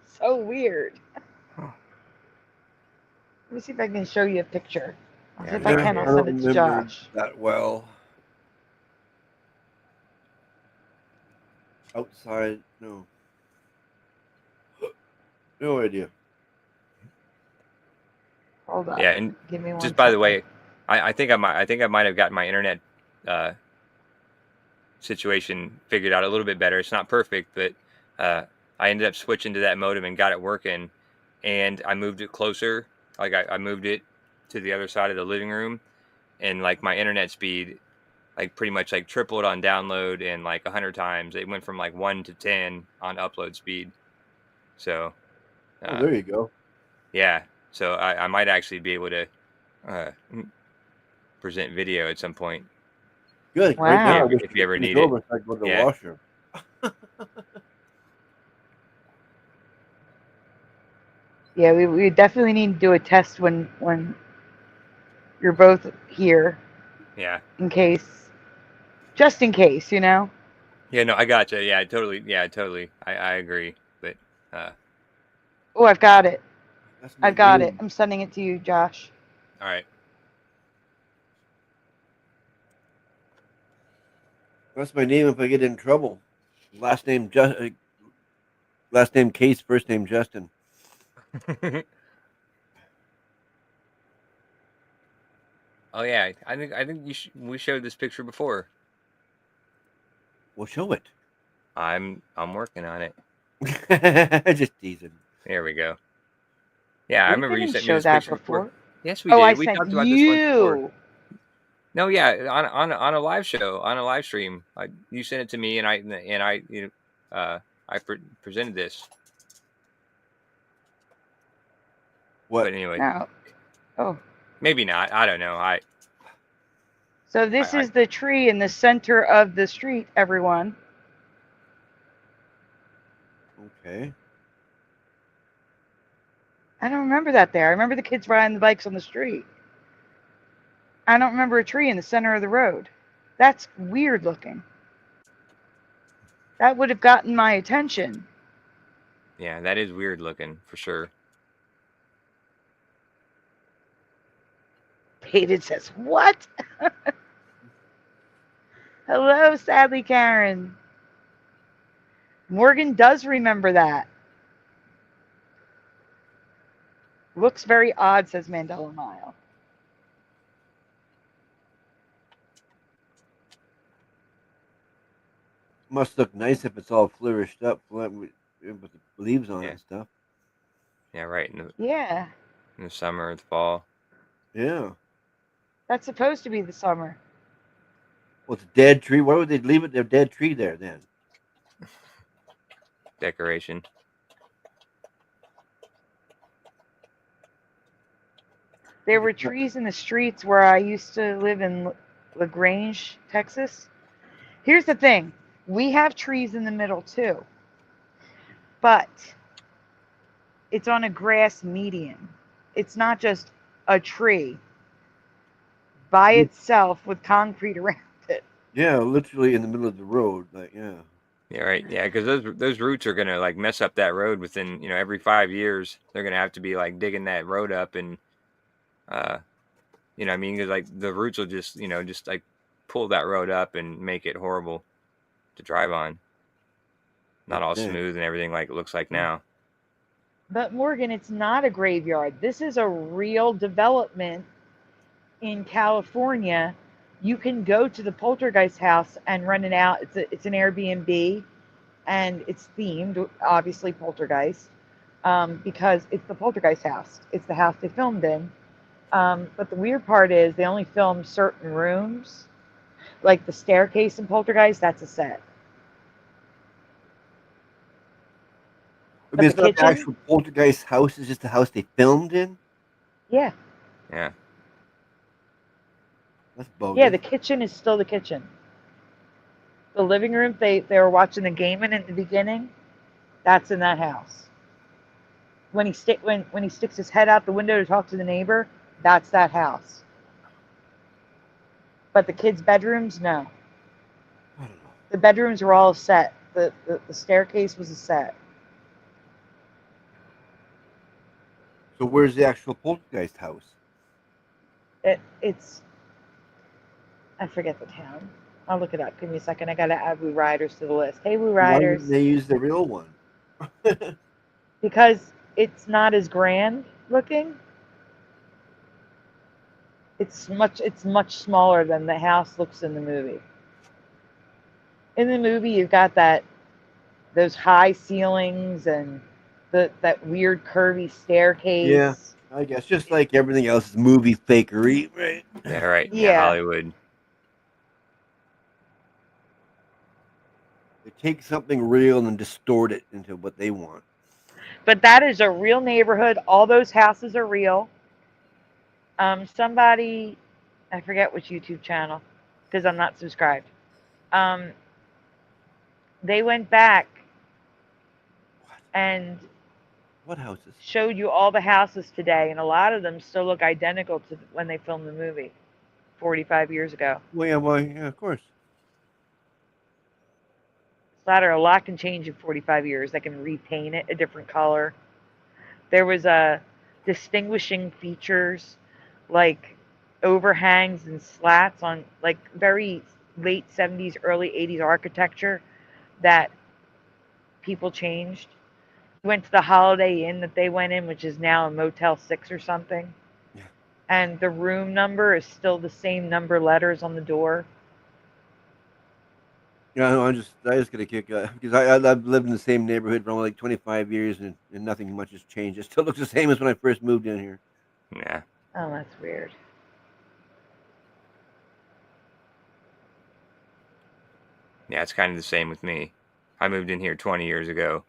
So weird. Let me see if I can show you a picture. I'll see if I can. I'll send it to Josh. That well. Outside, no. No idea. Hold on. Yeah, and give me one just by the second. way, I think I might have gotten my internet situation figured out a little bit better. It's not perfect, but I ended up switching to that modem and got it working, and I moved it closer. Like I moved it to the other side of the living room, and like my internet speed, like pretty much like tripled on download and like 100 times. It went from like 1 to 10 on upload speed. So, Oh, there you go. yeah. So I might actually be able to present video at some point. Good. Wow. Right now, If you ever need over, it. so I can go to the Yeah. washroom. Yeah, we definitely need to do a test when you're both here, Yeah. just in case, you know. Yeah. No, I gotcha. Yeah, totally. Yeah, totally. I agree. But Oh, I've got it. That's my I've got name. it. I'm sending it to you, Josh. all right. That's my name if I get in trouble. Last name last name Case, first name Justin. Oh yeah, I think we showed this picture before. Well, show it. I'm working on it. Just teasing. There we go. Yeah, I We remember you didn't sent me show this that picture before. before. Yes, we Oh, did. I We sent talked about this one before. you. No, yeah, on a live show, on a live stream. You sent it to me, and I presented this. What? But anyway, No. Oh. maybe not. I don't know. So this is the tree in the center of the street, everyone. Okay. I don't remember that there. I remember the kids riding the bikes on the street. I don't remember a tree in the center of the road. That's weird looking. That would have gotten my attention. Yeah, that is weird looking for sure. David says, what? Hello, sadly, Karen. Morgan does remember that. Looks very odd, says Mandela Mile. Must look nice if it's all flourished up with the leaves on it and stuff. Yeah, right. In the summer, the fall. Yeah. That's supposed to be the summer. Well, it's a dead tree. Why would they leave it their dead tree there then? Decoration. There were trees in the streets where I used to live in LaGrange, Texas. Here's the thing. We have trees in the middle too. But it's on a grass median. It's not just a tree by itself with concrete around it. Yeah, literally in the middle of the road. Like, yeah. Yeah, right. Yeah, because those roots are gonna like mess up that road within every 5 years. They're gonna have to be like digging that road up and I mean, because like the roots will just just like pull that road up and make it horrible to drive on. Not all smooth and everything like it looks like now. But Morgan, it's not a graveyard. This is a real development in California You can go to the poltergeist house and rent it out. It's an Airbnb, and it's themed, obviously poltergeist, because it's the poltergeist house. It's the house they filmed in. But the weird part is they only filmed certain rooms, like the staircase in Poltergeist. That's a set. I mean, it's not the actual poltergeist house. It's just the house they filmed in. Yeah. Yeah. That's bogus. Yeah, the kitchen is still the kitchen. The living room they were watching the game in at the beginning, that's in that house. When he sticks his head out the window to talk to the neighbor, that's that house. But the kids' bedrooms, no. The bedrooms were all set. The staircase was a set. So where's the actual poltergeist house? It's I forget the town. I'll look it up. Give me a second. I gotta add Woo Riders to the list. Hey, Woo Why Riders. didn't they use the real one? Because it's not as grand looking. It's much smaller than the house looks in the movie. In the movie, you've got those high ceilings and that weird curvy staircase. Yeah, I guess just like everything else is movie fakery, right? Yeah, right. Yeah. Hollywood. They take something real and distort it into what they want. But that is a real neighborhood. All those houses are real. Somebody, I forget which YouTube channel, because I'm not subscribed. They went back and what houses? Showed you all the houses today, and a lot of them still look identical to when they filmed the movie 45 years ago. Well, yeah, of course. A lot can change in 45 years. They can repaint it a different color. There was distinguishing features like overhangs and slats on like very late 70s, early 80s architecture that people changed. We went to the Holiday Inn that they went in, which is now a Motel 6 or something. Yeah. And the room number is still the same number letters on the door. Yeah, no, I just get a kick because I've lived in the same neighborhood for only like 25 years and nothing much has changed. It still looks the same as when I first moved in here. Yeah. Oh, that's weird. Yeah, it's kind of the same with me. I moved in here 20 years ago,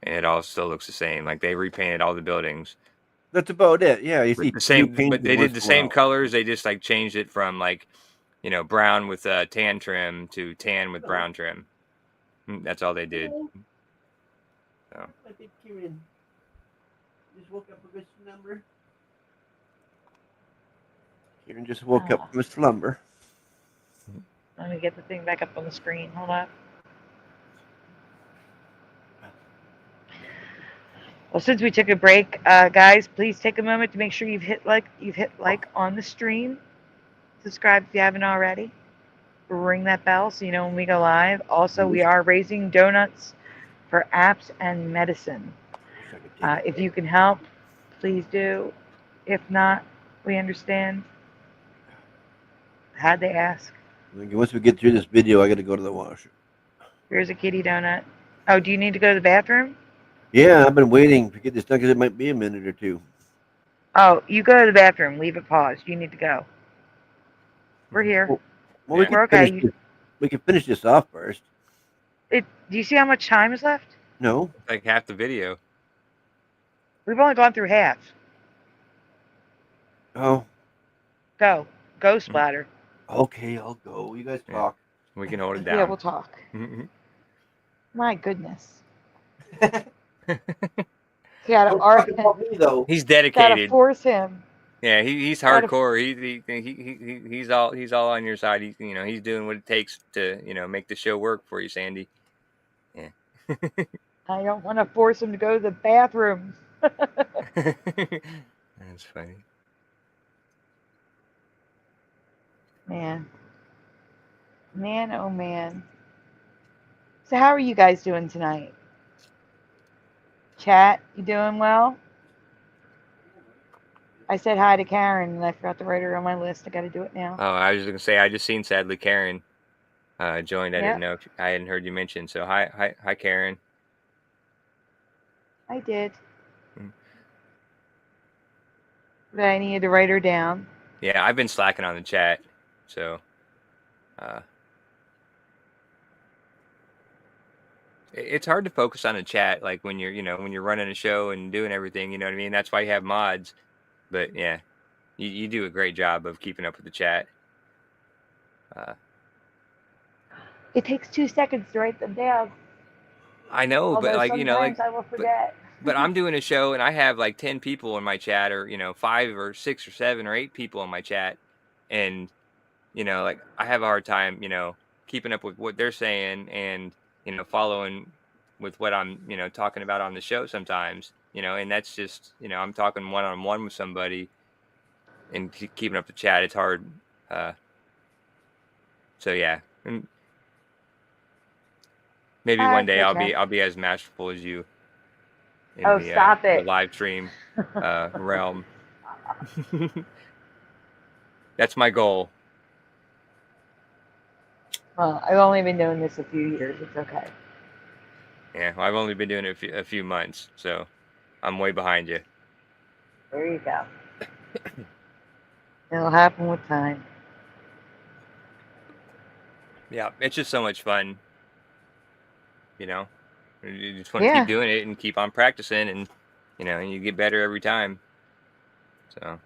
and it all still looks the same. Like they repainted all the buildings. That's about it. Yeah, you see the same, new paint but they did the once in a same while. colors. They just like changed it from like, brown with tan trim to tan with brown trim. That's all they did. So. I think Kieran just woke up from his slumber. Kieran just woke up from his slumber. Let me get the thing back up on the screen. Hold on. Well, since we took a break, guys, please take a moment to make sure you've hit like on the stream. Subscribe if you haven't already. Ring that bell so you know when we go live. Also, we are raising donuts for apps and medicine. If you can help, please do. If not, we understand. How'd they ask? Once we get through this video, I got to go to the washer. Here's a kitty donut. Oh, do you need to go to the bathroom? Yeah, I've been waiting to get this done because it might be a minute or two. Oh, you go to the bathroom. Leave it paused. You need to go. We're here. Well, we We're can okay. finish this. We can finish this off first. Do you see how much time is left? No. Like half the video. We've only gone through half. Oh. Go. Go, Splatter. Okay, I'll go. You guys talk. We can hold it down. Yeah, we'll talk. My goodness. He's dedicated. Gotta force him. Yeah, he's hardcore. He's all on your side. He's doing what it takes to make the show work for you, Sandy. Yeah. I don't want to force him to go to the bathroom. That's funny. Man, oh man. So how are you guys doing tonight? Chat, you doing well? I said hi to Karen, and I forgot to write her on my list. I got to do it now. Oh, I was going to say, I just seen, sadly, Karen joined. I didn't know if I hadn't heard you mention. So hi, Karen. I did. But I needed to write her down. Yeah, I've been slacking on the chat, so it's hard to focus on a chat, like when you're, when you're running a show and doing everything, you know what I mean? That's why you have mods. But yeah, you do a great job of keeping up with the chat. It takes 2 seconds to write them down. I know, Although but like, sometimes I will forget. But I'm doing a show and I have like 10 people in my chat, or 5 or 6 or 7 or 8 people in my chat, and like I have a hard time keeping up with what they're saying and following with what I'm talking about on the show sometimes, and that's just I'm talking one-on-one with somebody and keeping up the chat, it's hard. So yeah, and maybe one day I'll be as masterful as you in the live stream realm. That's my goal. Well, I've only been doing this a few years. It's okay. Yeah, well, I've only been doing it a few months, so I'm way behind you. There you go. It'll happen with time. Yeah, it's just so much fun. You just want to keep doing it and keep on practicing, and and you get better every time. So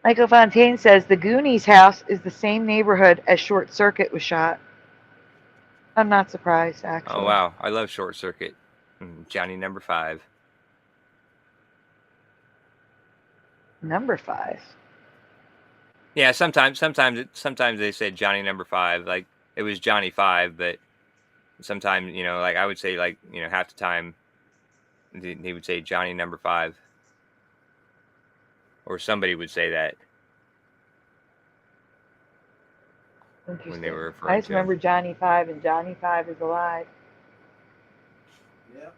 Michael Fontaine says the Goonies house is the same neighborhood as Short Circuit was shot. I'm not surprised, actually. Oh wow, I love Short Circuit. Johnny Number 5. Number 5. Yeah, sometimes they said Johnny Number 5, like it was Johnny 5, but sometimes like I would say, like half the time he would say Johnny Number 5, or somebody would say that when they were referring I just remember Johnny 5, and Johnny 5 is alive. Yep.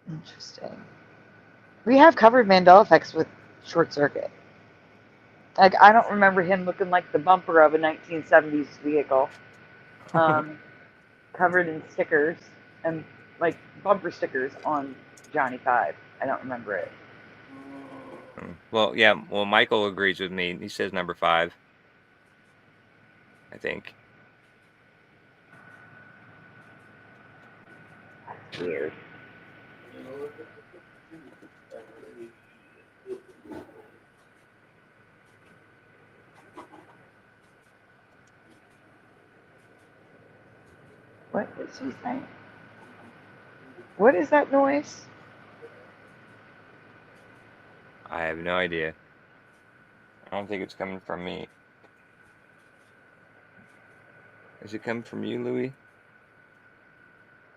Interesting. We have covered Mandela effects with Short Circuit. Like, I don't remember him looking like the bumper of a 1970s vehicle. Covered in stickers and like bumper stickers on Johnny 5. I don't remember it. Well, yeah. Well, Michael agrees with me. He says Number 5. I think. That's weird. What is he saying? What is that noise? I have no idea. I don't think it's coming from me. Is it coming from you, Louis?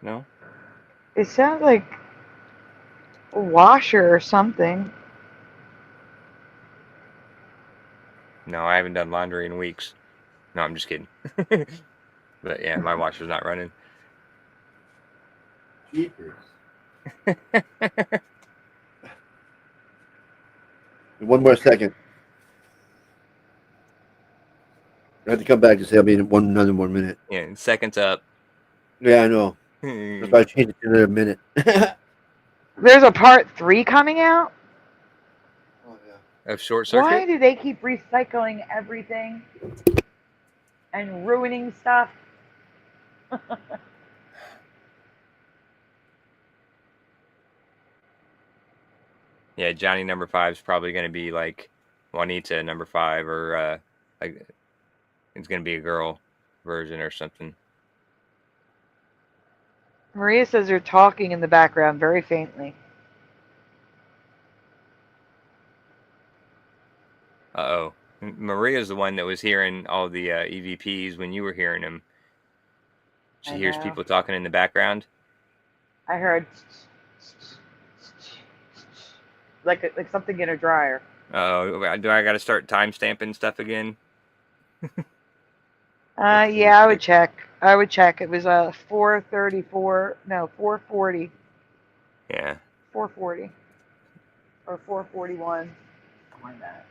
No? It sounds like a washer or something. No, I haven't done laundry in weeks. No, I'm just kidding. But yeah, my washer's not running. Jeepers. One more second. I have to come back and say I'll be in another more minute. Yeah, and seconds up. Yeah, I know. That's why I changed it to another minute. There's a part 3 coming out? Of Short Circuit? Why do they keep recycling everything and ruining stuff? Yeah, Johnny Number 5 is probably going to be like Juanita Number 5, or like it's going to be a girl version or something. Maria says they're talking in the background very faintly. Uh-oh. Maria's the one that was hearing all the EVPs when you were hearing them. She hears people talking in the background. I heard like something in a dryer. Oh, do I got to start time stamping stuff again? Yeah, I would check. I would check. It was 434. No, 440. Yeah. 440 or 441. Something like that.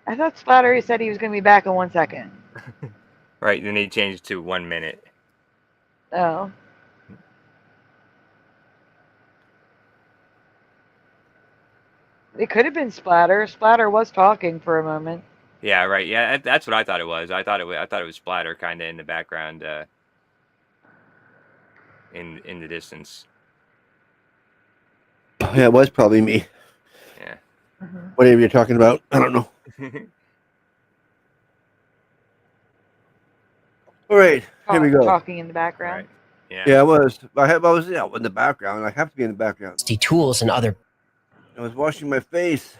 I thought Splattery said he was going to be back in 1 second. Right. Then they changed to 1 minute. Oh. It could have been Splatter. Splatter was talking for a moment. Yeah. Right. Yeah. That's what I thought it was. I thought it was Splatter kind of in the background, in the distance. Yeah, it was probably me. Yeah. Whatever you're talking about, I don't know. All right, here we go. Talking in the background. Yeah, I was in the background. I have to be in the background. Tools and other. I was washing my face.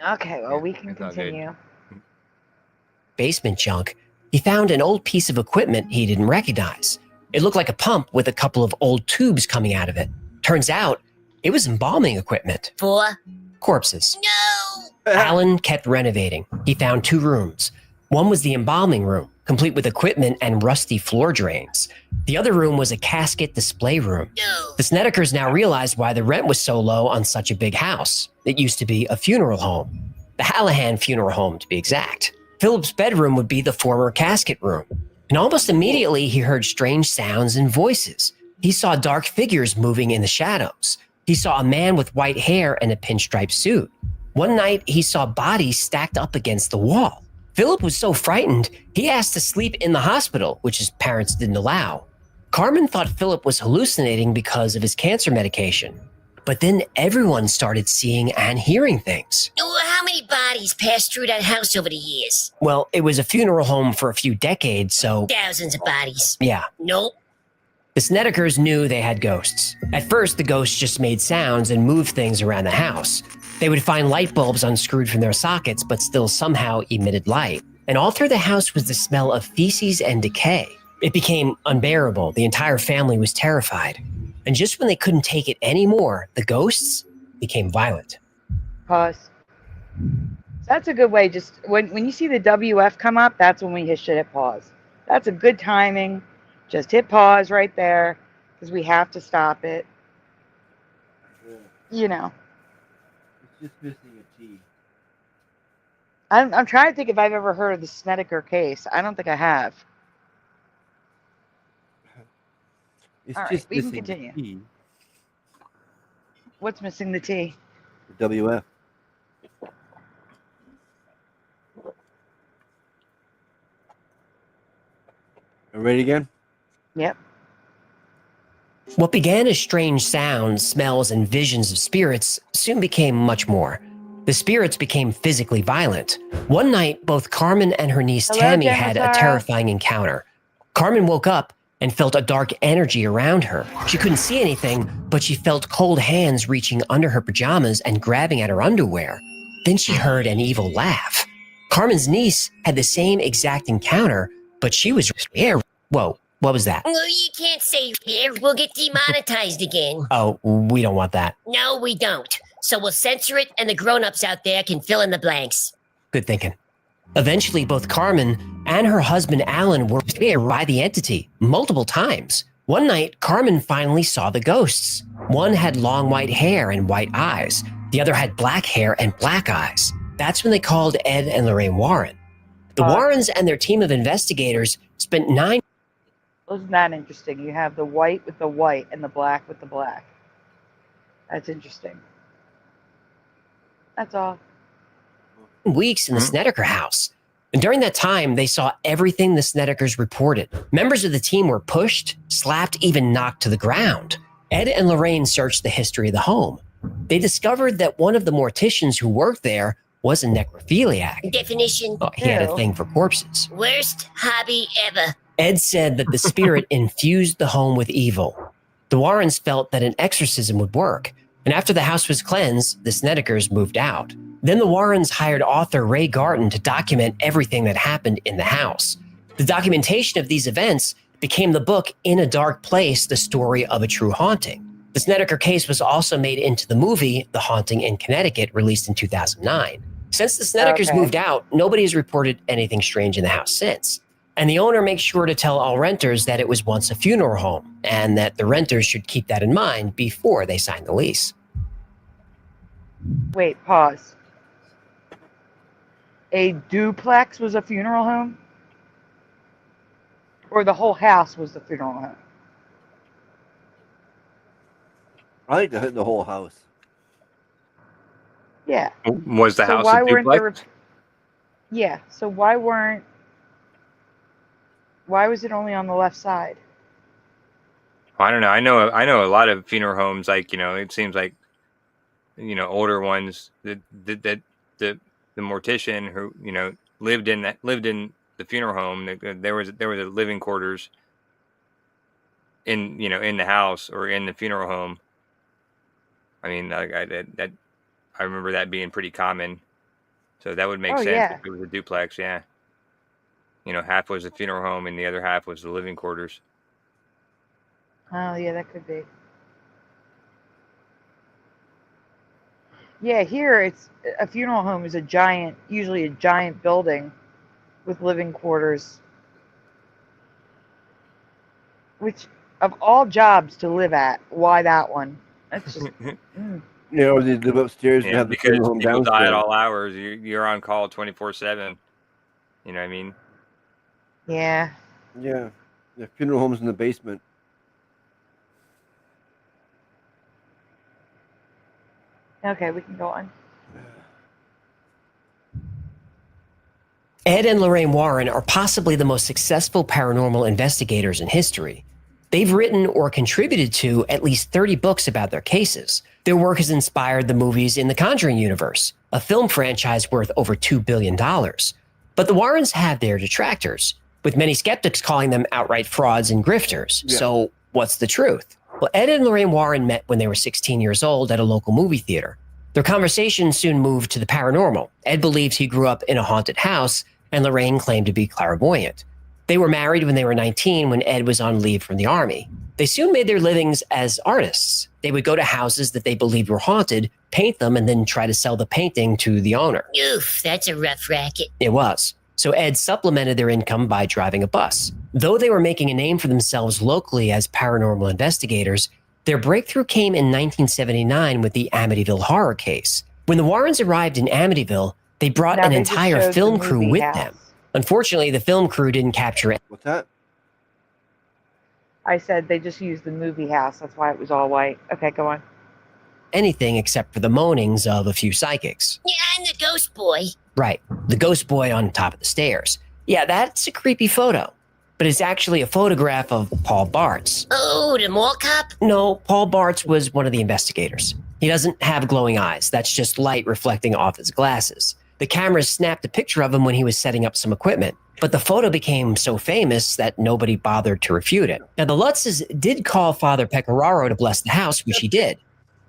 Okay, well, we can continue. Basement junk, he found an old piece of equipment he didn't recognize. It looked like a pump with a couple of old tubes coming out of it. Turns out, it was embalming equipment. For corpses. No! Alan kept renovating. He found 2 rooms. One was the embalming room, complete with equipment and rusty floor drains. The other room was a casket display room. No. The Snedekers now realized why the rent was so low on such a big house. It used to be a funeral home. The Hallahan funeral home, to be exact. Philip's bedroom would be the former casket room. And almost immediately, he heard strange sounds and voices. He saw dark figures moving in the shadows. He saw a man with white hair and a pinstripe suit. One night, he saw bodies stacked up against the wall. Philip was so frightened, he asked to sleep in the hospital, which his parents didn't allow. Carmen thought Philip was hallucinating because of his cancer medication. But then everyone started seeing and hearing things. How many bodies passed through that house over the years? Well, it was a funeral home for a few decades, so... Thousands of bodies. Yeah. Nope. The Snedekers knew they had ghosts. At first, the ghosts just made sounds and moved things around the house. They would find light bulbs unscrewed from their sockets, but still somehow emitted light. And all through the house was the smell of feces and decay. It became unbearable. The entire family was terrified. And just when they couldn't take it anymore, the ghosts became violent. Pause. That's a good way. Just when you see the WF come up, that's when we hit shit at pause. That's a good timing. Just hit pause right there because we have to stop it. You know. It's just missing a T. I'm trying to think if I've ever heard of the Snedeker case. I don't think I have. It's all just right, we can missing continue. the T. What's missing the T? The WF. Ready again? Yep. What began as strange sounds, smells, and visions of spirits soon became much more. The spirits became physically violent. One night, both Carmen and her niece Tammy had a terrifying encounter. Carmen woke up and felt a dark energy around her. She couldn't see anything, but she felt cold hands reaching under her pajamas and grabbing at her underwear. Then she heard an evil laugh. Carmen's niece had the same exact encounter, but she was scared. Whoa, what was that? Well, you can't say here. We'll get demonetized again. Oh, we don't want that. No, we don't. So we'll censor it, and the grown-ups out there can fill in the blanks. Good thinking. Eventually, both Carmen and her husband Alan were scared by the entity multiple times. One night, Carmen finally saw the ghosts. One had long white hair and white eyes. The other had black hair and black eyes. That's when they called Ed and Lorraine Warren. The Warrens and their team of investigators spent 9... Wasn't that interesting? You have the white with the white and the black with the black. That's interesting. That's all. weeks in the Snedeker house. And during that time, they saw everything the Snedekers reported. Members of the team were pushed, slapped, even knocked to the ground. Ed and Lorraine searched the history of the home. They discovered that one of the morticians who worked there was a necrophiliac. Definition? He had a thing for corpses. Worst hobby ever. Ed said that the spirit infused the home with evil. The Warrens felt that an exorcism would work, and after the house was cleansed, the Snedekers moved out. Then the Warrens hired author Ray Garton to document everything that happened in the house. The documentation of these events became the book In a Dark Place, The Story of a True Haunting. The Snedeker case was also made into the movie The Haunting in Connecticut, released in 2009. Since the Snedekers moved out, nobody has reported anything strange in the house since. And the owner makes sure to tell all renters that it was once a funeral home and that the renters should keep that in mind before they sign the lease. Wait, pause. A duplex was a funeral home? Or the whole house was the funeral home? I think the whole house. Yeah. Was the house why a weren't duplex? Yeah. So why was it only on the left side? I don't know. I know a lot of funeral homes. Like, it seems like, older ones that the mortician who lived in the funeral home. There was a living quarters in the house or in the funeral home. I mean, I remember that being pretty common. So that would make sense if it was a duplex. Yeah. Half was a funeral home and the other half was the living quarters. Oh, yeah, that could be. Yeah, here it's a funeral home is usually a giant building with living quarters. Which, of all jobs to live at, why that one? That's just. They live upstairs and have the because funeral home people downstairs. die at all hours. You're on call 24/7. You know what I mean? Yeah. Yeah. The funeral home's in the basement. Okay, we can go on. Ed and Lorraine Warren are possibly the most successful paranormal investigators in history. They've written or contributed to at least 30 books about their cases. Their work has inspired the movies in the Conjuring universe, a film franchise worth over $2 billion. But the Warrens have their detractors, with many skeptics calling them outright frauds and grifters. Yeah. So what's the truth? Well, Ed and Lorraine Warren met when they were 16 years old at a local movie theater. Their conversation soon moved to the paranormal. Ed believes he grew up in a haunted house, and Lorraine claimed to be clairvoyant. They were married when they were 19 when Ed was on leave from the army. They soon made their livings as artists. They would go to houses that they believed were haunted, paint them, and then try to sell the painting to the owner. Oof, that's a rough racket. It was. So Ed supplemented their income by driving a bus. Though they were making a name for themselves locally as paranormal investigators, their breakthrough came in 1979 with the Amityville horror case. When the Warrens arrived in Amityville, they brought an entire film crew with them. Unfortunately, the film crew didn't capture it. What's that? I said they just used the movie house. That's why it was all white. Okay, go on. Anything except for the moanings of a few psychics. Yeah, and the ghost boy. Right, the ghost boy on top of the stairs. Yeah, that's a creepy photo. But it's actually a photograph of Paul Bartz. Oh, the mall cop? No, Paul Bartz was one of the investigators. He doesn't have glowing eyes. That's just light reflecting off his glasses. The cameras snapped a picture of him when he was setting up some equipment. But the photo became so famous that nobody bothered to refute it. Now, the Lutzes did call Father Pecoraro to bless the house, which he did.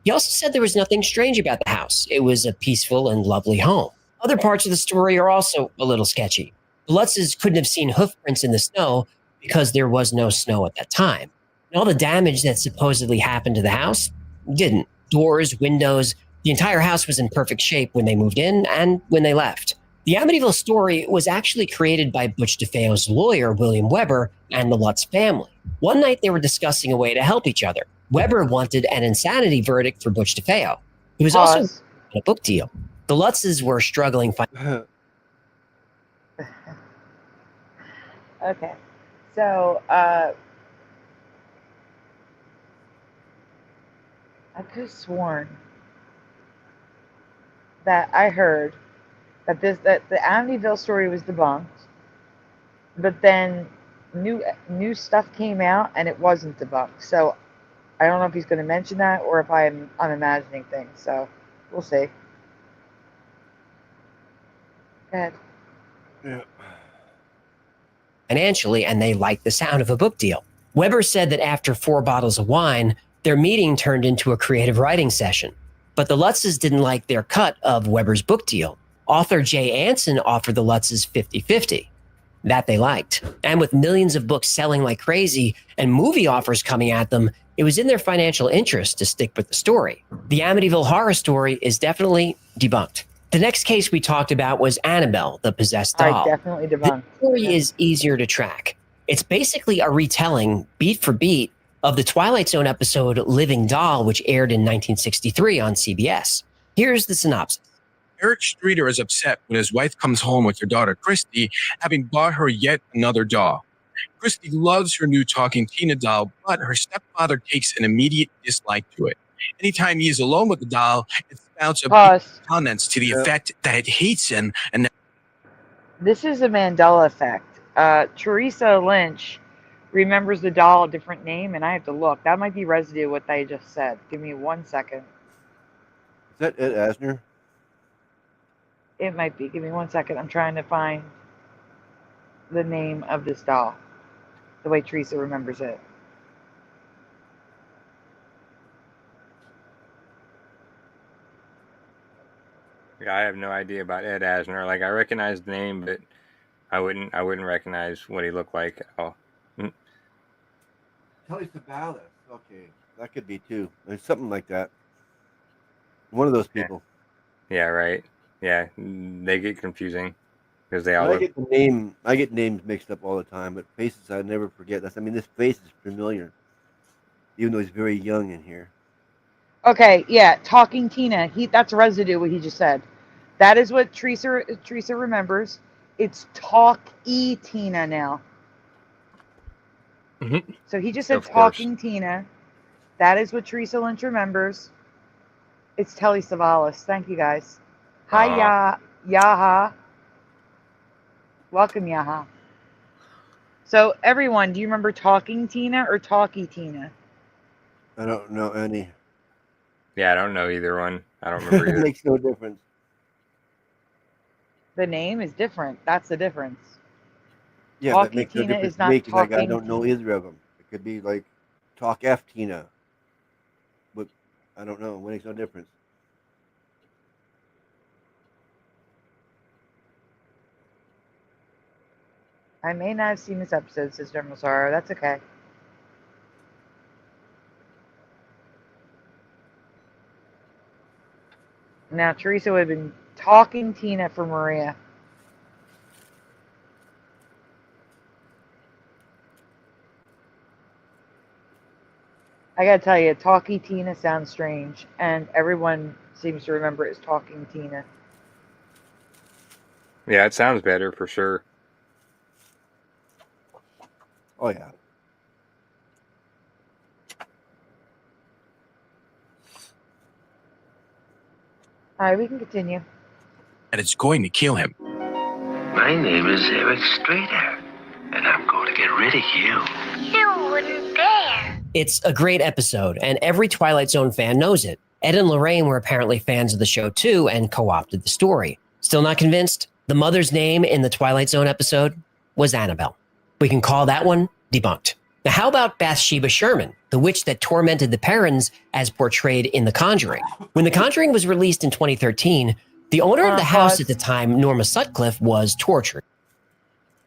He also said there was nothing strange about the house. It was a peaceful and lovely home. Other parts of the story are also a little sketchy. The Lutzes couldn't have seen hoof prints in the snow because there was no snow at that time. And all the damage that supposedly happened to the house didn't. Doors, windows, the entire house was in perfect shape when they moved in and when they left. The Amityville story was actually created by Butch DeFeo's lawyer, William Weber, and the Lutz family. One night they were discussing a way to help each other. Weber wanted an insanity verdict for Butch DeFeo. He was also a book deal. The Lutzes were struggling. Okay. So, I could have sworn that I heard that the Amityville story was debunked, but then new stuff came out and it wasn't debunked. So I don't know if he's going to mention that or if I'm imagining things. So we'll see. Go ahead. Yeah. Financially, and they liked the sound of a book deal. Weber said that after 4 bottles of wine, their meeting turned into a creative writing session. But the Lutzes didn't like their cut of Weber's book deal. Author Jay Anson offered the Lutzes 50-50. That they liked. And with millions of books selling like crazy and movie offers coming at them, it was in their financial interest to stick with the story. The Amityville horror story is definitely debunked. The next case we talked about was Annabelle, the possessed doll. Definitely debunked. The story is easier to track. It's basically a retelling, beat for beat, of the Twilight Zone episode Living Doll, which aired in 1963 on CBS. Here's the synopsis. Eric Streeter is upset when his wife comes home with her daughter Christy, having bought her yet another doll. Christy loves her new talking Tina doll, but her stepfather takes an immediate dislike to it. Anytime he is alone with the doll, it spouts comments to the effect that it hates him and This is a Mandela effect. Teresa Lynch remembers the doll a different name, and I have to look. That might be residue what they just said. Give me 1 second. Is that Ed Asner? It might be. Give me 1 second. I'm trying to find the name of this doll, the way Teresa remembers it. Yeah, I have no idea about Ed Asner. Like, I recognize the name, but I wouldn't recognize what he looked like. Oh, Telly Savalas. Okay, that could be too. There's something like that. One of those people. yeah, right. Yeah, they get confusing because they all I look. get names mixed up all the time, but faces I never forget. This face is familiar, even though he's very young in here. Okay, yeah, Talking Tina. That's residue what he just said. That is what Teresa remembers. It's Talk-E Tina now. Mm-hmm. So he just said Talking Tina. That is what Teresa Lynch remembers. It's Telly Savalas. Thank you guys. Hi, Yaha. Welcome, Yaha. So everyone, do you remember Talking Tina or Talkie Tina? I don't know any. Yeah, I don't know either one. I don't remember It either. makes no difference. The name is different. That's the difference. Yeah, Talkie that makes no Tina difference is to not me because I Talking don't know either of them. It could be like Talk F Tina, but I don't know. It makes no difference. I may not have seen this episode, Sister Masara. That's okay. Now, Teresa would have been Talking Tina for Maria. I gotta tell you, Talkie Tina sounds strange, and everyone seems to remember it as Talking Tina. Yeah, it sounds better for sure. Oh yeah. All right, we can continue. and it's going to kill him. My name is Eric Streeter, and I'm going to get rid of you. You wouldn't dare. It's a great episode, and every Twilight Zone fan knows it. Ed and Lorraine were apparently fans of the show too and co-opted the story. Still not convinced? The mother's name in the Twilight Zone episode was Annabelle. We can call that one debunked. Now, how about Bathsheba Sherman, the witch that tormented the Perrons as portrayed in The Conjuring? When The Conjuring was released in 2013, the owner of the house at the time, Norma Sutcliffe, was tortured.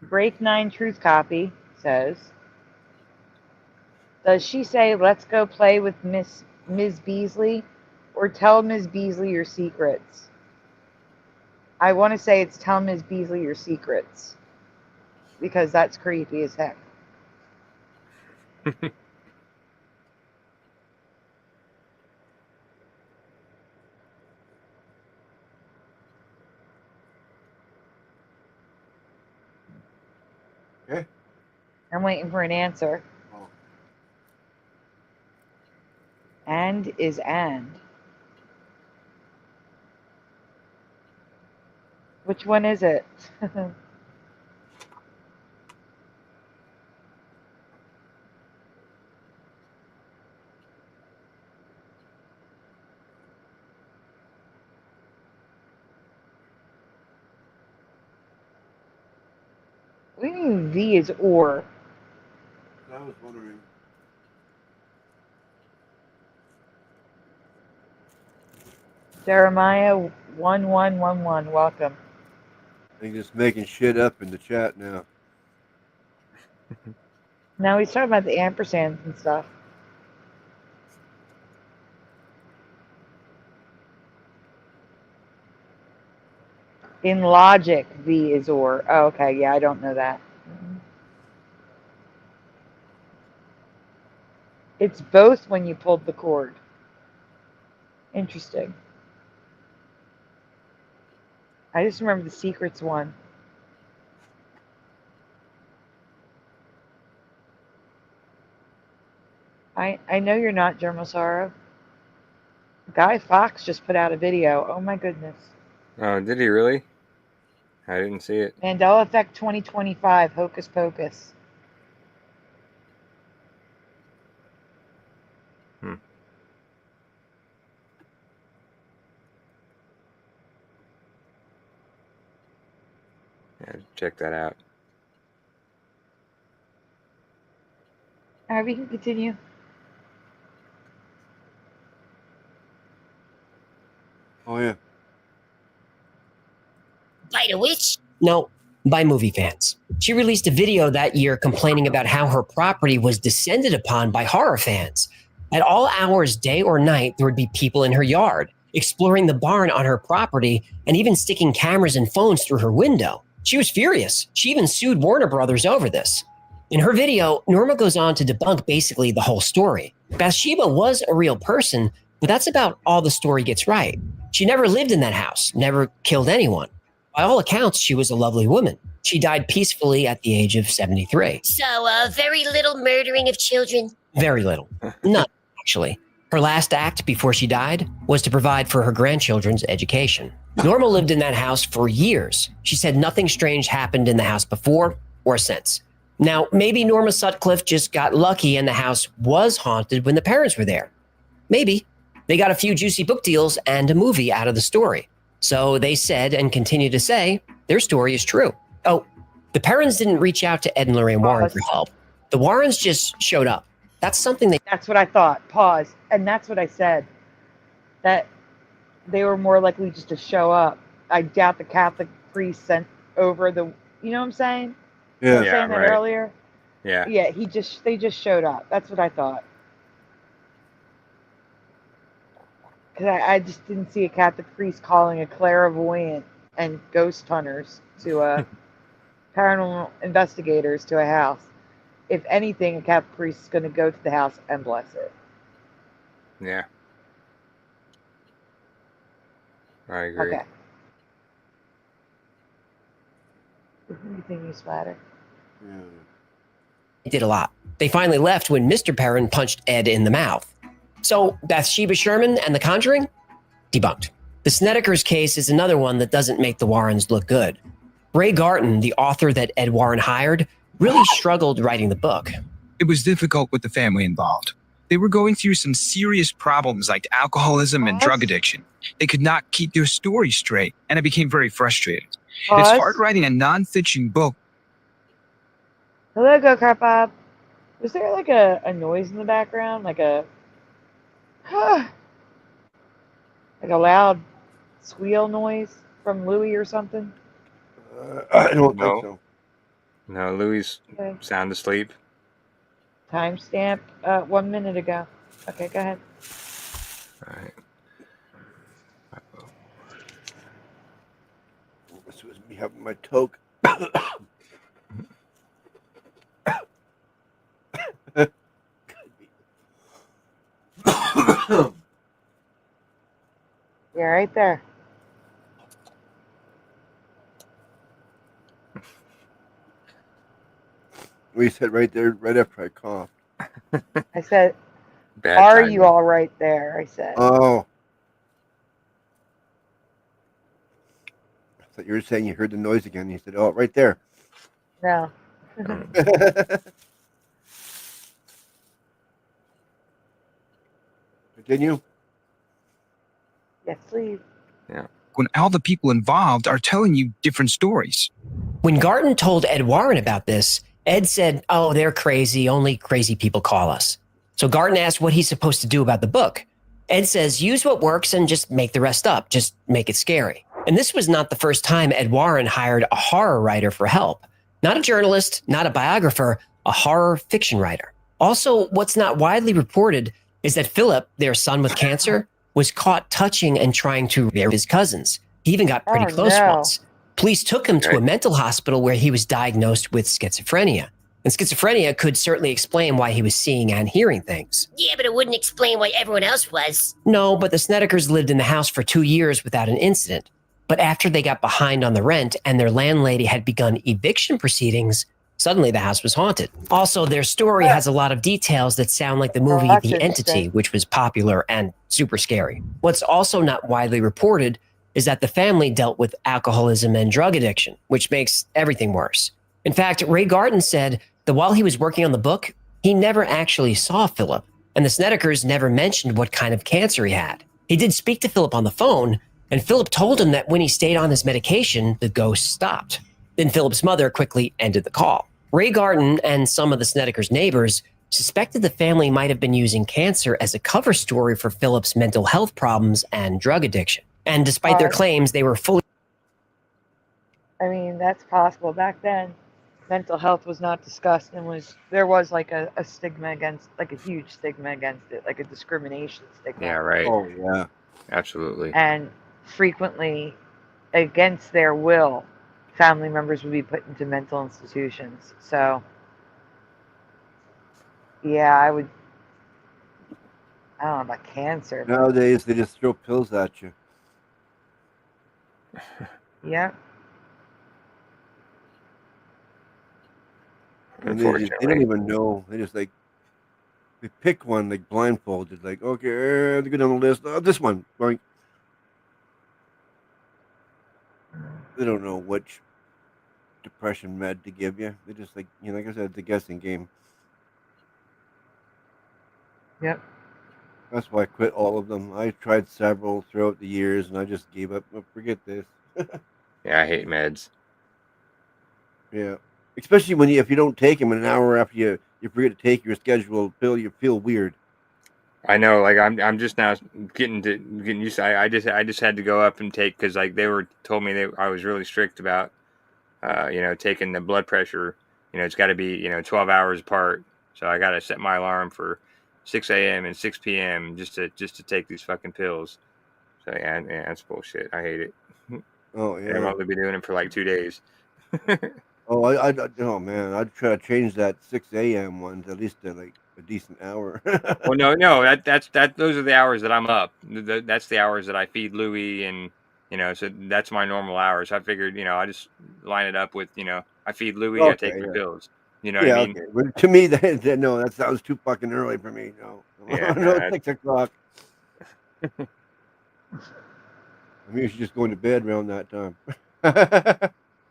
Break 9 Truth Copy says, does she say, let's go play with Ms. Beasley, or tell Ms. Beasley your secrets? I want to say it's tell Ms. Beasley your secrets, because that's creepy as heck. Okay. I'm waiting for an answer. Oh. And is and. Which one is it? What do you mean V is or? I was wondering. Jeremiah 1111, welcome. They're just making shit up in the chat now. Now he's talking about the ampersands and stuff. In logic, V is or. Oh, okay, yeah, I don't know that. It's both when you pulled the cord. Interesting. I just remember the secrets one. I know you're not Germosauro. Guy Fawkes just put out a video. Oh my goodness. Oh, did he really? I didn't see it. Mandela Effect 2025, Hocus Pocus. Yeah, check that out. All right, we can continue. Oh, yeah. By the witch? No, by movie fans. She released a video that year complaining about how her property was descended upon by horror fans. At all hours, day or night, there would be people in her yard, exploring the barn on her property, and even sticking cameras and phones through her window. She was furious. She even sued Warner Brothers over this. In her video, Norma goes on to debunk basically the whole story. Bathsheba was a real person, but that's about all the story gets right. She never lived in that house, never killed anyone. By all accounts, she was a lovely woman. She died peacefully at the age of 73. So, very little murdering of children. Very little. None, actually. Her last act before she died was to provide for her grandchildren's education. Norma lived in that house for years. She said nothing strange happened in the house before or since. Now, maybe Norma Sutcliffe just got lucky and the house was haunted when the parents were there. Maybe. They got a few juicy book deals and a movie out of the story. So they said and continue to say their story is true. Oh, the Perrons didn't reach out to Ed and Lorraine Warren for help. The Warrens just showed up. That's something they... That's what I thought. Pause. And that's what I said. That they were more likely just to show up. I doubt the Catholic priest sent over the... You know what I'm saying? Yeah. I was saying that earlier. Yeah. Yeah, they just showed up. That's what I thought. Because I just didn't see a Catholic priest calling a clairvoyant and ghost hunters to paranormal investigators to a house. If anything, a Catholic priest is going to go to the house and bless it. Yeah. I agree. Okay. Anything you splatter? Yeah. They did a lot. They finally left when Mr. Perron punched Ed in the mouth. So Bathsheba Sherman and The Conjuring? Debunked. The Snedekers case is another one that doesn't make the Warrens look good. Ray Garton, the author that Ed Warren hired, really struggled writing the book. It was difficult with the family involved. They were going through some serious problems like alcoholism and drug addiction. They could not keep their story straight, and I became very frustrated. It's hard writing a nonfiction book. Hello, Go Kart Bob. Was there like a noise in the background? Like a... like a loud squeal noise from Louis or something? I don't think so. No, Louis Okay. sound asleep. Timestamp 1 minute ago. Okay, go ahead. All right. This was me having my toke. Yeah, right there. We said right there, right after I coughed. I said, Bad are timing. you all right there? I said. Oh. I thought you were saying you heard the noise again. You said, oh, right there. No. Continue. Yes, please. Yeah. When all the people involved are telling you different stories. When Garton told Ed Warren about this, Ed said, oh, they're crazy. Only crazy people call us. So Garton asked what he's supposed to do about the book. Ed says, use what works and just make the rest up. Just make it scary. And this was not the first time Ed Warren hired a horror writer for help. Not a journalist, not a biographer, a horror fiction writer. Also, what's not widely reported is that Philip, their son with cancer, was caught touching and trying to rape his cousins. He even got pretty close once. Police took him to a mental hospital where he was diagnosed with schizophrenia. And schizophrenia could certainly explain why he was seeing and hearing things. Yeah, but it wouldn't explain why everyone else was. No, but the Snedekers lived in the house for 2 years without an incident. But after they got behind on the rent and their landlady had begun eviction proceedings, suddenly the house was haunted. Also, their story has a lot of details that sound like the movie The Entity, which was popular and super scary. What's also not widely reported is that the family dealt with alcoholism and drug addiction, which makes everything worse. In fact, Ray Garden said that while he was working on the book, he never actually saw Philip, and the Snedekers never mentioned what kind of cancer he had. He did speak to Philip on the phone, and Philip told him that when he stayed on his medication, the ghost stopped. Then Philip's mother quickly ended the call. Ray Garden and some of the Snedekers' neighbors suspected the family might have been using cancer as a cover story for Philip's mental health problems and drug addiction. And despite their claims, they were fully... I mean, that's possible. Back then, mental health was not discussed, and there was like a stigma against, like a huge stigma against it, like a discrimination stigma. Yeah, right. Oh, yeah. Absolutely. And frequently, against their will, family members would be put into mental institutions. So, yeah, I don't know about cancer. Nowadays, they just throw pills at you. Yeah. And they don't even know. They just they pick one like blindfolded. Like, okay, they go down the list. Oh, this one. Right. They don't know which depression med to give you. They just like like I said, it's a guessing game. Yep. That's why I quit all of them. I tried several throughout the years, and I just gave up. Forget this. Yeah, I hate meds. Yeah, especially if you don't take them an hour after you forget to take your scheduled pill, you feel weird. I know, like I'm just now getting used to. I just had to go up and take, because like they told me I was really strict about taking the blood pressure. It's got to be 12 hours apart. So I got to set my alarm for 6 a.m. and 6 p.m. just to take these fucking pills. So yeah, that's bullshit. I hate it. Oh yeah, I've only been doing it for like 2 days. Oh man, I'd try to change that 6 a.m. ones at least to like a decent hour. Well, no, those are the hours that I'm up. That's the hours that I feed Louie, and so that's my normal hours. I figured, I just line it up with, I feed Louie, I take the pills. You know what I mean? Okay. But to me, that was too fucking early for me. No, Yeah, no, 6 o'clock. I mean, you should just go to bed around that time.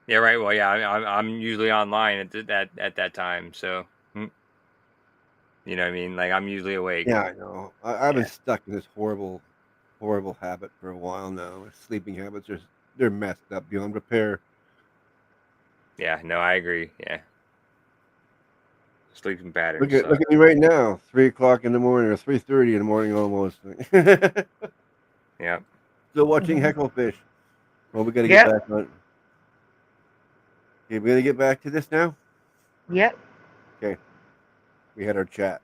Yeah, right. Well, yeah, I'm usually online at that time, so you know what I mean. Like I'm usually awake. Yeah, I know. I've been stuck in this horrible habit for a while now. Sleeping habits they're messed up beyond repair. Yeah, no, I agree. Yeah, sleeping patterns. Look at me right now. 3 o'clock in the morning or 3:30 in the morning almost. Yeah. Still watching Hecklefish. Well, we got to get back on. Okay, we got to get back to this now. Yep. Okay. We had our chat.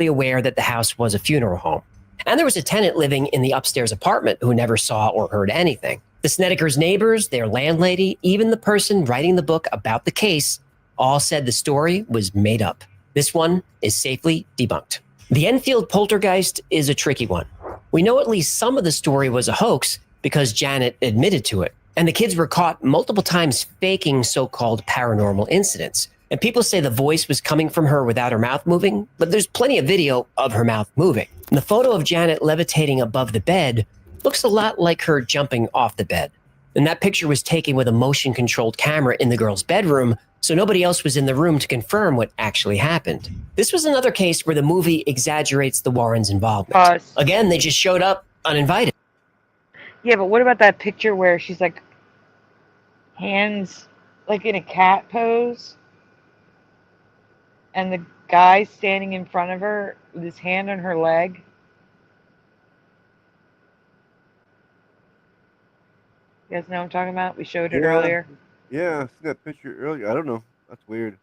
aware that the house was a funeral home. And there was a tenant living in the upstairs apartment who never saw or heard anything. The Snedekers' neighbors, their landlady, even the person writing the book about the case, all said the story was made up. This one is safely debunked. The Enfield poltergeist is a tricky one. We know at least some of the story was a hoax because Janet admitted to it. And the kids were caught multiple times faking so-called paranormal incidents. And people say the voice was coming from her without her mouth moving, but there's plenty of video of her mouth moving. And the photo of Janet levitating above the bed looks a lot like her jumping off the bed. And that picture was taken with a motion-controlled camera in the girl's bedroom, so nobody else was in the room to confirm what actually happened. This was another case where the movie exaggerates the Warrens' involvement. Again, they just showed up uninvited. Yeah, but what about that picture where she's like hands like in a cat pose and the guy standing in front of her with his hand on her leg? You guys know what I'm talking about? We showed it earlier. Yeah, I seen that picture earlier. I don't know. That's weird.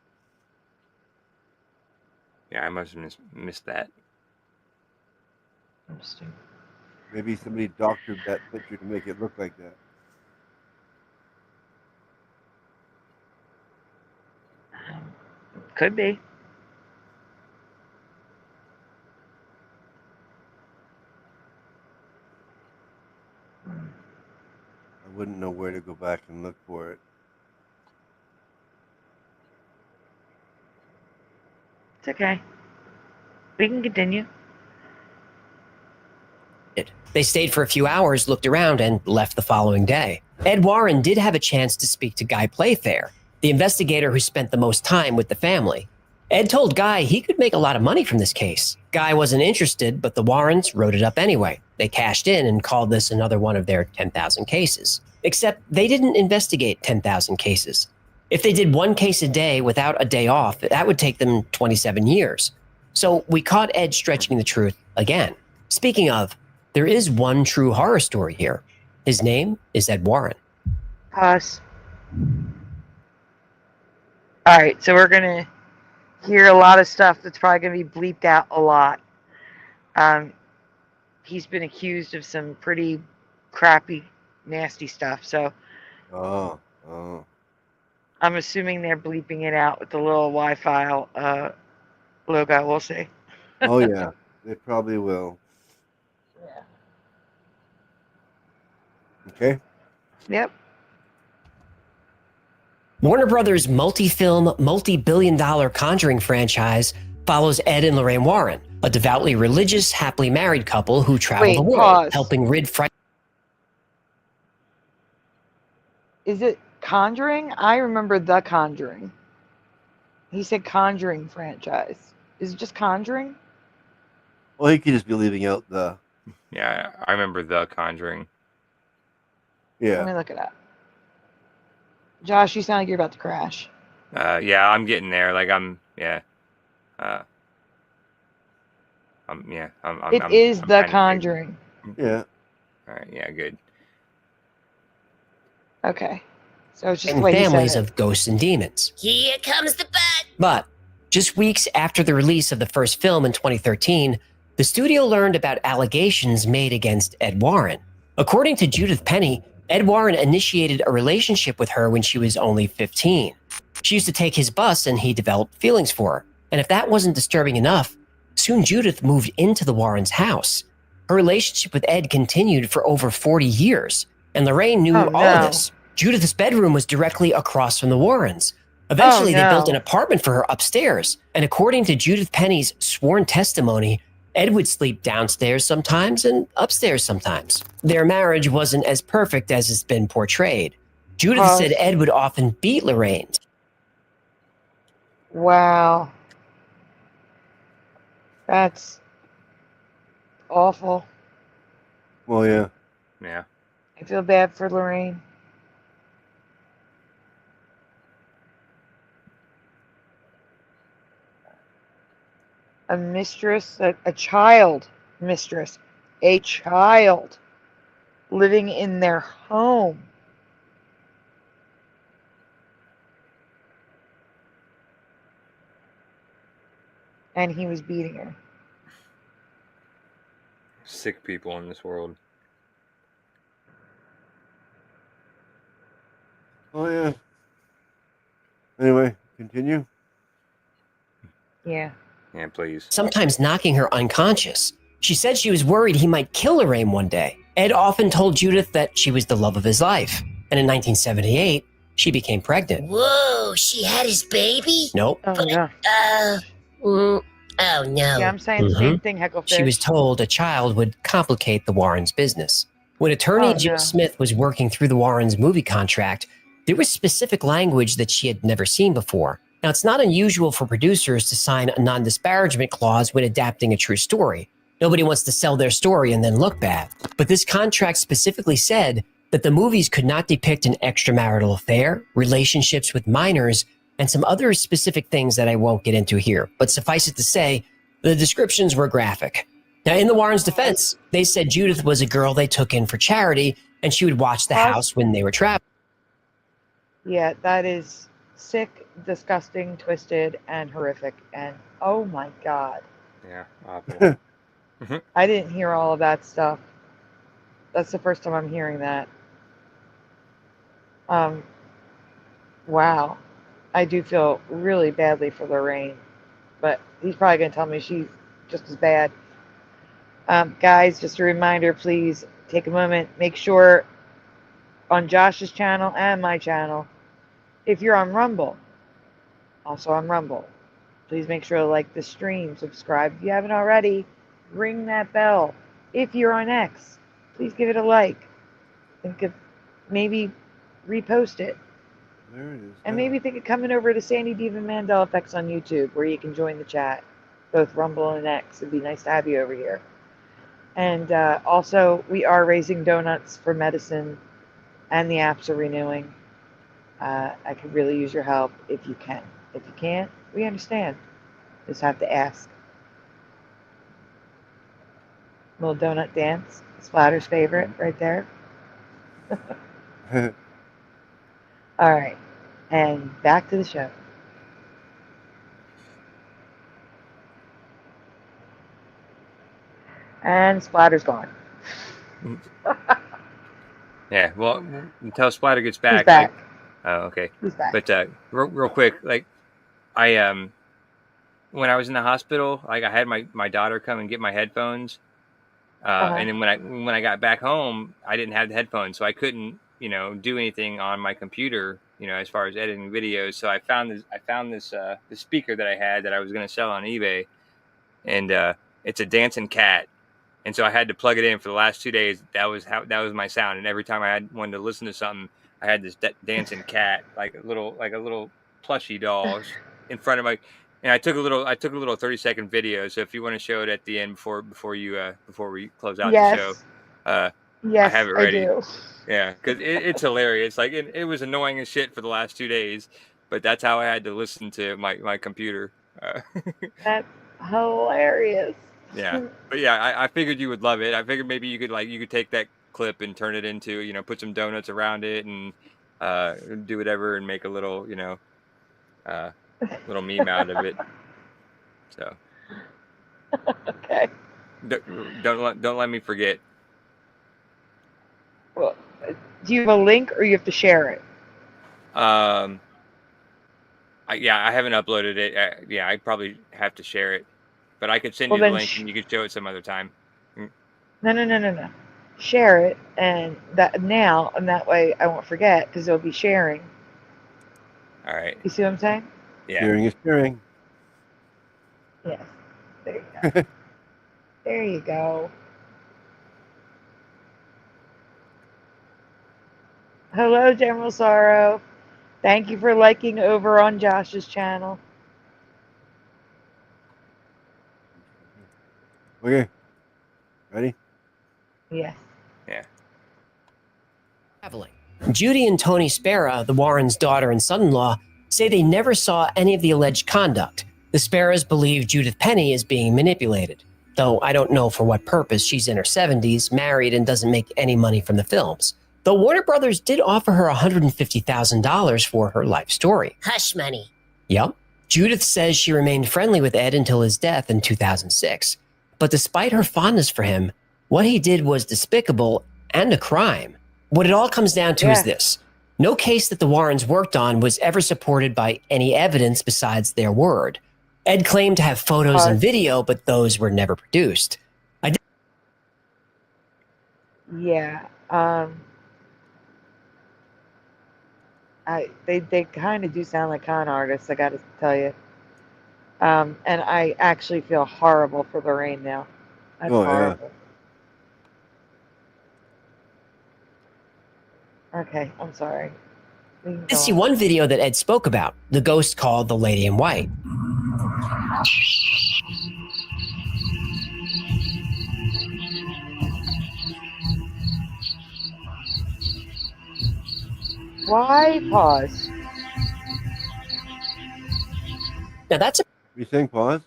Yeah, I must have missed that. Interesting. Maybe somebody doctored that picture to make it look like that. Could be. I wouldn't know where to go back and look for it. It's okay. We can continue. They stayed for a few hours, looked around, and left the following day. Ed Warren did have a chance to speak to Guy Playfair, the investigator who spent the most time with the family. Ed told Guy he could make a lot of money from this case. Guy wasn't interested, but the Warrens wrote it up anyway. They cashed in and called this another one of their 10,000 cases. Except they didn't investigate 10,000 cases. If they did one case a day without a day off, that would take them 27 years. So we caught Ed stretching the truth again. Speaking of, there is one true horror story here. His name is Ed Warren. Us. All right, so we're going to hear a lot of stuff that's probably going to be bleeped out a lot. He's been accused of some pretty crappy, nasty stuff, so Oh. I'm assuming they're bleeping it out with the little Wi-Fi logo. We'll see. Oh, yeah. They probably will. Yeah. Okay. Yep. Warner Brothers' multi-film, multi-billion-dollar Conjuring franchise follows Ed and Lorraine Warren, a devoutly religious, happily married couple who travel the world, pause. helping rid fright. Is it Conjuring? I remember The Conjuring. He said Conjuring franchise. Is it just Conjuring? Well, he could just be leaving out the... Yeah, I remember The Conjuring. Yeah. Let me look it up. Josh, you sound like you're about to crash. Yeah, I'm getting there. Like I'm It is The Conjuring. Yeah. All right. Yeah. Good. Okay. So it's just the And way he families said it. of ghosts and demons. Here comes the butt. But just weeks after the release of the first film in 2013, the studio learned about allegations made against Ed Warren. According to Judith Penny, Ed Warren initiated a relationship with her when she was only 15. She used to take his bus and he developed feelings for her. And if that wasn't disturbing enough, soon Judith moved into the Warrens' house. Her relationship with Ed continued for over 40 years, and Lorraine knew all of this. Judith's bedroom was directly across from the Warrens. Eventually, they built an apartment for her upstairs, and according to Judith Penny's sworn testimony, Ed would sleep downstairs sometimes and upstairs sometimes. Their marriage wasn't as perfect as it's been portrayed. Judith said Ed would often beat Lorraine. Wow. That's awful. Well, yeah. Yeah. I feel bad for Lorraine. A mistress, a child mistress, a child living in their home. And he was beating her. Sick people in this world. Oh, yeah. Anyway, continue. Yeah. Yeah, please. Sometimes knocking her unconscious. She said she was worried he might kill Lorraine one day. Ed often told Judith that she was the love of his life. And in 1978, she became pregnant. Whoa, she had his baby? Nope. Oh, yeah. Oh no. Yeah, I'm saying the same thing, Hecklefish. She was told a child would complicate the Warrens' business. When attorney Jim no. Smith was working through the Warrens' movie contract, there was specific language that she had never seen before. Now, it's not unusual for producers to sign a non-disparagement clause when adapting a true story. Nobody wants to sell their story and then look bad. But this contract specifically said that the movies could not depict an extramarital affair, relationships with minors, and some other specific things that I won't get into here. But suffice it to say, the descriptions were graphic. Now, in the Warrens' defense, they said Judith was a girl they took in for charity, and she would watch the house when they were traveling. Yeah, that is sick, disgusting, twisted, and horrific. And oh my God. Yeah, awful. I didn't hear all of that stuff. That's the first time I'm hearing that. Wow. I do feel really badly for Lorraine, but he's probably going to tell me she's just as bad. Guys, just a reminder, please take a moment, make sure on Josh's channel and my channel, if you're on Rumble, also on Rumble, please make sure to like the stream, subscribe if you haven't already, ring that bell. If you're on X, please give it a like. Think of maybe repost it. There it is. And maybe think of coming over to Sandy Diva Mandela Effects on YouTube, where you can join the chat, both Rumble and X. It'd be nice to have you over here. And also, we are raising donuts for medicine, and the apps are renewing. I could really use your help if you can. If you can't, we understand. Just have to ask. Little donut dance. Splatter's favorite right there. All right. And back to the show. And Splatter's gone. Yeah, well, until Splatter gets back. He's back. Oh, okay. He's back. But real quick, like I when I was in the hospital, like I had my daughter come and get my headphones, and then when I got back home, I didn't have the headphones, so I couldn't do anything on my computer, as far as editing videos. So I found this the speaker that I had that I was going to sell on eBay, and it's a dancing cat. And so I had to plug it in for the last 2 days. That was my sound. And every time I wanted to listen to something, I had this dancing cat, like a little plushy doll in front of my. And I took a little 30-second video. So if you want to show it at the end before we close out the show, yes, I have it ready. I do. Yeah, because it's hilarious. Like it was annoying as shit for the last 2 days, but that's how I had to listen to my computer. That's hilarious. Yeah, but yeah, I figured you would love it. I figured maybe you could take that clip and turn it into, put some donuts around it and do whatever and make a little, little meme out of it. So okay. Don't let me forget. Well, do you have a link or you have to share it? I haven't uploaded it. I probably have to share it. But I could send you the link and you could show it some other time. No. Share it and that way I won't forget because it'll be sharing. All right. You see what I'm saying? Yeah. Sharing is sharing. Yes. There you go. There you go. Hello, General Sorrow. Thank you for liking over on Josh's channel. Okay. Ready? Yes. Yeah. Traveling. Judy and Tony Spera, the Warrens' daughter and son-in-law, say they never saw any of the alleged conduct. The Speras believe Judith Penny is being manipulated, though I don't know for what purpose. She's in her 70s, married, and doesn't make any money from the films. Though Warner Brothers did offer her $150,000 for her life story. Hush money. Yep. Judith says she remained friendly with Ed until his death in 2006. But despite her fondness for him, what he did was despicable and a crime. What it all comes down to is this. No case that the Warrens worked on was ever supported by any evidence besides their word. Ed claimed to have photos and video, but those were never produced. Yeah. They kind of do sound like con artists, I got to tell you. And I actually feel horrible for Lorraine now. That's horrible. Yeah. Okay, I'm sorry. Let's see one video that Ed spoke about, the ghost called the Lady in White. Why pause? Now that's You think pause?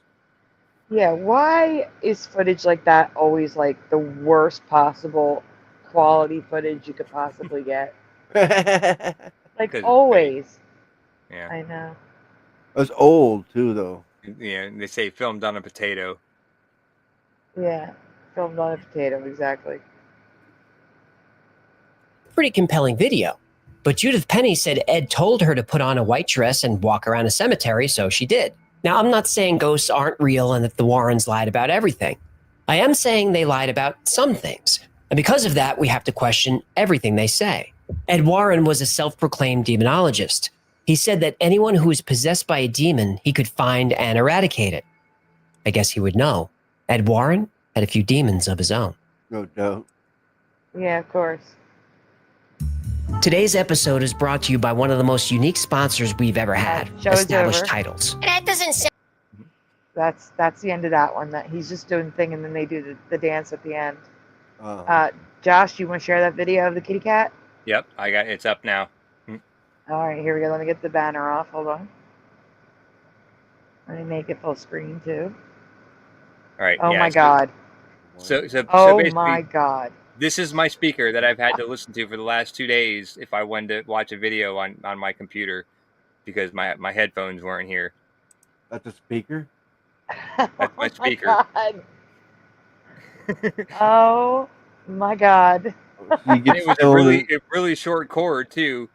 Yeah, why is footage like that always like the worst possible quality footage you could possibly get? Like always. Yeah. I know. That's old too, though. Yeah, they say filmed on a potato. Yeah, filmed on a potato, exactly. Pretty compelling video. But Judith Penny said Ed told her to put on a white dress and walk around a cemetery, so she did. Now, I'm not saying ghosts aren't real and that the Warrens lied about everything. I am saying they lied about some things. And because of that, we have to question everything they say. Ed Warren was a self-proclaimed demonologist. He said that anyone who was possessed by a demon, he could find and eradicate it. I guess he would know. Ed Warren had a few demons of his own. No doubt. Yeah, of course. Today's episode is brought to you by one of the most unique sponsors we've ever had, show's Established over. Titles. That doesn't sound. That's the end of that one. That he's just doing the thing, and then they do the dance at the end. Uh, Josh, you want to share that video of the kitty cat? Yep, it's up now. All right, here we go. Let me get the banner off. Hold on. Let me make it full screen too. All right. Oh yeah, my God. So Oh basically, my God. this is my speaker that I've had to listen to for the last 2 days if I wanted to watch a video on my computer because my headphones weren't here. That's a speaker? That's my speaker. Oh my God. And it was a really short cord too.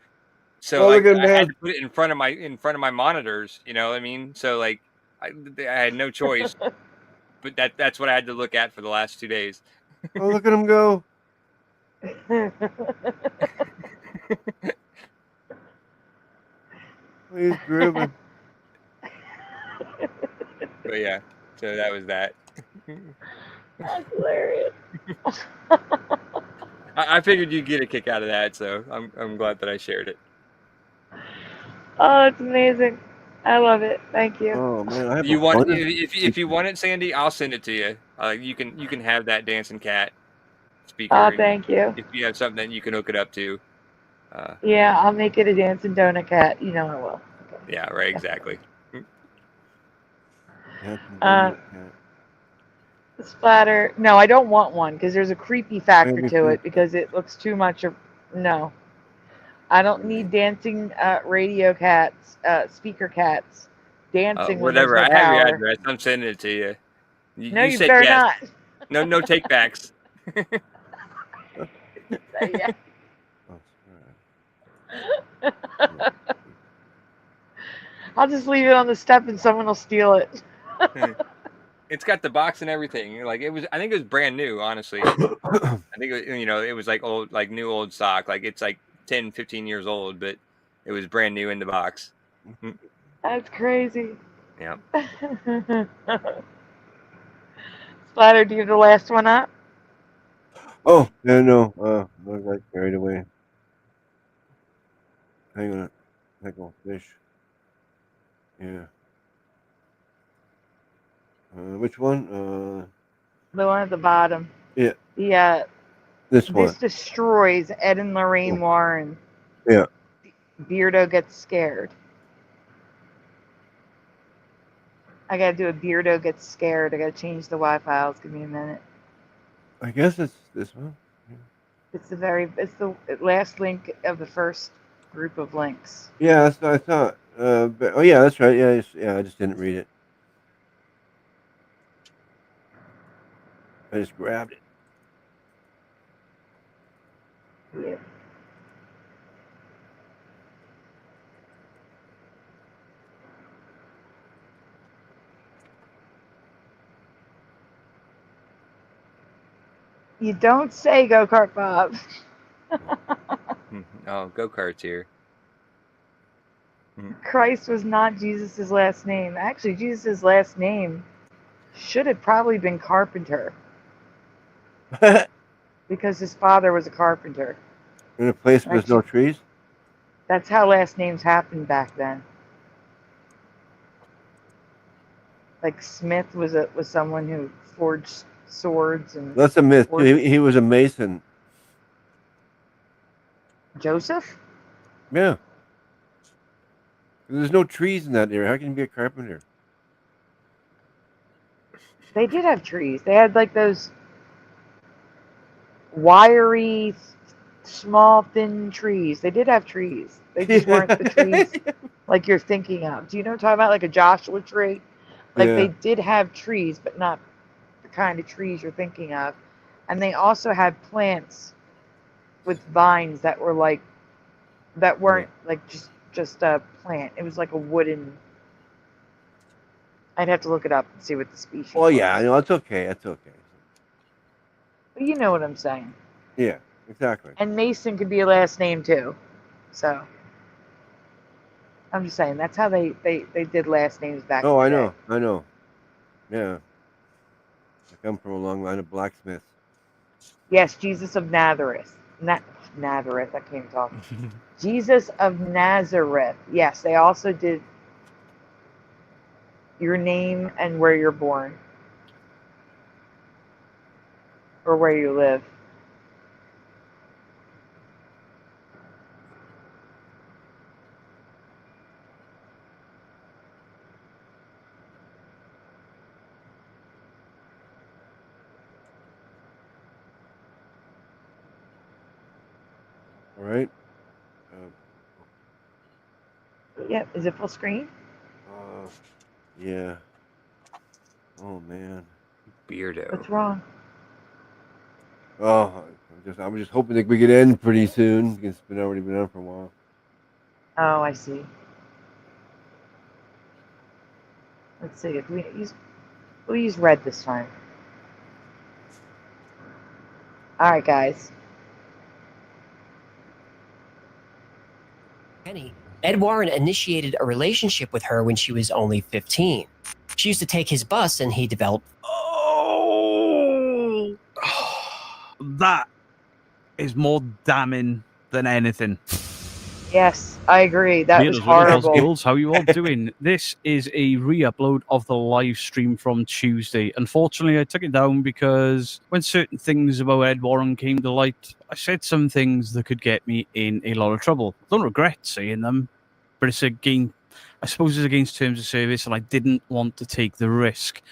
So I had to put it in front of my monitors, you know what I mean? So like I had no choice. But that's what I had to look at for the last 2 days. Oh, look at him go. He's grooving. But yeah, so that was that. That's hilarious. I figured you'd get a kick out of that, so I'm glad that I shared it. Oh, it's amazing. I love it. Thank you. Oh man, if you want it, Sandy, I'll send it to you. You can have that dancing cat speaker. Oh, thank you. If you have something that you can hook it up to. Yeah, I'll make it a dancing donut cat. You know I will. Okay. Yeah, right, exactly. Splatter. No, I don't want one because there's a creepy factor to it because it looks too much. No. I don't need dancing radio cats, speaker cats, dancing. Whatever. When I there's no have your power. address. I'm sending it to you. No, you said better yes. not. No take backs. Yeah. I'll just leave it on the step and someone will steal it. It's got the box and everything. Like I think it was brand new, honestly. I think it was like new old stock. Like it's like 10, 15 years old, but it was brand new in the box. That's crazy. Yeah. Splatter, do you have the last one up? Oh, no. I got carried away. Hang on. Hang on, fish. Yeah. Which one? The one at the bottom. Yeah. Yeah. This one. This destroys Ed and Lorraine Warren. Yeah. Beardo gets scared. I gotta do a Beardo gets scared. I gotta change the Y-files. Give me a minute. I guess it's this one. It's the last link of the first group of links. Yeah, that's what I thought. But, yeah, that's right. Yeah, I just didn't read it. I just grabbed it. Yeah. You don't say, Go-Kart Bob. Oh, go-karts here. Christ was not Jesus' last name. Actually, Jesus' last name should have probably been Carpenter. Because his father was a carpenter. In a place where there's no trees? That's how last names happened back then. Like Smith was someone who forged swords and. That's a myth. He was a mason. Joseph? Yeah. There's no trees in that area. How can you be a carpenter? They did have trees. They had like those wiry, small, thin trees. They did have trees. They just weren't the trees like you're thinking of. Do you know what I'm talking about? Like a Joshua tree? Like they did have trees, but not the kind of trees you're thinking of. And they also had plants with vines that were like that weren't like just a plant. It was like a wooden. I'd have to look it up and see what the species. Oh yeah, I know it's okay. It's okay. But you know what I'm saying. Yeah, exactly. And Mason could be a last name too, so I'm just saying that's how they did last names back. Oh, in the I day. know, I know. Yeah, I come from a long line of blacksmiths. Yes, Jesus of Nazareth. Nazareth. I can't talk. Jesus of Nazareth. Yes, they also did your name and where you're born. Or where you live. All right. Yeah, is it full screen? Yeah. Oh man. Beardo. What's wrong? Oh, I'm just hoping that we could end pretty soon. It's already been on for a while. Oh, I see. Let's see if we'll use red this time. All right, guys. Ed Warren initiated a relationship with her when she was only 15. She used to take his bus and he developed. Oh, that is more damning than anything. Yes, I agree. That was Beardos, what else, horrible. girls? How are you all doing? This is a re-upload of the live stream from Tuesday. Unfortunately, I took it down because when certain things about Ed Warren came to light, I said some things that could get me in a lot of trouble. I don't regret saying them, but I suppose it's against terms of service, and I didn't want to take the risk.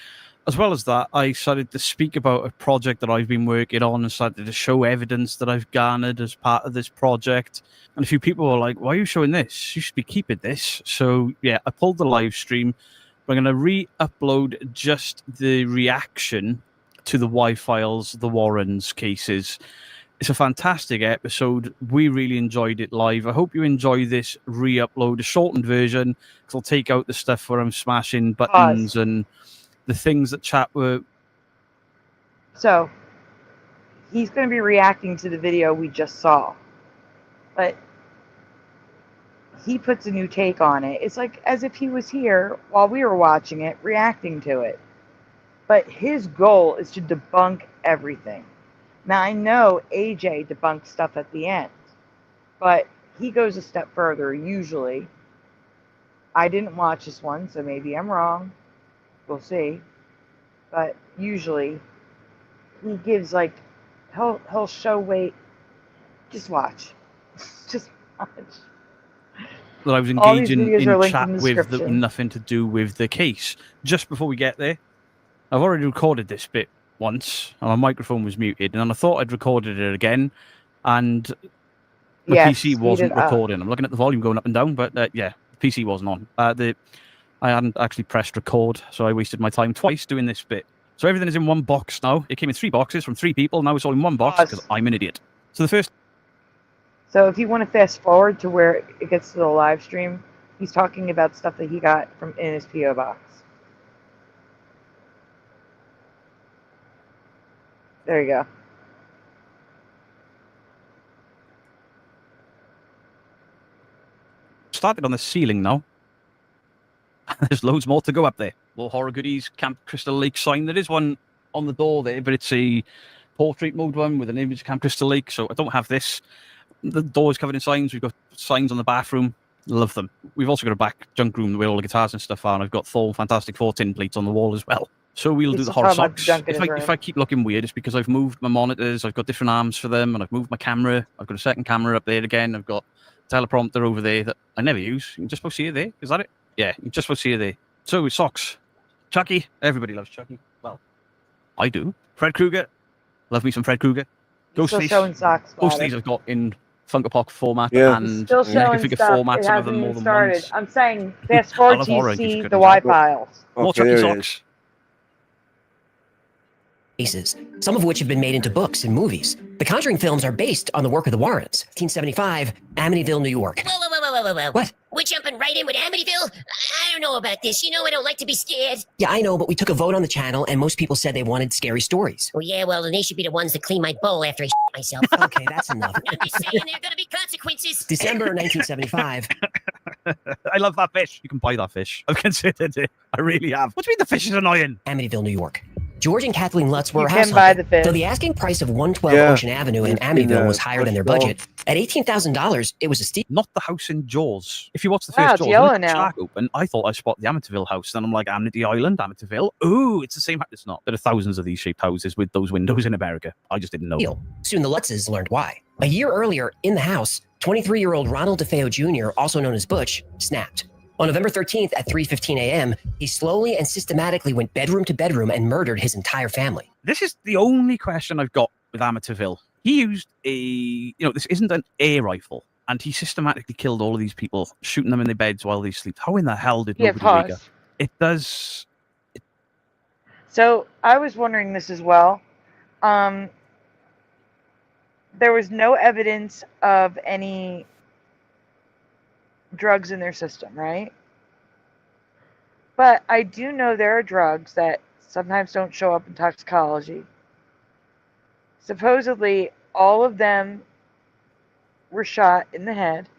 As well as that, I started to speak about a project that I've been working on and started to show evidence that I've garnered as part of this project. And a few people were like, why are you showing this? You should be keeping this. So, yeah, I pulled the live stream. We're going to re-upload just the reaction to the Y-Files, the Warrens cases. It's a fantastic episode. We really enjoyed it live. I hope you enjoy this re-upload, a shortened version, because I'll take out the stuff where I'm smashing buttons and the things that chat were. So, he's going to be reacting to the video we just saw. But he puts a new take on it. It's like as if he was here while we were watching it, reacting to it. But his goal is to debunk everything. Now, I know AJ debunks stuff at the end, but he goes a step further, usually. I didn't watch this one, so maybe I'm wrong. We'll see. But usually, he gives like, he'll show, wait, just watch. Just watch. That I was All these engaging videos are in linked chat in the with that were description. nothing to do with the case. Just before we get there, I've already recorded this bit once, and my microphone was muted, and then I thought I'd recorded it again, and my Yes, PC speed wasn't it up. recording. I'm looking at the volume going up and down, but yeah, the PC wasn't on. I hadn't actually pressed record, so I wasted my time twice doing this bit. So everything is in one box now. It came in 3 boxes from 3 people. Now it's all in one box because I'm an idiot. So the first. So if you want to fast forward to where it gets to the live stream, he's talking about stuff that he got from in his PO box. There you go. Started on the ceiling now. There's loads more to go up there. More horror goodies, Camp Crystal Lake sign. There is one on the door there, but it's a portrait mode one with an image of Camp Crystal Lake, so I don't have this. The door is covered in signs. We've got signs on the bathroom. Love them. We've also got a back junk room where all the guitars and stuff are, and I've got Thor Fantastic Four tin plates on the wall as well. So we'll do the horror socks. If I keep looking weird, it's because I've moved my monitors. I've got different arms for them, and I've moved my camera. I've got a second camera up there again. I've got a teleprompter over there that I never use. You can just supposed to see it there. Is that it? Yeah, you just supposed to see it there. So with socks. Chucky. Everybody loves Chucky. Well, I do. Fred Krueger. Love me some Fred Krueger. Still showing socks. Most of these I've got in Funko Pop format Yeah. and Still showing figure stuff. format. It Some of hasn't them more even than started. once. I'm saying fast I forward love till you horror, just see couldn't the help it. Y-Files. More Chucky socks. cases, some of which have been made into books and movies. The Conjuring films are based on the work of the Warrens. 1975, Amityville, New York. Whoa. What? We're jumping right in with Amityville? I don't know about this. You know I don't like to be scared. Yeah, I know, but we took a vote on the channel, and most people said they wanted scary stories. Oh, yeah, well, then they should be the ones that clean my bowl after I myself. Okay, that's enough. I'm just saying there are going to be consequences. December 1975. I love that fish. You can buy that fish. I've considered it. I really have. What do you mean the fish is annoying? Amityville, New York. George and Kathleen Lutz were You a can house buy hunter, the fish. though the asking price of 112 Ocean Avenue in Amityville was higher than their budget. At $18,000, it was a steep. Not the house in Jaws. If you watch the Wow, first it's Jaws, yellow when the now. track open, I thought I spotted the Amityville house. Then I'm like, Amity Island, Amityville. Ooh, it's the same house. It's not. There are thousands of these shaped houses with those windows in America. I just didn't know. Soon the Lutzes learned why. A year earlier, in the house, 23-year-old Ronald DeFeo Jr., also known as Butch, snapped. On November 13th at 3:15 a.m., he slowly and systematically went bedroom to bedroom and murdered his entire family. This is the only question I've got with Amityville. He used this isn't an air rifle, and he systematically killed all of these people, shooting them in their beds while they sleep. How in the hell did nobody wake up? It does. So I was wondering this as well. There was no evidence of any drugs in their system, right? But I do know there are drugs that sometimes don't show up in toxicology. Supposedly, all of them were shot in the head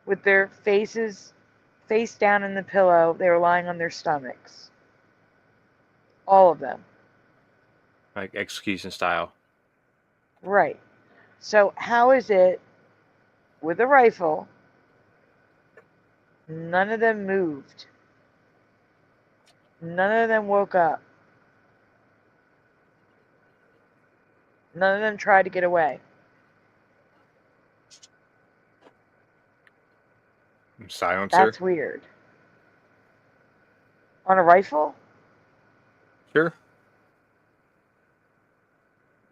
with their faces face down in the pillow. They were lying on their stomachs. All of them. Like execution style. Right. So how is it with a rifle, none of them moved? None of them woke up. None of them tried to get away. Silencer. That's weird. On a rifle? Sure.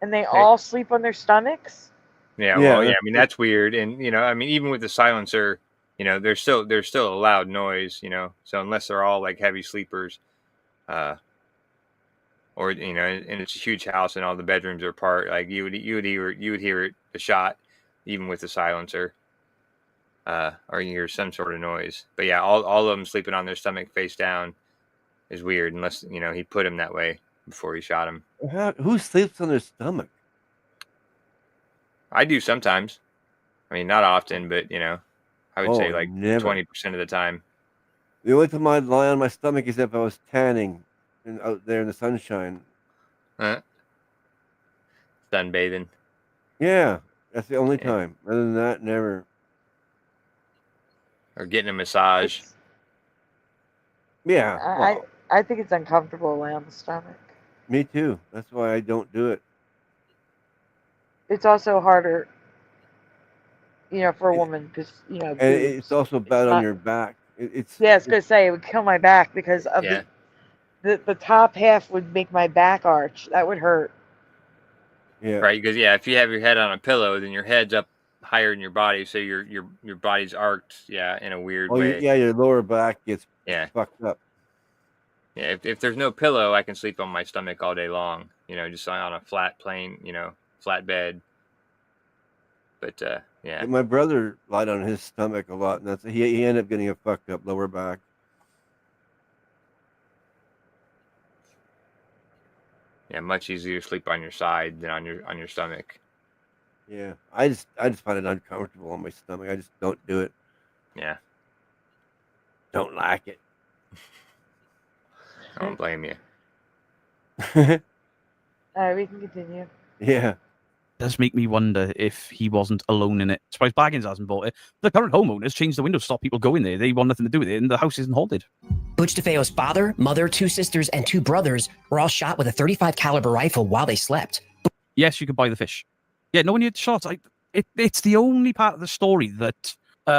And they all sleep on their stomachs? Yeah, well, yeah. I mean, that's weird. And even with the silencer, there's still a loud noise. So unless they're all like heavy sleepers, or and it's a huge house and all the bedrooms are apart, like you would hear it, the shot, even with the silencer, or you hear some sort of noise. But yeah, all of them sleeping on their stomach face down is weird, unless he put him that way before he shot him. Who sleeps on their stomach? I do sometimes. I mean, not often, but I would say like never. 20% of the time. The only time I'd lie on my stomach is if I was tanning and out there in the sunshine. Sunbathing. Yeah, that's the only time. Other than that, never. Or getting a massage. Yeah. I think it's uncomfortable to lay on the stomach. Me too. That's why I don't do it. It's also harder, for a woman because And it's also bad on your back. Yeah, I was gonna say it would kill my back because of the top half would make my back arch. That would hurt. Yeah. Right, because if you have your head on a pillow, then your head's up higher in your body, so your body's arced, in a weird way. Your lower back gets fucked up. Yeah, if there's no pillow, I can sleep on my stomach all day long. Just on a flat plane, flat bed. But My brother lied on his stomach a lot, and he ended up getting a fucked up lower back. Yeah, much easier to sleep on your side than on your stomach. Yeah, I just find it uncomfortable on my stomach. I just don't do it. Yeah, don't like it. I don't blame you. All right, we can continue. Yeah. Does make me wonder if he wasn't alone in it. Surprised Baggins hasn't bought it. The current homeowners changed the windows to stop people going there. They want nothing to do with it, and the house isn't haunted. Butch DeFeo's father, mother, 2 sisters, and 2 brothers were all shot with a .35 caliber rifle while they slept. Yes, you could buy the fish. Yeah, no one had shots. It's the only part of the story that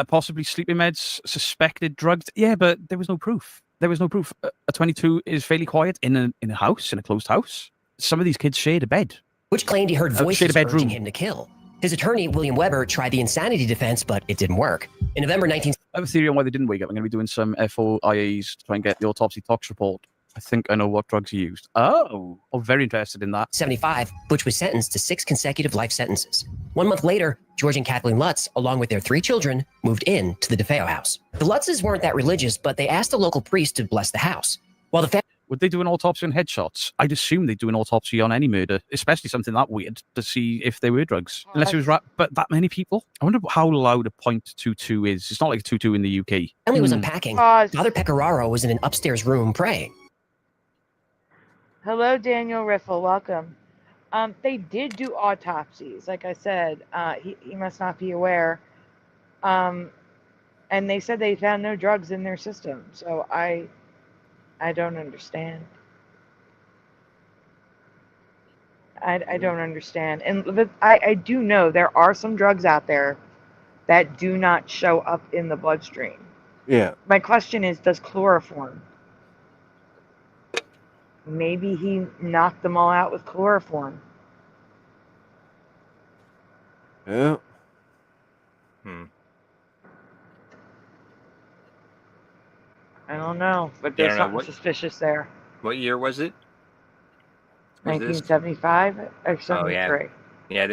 possibly sleeping meds suspected drugged. Yeah, but there was no proof. There was no proof. A 22 is fairly quiet in a house, in a closed house. Some of these kids shared a bed. Which claimed he heard voices urging him to kill. His attorney, William Weber, tried the insanity defense, but it didn't work. In November 19... I have a theory on why they didn't wake up. I'm going to be doing some FOIAs to try and get the autopsy tox report. I think I know what drugs he used. Oh, very interested in that. 75, Butch was sentenced to 6 consecutive life sentences. 1 month later, George and Kathleen Lutz, along with their 3 children, moved in to the DeFeo house. The Lutzes weren't that religious, but they asked a local priest to bless the house. While the Would they do an autopsy on headshots? I'd assume they'd do an autopsy on any murder, especially something that weird, to see if they were drugs. Unless it was right, but that many people? I wonder how loud a .22 is. It's not like a 22 in the UK. family was unpacking, Father Pecoraro was in an upstairs room praying. Hello, Daniel Riffle. Welcome. They did do autopsies. Like I said, he must not be aware. And they said they found no drugs in their system. So I don't understand. I don't understand. But I do know there are some drugs out there that do not show up in the bloodstream. Yeah. My question is, does chloroform? Maybe he knocked them all out with chloroform. Yeah. I don't know, but there's something suspicious there. What year was it? Was this? 1975 or 73. Oh yeah.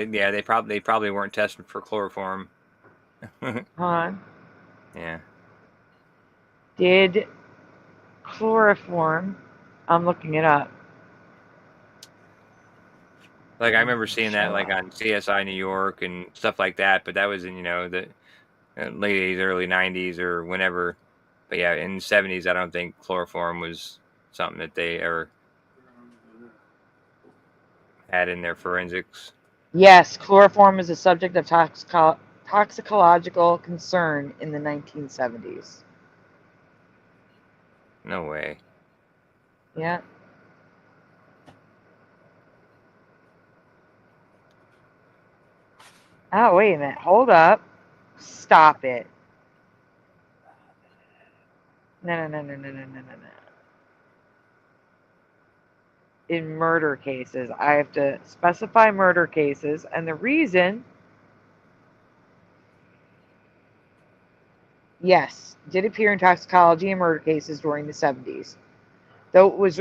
They probably weren't testing for chloroform. Hold on. Yeah. Did chloroform? I'm looking it up. Like I remember seeing that like on CSI New York and stuff like that, but that was in the late 80s, early 90s or whenever. But yeah, in the 70s, I don't think chloroform was something that they ever had in their forensics. Yes, chloroform is a subject of toxicological concern in the 1970s. No way. Yeah. Oh, wait a minute. Hold up. Stop it. No. In murder cases, I have to specify murder cases, and the reason, yes, did appear in toxicology and murder cases during the 70s, though it was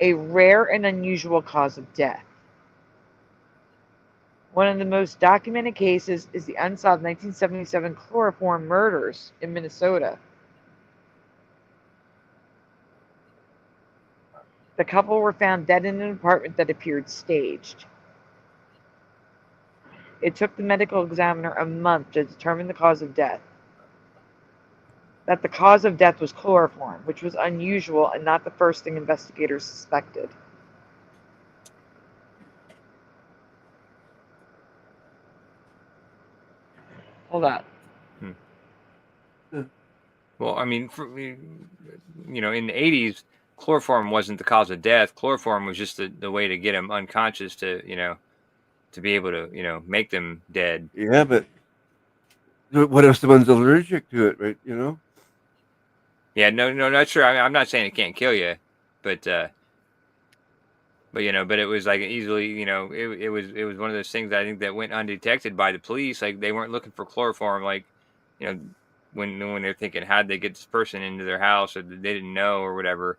a rare and unusual cause of death. One of the most documented cases is the unsolved 1977 chloroform murders in Minnesota. The couple were found dead in an apartment that appeared staged. It took the medical examiner a month to determine the cause of death. That the cause of death was chloroform, which was unusual and not the first thing investigators suspected. Hold on. Well, I mean, in the 80s, chloroform wasn't the cause of death. Chloroform was just the way to get them unconscious to be able to, make them dead. Yeah, but what if someone's allergic to it, right? Yeah, no, not sure. I'm not saying it can't kill you, but it was like easily, it was one of those things I think that went undetected by the police. Like they weren't looking for chloroform, like, when they're thinking, how'd they get this person into their house, or they didn't know or whatever.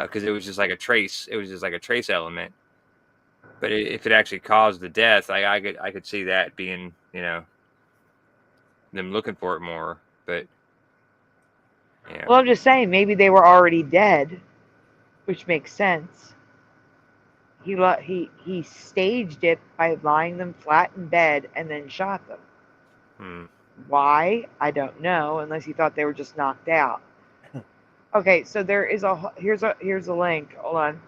Because it was just like a trace. It was just like a trace element. But if it actually caused the death, I could see that being, them looking for it more. But yeah. Well, I'm just saying, maybe they were already dead, which makes sense. He staged it by lying them flat in bed and then shot them. Why? I don't know, unless he thought they were just knocked out. Okay, so there is here's a link. Hold on.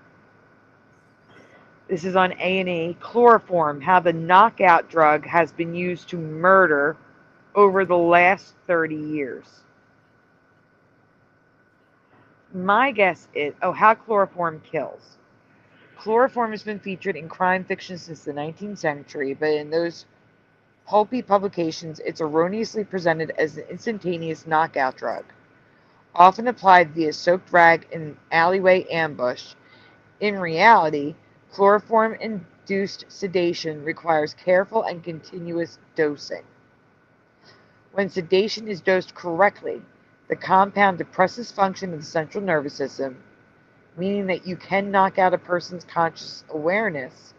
This is on A&E. Chloroform, how the knockout drug has been used to murder over the last 30 years. My guess is, how chloroform kills. Chloroform has been featured in crime fiction since the 19th century, but in those pulpy publications, it's erroneously presented as an instantaneous knockout drug. Often applied via soaked rag in alleyway ambush. In reality, chloroform-induced sedation requires careful and continuous dosing. When sedation is dosed correctly, the compound depresses function of the central nervous system, meaning that you can knock out a person's conscious awareness,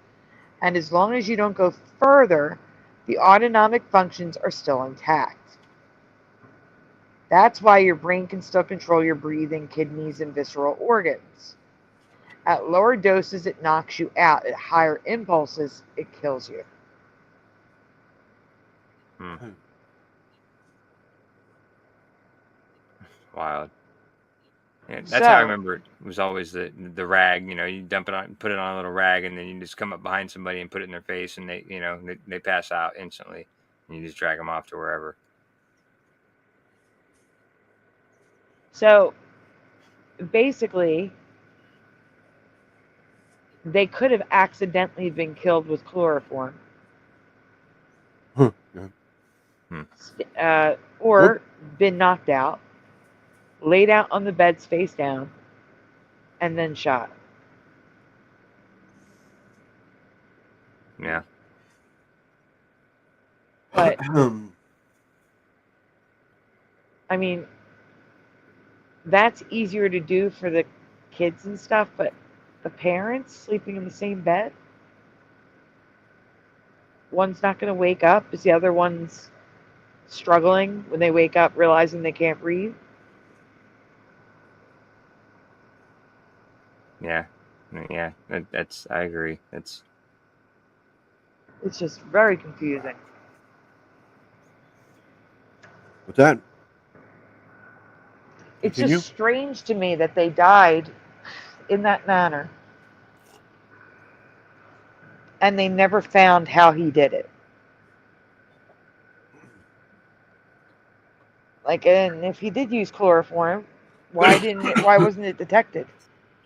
and as long as you don't go further, the autonomic functions are still intact. That's why your brain can still control your breathing, kidneys, and visceral organs. At lower doses, it knocks you out. At higher impulses, it kills you. Wild. Yeah, that's how I remember it. It was always the rag. You know, you dump it on, put it on a little rag, and then you just come up behind somebody and put it in their face, and they pass out instantly, and you just drag them off to wherever. So basically, they could have accidentally been killed with chloroform. Or been knocked out, laid out on the beds face down, and then shot. Yeah. But I mean, that's easier to do for the kids and stuff, but the parents sleeping in the same bed, one's not going to wake up as the other one's struggling when they wake up realizing they can't breathe. Yeah. That's I agree. It's just very confusing. What's that? It's Continue? just strange to me that they died in that manner. And they never found how he did it. Like, and if he did use chloroform, why wasn't it detected?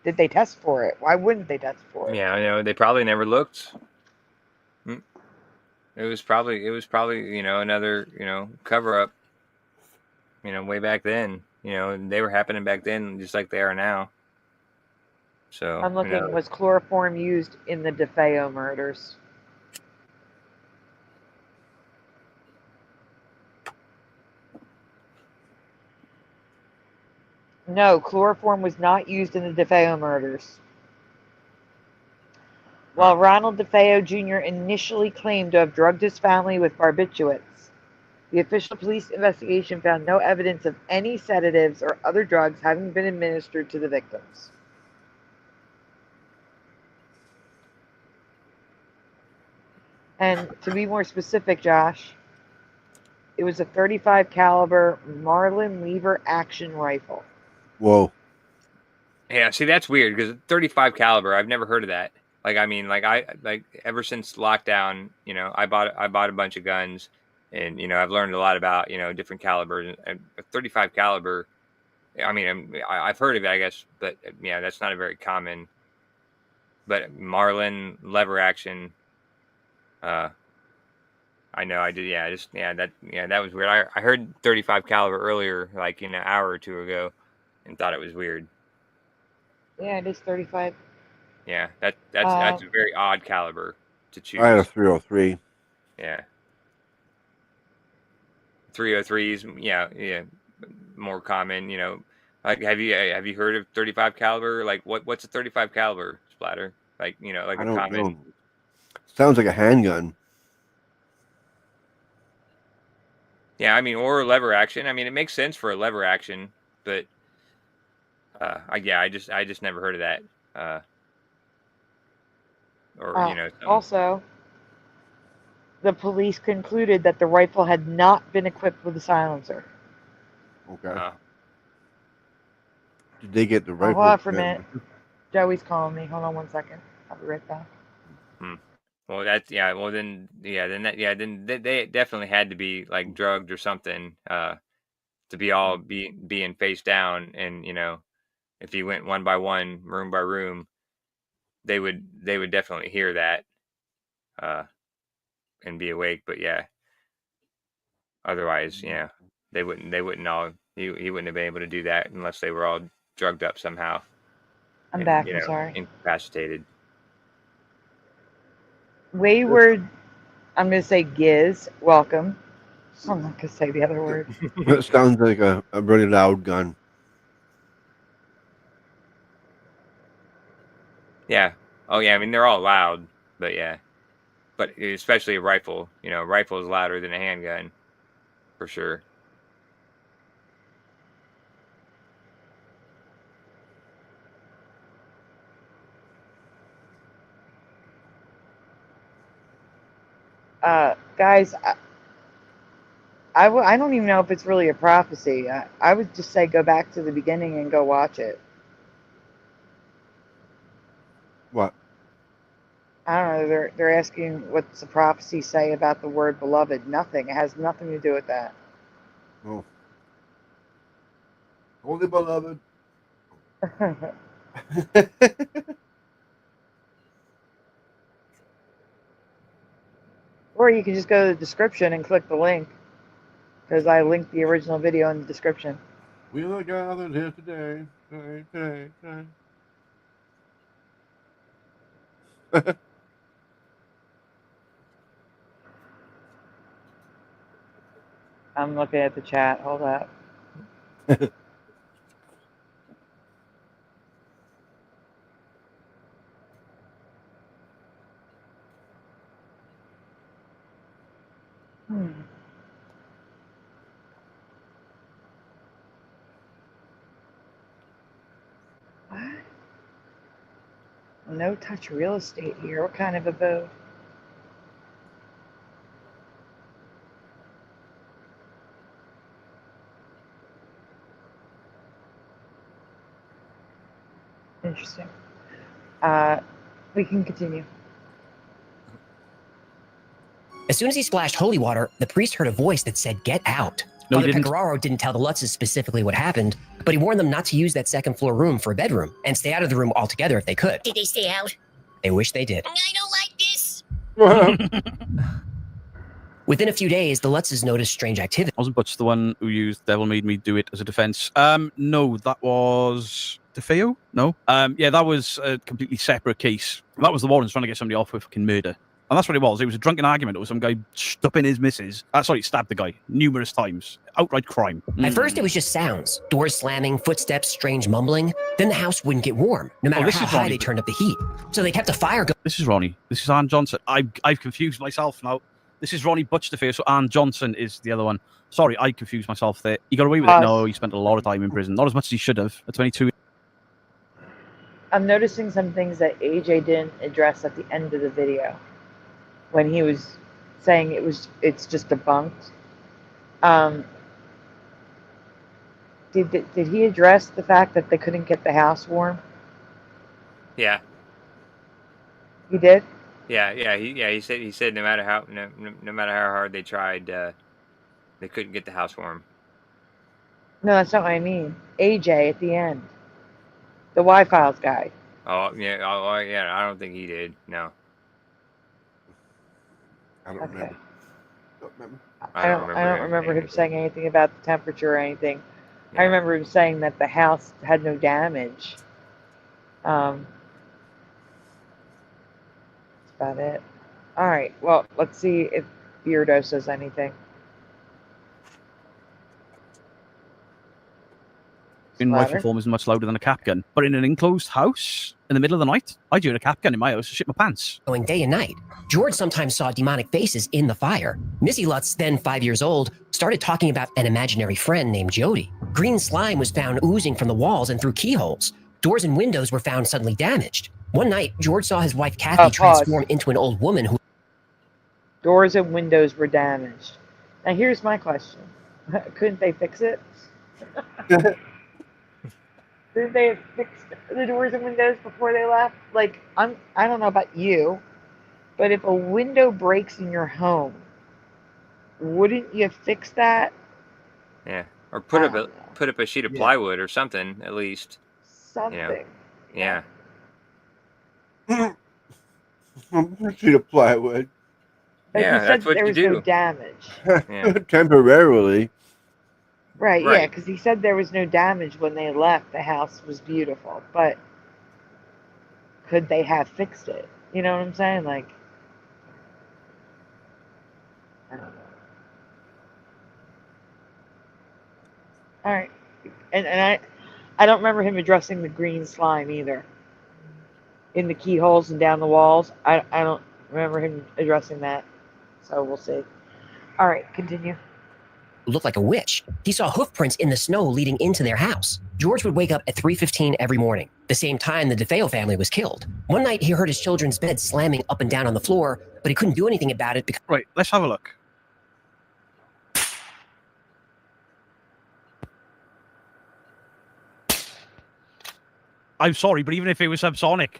Did they test for it? Why wouldn't they test for it? Yeah, they probably never looked. It was probably another cover up. Way back then. They were happening back then just like they are now. So I'm looking, was chloroform used in the DeFeo murders? No, chloroform was not used in the DeFeo murders. While Ronald DeFeo Jr. initially claimed to have drugged his family with barbiturates, the official police investigation found no evidence of any sedatives or other drugs having been administered to the victims. And to be more specific, Josh, it was a .35 caliber Marlin lever action rifle. Whoa. Yeah, see, that's weird because 35 caliber, I've never heard of that. Ever since lockdown, I bought a bunch of guns, and I've learned a lot about different calibers. And a 35 caliber, I mean, I've heard of it, I guess, but yeah, that's not a very common. But Marlin lever action, I know I did. Yeah, that was weird. I heard 35 caliber earlier, like an hour or two ago, and thought it was weird. Yeah, it is 35. Yeah, that's a very odd caliber to choose. I had a 303. Yeah. 303s, yeah, more common. Like have you heard of 35 caliber? Like what's a 35 caliber, Splatter? Like like I a don't common. know. Sounds like a handgun. Yeah, I mean, or lever action. I mean, it makes sense for a lever action, but I just never heard of that. Also, the police concluded that the rifle had not been equipped with a silencer. Okay. Did they get the rifle? Hold on for a minute. Joey's calling me. Hold on 1 second. I'll be right back. Well, that's then they definitely had to be like drugged or something to be all being face down, and if you went one by one, room by room, they would definitely hear that and be awake. But yeah, otherwise, they wouldn't all he wouldn't have been able to do that unless they were all drugged up somehow. I'm back. I'm sorry. Incapacitated. Wayward, I'm going to say Giz, welcome. I'm not going to say the other word. That sounds like a really loud gun. Yeah. Oh yeah. I mean, they're all loud, but yeah. But especially a rifle. You know, a rifle is louder than a handgun, for sure. Guys, I don't even know if it's really a prophecy. I would just say go back to the beginning and go watch it. What? I don't know. They're asking what's the prophecy say about the word beloved. Nothing. It has nothing to do with that. Oh. Only beloved. Or you can just go to the description and click the link, because I linked the original video in the description. We are gathered here today. I'm looking at the chat. Hold up. What? No touch real estate here. What kind of abode? Interesting. We can continue. As soon as he splashed holy water, the priest heard a voice that said, "Get out." No, he Father didn't. Pecoraro didn't tell the Lutzes specifically what happened, but he warned them not to use that second floor room for a bedroom and stay out of the room altogether if they could. Did they stay out? They wish they did. I don't like this. Within a few days, the Lutzes noticed strange activity. Wasn't Butch the one who used Devil Made Me Do It as a defense? No, that was DeFeo? No. Yeah, that was a completely separate case. That was the Warrens trying to get somebody off with fucking murder. And that's what it was. It was a drunken argument. It was some guy stuffing his missus. Stabbed the guy numerous times. Outright crime. At first, it was just sounds. Doors slamming, footsteps, strange mumbling. Then the house wouldn't get warm, no matter how high they turned up the heat. So they kept a fire going. This is Ronnie. This is Ann Johnson. I've confused myself now. This is Ronnie Butch DeFeo, so Ann Johnson is the other one. Sorry, I confused myself there. He got away with it. No, he spent a lot of time in prison. Not as much as he should have. At 22. I'm noticing some things that AJ didn't address at the end of the video, when he was saying it's just debunked. Did he address the fact that they couldn't get the house warm? Yeah. He did? Yeah. He said no matter how hard they tried, they couldn't get the house warm. No, that's not what I mean. AJ at the end, the Y-Files guy. Oh yeah. I don't think he did. No. I don't remember. I don't remember him saying anything about the temperature or anything. Yeah. I remember him saying that the house had no damage. That's about it. All right. Well, let's see if Beardo says anything. Rifle form is much louder than a cap gun, but in an enclosed house in the middle of the night, I'd use a cap gun in my house to shit my pants. Going day and night. George sometimes saw demonic faces in the fire. Missy Lutz, then 5 years old, started talking about an imaginary friend named Jody. Green slime was found oozing from the walls and through keyholes. Doors and windows were found suddenly damaged. One night, George saw his wife Kathy transform into an old woman who... Doors and windows were damaged. Now here's my question. Couldn't they fix it? Did they fix the doors and windows before they left? Like, I don't know about you, but if a window breaks in your home, wouldn't you fix that? Yeah, or put up a sheet of plywood or something at least. Something. You know? Yeah. A sheet of plywood. But yeah, that's what there you was do. no damage. Yeah. Temporarily. Right, yeah, because he said there was no damage when they left. The house was beautiful, but could they have fixed it? You know what I'm saying? Like, I don't know. All right, and I don't remember him addressing the green slime either. in the keyholes and down the walls. I don't remember him addressing that. So we'll see. All right, continue. Looked like a witch. He saw hoof prints in the snow leading into their house. George would wake up at 3:15 every morning, the same time the DeFeo family was killed. One night, he heard his children's bed slamming up and down on the floor, but he couldn't do anything about it because... Right, let's have a look. I'm sorry, but even if it was subsonic,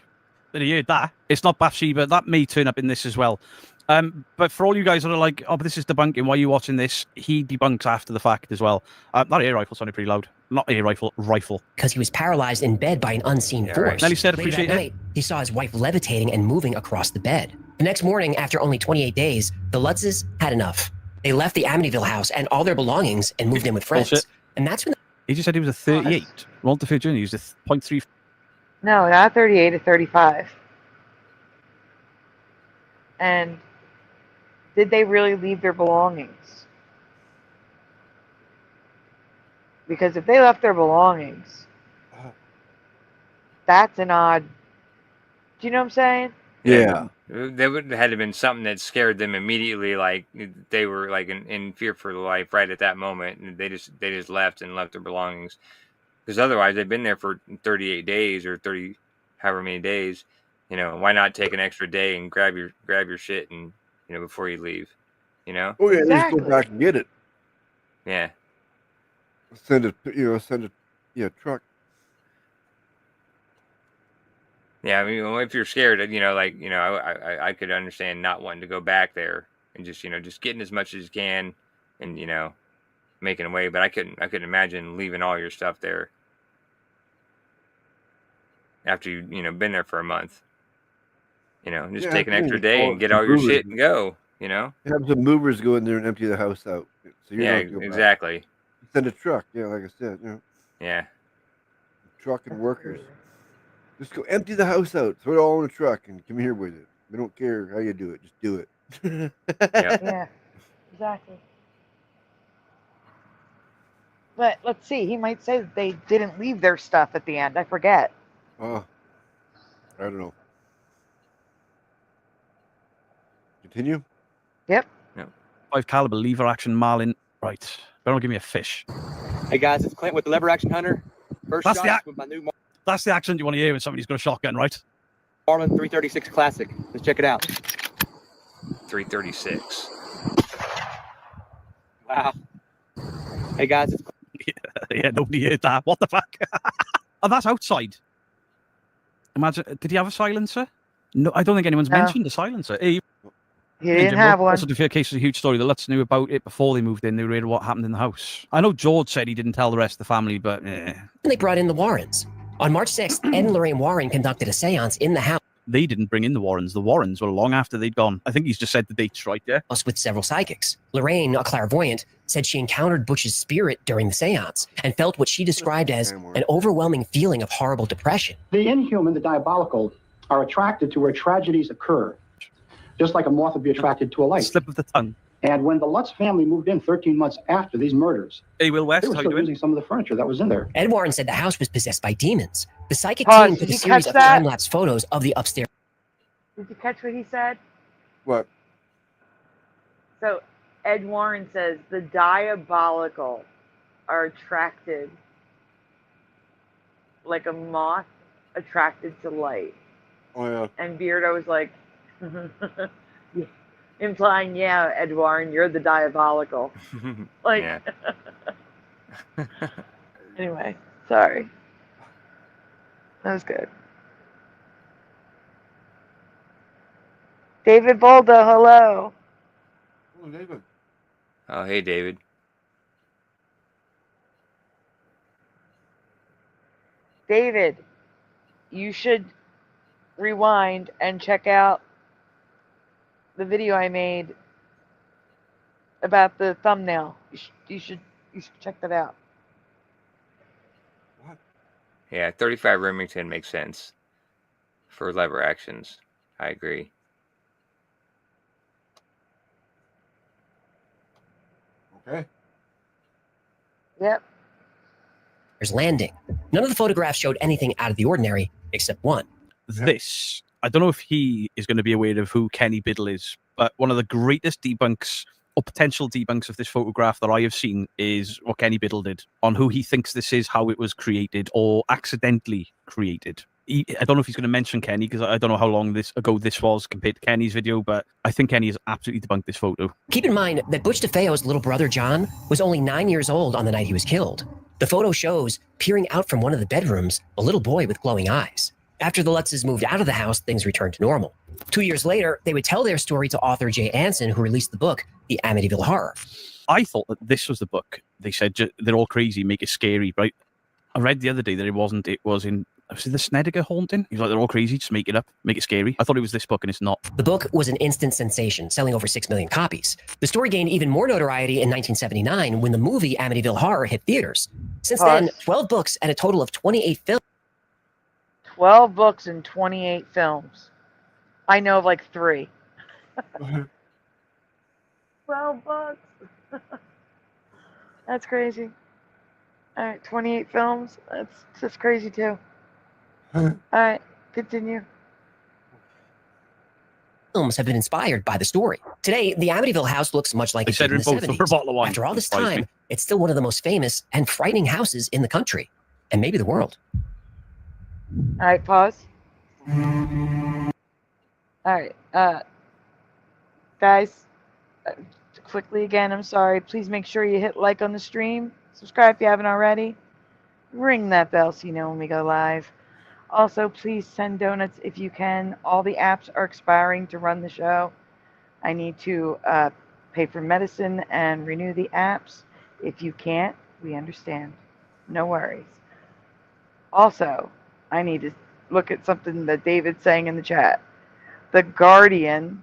then you heard that. It's not Bathsheba. That may turn up in this as well. But for all you guys that are like, oh, but this is debunking, why are you watching this? He debunks after the fact as well. That air rifle sounded pretty loud. Not air rifle, rifle. Because he was paralyzed in bed by an unseen force. Right. Nelly said, Later appreciate that it. night, he saw his wife levitating and moving across the bed. The next morning, after only 28 days, the Lutzes had enough. They left the Amityville house and all their belongings and moved in with friends. Bullshit. And that's when... He just said he was a 38. Rolled the Virginia, he was a 0.3. No, not 38, a 35. And did they really leave their belongings? Because if they left their belongings, that's an odd... Do you know what I'm saying? Yeah. There would had to have been something that scared them immediately, like they were like in fear for their life right at that moment, and they just left their belongings. Because otherwise, they've been there for 38 days or 30, however many days. You know, why not take an extra day and grab your shit and before you leave? You know. Oh yeah, exactly. Just go back and get it. Yeah. Send a truck. Yeah, I mean, if you're scared, I could understand not wanting to go back there and just getting as much as you can and making away. But I couldn't imagine leaving all your stuff there after you've been there for a month. Just take an extra day and get all your shit and go. Have some movers go in there and empty the house out. So yeah, exactly. Send a truck. Yeah, like I said. Yeah. Truck and workers. Just go empty the house out. Throw it all in a truck and come here with it. We don't care how you do it. Just do it. Yeah, exactly. But let's see. He might say that they didn't leave their stuff at the end. I forget. Oh, I don't know. Continue. Yep. 5 caliber lever action Marlin. Right. Better not give me a fish. Hey guys, it's Clint with the lever action hunter. First That's shot with my new That's the accent you want to hear when somebody's got a shotgun, right? Marlin 336 Classic. Let's check it out. 336. Wow. Hey guys, it's yeah, nobody heard that. What the fuck? Oh, that's outside. Imagine, did he have a silencer? No, I don't think anyone's mentioned the silencer. He didn't have one. Also, the case is a huge story. The Lutz knew about it before they moved in. They read what happened in the house. I know George said he didn't tell the rest of the family, but They brought in the Warrens. On March 6th, Ed and Lorraine Warren conducted a seance in the house. They didn't bring in the Warrens. The Warrens were long after they'd gone. I think he's just said the dates right there. With several psychics. Lorraine, a clairvoyant, said she encountered Butch's spirit during the seance and felt what she described as an overwhelming feeling of horrible depression. The inhuman, the diabolical, are attracted to where tragedies occur, just like a moth would be attracted to a light. Slip of the tongue. And when the Lutz family moved in 13 months after these murders, hey, Will West, they were still using some of the furniture that was in there. Ed Warren said the house was possessed by demons. The psychic Pause. team took Did a you series catch of that? time-lapse photos of the upstairs. Did you catch what he said? What? So Ed Warren says the diabolical are attracted like a moth attracted to light. Oh yeah. And Beardo was like, implying, yeah, Ed Warren, you're the diabolical. Like, anyway, sorry. That was good. David Bolda, hello. Oh, David. Oh, hey, David. David, you should rewind and check out the video I made about the thumbnail. You should check that out. What? Yeah, 35 Remington makes sense for lever actions. I agree. Okay. Yep. Landing. None of the photographs showed anything out of the ordinary except one. this. I don't know if he is going to be aware of who Kenny Biddle is, but one of the greatest debunks or potential debunks of this photograph that I have seen is what Kenny Biddle did on who he thinks this is, how it was created or accidentally created. I don't know if he's going to mention Kenny because I don't know how long ago this was compared to Kenny's video, but I think Kenny has absolutely debunked this photo. Keep in mind that Butch DeFeo's little brother John was only 9 years old on the night he was killed. The photo shows, peering out from one of the bedrooms, a little boy with glowing eyes. After the Lutzes moved out of the house, things returned to normal. 2 years later, they would tell their story to author Jay Anson, who released the book, The Amityville Horror. I thought that this was the book. They said they're all crazy, make it scary, right? I read the other day that it wasn't. It was in the Snedeker haunting. He was like, they're all crazy, just make it up, make it scary. I thought it was this book, and it's not. The book was an instant sensation, selling over 6 million copies. The story gained even more notoriety in 1979 when the movie Amityville Horror hit theaters. Since then, 12 books and a total of 28 films. 12 books and 28 films. I know of like 3. 12 books. That's crazy. All right, 28 films. That's just crazy too. All right, continue. Films have been inspired by the story. Today, the Amityville house looks much like it did in the 70s. After all this time, it's still one of the most famous and frightening houses in the country, and maybe the world. All right, pause. All right, guys, quickly again, I'm sorry. Please make sure you hit like on the stream. Subscribe if you haven't already. Ring that bell so you know when we go live. Also, please send donuts if you can. All the apps are expiring to run the show. I need to pay for medicine and renew the apps. If you can't, we understand. No worries. Also, I need to look at something that David's saying in the chat. The Guardian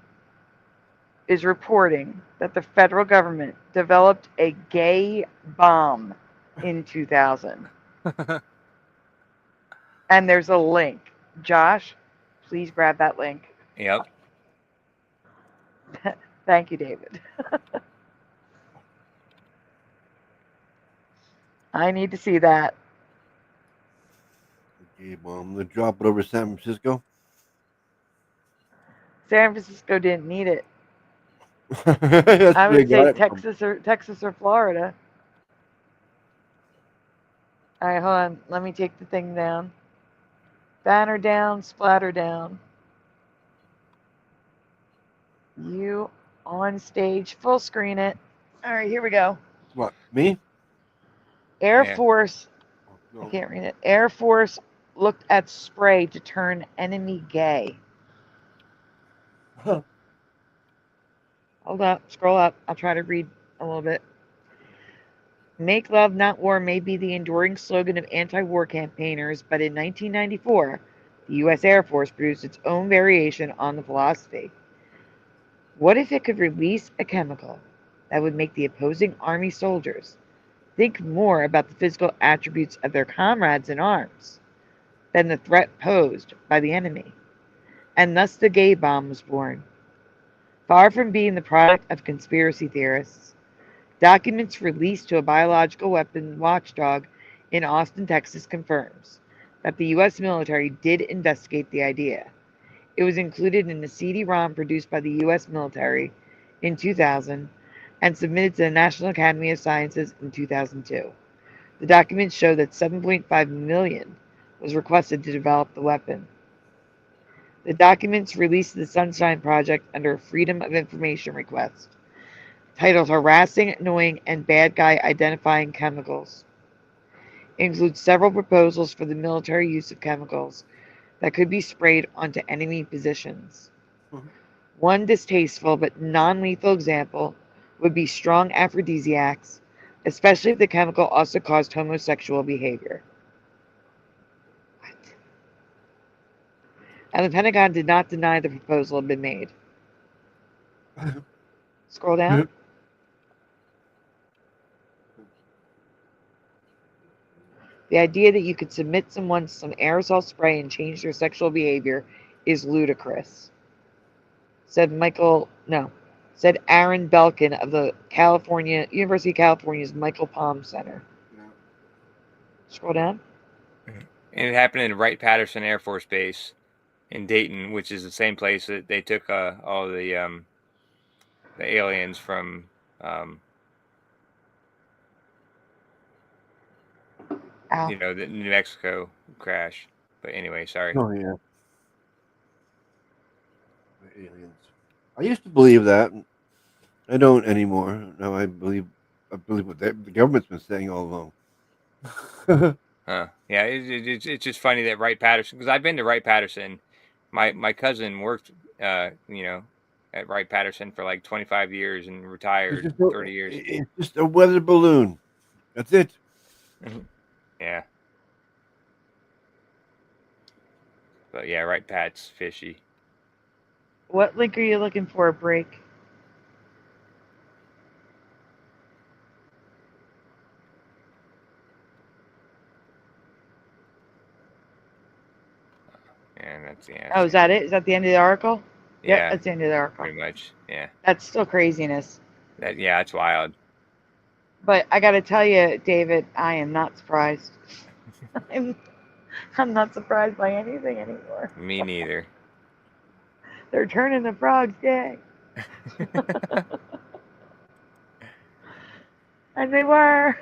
is reporting that the federal government developed a gay bomb in 2000. And there's a link. Josh, please grab that link. Yep. Thank you, David. I need to see that. Okay, well, I'm going to drop it over San Francisco. San Francisco didn't need it. I would say Texas or Florida. All right, hold on. Let me take the thing down. Banner down, splatter down. You on stage, full screen it. All right, here we go. What, me? Air Force, I can't read it. Air Force looked at spray to turn enemy gay. Hold up, scroll up. I'll try to read a little bit. Make love, not war may be the enduring slogan of anti-war campaigners, but in 1994, the U.S. Air Force produced its own variation on the philosophy. What if it could release a chemical that would make the opposing army soldiers think more about the physical attributes of their comrades in arms than the threat posed by the enemy? And thus the gay bomb was born. Far from being the product of conspiracy theorists, documents released to a biological weapon watchdog in Austin, Texas confirms that the U.S. military did investigate the idea. It was included in a CD-ROM produced by the U.S. military in 2000 and submitted to the National Academy of Sciences in 2002. The documents show that $7.5 million was requested to develop the weapon. The documents released to the Sunshine Project under a Freedom of Information request, titled Harassing, Annoying, and Bad Guy Identifying Chemicals. It includes several proposals for the military use of chemicals that could be sprayed onto enemy positions. One distasteful but non-lethal example would be strong aphrodisiacs, especially if the chemical also caused homosexual behavior. What? And the Pentagon did not deny the proposal had been made. Scroll down. The idea that you could submit someone to some aerosol spray and change their sexual behavior is ludicrous, said Aaron Belkin of the University of California's Michael Palm Center. Scroll down. And it happened in Wright-Patterson Air Force Base. in Dayton, which is the same place that they took all the aliens from. You know, the New Mexico crash. But anyway, sorry. Oh yeah. The aliens. I used to believe that. I don't anymore. Now I believe what the government's been saying all along. Huh. Yeah, it's just funny that Wright Patterson, because I've been to Wright Patterson. My cousin worked, you know, at Wright Patterson for like 25 years and retired 30 years. It's just a weather balloon. That's it. Yeah. But yeah, Wright Pat's fishy. What link are you looking for, Break? And that's the answer. Oh, is that it? Is that the end of the article? Yeah, Yep, that's the end of the article. pretty much. Yeah. That's still craziness. That's wild. But I got to tell you, David, I am not surprised. I'm not surprised by anything anymore. Me neither. They're turning the frogs gay. And they were.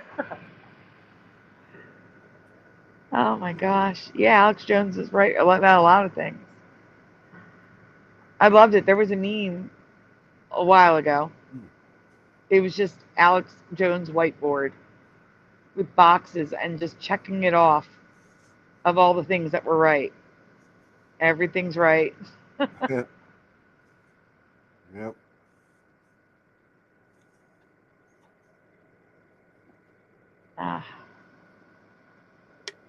Oh my gosh. Yeah, Alex Jones is right about a lot of things. I loved it. There was a meme a while ago. It was just Alex Jones' whiteboard with boxes and just checking it off of all the things that were right. Everything's right. Yep. Yep.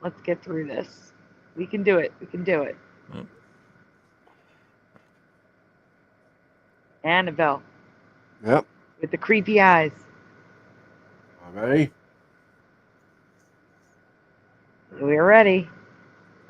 Let's get through this. We can do it. We can do it. Annabelle. Yep. With the creepy eyes. All ready? We're ready.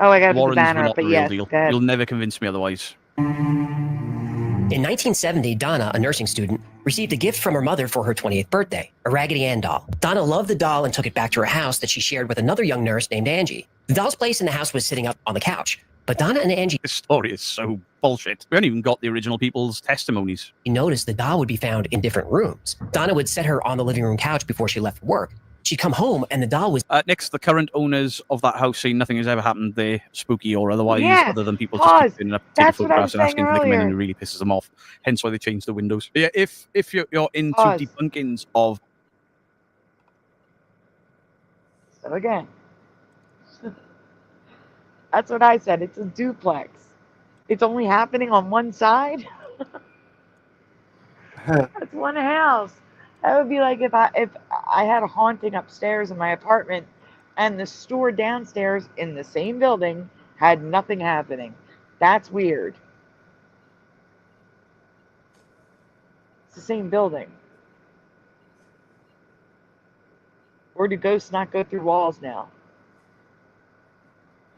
Oh, I got to put the Warrens banner were up, not but the real yes, deal. go ahead. You'll never convince me otherwise. In 1970, Donna, a nursing student, received a gift from her mother for her 28th birthday, a Raggedy Ann doll. Donna loved the doll and took it back to her house that she shared with another young nurse named Angie. The doll's place in the house was sitting up on the couch, but Donna and Angie... This story is so bullshit. We haven't even got the original people's testimonies. noticed the doll would be found in different rooms. Donna would set her on the living room couch before she left for work. She'd come home and the doll was... Next, the current owners of that house say nothing has ever happened there, spooky or otherwise, Yes, other than people pause. just turning up, taking That's what I was photographs and asking saying to come in, earlier. and it really pisses them off. Hence why they changed the windows. Yeah, if you're into Pause. debunkings of... So again. That's what I said. It's a duplex. It's only happening on one side. That's one house. That would be like if I had a haunting upstairs in my apartment and the store downstairs in the same building had nothing happening. That's weird. It's the same building. Or do ghosts not go through walls now?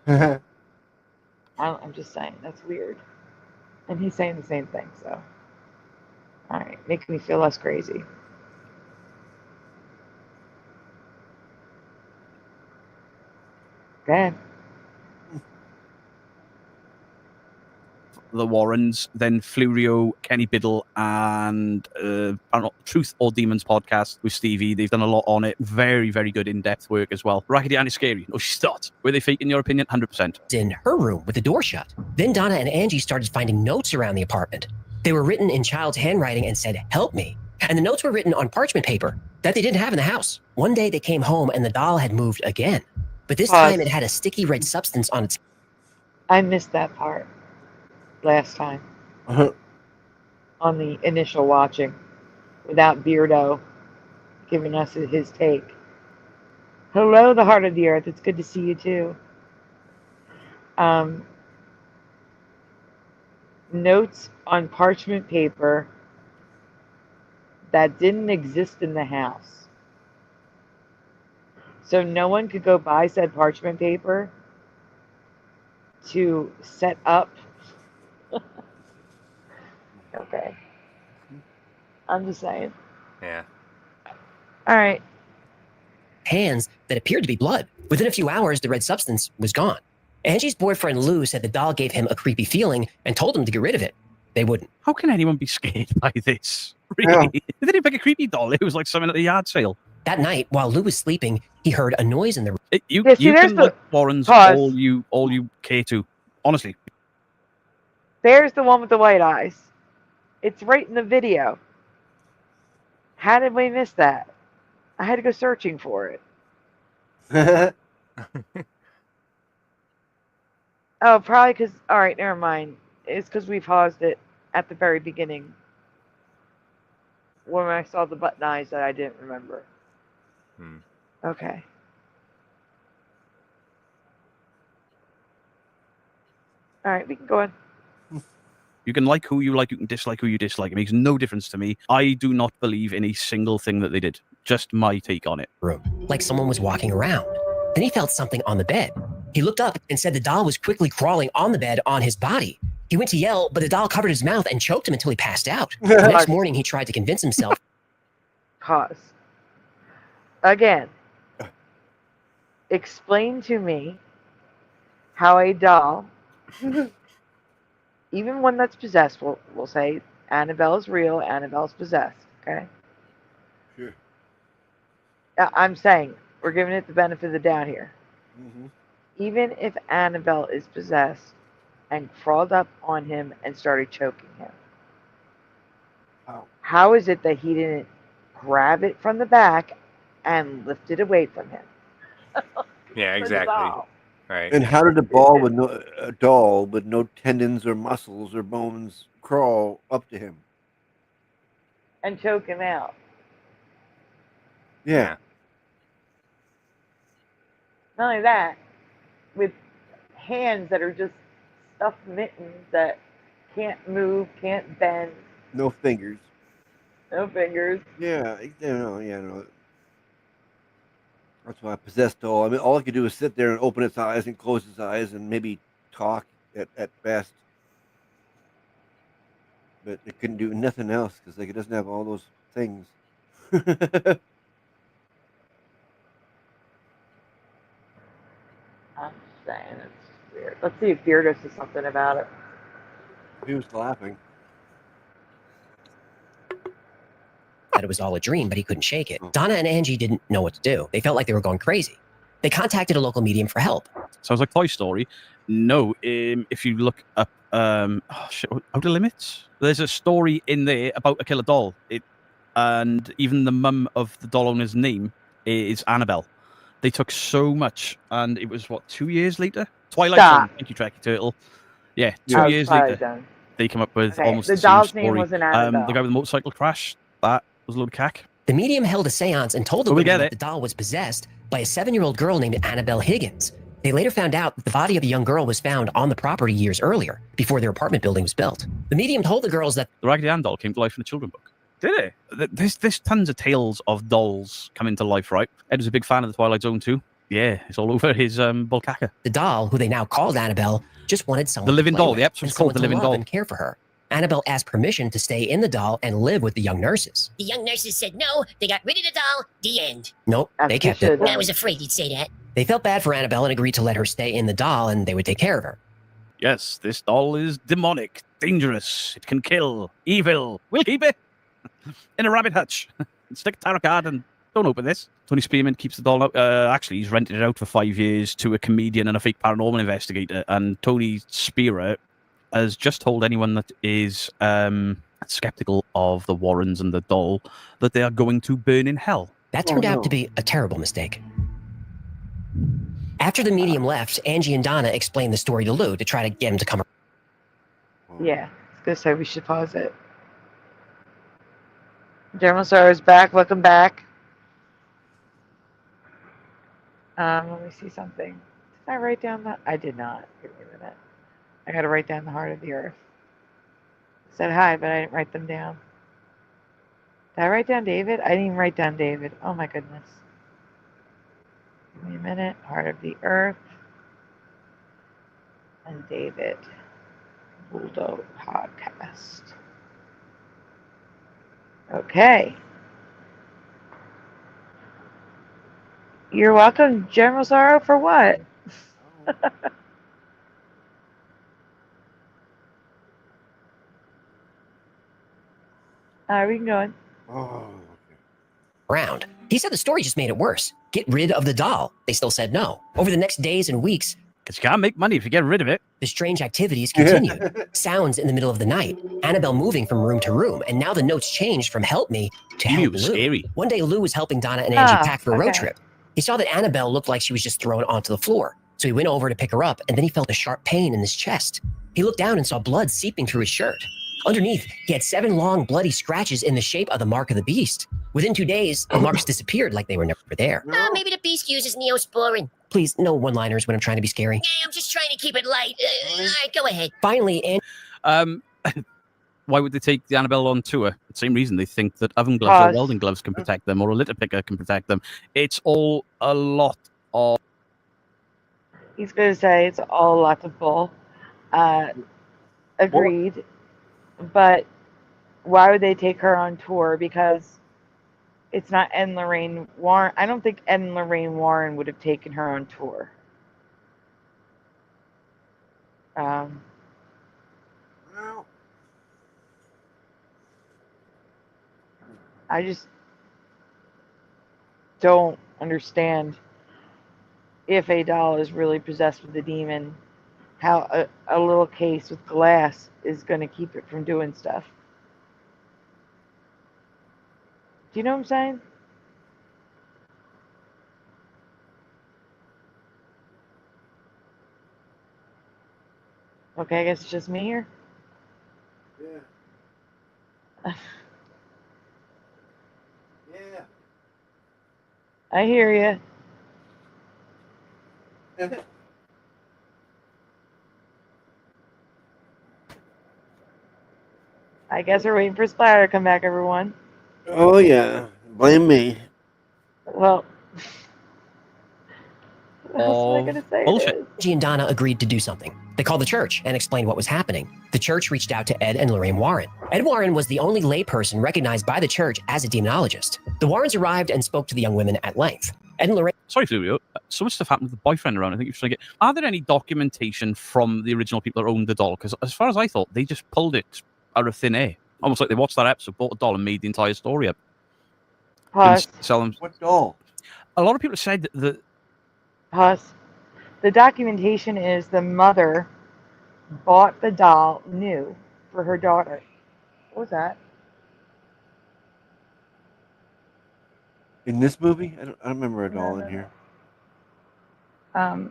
I'm just saying, that's weird. And he's saying the same thing, so. Alright, making me feel less crazy. Go ahead. The Warrens, then Flurio, Kenny Biddle, and Truth or Demons podcast with Stevie. They've done a lot on it. Very, very good in-depth work as well. Raggedy Ann is scary. No, she's not. Were they fake in your opinion? 100%. in her room with the door shut. Then Donna and Angie started finding notes around the apartment. They were written in child's handwriting and said, "Help me." And the notes were written on parchment paper that they didn't have in the house. One day they came home and the doll had moved again. But this Pause. time it had a sticky red substance on its... I missed that part last time on the initial watching without Beardo giving us his take. Hello, the heart of the earth. It's good to see you too. Notes on parchment paper that didn't exist in the house. So no one could go buy said parchment paper to set up. Okay. I'm just saying. Yeah. All right. hands that appeared to be blood. Within a few hours, the red substance was gone. Angie's boyfriend Lou said the doll gave him a creepy feeling and told him to get rid of it. They wouldn't. How can anyone be scared by this? Really? Yeah. They didn't pick a creepy doll. It was like something at the yard sale. That night, while Lou was sleeping, he heard a noise in the room. You Yeah, see, you there's can the- like Warrens Pause. all you care to. Honestly. There's the one with the white eyes. It's right in the video. How did we miss that? I had to go searching for it. Oh, probably because, all right, never mind. It's because we paused it at the very beginning when I saw the button eyes that I didn't remember. Okay. All right, we can go on. You can like who you like, you can dislike who you dislike. It makes no difference to me. I do not believe in a single thing that they did. Just my take on it. Room, like someone was walking around. Then he felt something on the bed. He looked up and said the doll was quickly crawling on the bed on his body. He went to yell, but the doll covered his mouth and choked him until he passed out. The next morning, he tried to convince himself. Pause. Again. Explain to me how a doll, even one that's possessed, we'll say Annabelle is real, Annabelle's possessed, okay? Sure. I'm saying, we're giving it the benefit of the doubt here. Mm-hmm. Even if Annabelle is possessed and crawled up on him and started choking him, how is it that he didn't grab it from the back and lift it away from him? Yeah, exactly. Right. And how did a doll with no tendons or muscles or bones crawl up to him? And choke him out. Yeah. Not only that, with hands that are just stuffed mittens that can't move, can't bend, No fingers. no fingers. Yeah, no. That's why a possessed doll. I mean, all it could do is sit there and open its eyes and close its eyes and maybe talk at best. But it couldn't do nothing else because like it doesn't have all those things. I'm saying it's weird. Let's see if BEARDO says something about it. He was laughing. That it was all a dream, but he couldn't shake it. Donna and Angie didn't know what to do. They felt like they were going crazy. They contacted a local medium for help. Sounds like Toy Story. No, if you look up Outer Limits, there's a story in there about a killer doll. And even the mum of the doll owner's name is Annabelle. They took so much, and it was what, 2 years later? Twilight Zone. Thank you, Tracky Turtle. Yeah, 2 years later, they come up with almost the the same doll's story. name was an Annabelle. The guy with the motorcycle crash, that was a load of cack. The medium held a seance and told the But we women get that it. the doll was possessed by a 7-year-old girl named Annabelle Higgins. They later found out that the body of the young girl was found on the property years earlier, before their apartment building was built. The medium told the girls that the Raggedy Ann doll came to life in the children's book. Did it? There's tons of tales of dolls coming to life, right? Ed was a big fan of the Twilight Zone too. Yeah, it's all over his bulkaka. the doll, who they now called Annabelle, just wanted someone The Living to play Doll. with The episode's and someone called The to Living love Doll. and care for her. Annabelle asked permission to stay in the doll and live with the young nurses. The young nurses said no. They got rid of the doll. The end. Nope, they kept it. I was afraid you'd say that. They felt bad for Annabelle and agreed to let her stay in the doll and they would take care of her. Yes, this doll is demonic, dangerous. It can kill, evil. We'll keep it in a rabbit hutch. Stick a tarot card and don't open this. Tony Spearman keeps the doll out. Actually, he's rented it out for 5 years to a comedian and a fake paranormal investigator. And Tony Spearer has just told anyone that is skeptical of the Warrens and the doll that they are going to burn in hell. That turned out to be a terrible mistake. After the medium left, Angie and Donna explained the story to Lou to try to get him to come. Yeah, I was gonna say we should pause it. General Sorrow's back. Welcome back. Let me see something. Did I write down that? I did not. Give me a minute. I gotta write down the heart of the earth. I said hi, but I didn't write them down. Did I write down David? I didn't even write down David. Oh my goodness. Give me a minute. Heart of the earth. And David. BEARDO podcast. Okay. You're welcome, General Sorrow, for what? We can go in. Around. He said the story just made it worse. Get rid of the doll. They still said no. Over the next days and weeks, because you can't make money if you get rid of it. The strange activities continued. Sounds in the middle of the night. Annabelle moving from room to room, and now the notes changed from help me to help Lou. Scary. One day, Lou was helping Donna and Angie pack for a road trip. He saw that Annabelle looked like she was just thrown onto the floor, so he went over to pick her up, and then he felt a sharp pain in his chest. He looked down and saw blood seeping through his shirt. Underneath, he had 7 long, bloody scratches in the shape of the mark of the beast. Within 2 days, the marks disappeared like they were never there. Maybe the beast uses Neosporin. Please, no one-liners when I'm trying to be scary. Yeah, I'm just trying to keep it light. All right, go ahead. Finally, why would they take the Annabelle on tour? The same reason they think that oven gloves or welding gloves can protect them, or a litter picker can protect them. It's all a lot of... He's going to say it's all a lot of bull. Agreed. But why would they take her on tour? Because it's not Ed and Lorraine Warren. I don't think Ed and Lorraine Warren would have taken her on tour. I just don't understand if a doll is really possessed with a demon, how a little case with glass is going to keep it from doing stuff. Do you know what I'm saying? Okay, I guess it's just me here. Yeah. Yeah. I hear you. I guess we're waiting for Splatter to come back, everyone. Oh, yeah. Blame me. Well, what else am I going to say? Bullshit. Angie and Donna agreed to do something. They called the church and explained what was happening. The church reached out to Ed and Lorraine Warren. Ed Warren was the only layperson recognized by the church as a demonologist. The Warrens arrived and spoke to the young women at length. Ed and Lorraine... Sorry, Fluvio. So much stuff happened with the boyfriend around. I think you're trying to get... Are there any documentation from the original people that owned the doll? Because as far as I thought, they just pulled it out of thin air. Almost like they watched that episode, bought a doll, and made the entire story up. Sell them. What doll? A lot of people said that... The documentation is the mother bought the doll new for her daughter. What was that? In this movie? I don't remember a doll in here. I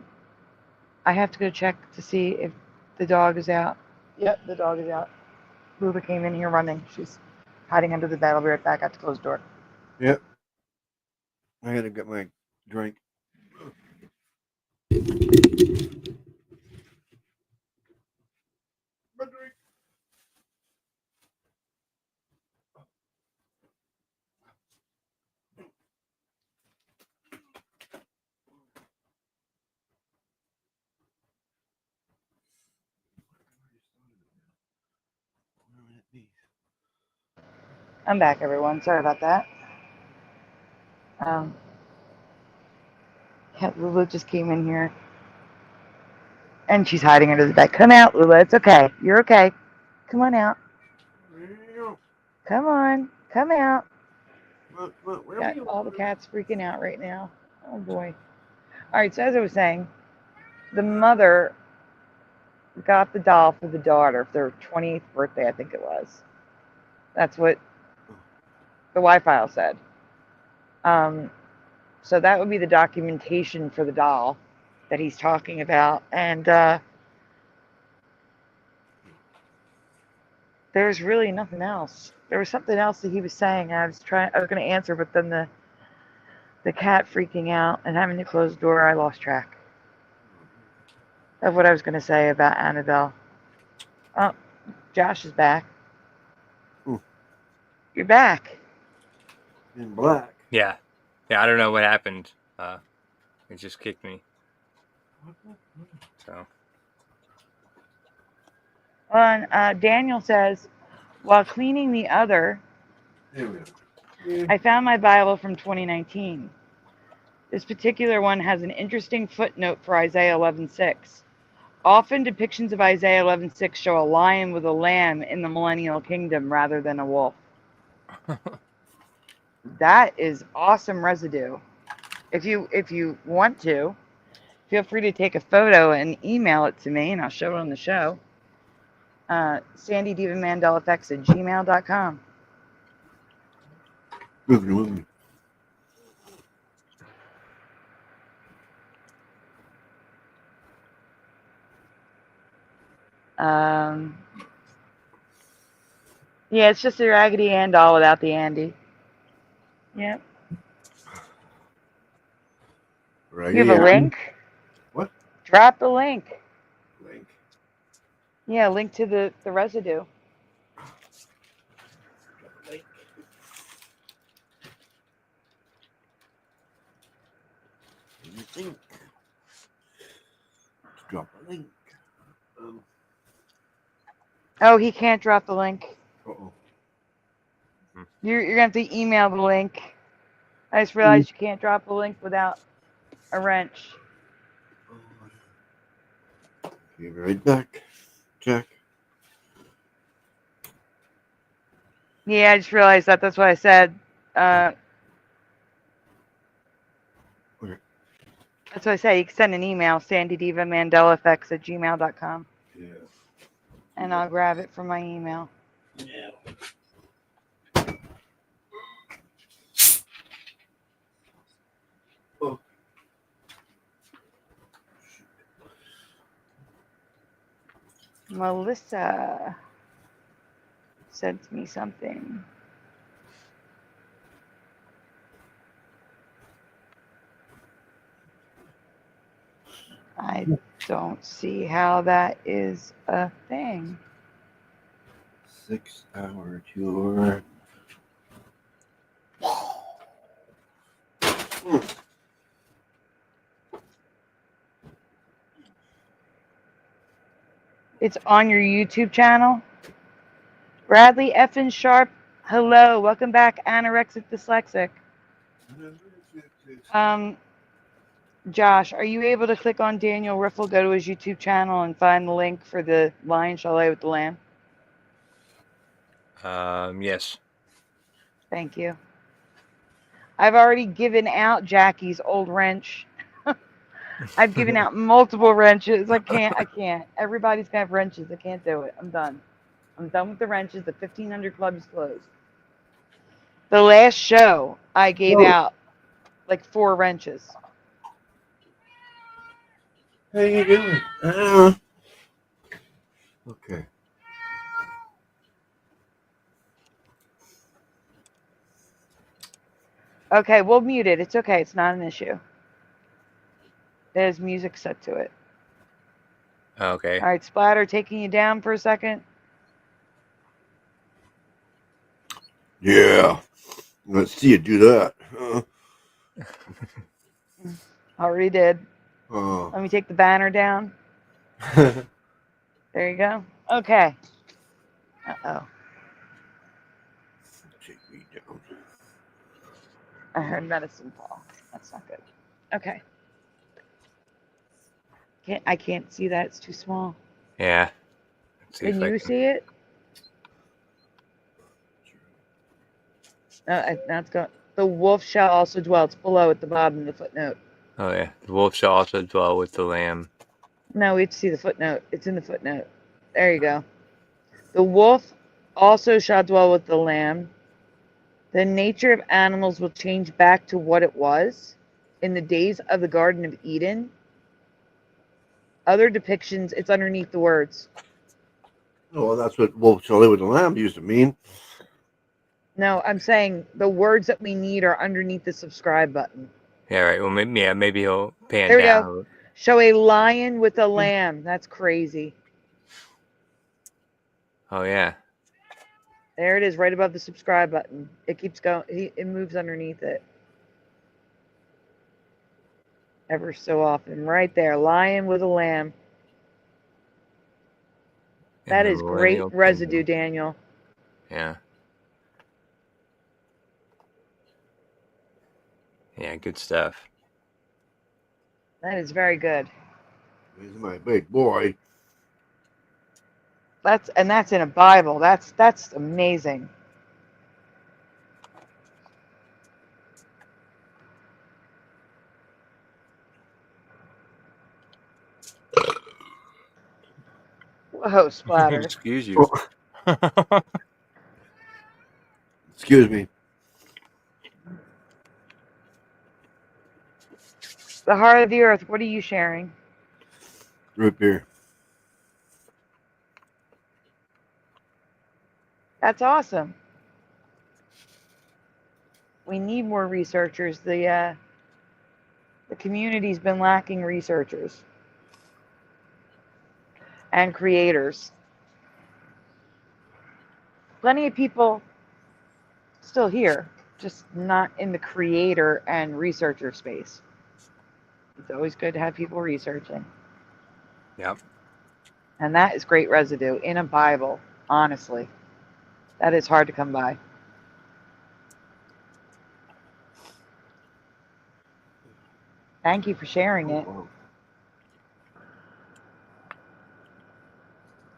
have to go check to see if the dog is out. Yep, the dog is out. Luba came in here running. She's hiding under the bed. I'll be right back. I have to close the door. Yep. I gotta get my drink. I'm back, everyone. Sorry about that. Lula just came in here. And she's hiding under the bed. Come out, Lula. It's okay. You're okay. Come on out. Come on. Come out. Got all the cats freaking out right now. Oh, boy. All right, so as I was saying, the mother got the doll for the daughter for their 28th birthday, I think it was. That's what the Y-file said. So that would be the documentation for the doll that he's talking about. And there's really nothing else. There was something else that he was saying. I was going to answer, but then the cat freaking out and having to close the door, I lost track of what I was going to say about Annabelle. Oh, Josh is back. Ooh. You're back. In black. Yeah. Yeah, I don't know what happened. It just kicked me. So. Daniel says, while cleaning the other, I found my Bible from 2019. This particular one has an interesting footnote for Isaiah 11:6. Often depictions of Isaiah 11:6 show a lion with a lamb in the millennial kingdom rather than a wolf. That is awesome residue. If you want to, feel free to take a photo and email it to me, and I'll show it on the show. sandydivamandelaeffects@gmail.com. Moving. Yeah, it's just a Raggedy Ann doll without the Andy. Yep. Raggedy You have a Ann. link? What? Drop the link. Link. Yeah, link to the residue. Drop a link. Oh, he can't drop the link. Uh-oh. You're going to have to email the link. I just realized you can't drop a link without a wrench. Be right back. Check. Yeah, I just realized that. That's what I said. Okay. That's what I said. You can send an email, sandydivamandelaeffects@gmail.com. Yeah. And I'll grab it from my email. Yeah. Oh. Melissa sent me something. I don't see how that is a thing. 6-hour tour. It's on your YouTube channel. Bradley Effin Sharp, hello. Welcome back, Anorexic Dyslexic. Josh, are you able to click on Daniel Riffle, go to his YouTube channel, and find the link for the Lion Chalet with the Lamb? Yes. Thank you. I've already given out Jackie's old wrench. I've given out multiple wrenches. I can't. Everybody's gonna have wrenches. I can't do it. I'm done. I'm done with the wrenches. The 1500 Club is closed. The last show, I gave out like 4 wrenches. How you doing? Okay. Okay, we'll mute it. It's okay. It's not an issue. There's music set to it. Okay. All right, Splatter, taking you down for a second. Yeah. Let's see you do that. Already did. Oh. Let me take the banner down. There you go. Okay. Uh-oh. Take me down. I heard medicine fall. That's not good. Okay. I can't see that. It's too small. Yeah. Can you see it? That's going. The wolf shall also dwell. It's below at the bottom of the footnote. Oh yeah. The wolf shall also dwell with the lamb. No, we have to see the footnote. It's in the footnote. There you go. The wolf also shall dwell with the lamb. The nature of animals will change back to what it was in the days of the Garden of Eden. Other depictions, it's underneath the words. Oh, well, that's what wolf shall live with the lamb used to mean. No, I'm saying the words that we need are underneath the subscribe button. Yeah, right. Well, maybe he'll pan There we down. go. Show a lion with a lamb. That's crazy. Oh yeah. There it is, right above the subscribe button. It keeps going. It moves underneath it. Ever so often. Right there. Lion with a lamb. That is great residue, Daniel. Yeah. Yeah, good stuff. That is very good. He's my big boy. That's in a Bible. That's amazing. Oh, splatter. Excuse you. Excuse me. The heart of the earth. What are you sharing? Root beer. That's awesome. We need more researchers. The community's been lacking researchers and creators. Plenty of people still here, just not in the creator and researcher space. It's always good to have people researching. Yep. And that is great residue in a Bible, honestly. That is hard to come by. Thank you for sharing it.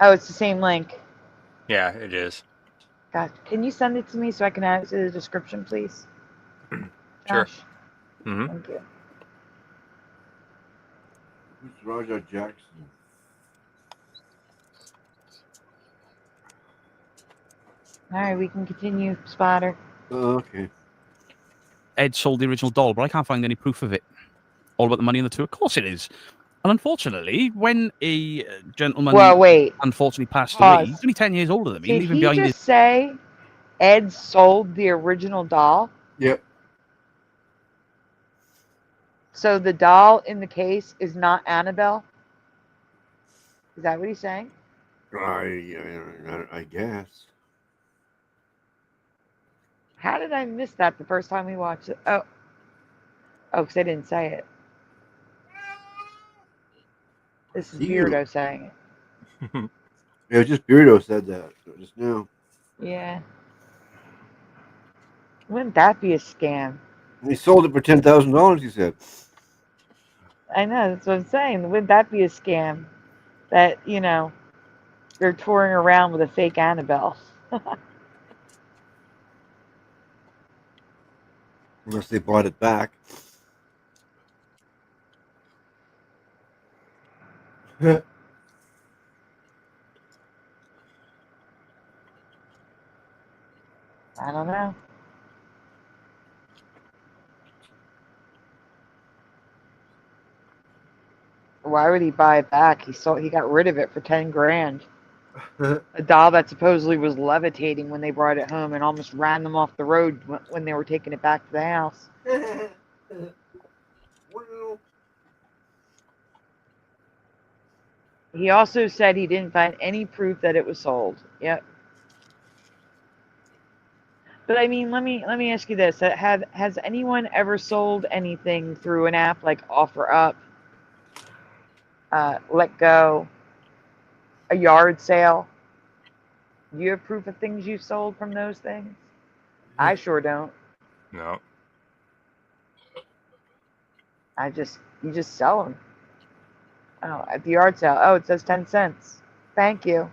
Oh, it's the same link. Yeah, it is. God, can you send it to me so I can add it to the description, please? Sure. Josh? Mm-hmm. Thank you. Who's Roger Jackson? All right, we can continue, Spotter. Oh, okay. Ed sold the original doll, but I can't find any proof of it. All about the money in the two. Of course it is. And unfortunately, when a gentleman unfortunately passed away, he's only 10 years older than me. Did Leaving he behind just his... say Ed sold the original doll? Yep. So the doll in the case is not Annabelle? Is that what he's saying? I guess. How did I miss that the first time we watched it? Oh, because I didn't say it. This is Beardo saying it. Yeah, just Beardo said that just now. Yeah. Wouldn't that be a scam? He sold it for $10,000, he said. I know, that's what I'm saying. Wouldn't that be a scam? That, you know, they're touring around with a fake Annabelle. Unless they bought it back. I don't know. Why would he buy it back? He got rid of it for 10 grand. A doll that supposedly was levitating when they brought it home and almost ran them off the road when they were taking it back to the house. He also said he didn't find any proof that it was sold. Yep. But I mean, let me ask you this: has anyone ever sold anything through an app like OfferUp, Let Go, a yard sale? Do you have proof of things you sold from those things? I sure don't. No. You just sell them. Oh, at the yard sale. Oh, it says 10 cents. Thank you.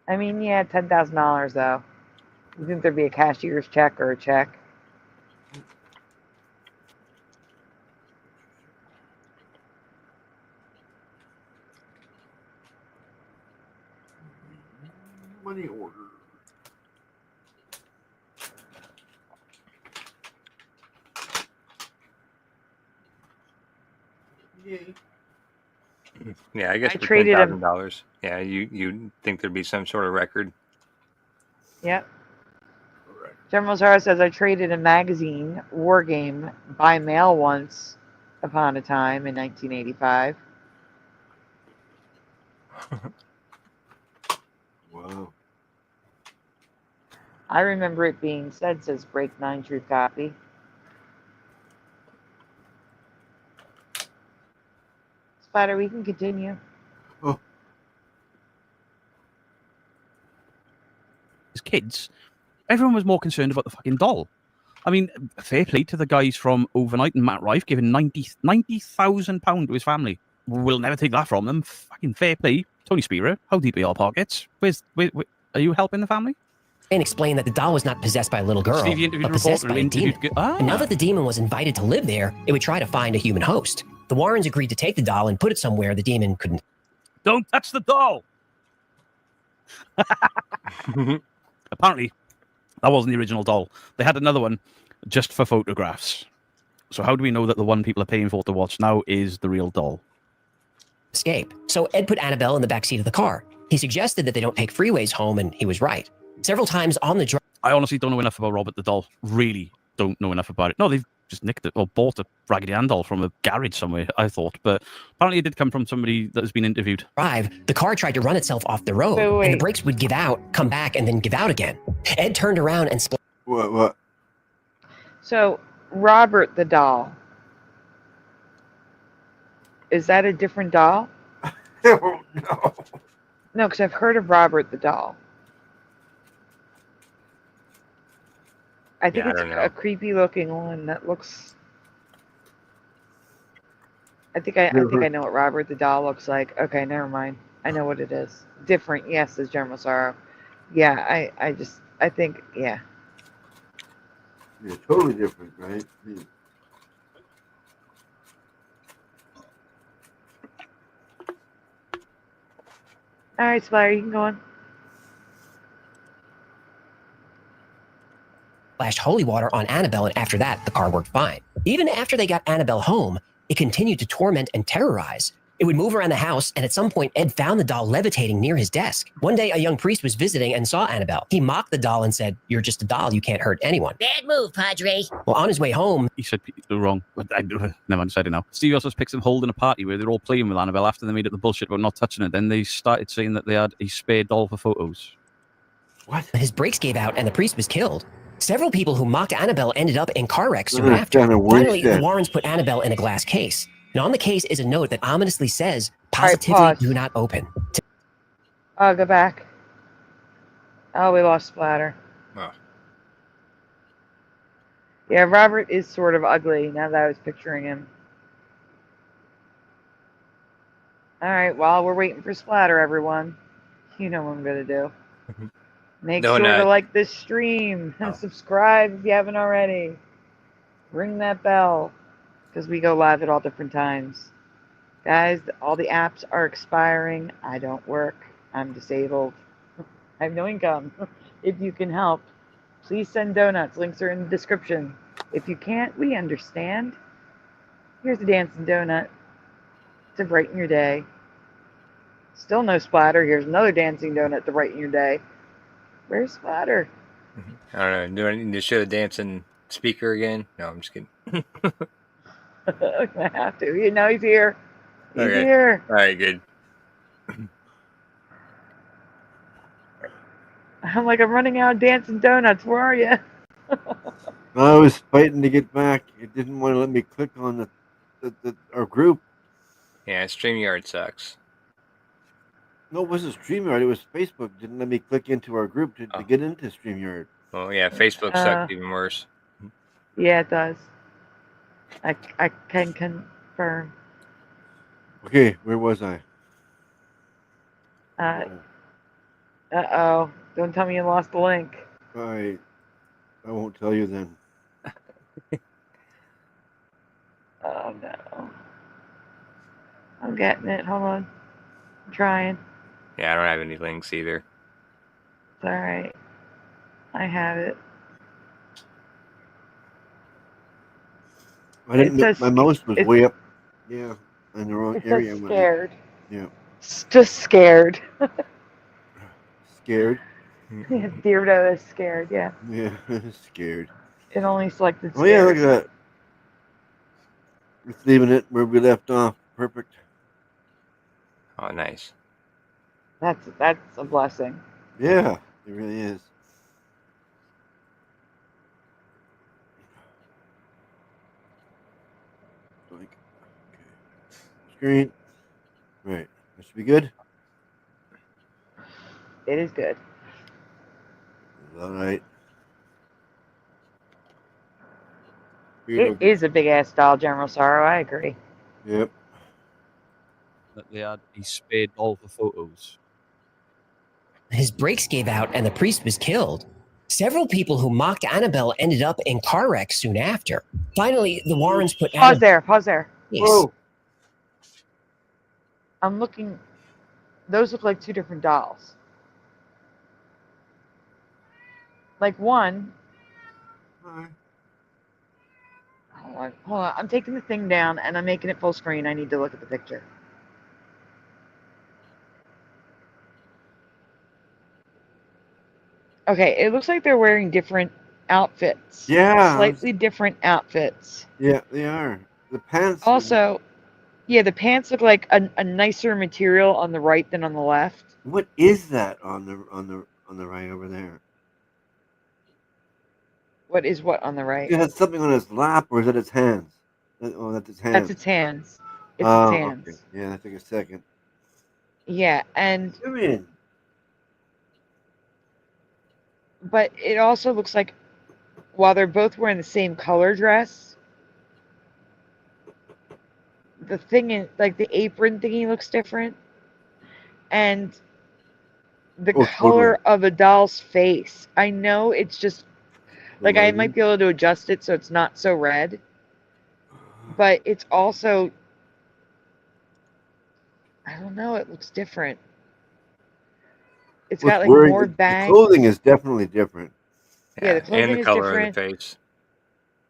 I mean, yeah, $10,000 though. You think there'd be a cashier's check or a check? Money order. Yay. Yeah, I guess I for traded him. $10,000. Yeah, you think there'd be some sort of record? Yep. General Zara says, I traded a magazine, War Game, by mail once upon a time in 1985. Wow. I remember it being said, says Break 9 True Copy. Spider, we can continue. Oh. As kids, everyone was more concerned about the fucking doll. I mean, fair play to the guys from Overnight and Matt Rife giving £90,000 to his family. We'll never take that from them. Fucking fair play. Tony Spira, how deep are your pockets? Where are you helping the family? explained that the doll was not possessed by a little girl, Steve, you interviewed but possessed reporter, by a demon. And now that the demon was invited to live there, it would try to find a human host. The Warrens agreed to take the doll and put it somewhere the demon couldn't. Don't touch the doll! Apparently, that wasn't the original doll. They had another one just for photographs. So how do we know that the one people are paying for to watch now is the real doll? Escape. So Ed put Annabelle in the backseat of the car. He suggested that they don't take freeways home, and he was right. Several times on the drive. I honestly don't know enough about Robert the doll. Really don't know enough about it. No, they've just nicked it or bought a Raggedy Ann doll from a garage somewhere, I thought. But apparently it did come from somebody that has been interviewed. The car tried to run itself off the road, and the brakes would give out, come back, and then give out again. Ed turned around and split. What? So, Robert the doll. Is that a different doll? No. No, because I've heard of Robert the doll. I think it's a creepy looking one that looks. I think I know what Robert the doll looks like. Okay, never mind. I know what it is. Different, yes, as General Sorrow. Yeah, I think, yeah. Yeah, totally different, right? Yeah. All right, Splatter, you can go on. Splashed holy water on Annabelle, and after that, the car worked fine. Even after they got Annabelle home, it continued to torment and terrorize. It would move around the house, and at some point, Ed found the doll levitating near his desk. One day, a young priest was visiting and saw Annabelle. He mocked the doll and said, "You're just a doll. You can't hurt anyone." Bad move, Padre. Well, on his way home... He said wrong. Never mind, said it now. Steve also picks him holding a party where they're all playing with Annabelle after they made up the bullshit about not touching it. Then they started saying that they had a spare doll for photos. What? His brakes gave out, and the priest was killed. Several people who mocked Annabelle ended up in car wrecks soon after. Finally, the Warrens put Annabelle in a glass case. And on the case is a note that ominously says, "Positively do not open." Oh, go back. Oh, we lost Splatter. Oh. Yeah, Robert is sort of ugly now that I was picturing him. Alright, while we're waiting for Splatter, everyone, you know what I'm going to do. Make sure to like this stream and subscribe if you haven't already. Ring that bell, because we go live at all different times. Guys, all the apps are expiring. I don't work. I'm disabled. I have no income. If you can help, please send donuts. Links are in the description. If you can't, we understand. Here's a dancing donut to brighten your day. Still no Splatter. Here's another dancing donut to brighten your day. Where's Splatter? I don't know. Do I need to show the dancing speaker again? No, I'm just kidding. I have to. You know he's here. He's Okay. here. All right, good. I'm like, I'm running out of dancing donuts. Where are you? I was fighting to get back. It didn't want to let me click on our group. Yeah, StreamYard sucks. No, it wasn't StreamYard. It was Facebook. Didn't let me click into our group to get into StreamYard. Oh, yeah, Facebook sucks even worse. Yeah, it does. I can confirm. Okay, where was I? Uh-oh. Don't tell me you lost the link. I won't tell you then. Oh, no. I'm getting it. Hold on. I'm trying. Yeah, I don't have any links either. It's alright. I have it. I didn't. My mouse was way up. Yeah, in the wrong It area. says scared. Yeah. It's just scared. Scared. Yeah, Beardo is scared, yeah. Yeah, scared. It only selected Oh yeah, look scared. at that. It's leaving it where we left off. Perfect. Oh, nice. That's a blessing. Yeah, it really is. Okay. Screen. Right. That should be good. It is good. All right. It is a big ass doll, General Sorrow. I agree. Yep. That they had a spare doll for photos. His brakes gave out, and the priest was killed. Several people who mocked Annabelle ended up in car wrecks soon after. Finally, the Warrens put Pause there. Pause there. Yes. Whoa. I'm looking. Those look like two different dolls. Like one. Hold on. I'm taking the thing down and I'm making it full screen. I need to look at the picture. Okay, it looks like they're wearing different outfits. Yeah. Slightly different outfits. Yeah, they are. The pants. Also, yeah, the pants look like a nicer material on the right than on the left. What is that on the right over there? What is what on the right? It has something on his lap, or is that its hands? Oh, that's its hands. That's its hands. It's Oh, its hands. okay. Yeah, that took a second. Yeah, and Come in. but it also looks like while they're both wearing the same color dress, the thing in like the apron thingy looks different, and the color of a doll's face. I know it's just like I might be able to adjust it so it's not so red, but it's also, I don't know, it looks different. It's got like more bangs. The clothing is definitely different. Yeah, the clothing and the is color different. of the face.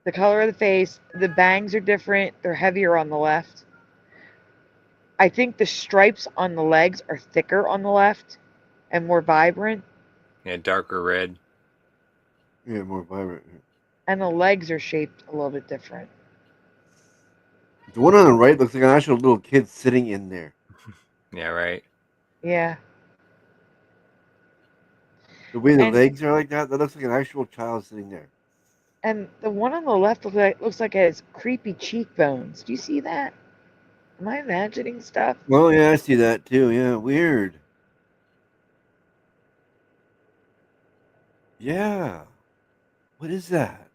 The color of the face, the bangs are different. They're heavier on the left. I think the stripes on the legs are thicker on the left and more vibrant. Yeah, darker red. Yeah, more vibrant. And the legs are shaped a little bit different. The one on the right looks like an actual little kid sitting in there. Yeah, right. Yeah. The way the legs are like that looks like an actual child sitting there. And the one on the left looks like it has creepy cheekbones. Do you see that? Am I imagining stuff? Well, yeah, I see that too. Yeah, weird. Yeah. What is that?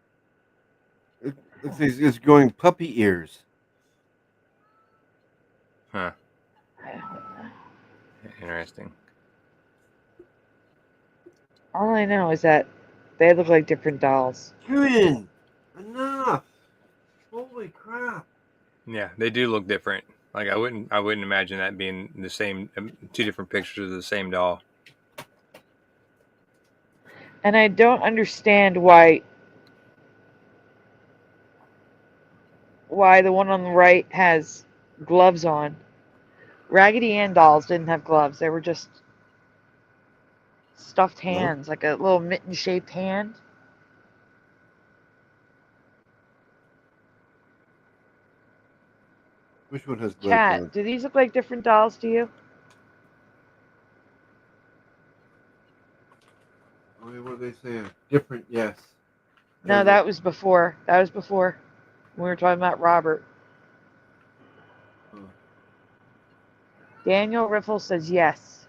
It looks like it's growing puppy ears. Huh. Interesting. All I know is that they look like different dolls. Kieran, enough! Holy crap! Yeah, they do look different. Like I wouldn't imagine that being the same, two different pictures of the same doll. And I don't understand why the one on the right has gloves on. Raggedy Ann dolls didn't have gloves. They were just stuffed hands, like a little mitten-shaped hand. Which one has gloves Cat, on? do these look like different dolls to you? I mean, what are they saying? Different, yes. No, that was before. That was before. We were talking about Robert. Daniel Riffle says yes.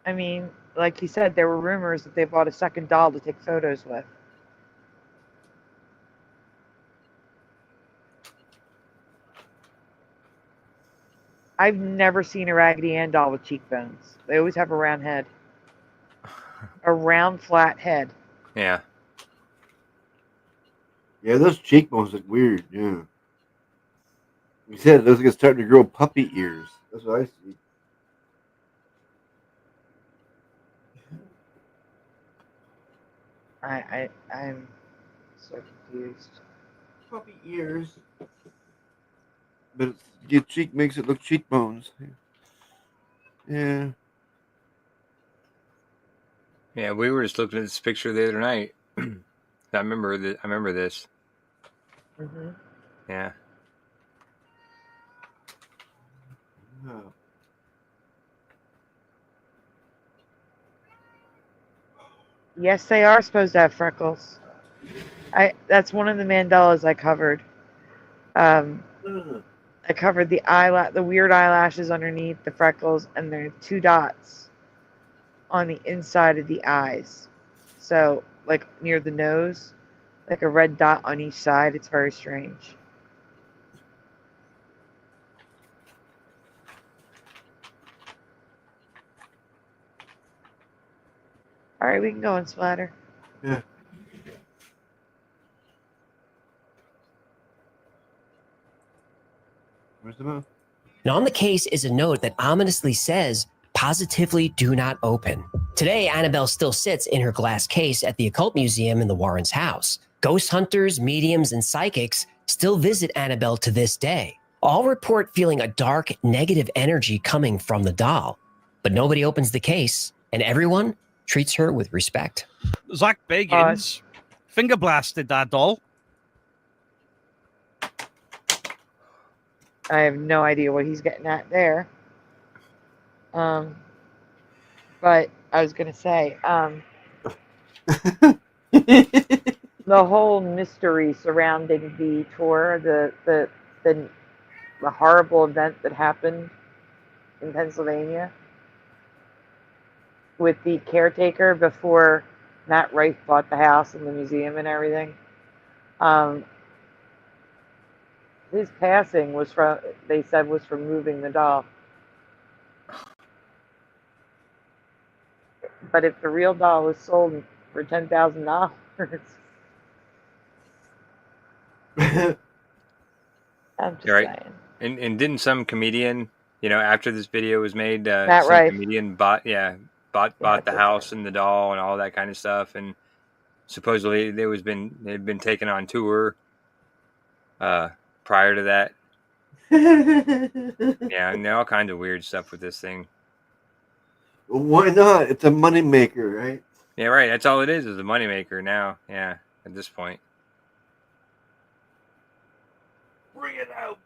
I mean, like he said, there were rumors that they bought a second doll to take photos with. I've never seen a Raggedy Ann doll with cheekbones. They always have a round head. A round, flat head. Yeah. Yeah, those cheekbones look weird, yeah. You said it looks like it's starting to grow puppy ears. That's what I see. I'm so confused. Puppy ears. But your cheek makes it look cheekbones. Yeah. Yeah, we were just looking at this picture the other night. I remember this. Mm-hmm. Yeah. No. Yes, they are supposed to have freckles. That's one of the Mandelas I covered. I covered the weird eyelashes underneath, the freckles, and there are 2 dots on the inside of the eyes. So, like near the nose, like a red dot on each side. It's very strange. All right, we can go and splatter. Yeah. Where's the mouth? And on the case is a note that ominously says, "Positively do not open." Today, Annabelle still sits in her glass case at the Occult Museum in the Warrens' house. Ghost hunters, mediums, and psychics still visit Annabelle to this day. All report feeling a dark, negative energy coming from the doll. But nobody opens the case, and everyone treats her with respect. Zach Bagans finger blasted that doll. I have no idea what he's getting at there. But I was gonna say, the whole mystery surrounding the tour, the horrible event that happened in Pennsylvania with the caretaker before Matt Wright bought the house and the museum and everything. His passing was from, they said, was from moving the doll. But if the real doll was sold for $10,000, I'm just saying. And didn't some comedian, after this video was made, Matt some Rife. comedian bought the house and the doll and all that kind of stuff, and supposedly they'd been taken on tour prior to that. Yeah, and all kinds of weird stuff with this thing. Why not? It's a moneymaker, right? Yeah, right. That's all it is a moneymaker now. Yeah, at this point. Bring it out.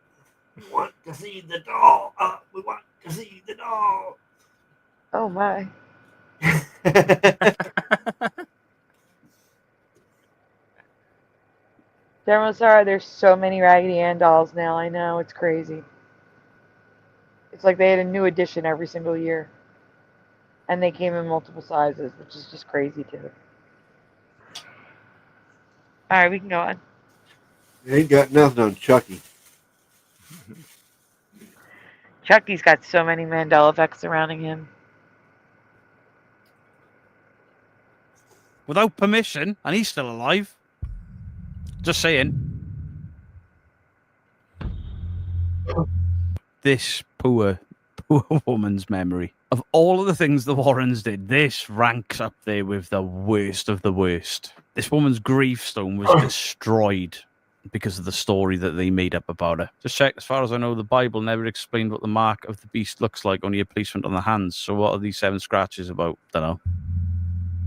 We want to see the doll. We want to see the doll. Oh my. Dermosara, there's so many Raggedy Ann dolls now. I know, it's crazy. It's like they had a new edition every single year. And they came in multiple sizes, which is just crazy too. Alright, we can go on. You ain't got nothing on Chucky. Chucky's got so many Mandela effects surrounding him. Without permission, and he's still alive. Just saying. This poor woman's memory. Of all of the things the Warrens did, this ranks up there with the worst of the worst. This woman's gravestone was destroyed because of the story that they made up about her. Just check, as far as I know, the Bible never explained what the mark of the beast looks like, only a placement on the hands. So what are these 7 scratches about? Don't know.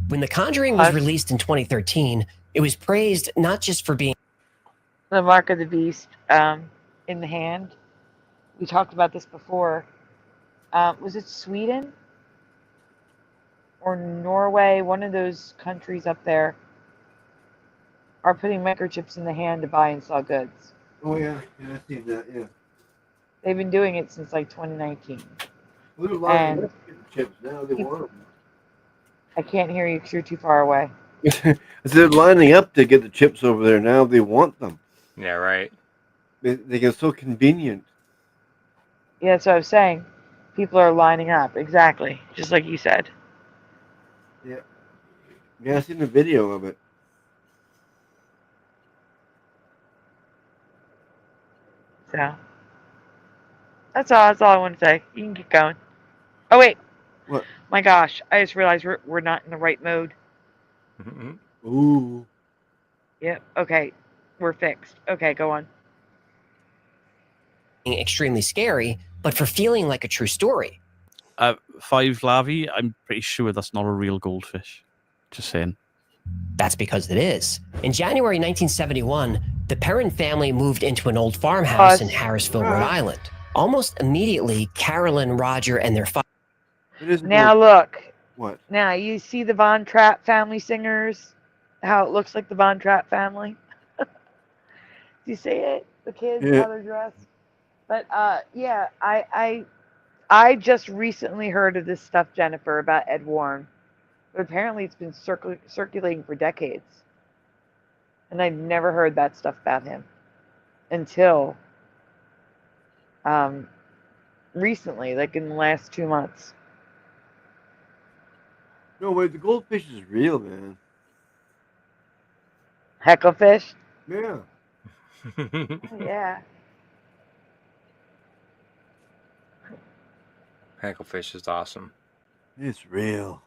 When The Conjuring was released in 2013, it was praised not just for being the mark of the beast in the hand. We talked about this before. Was it Sweden or Norway? One of those countries up there are putting microchips in the hand to buy and sell goods. Oh yeah, I see that. Yeah, they've been doing it since like 2019. They're lining up to get the chips now. They want them. I can't hear you because you're too far away. They're lining up to get the chips over there now. They want them. Yeah, right. They get so convenient. Yeah, that's what I was saying. People are lining up. Exactly. Just like you said. Yeah. Yeah, I seen the video of it. So. That's all I want to say. You can keep going. Oh, wait. What? My gosh. I just realized we're not in the right mode. Mm-hmm. Ooh. Yep. Okay. We're fixed. Okay, go on. Extremely scary, but for feeling like a true story. 5 larvae, I'm pretty sure that's not a real goldfish. Just saying. That's because it is. In January 1971, the Perrin family moved into an old farmhouse in Harrisville, Rhode Island. Almost immediately, Carolyn, Roger, and their father. Now look. What? Now you see the Von Trapp family singers? How it looks like the Von Trapp family? Do you see it? The kids, how they're dressed? But yeah, I just recently heard of this stuff, Jennifer, about Ed Warren. But apparently it's been circulating for decades. And I'd never heard that stuff about him until recently, like in the last 2 months. No, wait, the goldfish is real, man. Hecklefish? Yeah. Yeah. Hacklefish is awesome. It's real.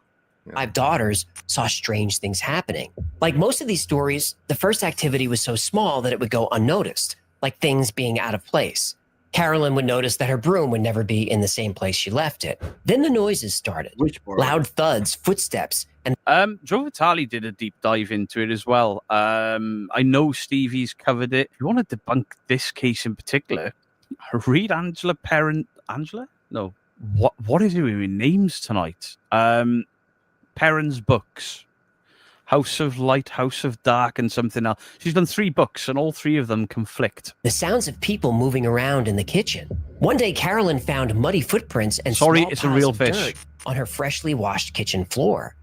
5 daughters saw strange things happening. Like most of these stories, the first activity was so small that it would go unnoticed, like things being out of place. Carolyn would notice that her broom would never be in the same place she left it. Then the noises started. Loud thuds, footsteps, and Joe Vitale did a deep dive into it as well. I know Stevie's covered it. If you want to debunk this case in particular, read Angela Perrin. Angela? No. What is it with names tonight? Perrin's books. House of Light, House of Dark, and something else. She's done 3 books, and all 3 of them conflict. the sounds of people moving around in the kitchen. One day, Carolyn found muddy footprints and Sorry, small it's a piles real of fish. dirt on her freshly washed kitchen floor.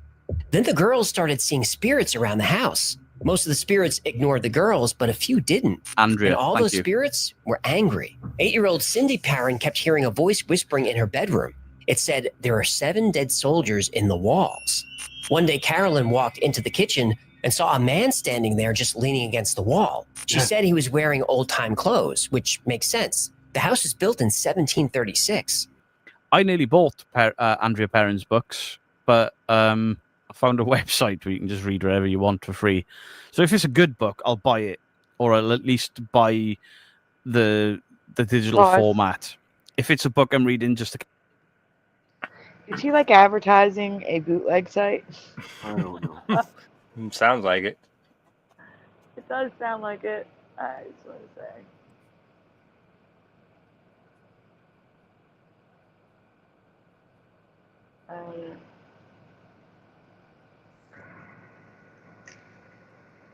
Then the girls started seeing spirits around the house. Most of the spirits ignored the girls, but a few didn't. Andrea, and all thank those you. spirits were angry. 8-year-old Cindy Perrin kept hearing a voice whispering in her bedroom. It said, "There are 7 dead soldiers in the walls." One day, Carolyn walked into the kitchen and saw a man standing there just leaning against the wall. She said he was wearing old-time clothes, which makes sense. The house was built in 1736. I nearly bought Andrea Perrin's books, but I found a website where you can just read whatever you want for free. So if it's a good book, I'll buy it, or I'll at least buy the digital Nice. format. If it's a book I'm reading, just to... Is he like advertising a bootleg site? I don't know. Sounds like it. It does sound like it. I just want to say.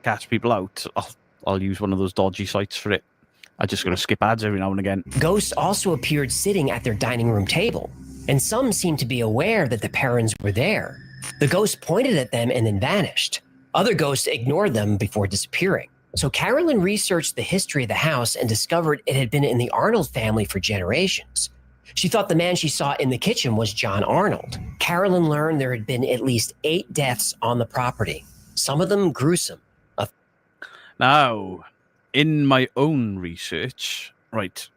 catch people out, I'll use one of those dodgy sites for it. I'm just going to skip ads every now and again. Ghosts also appeared sitting at their dining room table, and some seemed to be aware that the Perrins were there. The ghost pointed at them and then vanished. Other ghosts ignored them before disappearing. So Carolyn researched the history of the house and discovered it had been in the Arnold family for generations. She thought the man she saw in the kitchen was John Arnold. Carolyn learned there had been at least 8 deaths on the property, some of them gruesome. Now, in my own research, right,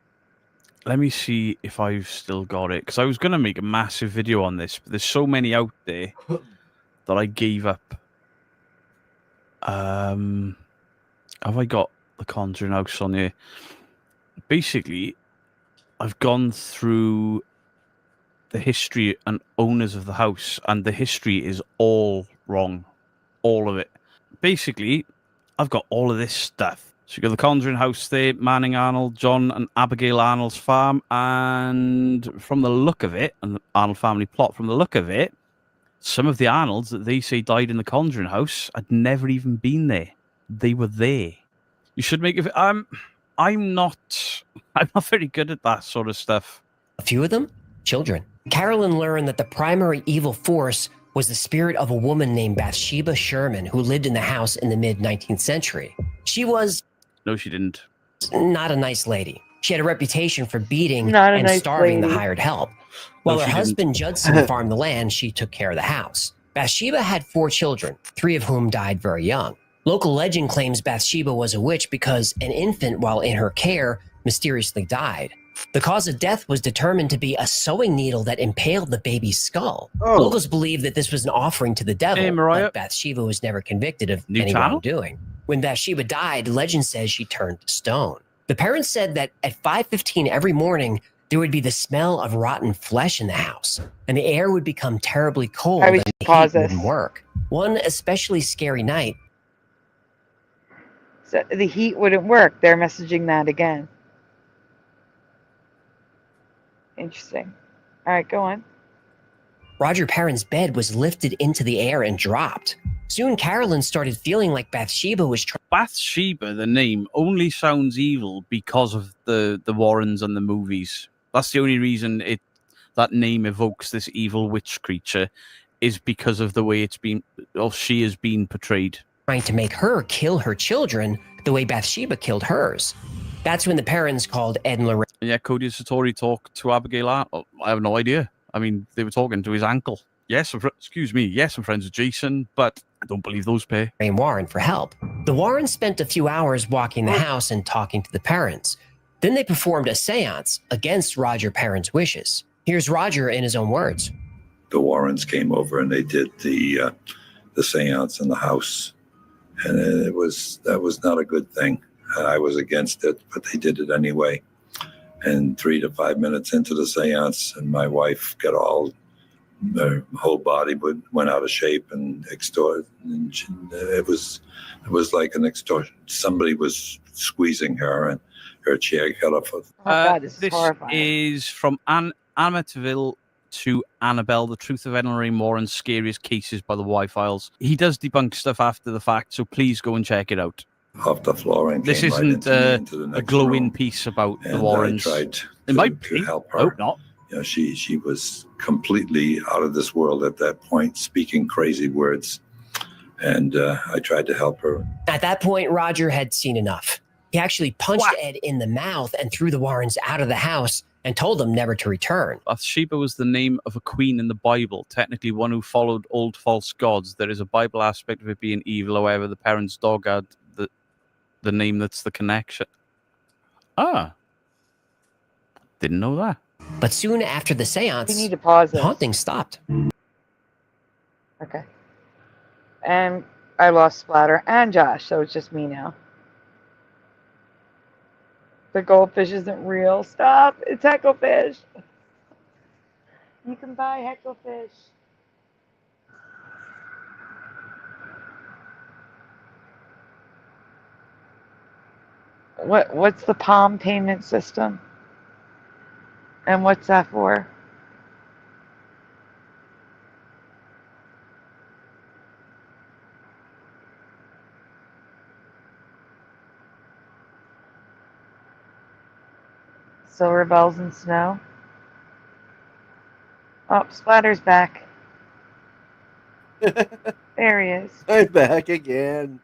let me see if I've still got it, because I was going to make a massive video on this, but there's so many out there that I gave up. Have I got the Conjuring House on here? Basically, I've gone through the history and owners of the house, and the history is all wrong. All of it. Basically, I've got all of this stuff. So you got the Conjuring House there, Manning Arnold, John and Abigail Arnold's farm, and from the look of it, and the Arnold family plot, from the look of it, some of the Arnolds that they say died in the Conjuring House had never even been there. They were there. You should make it. I'm not very good at that sort of stuff. A few of them, children. Carolyn learned that the primary evil force was the spirit of a woman named Bathsheba Sherman, who lived in the house in the mid-19th century. She was... No, she didn't. Not a nice lady. She had a reputation for beating Not a and nice starving the lady. hired help. While her she husband Judson farmed the land, she took care of the house. Bathsheba had 4 children, 3 of whom died very young. Local legend claims Bathsheba was a witch because an infant, while in her care, mysteriously died. The cause of death was determined to be a sewing needle that impaled the baby's skull. Oh. Locals believe that this was an offering to the devil, Hey, Mariah. but Bathsheba was never convicted of New any channel? wrongdoing. When Bathsheba died, legend says she turned to stone. The parents said that at 5:15 every morning, there would be the smell of rotten flesh in the house, and the air would become terribly cold Probably and should the pause heat this. wouldn't work. One especially scary night, So the heat wouldn't work. They're messaging that again. Interesting. All right, go on. Roger Perrin's bed was lifted into the air and dropped. Soon Carolyn started feeling like Bathsheba was trying. Bathsheba, the name, only sounds evil because of the Warrens and the movies. That's the only reason that name evokes this evil witch creature, is because of the way she has been portrayed. Trying to make her kill her children the way Bathsheba killed hers. That's when the parents called Ed and Lorraine. Yeah, Cody Satori talked to Abigail Arnold. I have no idea. I mean, they were talking to his ankle. Yes, excuse me. Yes, I'm friends with Jason, but I don't believe those pay. Warren for help. The Warrens spent a few hours walking the house and talking to the parents. Then they performed a seance against Roger Perrin's wishes. Here's Roger in his own words. The Warrens came over and they did the seance in the house, and that was not a good thing. I was against it, but they did it anyway. And 3 to 5 minutes into the seance, and my wife got her whole body went out of shape and extorted. And it was like an extortion. Somebody was squeezing her, and her chair got off. This is This horrifying. is from Amityville to Annabelle, the truth of Lorraine Warren's scariest cases by the Y-Files. He does debunk stuff after the fact, so please go and check it out. Off the floor and This came isn't right into the a next glowing room. piece about the And Warrens. I tried It might to be. help her. Hope not. You know, she was completely out of this world at that point, speaking crazy words, and I tried to help her. At that point, Roger had seen enough. He actually punched Ed in the mouth and threw the Warrens out of the house and told them never to return. Bathsheba was the name of a queen in the Bible, technically one who followed old false gods. There is a Bible aspect of it being evil, however, the parents' dog had the name that's the connection. Ah. Didn't know that. But soon after the seance, We need to pause the this. haunting stopped. Okay. And I lost Splatter and Josh, so it's just me now. The goldfish isn't real. Stop! It's Hecklefish. You can buy Hecklefish. What's the Palm payment system? And what's that for? Silver bells and snow. Oh, Splatter's back. There he is. I'm back again.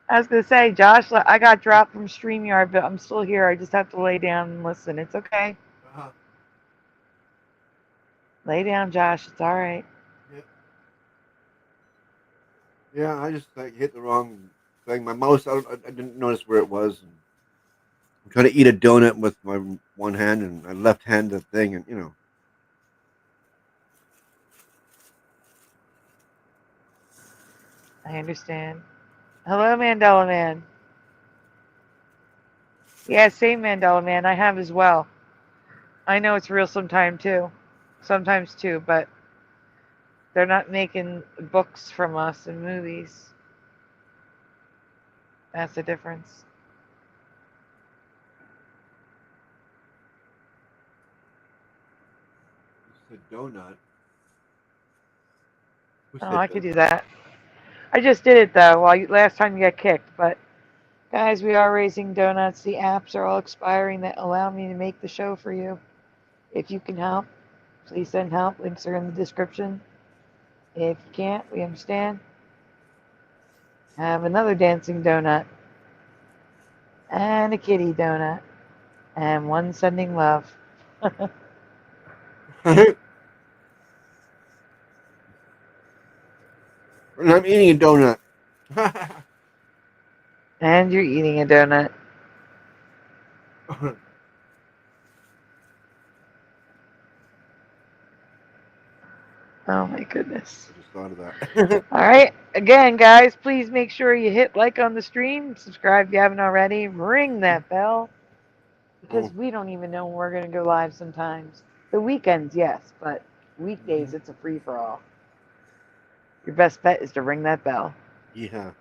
I was gonna say, Josh, I got dropped from StreamYard, but I'm still here. I just have to lay down and listen. It's okay. Lay down, Josh. It's all right. Yeah, I just hit the wrong thing. My mouse, I didn't notice where it was. I'm trying to eat a donut with my one hand and my left hand the thing, and you know. I understand. Hello, Mandela Man. Yeah, same Mandela Man. I have as well. I know it's real sometimes too, but they're not making books from us and movies. That's the difference. It's a donut. Oh, I could do that. I just did it though. Last time you got kicked, but guys, we are raising donuts. The apps are all expiring that allow me to make the show for you. If you can help, please send help. Links are in the description. If you can't, we understand. Have another dancing donut. And a kitty donut. And one sending love. And I'm eating a donut. And you're eating a donut. Oh my goodness. I just thought of that. All right. Again, guys, please make sure you hit like on the stream. Subscribe if you haven't already. Ring that bell. Because we don't even know when we're going to go live sometimes. The weekends, yes. But weekdays, it's a free-for-all. Your best bet is to ring that bell. Yeah.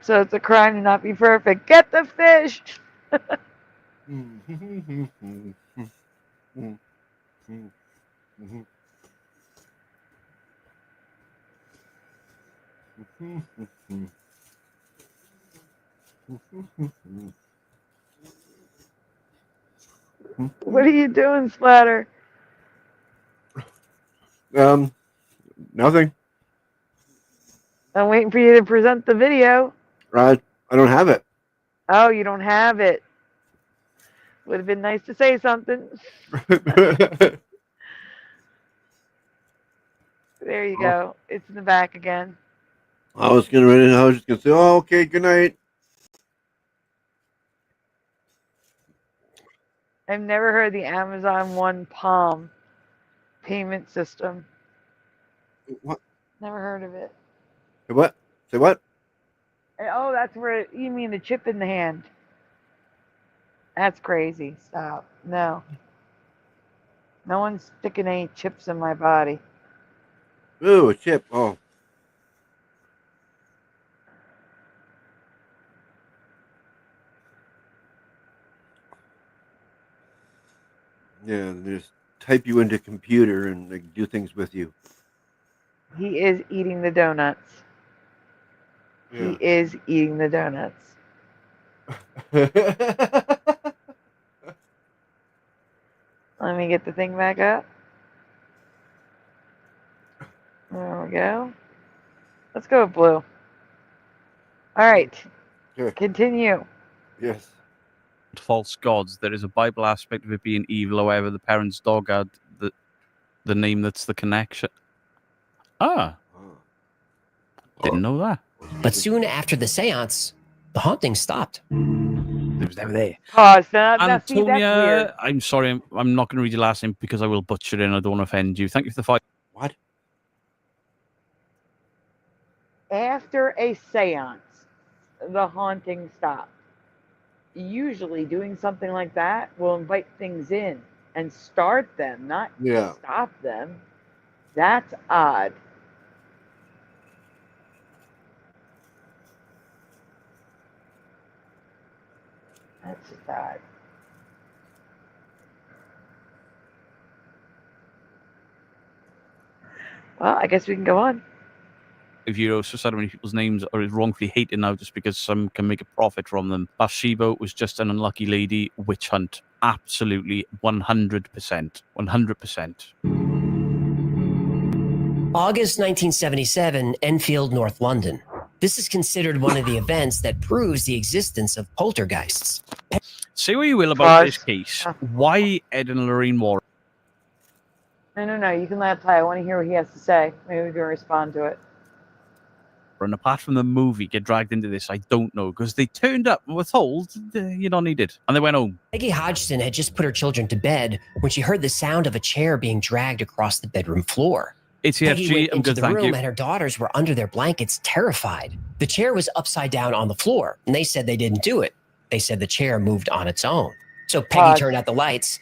So it's a crime to not be perfect. Get the fish! What are you doing, Splatter? Nothing. I'm waiting for you to present the video. Rod, I don't have it. Oh, you don't have it. Would have been nice to say something. There you go. It's in the back again. I was just gonna say, oh, okay, good night. I've never heard the Amazon One Palm payment system. What? Never heard of it. Say what? Say what? Oh, that's where you mean the chip in the hand. That's crazy. Stop. No. No one's sticking any chips in my body. Ooh, a chip. Oh. Yeah, they just type you into a computer and they do things with you. He is eating the donuts. Yeah. He is eating the donuts. Let me get the thing back up. There we go. Let's go with blue. All right. Sure. Continue. Yes. False gods. There is a Bible aspect of it being evil. However, the parents' dog had the name that's the connection. Ah. Didn't know that. But soon after the seance, the haunting stopped. It was never there. Oh, so that's weird. Antonia, I'm sorry, I'm not going to read your last name because I will butcher it and I don't want to offend you. Thank you for the fight. What? After a seance, the haunting stops. Usually doing something like that will invite things in and start them, not stop them. That's odd. That's just odd. Well, I guess we can go on. If you so sad many people's names are wrongfully hated now just because some can make a profit from them. Bathsheba was just an unlucky lady. Witch hunt. Absolutely 100%. 100%. August 1977, Enfield, North London. This is considered one of the events that proves the existence of poltergeists. Say what you will about this case. Why Ed and Lorraine Warren? No. You can let it play. I want to hear what he has to say. Maybe we can respond to it. And apart from the movie, get dragged into this, I don't know, because they turned up and were told you're not needed, and they went home. Peggy Hodgson had just put her children to bed when she heard the sound of a chair being dragged across the bedroom floor. It's Peggy went I'm into good, the thank room you. and her daughters were under their blankets, terrified. The chair was upside down on the floor, and they said they didn't do it. They said the chair moved on its own. So Peggy turned out the lights.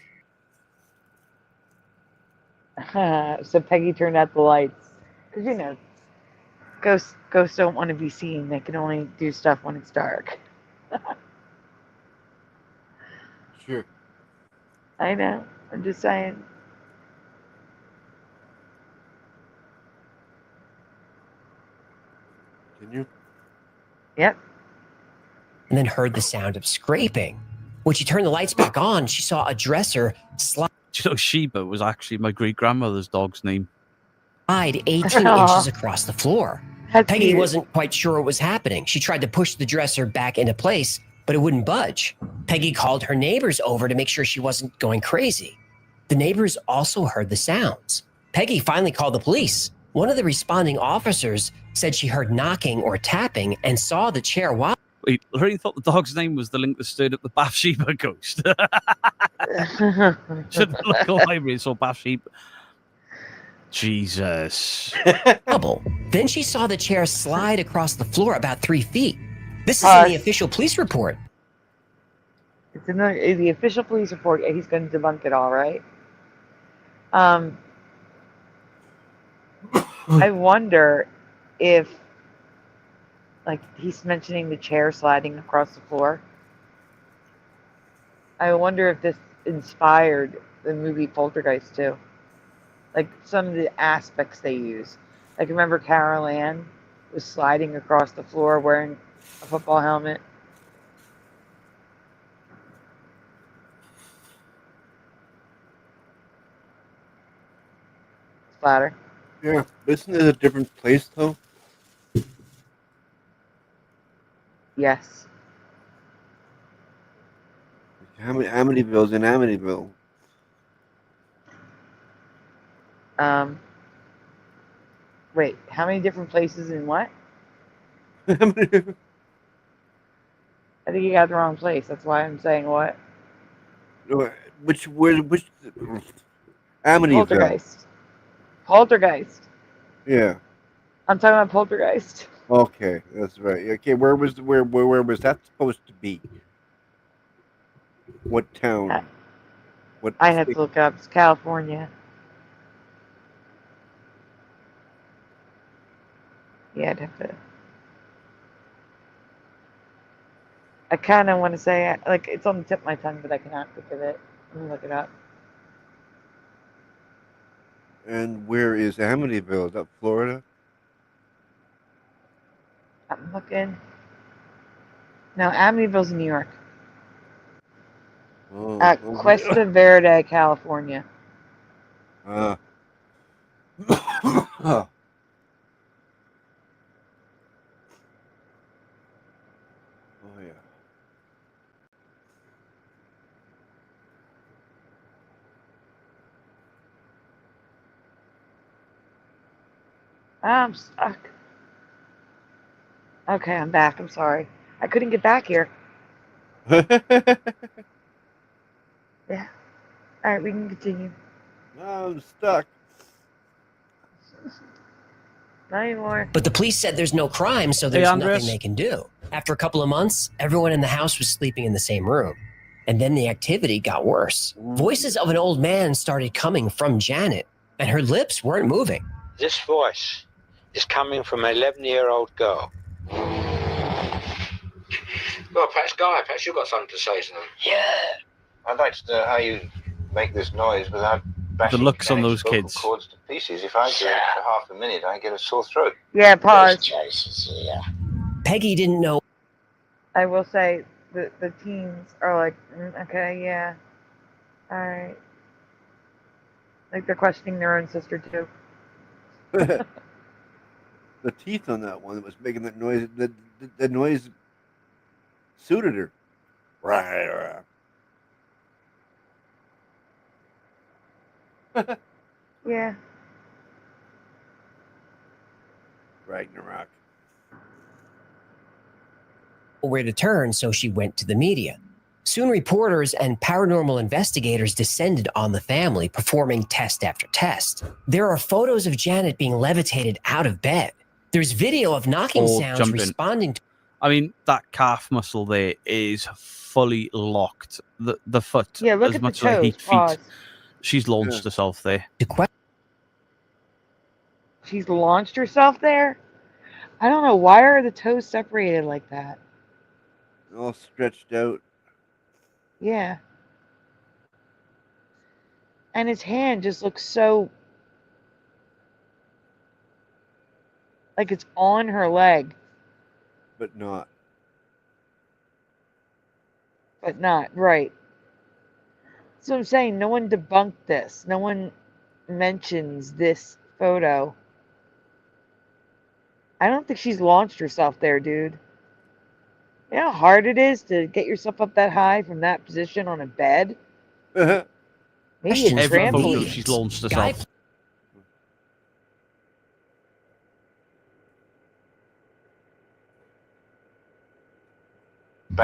So Peggy turned out the lights. Because, you know, ghosts don't want to be seen. They can only do stuff when it's dark. Sure. I know. I'm just saying. Continue. Yep. And then heard the sound of scraping. When she turned the lights back on, she saw a dresser slide Do you know Sheba was actually my great-grandmother's dog's name? 18 inches across the floor. Peggy wasn't quite sure what was happening. She tried to push the dresser back into place, but it wouldn't budge. Peggy called her neighbors over to make sure she wasn't going crazy. The neighbors also heard the sounds. Peggy finally called the police. One of the responding officers said she heard knocking or tapping and saw the chair while... Wait, Lorraine thought the dog's name was the link that stirred up the Bathsheba ghost. Should the local library saw Bathsheba. Jesus. Then she saw the chair slide across the floor about 3 feet. This is in the official police report. It's in the official police report. He's going to debunk it all, right? I wonder if, like, he's mentioning the chair sliding across the floor. I wonder if this inspired the movie Poltergeist too. Like some of the aspects they use. Like remember Carol Ann was sliding across the floor wearing a football helmet. Splatter. Yeah, isn't it a different place though? Yes. How many Amityville's in Amityville? Wait, how many different places in what? I think you got the wrong place. That's why I'm saying what? Which Amityville? Poltergeist. Yeah. I'm talking about Poltergeist. Okay, that's right. Okay, where was that supposed to be? What town? What? I have to look up. It's California. Yeah, I'd have to. I kind of want to say, like, it's on the tip of my tongue, but I cannot think of it. Let me look it up. And where is Amityville? Is that Florida? I'm looking. No, Amityville's in New York. Oh, Cuesta Verde, California. oh yeah. I'm stuck. Okay, I'm back. I'm sorry. I couldn't get back here. Yeah. All right, we can continue. No, I'm stuck. Not anymore. But the police said there's no crime, so there's Andres. nothing they can do. After a couple of months, everyone in the house was sleeping in the same room. And then the activity got worse. Voices of an old man started coming from Janet, and her lips weren't moving. This voice is coming from an 11-year-old girl. Well, perhaps, Guy, perhaps you've got something to say to them. Yeah. I'd like to know how you make this noise without The bashing looks on Kenny's those vocal kids. cords to pieces. If I do it for half a minute, I get a sore throat. Yeah, pause. Peggy didn't know. I will say the teens are like, okay, yeah. All right. Like they're questioning their own sister too. The teeth on that one that was making that noise. The noise suited her. Right. Yeah. Ragnarok. Where to turn, so she went to the media. Soon reporters and paranormal investigators descended on the family, performing test after test. There are photos of Janet being levitated out of bed. There's video of knocking sounds jumping. responding to... I mean, that calf muscle there is fully locked. The foot, Yeah, look as at much the as I toes. hate feet, Pause. she's launched herself there. She's launched herself there? I don't know. Why are the toes separated like that? All stretched out. Yeah. And his hand just looks so... like it's on her leg. But not. But not. Right. So I'm saying no one debunked this. No one mentions this photo. I don't think she's launched herself there, dude. You know how hard it is to get yourself up that high from that position on a bed? Maybe a Every photo trampoline. she's launched herself.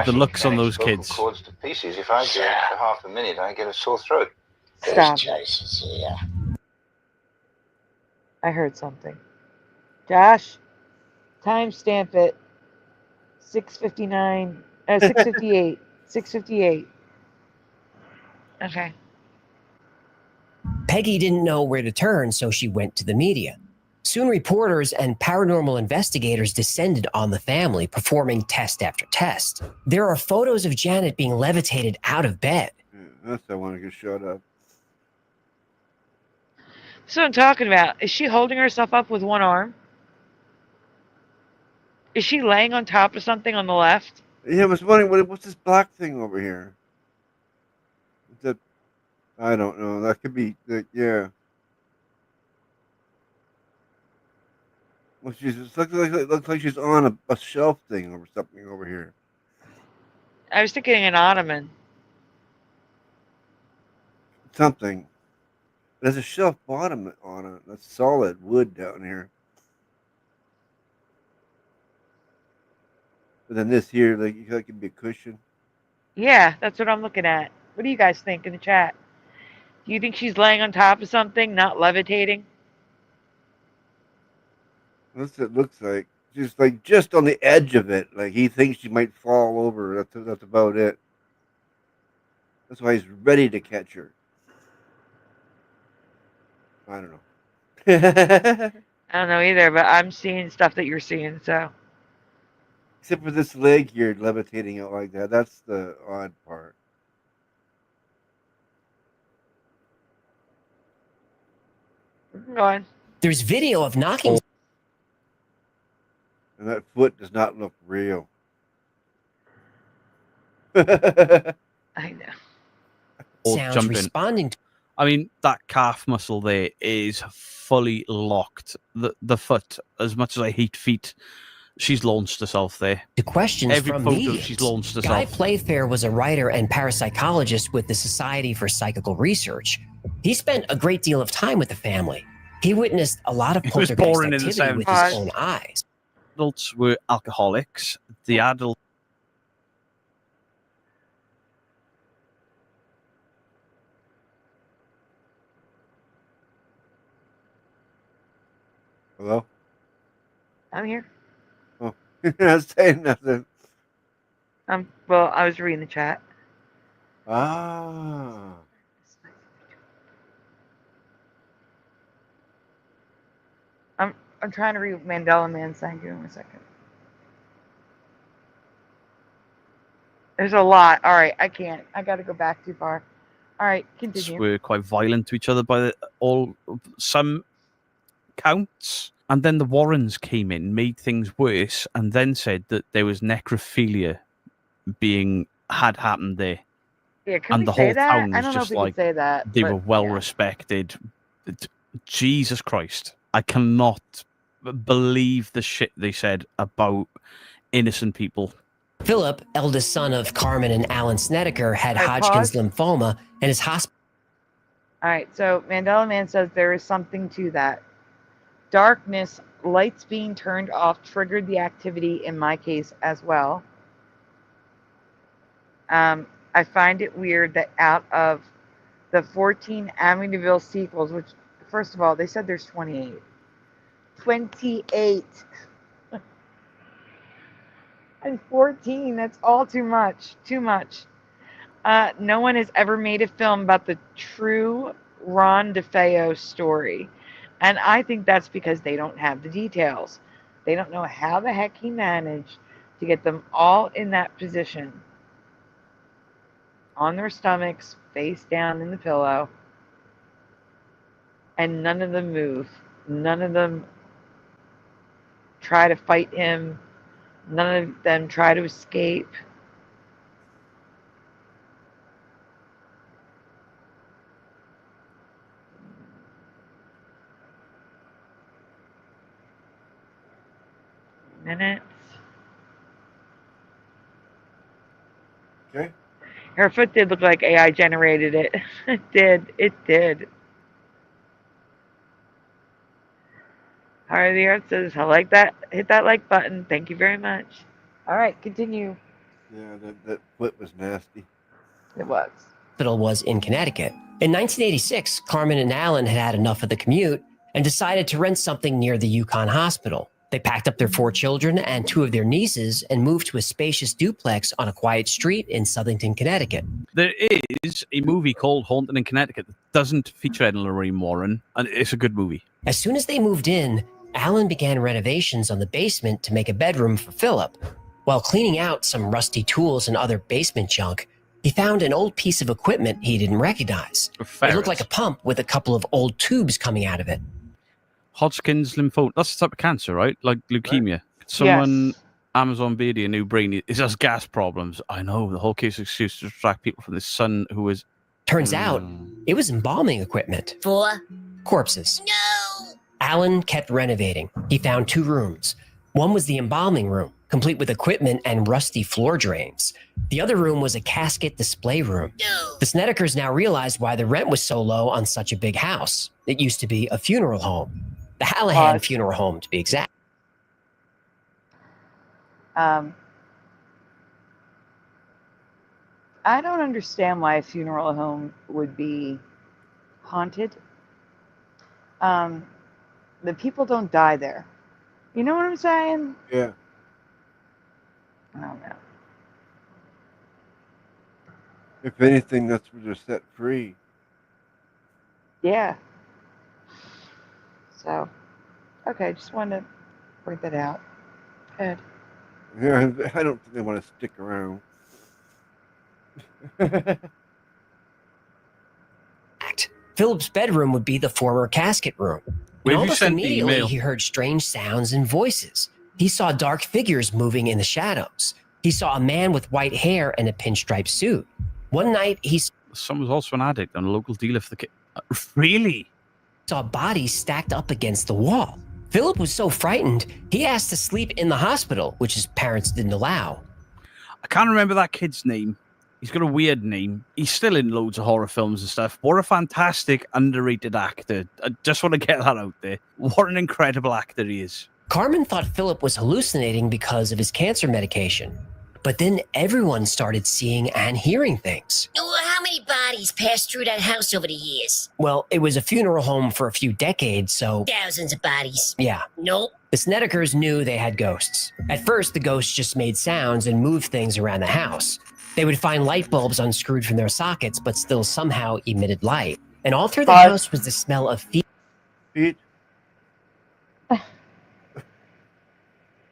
The looks on those vocal kids. cords to pieces. If I do it for half a minute, I get a sore throat. Stop. I heard something. Josh, timestamp it. 6:59. 6:58. 6:58. Okay. Peggy didn't know where to turn, so she went to the media. Soon reporters and paranormal investigators descended on the family, performing test after test. There are photos of Janet being levitated out of bed. Yeah, that's what I want to get shot up. That's what I'm talking about. Is she holding herself up with one arm? Is she laying on top of something on the left? Yeah, I was wondering what's this black thing over here? Is that I don't know. That could be yeah. Well, it looks like she's on a shelf thing or something over here. I was thinking an ottoman. Something. There's a shelf bottom on it. That's solid wood down here. But then this here, like, you think it could be a cushion. Yeah, that's what I'm looking at. What do you guys think in the chat? Do you think she's laying on top of something, not levitating? That's what it looks like. She's like just on the edge of it. Like he thinks she might fall over. That's about it. That's why he's ready to catch her. I don't know. I don't know either, but I'm seeing stuff that you're seeing, so. Except for this leg here levitating out like that. That's the odd part. Go on. There's video of knocking. And that foot does not look real. I know. Sounds responding to. I mean, that calf muscle there is fully locked. The foot, as much as I hate feet, she's launched herself there. To questions Every from photo, mediums. she's launched herself. Guy Playfair was a writer and parapsychologist with the Society for Psychical Research. He spent a great deal of time with the family. He witnessed a lot of It was poltergeist born in the activity with 70s. his own eyes. Adults were alcoholics. The adult. Hello? I'm here. Oh, you're not saying nothing. Well, I was reading the chat. Ah. I'm trying to read what Mandela Man saying. Give me a second. There's a lot. All right, I can't. I got to go back too far. All right, continue. Were quite violent to each other by some counts. And then the Warrens came in, made things worse, and then said that there was necrophilia had happened there. Yeah, can And we the say whole that? town I was don't know if just we like can say that. they but, were well yeah. respected. Jesus Christ. I cannot believe the shit they said about innocent people. Philip, eldest son of Carmen and Alan Snedeker, had All right, Hodgkin's pause. lymphoma and is hospitalized. All right, so Mandela Man says there is something to that. Darkness, lights being turned off triggered the activity in my case as well. I find it weird that out of the 14 Amityville sequels, which, first of all, they said there's 28. 28. And 14, that's all too much. Too much. No one has ever made a film about the true Ron DeFeo story. And I think that's because they don't have the details. They don't know how the heck he managed to get them all in that position. On their stomachs, face down in the pillow. And none of them move. None of them try to fight him. None of them try to escape. Minutes. Okay. Her foot did look like AI generated it. It did. It did. Heart of the Earth says, I like that. Hit that like button. Thank you very much. All right, continue. Yeah, that foot was nasty. It was. Was in Connecticut. In 1986, Carmen and Alan had had enough of the commute and decided to rent something near the Yukon Hospital. They packed up their 4 children and 2 of their nieces and moved to a spacious duplex on a quiet street in Southington, Connecticut. There is a movie called Haunted in Connecticut that doesn't feature Ed and Lorraine Warren, and it's a good movie. As soon as they moved in, Alan began renovations on the basement to make a bedroom for Philip. While cleaning out some rusty tools and other basement junk, he found an old piece of equipment he didn't recognize. It looked like a pump with a couple of old tubes coming out of it. Hodgkin's lymphoma, that's the type of cancer, right? Like leukemia. Someone, Amazon Beardo, a new brain, it has gas problems. I know, the whole case excuse to distract people from this son who was... Turns out, it was embalming equipment. For corpses. No! Alan kept renovating. He found 2 rooms. One was the embalming room, complete with equipment and rusty floor drains. The other room was a casket display room. The Snedekers now realized why the rent was so low on such a big house. It used to be a funeral home. The Hallahan Funeral Home, to be exact. I don't understand why a funeral home would be haunted. The people don't die there. You know what I'm saying? Yeah. I don't know. If anything, that's where they're set free. Yeah. So, okay, just wanted to point that out. Good. Yeah, I don't think they want to stick around. Philip's bedroom would be the former casket room. Where have you Almost sent the immediately, email? he heard strange sounds and voices. He saw dark figures moving in the shadows. He saw a man with white hair and a pinstripe suit. One night, he Someone's also an addict and a local dealer for the kid. Really? Saw bodies stacked up against the wall. Philip was so frightened, he asked to sleep in the hospital, which his parents didn't allow. I can't remember that kid's name. He's got a weird name. He's still in loads of horror films and stuff. What a fantastic, underrated actor. I just want to get that out there. What an incredible actor he is. Carmen thought Philip was hallucinating because of his cancer medication. But then everyone started seeing and hearing things. Well, how many bodies passed through that house over the years? Well, it was a funeral home for a few decades, so... Thousands of bodies. Yeah. Nope. The Snedekers knew they had ghosts. At first, the ghosts just made sounds and moved things around the house. They would find light bulbs unscrewed from their sockets, but still somehow emitted light. And all through the house was the smell of feet. Feet?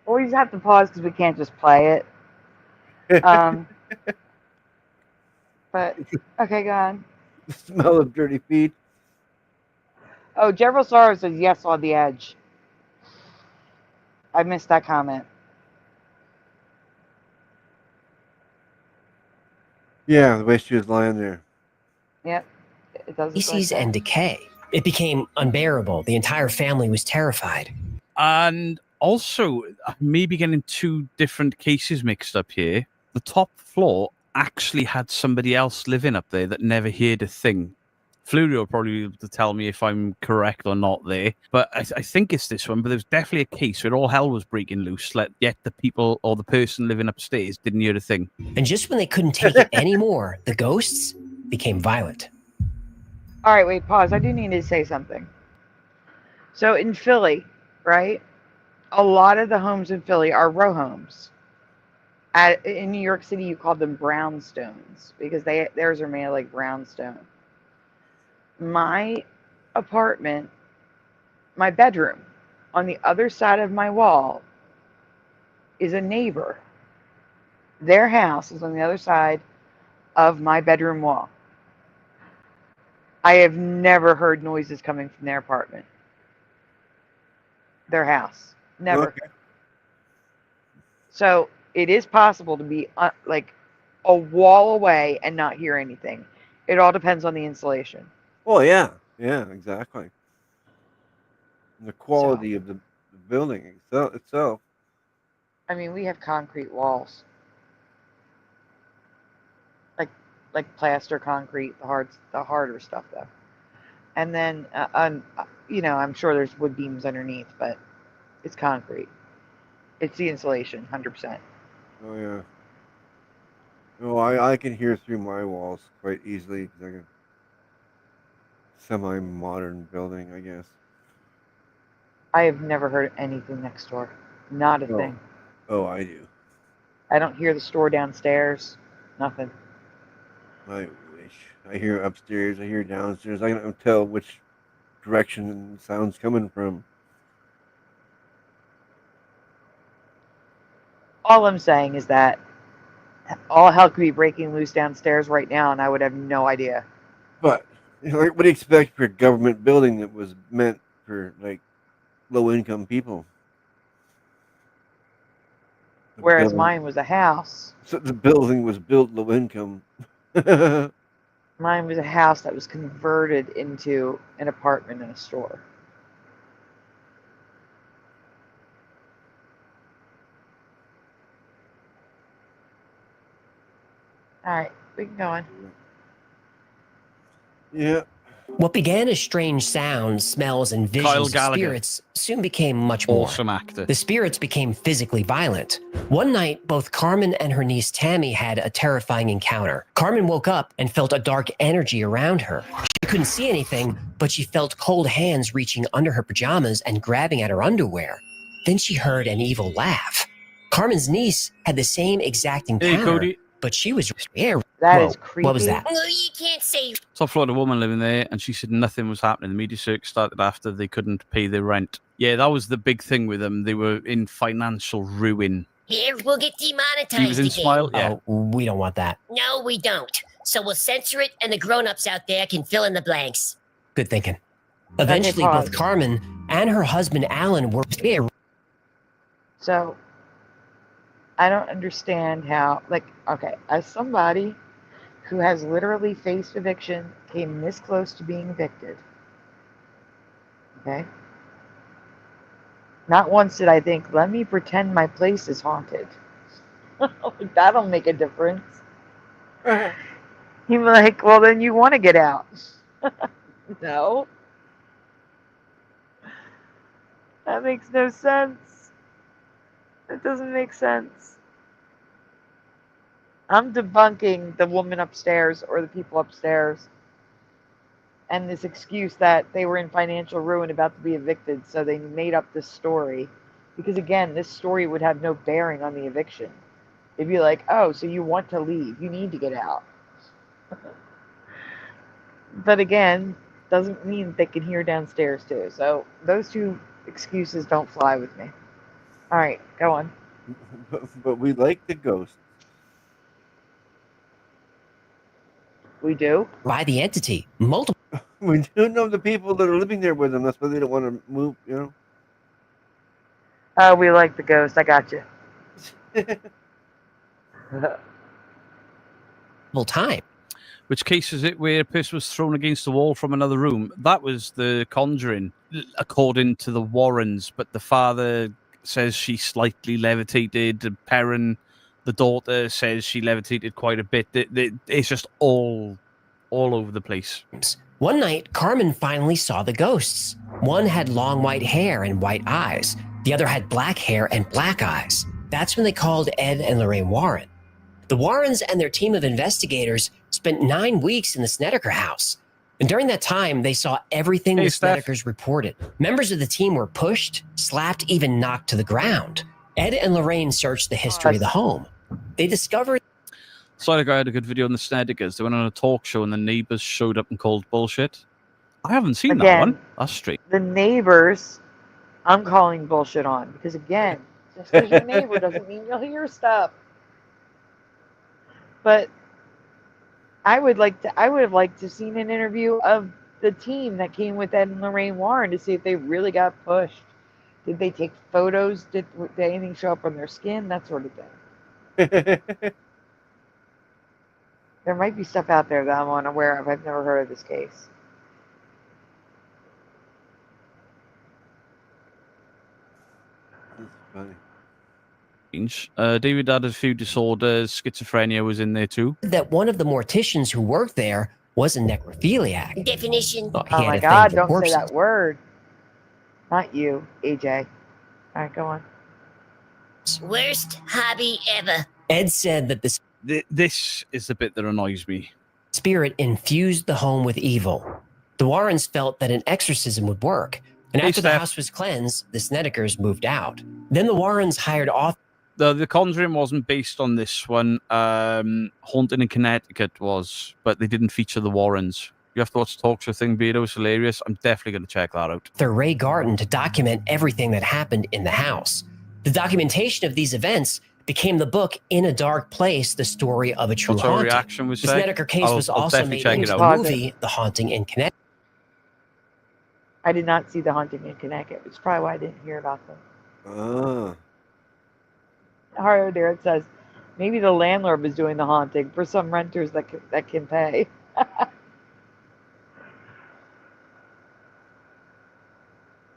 We just have to pause because we can't just play it. But, okay, go on. The smell of dirty feet. Oh, Jeffrey Sorrow says yes on the edge. I missed that comment. Yeah, the way she was lying there. Yep. It does. Feces and decay. It became unbearable. The entire family was terrified. And also, maybe getting 2 different cases mixed up here. The top floor actually had somebody else living up there that never heard a thing. Fleury will probably be able to tell me if I'm correct or not there, but I think it's this one. But there's definitely a case where all hell was breaking loose, yet the people or the person living upstairs didn't hear a thing. And just when they couldn't take it anymore, the ghosts became violent. All right, wait, pause. I do need to say something. So in Philly, right, a lot of the homes in Philly are row homes. In New York City, you call them brownstones because theirs are made like brownstone. My apartment, my bedroom, on the other side of my wall is a neighbor. Their house is on the other side of my bedroom wall. I have never heard noises coming from their apartment. Their house. Never. Okay. So it is possible to be like a wall away and not hear anything. It all depends on the insulation. Oh, yeah. Yeah, exactly. And the quality of the building itself. I mean, we have concrete walls. Like plaster concrete, the harder stuff though. And then, you know, I'm sure there's wood beams underneath, but it's concrete. It's the insulation, 100%. Oh, yeah. No, I can hear through my walls quite easily because I can semi-modern building, I guess. I have never heard anything next door. Not a thing. Oh, I do. I don't hear the store downstairs. Nothing. I wish. I hear upstairs, I hear downstairs. I don't tell which direction the sound's coming from. All I'm saying is that all hell could be breaking loose downstairs right now, and I would have no idea. But you know, what do you expect for a government building that was meant for like low-income people? Whereas mine was a house. So the building was built low-income. Mine was a house that was converted into an apartment and a store. All right, we can go on. Yeah. What began as strange sounds, smells, and Kyle visions of Gallagher. spirits soon became much more. Awesome actor. The spirits became physically violent. One night, both Carmen and her niece Tammy had a terrifying encounter. Carmen woke up and felt a dark energy around her. She couldn't see anything, but she felt cold hands reaching under her pajamas and grabbing at her underwear. Then she heard an evil laugh. Carmen's niece had the same exact encounter, Cody. but she was scared. That Whoa, is creepy. What was that? Well, you can't say. Top Florida woman living there, and she said nothing was happening. The media circus started after they couldn't pay their rent. Yeah, that was the big thing with them. They were in financial ruin. Here, we'll get demonetized He was in again. Smile. Yeah. Oh, we don't want that. No, we don't. So we'll censor it, and the grown-ups out there can fill in the blanks. Good thinking. Eventually, both Carmen and her husband Alan were scared. So, I don't understand how, like, okay, as somebody who has literally faced eviction, came this close to being evicted. Okay? Not once did I think, let me pretend my place is haunted. That'll make a difference. You're like, well, then you want to get out. No. That makes no sense. It doesn't make sense. I'm debunking the woman upstairs or the people upstairs and this excuse that they were in financial ruin about to be evicted, so they made up this story. Because again, this story would have no bearing on the eviction. It'd be like, oh, so you want to leave. You need to get out. But again, doesn't mean they can hear downstairs too. So those two excuses don't fly with me. All right, go on. But we like the ghost. We do? By the entity. Multiple. We do know the people that are living there with them. That's why they don't want to move, you know? Oh, we like the ghost. I got you. Time. Which case is it where a person was thrown against the wall from another room? That was The Conjuring, according to the Warrens, but the father says she slightly levitated. Perrin, the daughter, says she levitated quite a bit. It's just all over the place. One night, Carmen finally saw the ghosts. One had long white hair and white eyes. The other had black hair and black eyes. That's when they called Ed and Lorraine Warren. The Warrens and their team of investigators spent 9 weeks in the Snedeker house. And during that time, they saw everything the Snedekers reported. Members of the team were pushed, slapped, even knocked to the ground. Ed and Lorraine searched the history of the home. They discovered... Side guy had a good video on the Snedekers. They went on a talk show and the neighbors showed up and called bullshit. I haven't seen that one. That's straight. The neighbors, I'm calling bullshit on. Because again, just because your neighbor doesn't mean you'll hear stuff. But I would have liked to have seen an interview of the team that came with Ed and Lorraine Warren to see if they really got pushed. Did they take photos? Did anything show up on their skin? That sort of thing. There might be stuff out there that I'm unaware of. I've never heard of this case. That's funny. David had a few disorders. Schizophrenia was in there too. that one of the morticians who worked there was a necrophiliac. Definition. He Oh had my a thing God, for don't say corpses. that word. Not you, AJ. All right, go on. Worst hobby ever. Ed said that This is the bit that annoys me. spirit infused the home with evil. The Warrens felt that an exorcism would work, and Hey, after the Steph. house was cleansed, the Snedekers moved out. Then the Warrens hired off. The Conjuring wasn't based on this one. Haunted in Connecticut was, but they didn't feature the Warrens. You have to watch the talk show thing, Beardo. It's hilarious. I'm definitely going to check that out. Their Ray Garten to document everything that happened in the house. The documentation of these events became the book In a Dark Place, the story of a true What's our haunting. reaction was The say? Snedeker case was I'll also definitely made check it into out. the movie The Haunting in Connecticut. I did not see The Haunting in Connecticut, which is probably why I didn't hear about them. Harlow there says, maybe the landlord was doing the haunting for some renters that can pay.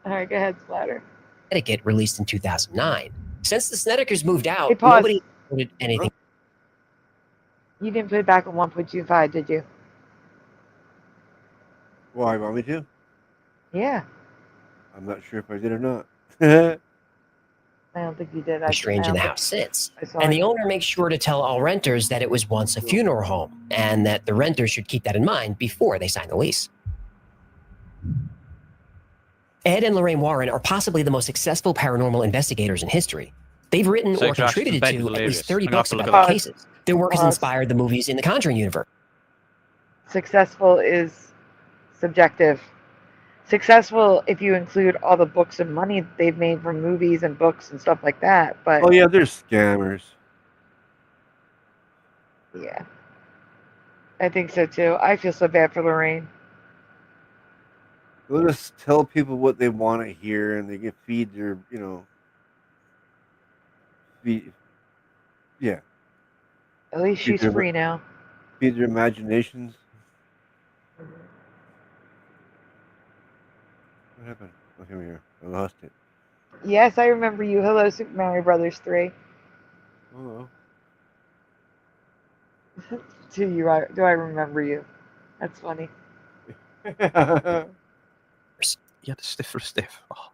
All right, go ahead, Splatter. Connecticut, released in 2009. Since the Snedekers moved out, Hey, pause. nobody reported anything. You didn't put it back on 1.25, did you? Why, want me to? Yeah. I'm not sure if I did or not. I don't think you did. Strange in the house since. And the owner makes sure to tell all renters that it was once a funeral home and that the renters should keep that in mind before they sign the lease. Ed and Lorraine Warren are possibly the most successful paranormal investigators in history. They've written or contributed to at least 30 books about the cases. Their work has inspired the movies in the Conjuring universe. Successful is subjective. Successful if you include all the books and money they've made from movies and books and stuff like that. But oh yeah, they're scammers. Yeah, I think so too. I feel so bad for Lorraine. They'll just tell people what they want to hear, and they can feed their, yeah. At least she's free now. Feed their imaginations. What happened? Oh, here we are. I lost it. Yes, I remember you. Hello, Super Mario Brothers 3. Hello. Do I remember you? That's funny. Yeah, the stiff for stiff. Oh.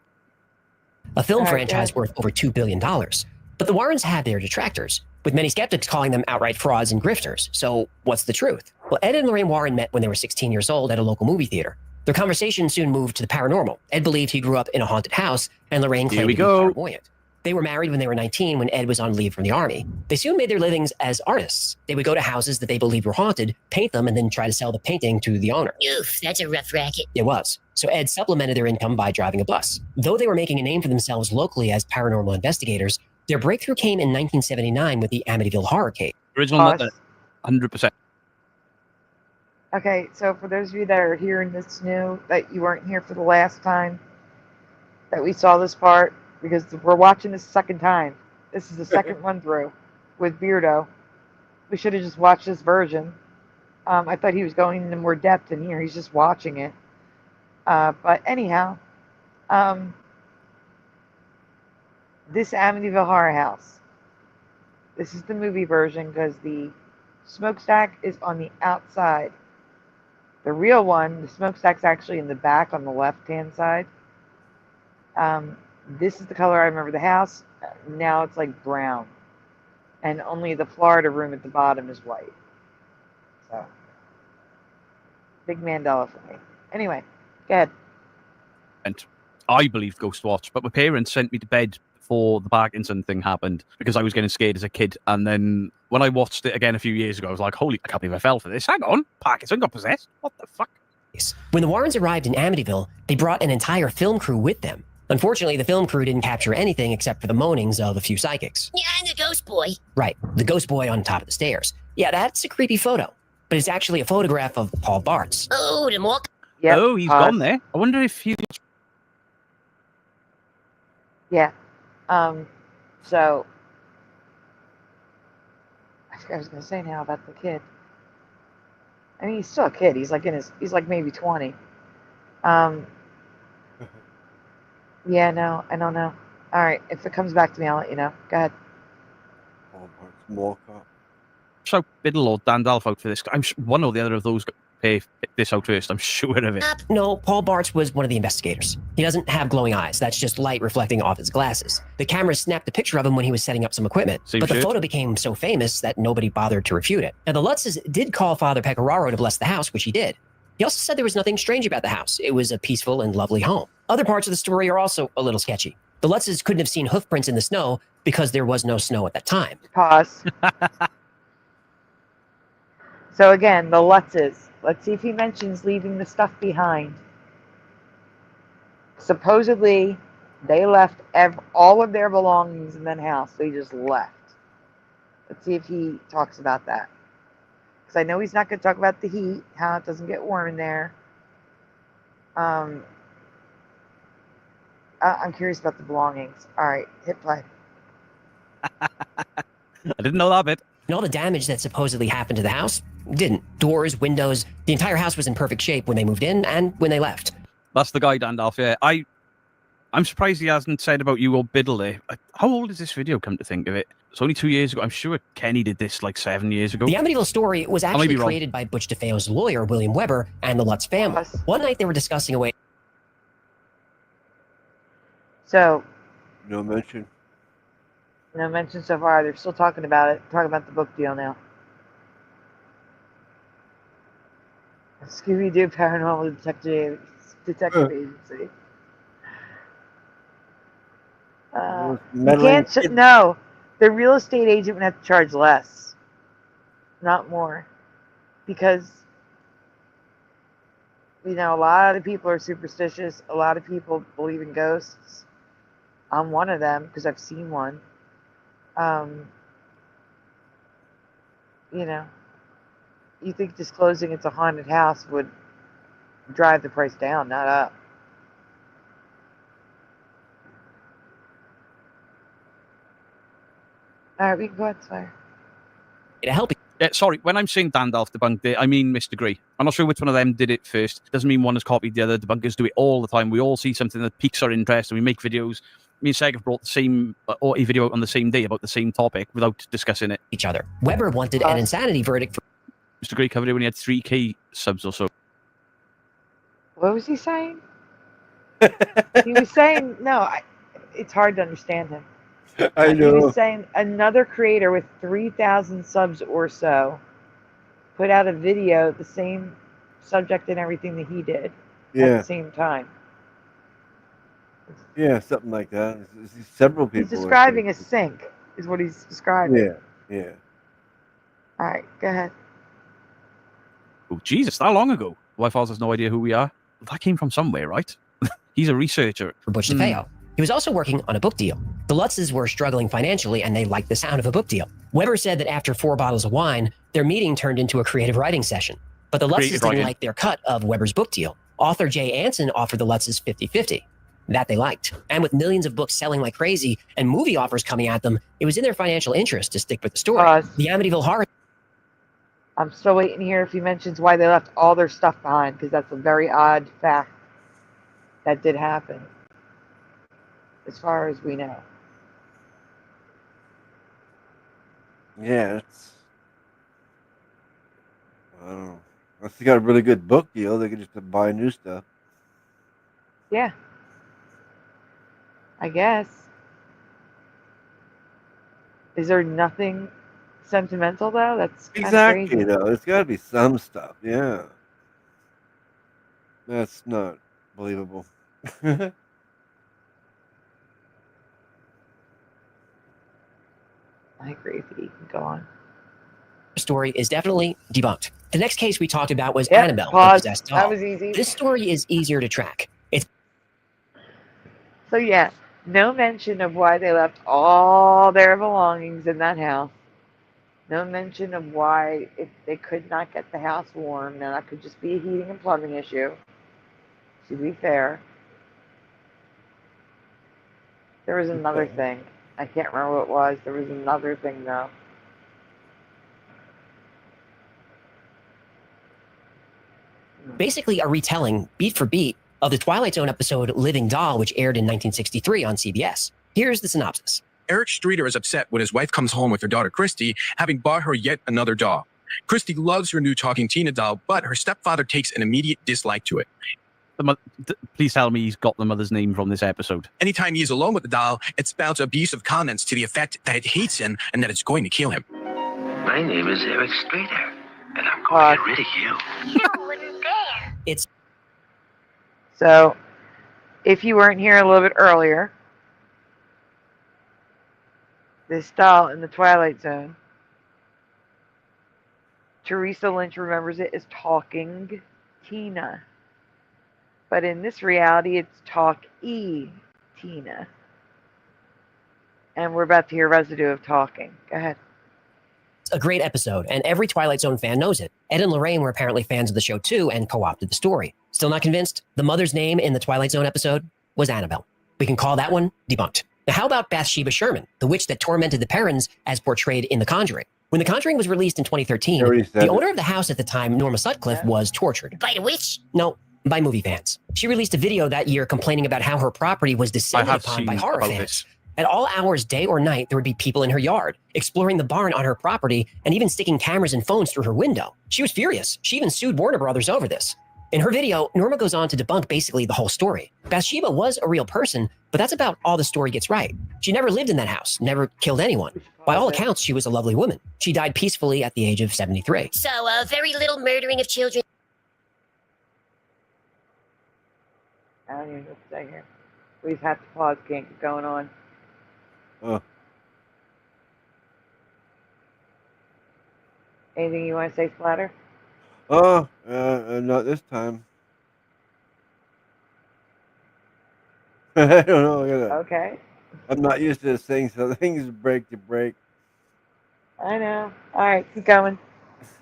A film franchise worth over $2 billion. But the Warrens have their detractors, with many skeptics calling them outright frauds and grifters. So what's the truth? Well, Ed and Lorraine Warren met when they were 16 years old at a local movie theater. Their conversation soon moved to the paranormal. Ed believed he grew up in a haunted house, and Lorraine claimed to be clairvoyant. They were married when they were 19 when Ed was on leave from the army. They soon made their livings as artists. They would go to houses that they believed were haunted, paint them, and then try to sell the painting to the owner. Oof, that's a rough racket. It was. So Ed supplemented their income by driving a bus. Though they were making a name for themselves locally as paranormal investigators, their breakthrough came in 1979 with the Amityville horror case. Original, 100%. Okay, so for those of you that are hearing this new, that you weren't here for the last time that we saw this part, because we're watching this second time. This is the second run through with Beardo. We should have just watched this version. I thought he was going into more depth in here. He's just watching it. But anyhow, this Amityville Horror House. This is the movie version because the smokestack is on the outside. The real one, the smokestack's actually in the back on the left-hand side. This is the color I remember the house. Now it's like brown. And only the Florida room at the bottom is white. So, big Mandela for me. Anyway, go ahead. And I believe Ghost Watch, but my parents sent me to bed before the Parkinson thing happened because I was getting scared as a kid. And then when I watched it again a few years ago, I was like, holy, I can't believe I fell for this. Hang on, Parkinson got possessed. What the fuck? When the Warrens arrived in Amityville, they brought an entire film crew with them. Unfortunately, the film crew didn't capture anything except for the moanings of a few psychics. Yeah, and the ghost boy. Right, the ghost boy on top of the stairs. Yeah, that's a creepy photo, but it's actually a photograph of Paul Bartz. Oh, the mock. Yep. Oh, he's gone there. I wonder if he... Yeah. So, I forgot what I was going to say now about the kid. I mean, he's still a kid. He's like he's like maybe 20. Yeah, no, I don't know. All right, if it comes back to me, I'll let you know. Go ahead. So, Biddle or Dandalf out for this. I'm one or the other of those pay this out first. I'm sure of it. No, Paul Bartz was one of the investigators. He doesn't have glowing eyes. That's just light reflecting off his glasses. The camera snapped a picture of him when he was setting up some equipment. But the photo became so famous that nobody bothered to refute it. Now, the Lutzes did call Father Pecoraro to bless the house, which he did. He also said there was nothing strange about the house. It was a peaceful and lovely home. Other parts of the story are also a little sketchy. The Lutzes couldn't have seen hoof prints in the snow because there was no snow at that time. Pause. So again, the Lutzes. Let's see if he mentions leaving the stuff behind. Supposedly, they left all of their belongings in that house. They just left. Let's see if he talks about that. Because I know he's not going to talk about the heat, how it doesn't get warm in there. I'm curious about the belongings. All right, hit play. I didn't know that bit. And all the damage that supposedly happened to the house didn't. Doors, windows, the entire house was in perfect shape when they moved in and when they left. That's the guy, Dandalf, yeah. I I'm surprised he hasn't said about you or Biddle there. How old is this video, come to think of it? It's only 2 years ago. I'm sure Kenny did this like 7 years ago. The Amityville story was I might actually be wrong. created by Butch DeFeo's lawyer, William Weber, and the Lutz family. One night they were discussing a way. So, No mention. no mention so far. They're still talking about it. Talking about the book deal now. Scooby-Doo Paranormal Detective Agency. You can't. No, the real estate agent would have to charge less, not more, because a lot of people are superstitious. A lot of people believe in ghosts. I'm one of them because I've seen one. You think disclosing it's a haunted house would drive the price down, not up. All right, we can go outside. To help you. Yeah, sorry, when I'm saying Dandalf debunked it, I mean Mr. Grey. I'm not sure which one of them did it first. Doesn't mean one has copied the other. Debunkers do it all the time. We all see something that piques our interest and we make videos. Me and Seg have brought the same a video out on the same day about the same topic without discussing it. Each other. Weber wanted an insanity verdict for Mr. Grey covered it when he had 3K subs or so. What was he saying? He was saying, it's hard to understand him. I know. He was saying another creator with 3,000 subs or so put out a video, the same subject and everything that he did at Yeah. the same time. Yeah, something like that. Several people. He's describing a sink, is what he's describing. Yeah, yeah. All right, go ahead. Oh, Jesus, that long ago. Wife has no idea who we are. That came from somewhere, right? He's a researcher. For Butch DeFeo. He was also working on a book deal. The Lutzes were struggling financially, and they liked the sound of a book deal. Weber said that after 4 bottles of wine, their meeting turned into a creative writing session. But the Lutzes didn't like their cut of Weber's book deal. Author Jay Anson offered the Lutzes 50-50. That they liked. And with millions of books selling like crazy and movie offers coming at them, it was in their financial interest to stick with the story. The Amityville Horror. I'm still waiting to hear if he mentions why they left all their stuff behind, because that's a very odd fact that did happen, as far as we know. Yeah, I don't know. Unless they got a really good book deal, they could just buy new stuff. Yeah. I guess. Is there nothing sentimental, though? That's kind Exactly, of crazy. though. There's got to be some stuff, yeah. That's not believable. I agree with you. You can go on. Story is definitely debunked. The next case we talked about was Annabelle. Pause. The possessed That doll. was easy. This story is easier to track. It's So, yeah, no mention of why they left all their belongings in that house. No mention of why if they could not get the house warm. Now, that could just be a heating and plumbing issue, to be fair. There was another thing. I can't remember what it was. There was another thing, though. basically a retelling, beat for beat, of the Twilight Zone episode Living Doll, which aired in 1963 on CBS. Here's the synopsis. Eric Streeter is upset when his wife comes home with her daughter Christy, having bought her yet another doll. Christy loves her new talking Tina doll, but her stepfather takes an immediate dislike to it. Please tell me he's got the mother's name from this episode. Anytime he is alone with the doll, it spouts abusive comments to the effect that it hates him and that it's going to kill him. My name is Eric Streeter, and I'm going to get rid of you. You wouldn't dare. It's So, if you weren't here a little bit earlier, this doll in the Twilight Zone, Teresa Lynch remembers it as Talking Tina. But in this reality, it's Talk-E Tina. And we're about to hear residue of talking. Go ahead. a great episode, and every Twilight Zone fan knows it. Ed and Lorraine were apparently fans of the show too and co-opted the story. Still not convinced? The mother's name in the Twilight Zone episode was Annabelle. We can call that one debunked. Now, how about Bathsheba Sherman, the witch that tormented the Perrons as portrayed in The Conjuring? When The Conjuring was released in 2013, the owner of the house at the time, Norma Sutcliffe, was tortured. By the witch? No, by movie fans. She released a video that year complaining about how her property was descended upon by horror fans. At all hours, day or night, there would be people in her yard, exploring the barn on her property, and even sticking cameras and phones through her window. She was furious. She even sued Warner Brothers over this. In her video, Norma goes on to debunk basically the whole story. Bathsheba was a real person, but that's about all the story gets right. She never lived in that house, never killed anyone. By all accounts, she was a lovely woman. She died peacefully at the age of 73. So, very little murdering of children. I don't even know what to say here. We just have to pause. Can't keep going on. Anything you want to say, Splatter? Not this time. I don't know. Okay. I'm not used to this thing, so things break to break. I know. All right, keep going.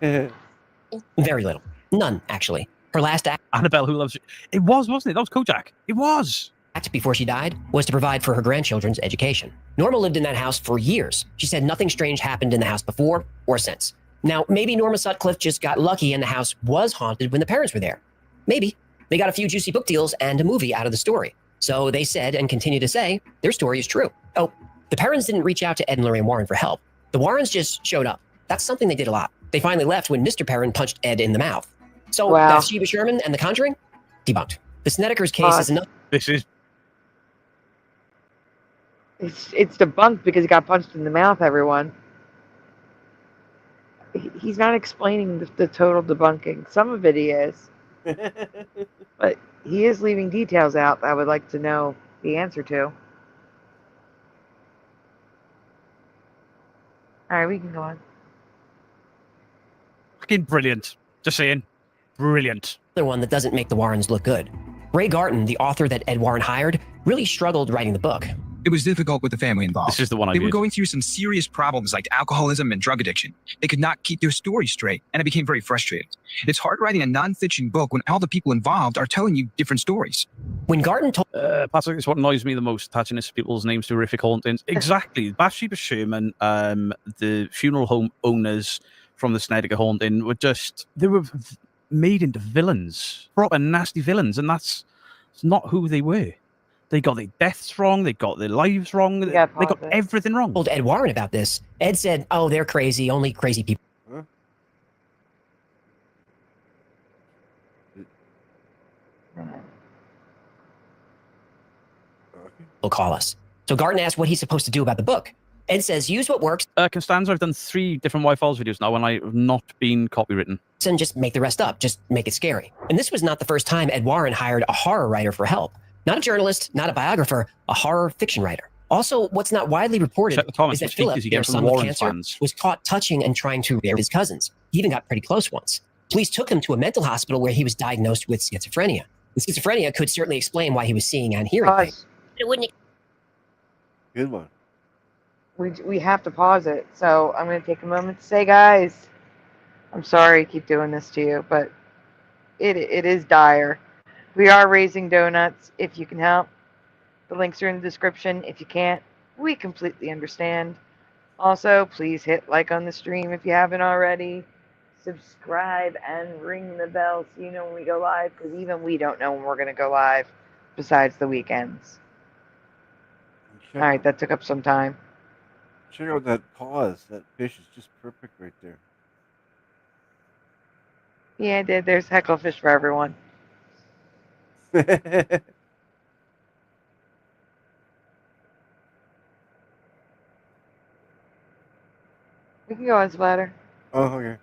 Very little. None, actually. Her last act... Annabelle, who loves you. It was, wasn't it? That was Kojak. It was. Act before she died was to provide for her grandchildren's education. Norma lived in that house for years. She said nothing strange happened in the house before or since. Now, maybe Norma Sutcliffe just got lucky and the house was haunted when the parents were there. Maybe. They got a few juicy book deals and a movie out of the story. So they said and continue to say their story is true. Oh, the parents didn't reach out to Ed and Lorraine Warren for help. The Warrens just showed up. That's something they did a lot. They finally left when Mr. Perrin punched Ed in the mouth. So Bathsheba Sherman and The Conjuring? Debunked. The Snedeker's case is enough. This is... It's debunked because he got punched in the mouth, everyone. He's not explaining the total debunking. Some of it he is. But he is leaving details out that I would like to know the answer to. Alright, we can go on. Fucking brilliant. Just saying. Brilliant. Another one that doesn't make the Warrens look good. Ray Garton, the author that Ed Warren hired, really struggled writing the book. It was difficult with the family involved. This is the one They were going through some serious problems like alcoholism and drug addiction. They could not keep their story straight, and I became very frustrated. It's hard writing a nonfiction book when all the people involved are telling you different stories. When Garton told... Patrick, it's what annoys me the most, attaching this to people's names to horrific hauntings. Exactly. Bathsheba Sherman, the funeral home owners from the Snedeker haunting were just... They were made into villains. Proper nasty villains, and that's not who they were. They got their deaths wrong. They got their lives wrong. They got everything wrong. Told Ed Warren about this. Ed said, "Oh, they're crazy. Only crazy people will call us." So Garton asked what he's supposed to do about the book. Ed says, "Use what works." Constanza, I've done 3 different Y-Files videos now, and I've not been copywritten. And just make the rest up. Just make it scary. And this was not the first time Ed Warren hired a horror writer for help. Not a journalist, not a biographer, a horror fiction writer. Also, what's not widely reported is that Philip, their son with cancer, was caught touching and trying to rear his cousins. He even got pretty close once. Police took him to a mental hospital where he was diagnosed with schizophrenia. The schizophrenia could certainly explain why he was seeing and hearing things. It wouldn't... Good one. We have to pause it. So I'm going to take a moment to say, guys, I'm sorry to keep doing this to you, but it is dire. We are raising donuts. If you can help, the links are in the description. If you can't, we completely understand. Also, please hit like on the stream if you haven't already. Subscribe and ring the bell so you know when we go live, because even we don't know when we're going to go live besides the weekends. Alright, that took up some time. Check out that pause. That fish is just perfect right there. Yeah, it did. There's hecklefish for everyone. We can go on, Splatter. Oh, okay.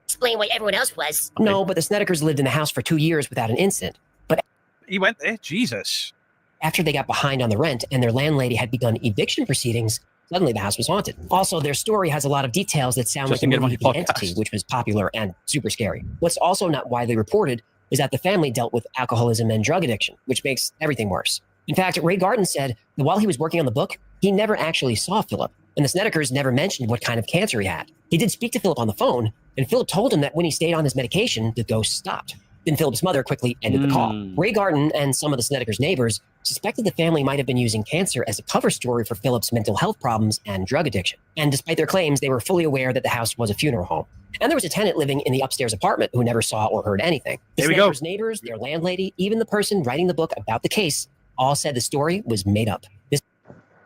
Explain why everyone else was. No, but the Snedekers lived in the house for 2 years without an incident. But he went there? Jesus. After they got behind on the rent and their landlady had begun eviction proceedings, suddenly the house was haunted. Also, their story has a lot of details that sound like the movie The Entity, which was popular and super scary. What's also not widely reported is that the family dealt with alcoholism and drug addiction, which makes everything worse. In fact, Ray Garton said that while he was working on the book, he never actually saw Philip, and the Snedekers never mentioned what kind of cancer he had. He did speak to Philip on the phone, and Philip told him that when he stayed on his medication, the ghost stopped. Then Philip's mother quickly ended the call. Ray Garton and some of the Snedekers' neighbors suspected the family might have been using cancer as a cover story for Philip's mental health problems and drug addiction. And despite their claims, they were fully aware that the house was a funeral home. And there was a tenant living in the upstairs apartment who never saw or heard anything. There we go. Neighbors, their landlady, even the person writing the book about the case, all said the story was made up.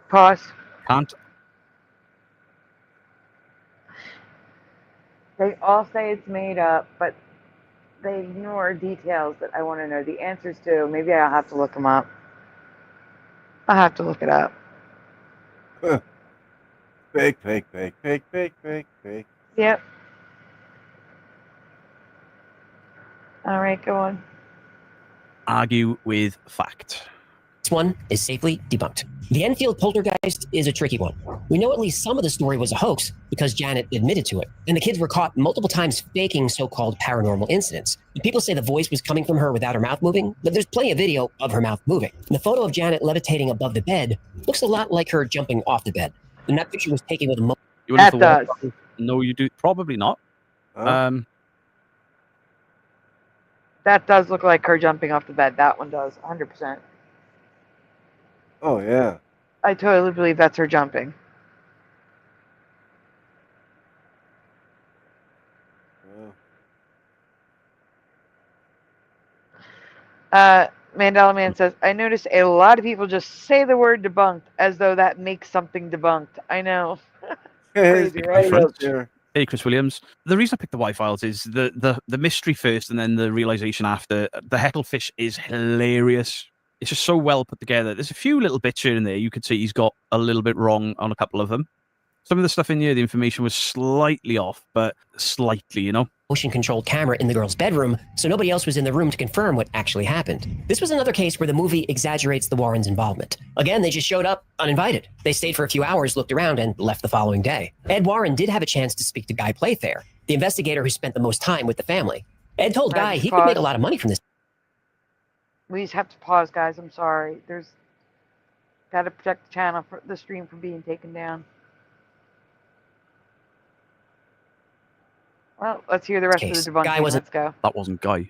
Pause. Can't. They all say it's made up, but they ignore details that I want to know the answers to. Maybe I'll have to look them up. I'll have to look it up. Fake. Yep. All right, go on. Argue with fact. This one is safely debunked. The Enfield poltergeist is a tricky one. We know at least some of the story was a hoax because Janet admitted to it, and the kids were caught multiple times faking so-called paranormal incidents. People say the voice was coming from her without her mouth moving, but there's plenty of video of her mouth moving. And the photo of Janet levitating above the bed looks a lot like her jumping off the bed. And that picture was taken with a That does. No, you do. Probably not. That does look like her jumping off the bed. That one does, 100%. Oh, yeah. I totally believe that's her jumping. Mandela Man says, I noticed a lot of people just say the word debunked as though that makes something debunked. I know. Crazy, right? Hey, Chris Williams. The reason I picked the Y-Files is the mystery first and then the realization after. The Hecklefish is hilarious. It's just so well put together. There's a few little bits here and there. You could see he's got a little bit wrong on a couple of them. Some of the stuff in here, the information was slightly off, but slightly, you know? Motion-controlled camera in the girl's bedroom, so nobody else was in the room to confirm what actually happened. This was another case where the movie exaggerates the Warrens' involvement. Again, they just showed up uninvited. They stayed for a few hours, looked around, and left the following day. Ed Warren did have a chance to speak to Guy Playfair, the investigator who spent the most time with the family. Ed told Guy he could make a lot of money from this. We just have to pause, guys. I'm sorry. There's got to protect the channel, for the stream from being taken down. Well, let's hear the rest of the debunking. Let's go. That wasn't Guy.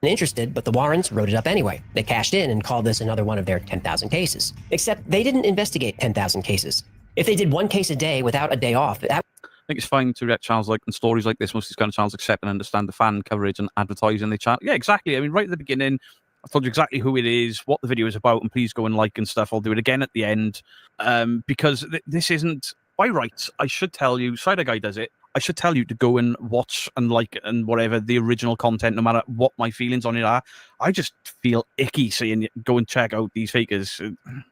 Interested, but the Warrens wrote it up anyway. They cashed in and called this another one of their 10,000 cases. Except they didn't investigate 10,000 cases. If they did one case a day without a day off, that... I think it's fine to react channels like and stories like this. Most of these kind of channels accept and understand the fan coverage and advertising the channel. Yeah, exactly. I mean, right at the beginning, I told you exactly who it is, what the video is about, and please go and like and stuff. I'll do it again at the end because this isn't by rights. I should tell you, Cider Guy does it. I should tell you to go and watch and like and whatever the original content, no matter what my feelings on it are. I just feel icky saying go and check out these fakers.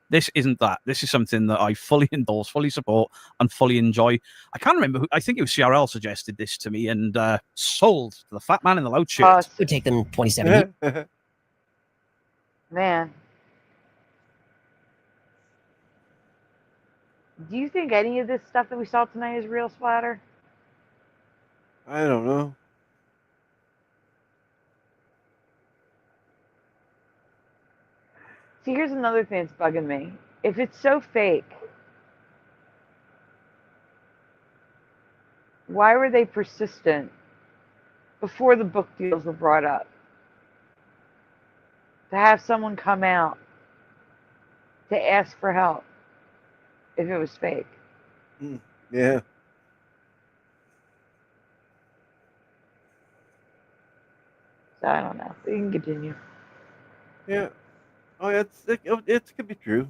This isn't that. This is something that I fully endorse, fully support, and fully enjoy. I can't remember who. I think it was CRL suggested this to me and sold to the fat man in the loud shirt. It would take them 27 years. Man. Do you think any of this stuff that we saw tonight is real, Splatter? I don't know. See, here's another thing that's bugging me. If it's so fake, why were they persistent before the book deals were brought up? To have someone come out to ask for help if it was fake. Yeah. So I don't know. You can continue. Yeah. Oh, it could be true.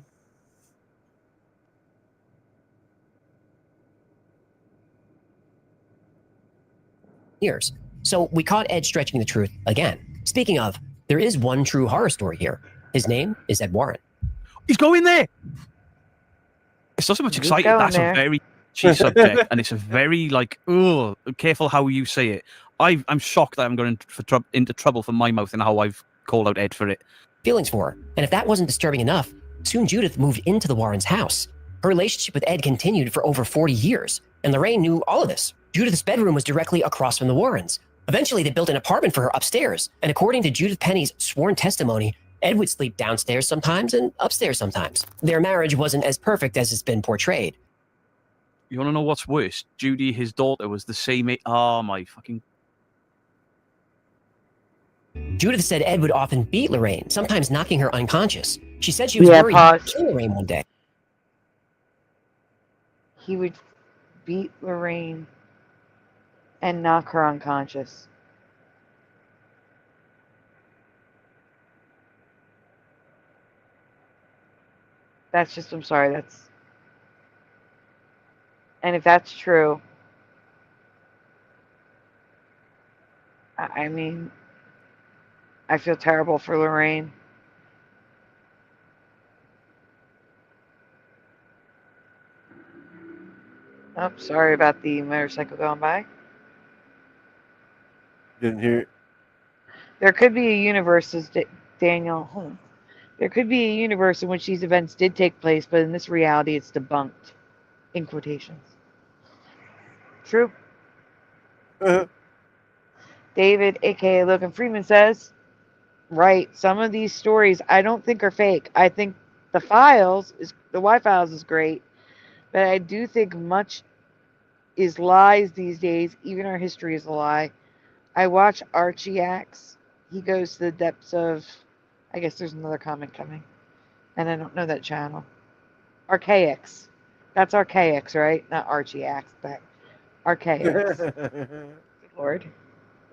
Years. So we caught Ed stretching the truth again. Speaking of, there is one true horror story here. His name is Ed Warren. He's going there. It's not so much excited. That's a very cheap subject, and it's a very like, oh, careful how you say it. I'm shocked that I'm going into trouble for my mouth and how I've called out Ed for it. Feelings for her. And if that wasn't disturbing enough, soon Judith moved into the Warrens' house. Her relationship with Ed continued for over 40 years, and Lorraine knew all of this. Judith's bedroom was directly across from the Warrens. Eventually, they built an apartment for her upstairs, and according to Judith Penny's sworn testimony, Ed would sleep downstairs sometimes and upstairs sometimes. Their marriage wasn't as perfect as it's been portrayed. You want to know what's worse? Judy, his daughter, was the same age. Oh, my fucking... Judith said Ed would often beat Lorraine, sometimes knocking her unconscious. She said she was worried he would kill Lorraine one day. He would beat Lorraine and knock her unconscious. That's just, I'm sorry, that's... And if that's true, I mean, I feel terrible for Lorraine. Oh, sorry about the motorcycle going by. Didn't hear it. There could be a universe, as Daniel. There could be a universe in which these events did take place, but in this reality, it's debunked. In quotations. True. David, aka Logan Freeman, says, right, some of these stories I don't think are fake. I think the Y-Files is great, but I do think much is lies these days. Even our history is a lie. I watch Archie Acts. He goes to the depths of... I guess there's another comment coming. And I don't know that channel. Archaics. That's Archaics, right? Not Archie Acts, but Archaics. Good Lord.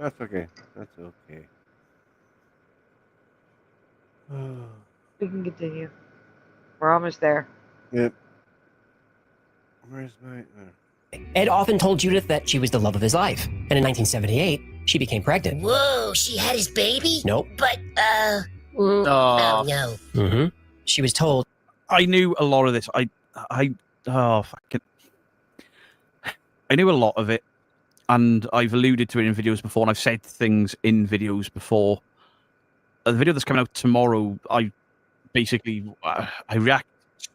That's okay. That's okay. We can continue. We're almost there. Yep. Where's my... Ed often told Judith that she was the love of his life. And in 1978, she became pregnant. Whoa, she had his baby? Nope. But, oh no. Mm-hmm. She was told... I knew a lot of this. I knew a lot of it, and I've alluded to it in videos before, and I've said things in videos before. The video that's coming out tomorrow, I react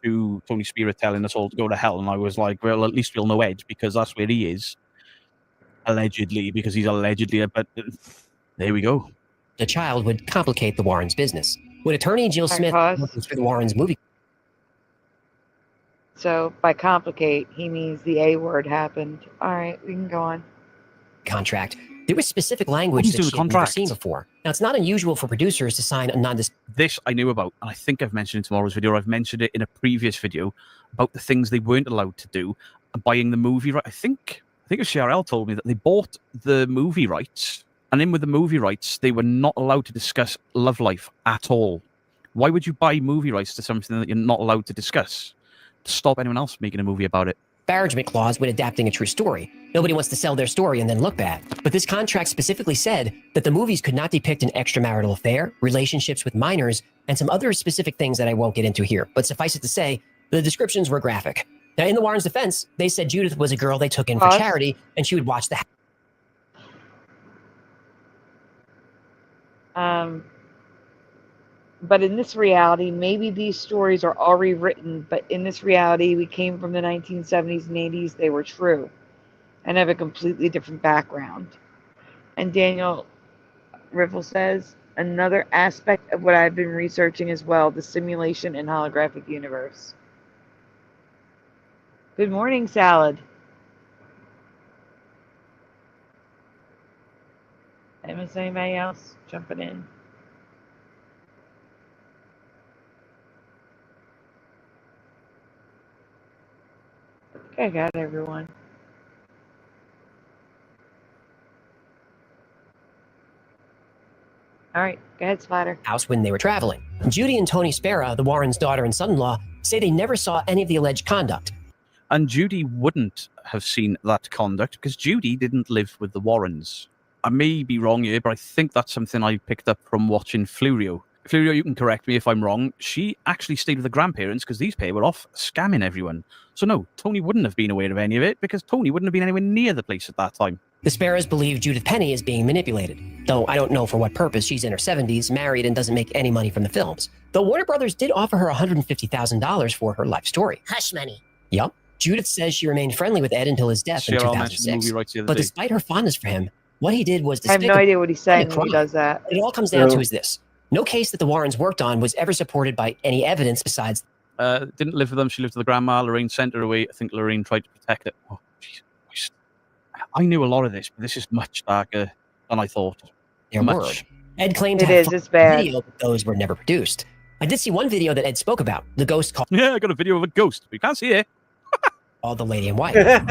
to Tony Spira telling us all to go to hell, and I was like, well, at least we'll know Ed, because that's where he is. Allegedly, because he's allegedly, but there we go. The child would complicate the Warrens' business. When attorney Jill Smith working through the Warrens' movie... So, by complicate, he means the A word happened. All right, we can go on. Contract. There was specific language that she had never seen before. Now, it's not unusual for producers to sign a This I knew about, and I think I've mentioned in tomorrow's video, or I've mentioned it in a previous video, about the things they weren't allowed to do, buying the movie right. I think it was CRL told me that they bought the movie rights, and in with the movie rights, they were not allowed to discuss love life at all. Why would you buy movie rights to something that you're not allowed to discuss? To stop anyone else making a movie about it. Disparagement clause when adapting a true story. Nobody wants to sell their story and then look bad. But this contract specifically said that the movies could not depict an extramarital affair, relationships with minors, and some other specific things that I won't get into here. But suffice it to say, the descriptions were graphic. Now, in the Warrens' defense, they said Judith was a girl they took in for charity, and she would watch the... But in this reality, maybe these stories are already written, but in this reality, we came from the 1970s and 80s, they were true, and have a completely different background. And Daniel Riffle says, another aspect of what I've been researching as well, the simulation and holographic universe. Good morning, Salad. Is anybody else jumping in? I got everyone. All right, go ahead, Splatter. House when they were traveling. Judy and Tony Spera, the Warrens' daughter and son-in-law, say they never saw any of the alleged conduct. And Judy wouldn't have seen that conduct because Judy didn't live with the Warrens. I may be wrong here, but I think that's something I picked up from watching Flurio. Flurio, you can correct me if I'm wrong. She actually stayed with the grandparents because these pair were off scamming everyone. So no, Tony wouldn't have been aware of any of it because Tony wouldn't have been anywhere near the place at that time. The Speras believe Judith Penny is being manipulated, though I don't know for what purpose. She's in her 70s, married, and doesn't make any money from the films. Though Warner Brothers did offer her $150,000 for her life story. Hush money. Yup. Judith says she remained friendly with Ed until his death in 2006. But despite her fondness for him, what he did was despicable. I have no idea what he's saying when he does that. It all comes down to is this. No case that the Warrens worked on was ever supported by any evidence besides... Didn't live with them. She lived with the grandma. Lorraine sent her away. I think Lorraine tried to protect it. Oh, geez. I knew a lot of this, but this is much darker than I thought. Their word. Ed claimed to have it's bad. Video, but those were never produced. I did see one video that Ed spoke about. The ghost called... Yeah, I got a video of a ghost, but you can't see it. Called the lady in white. What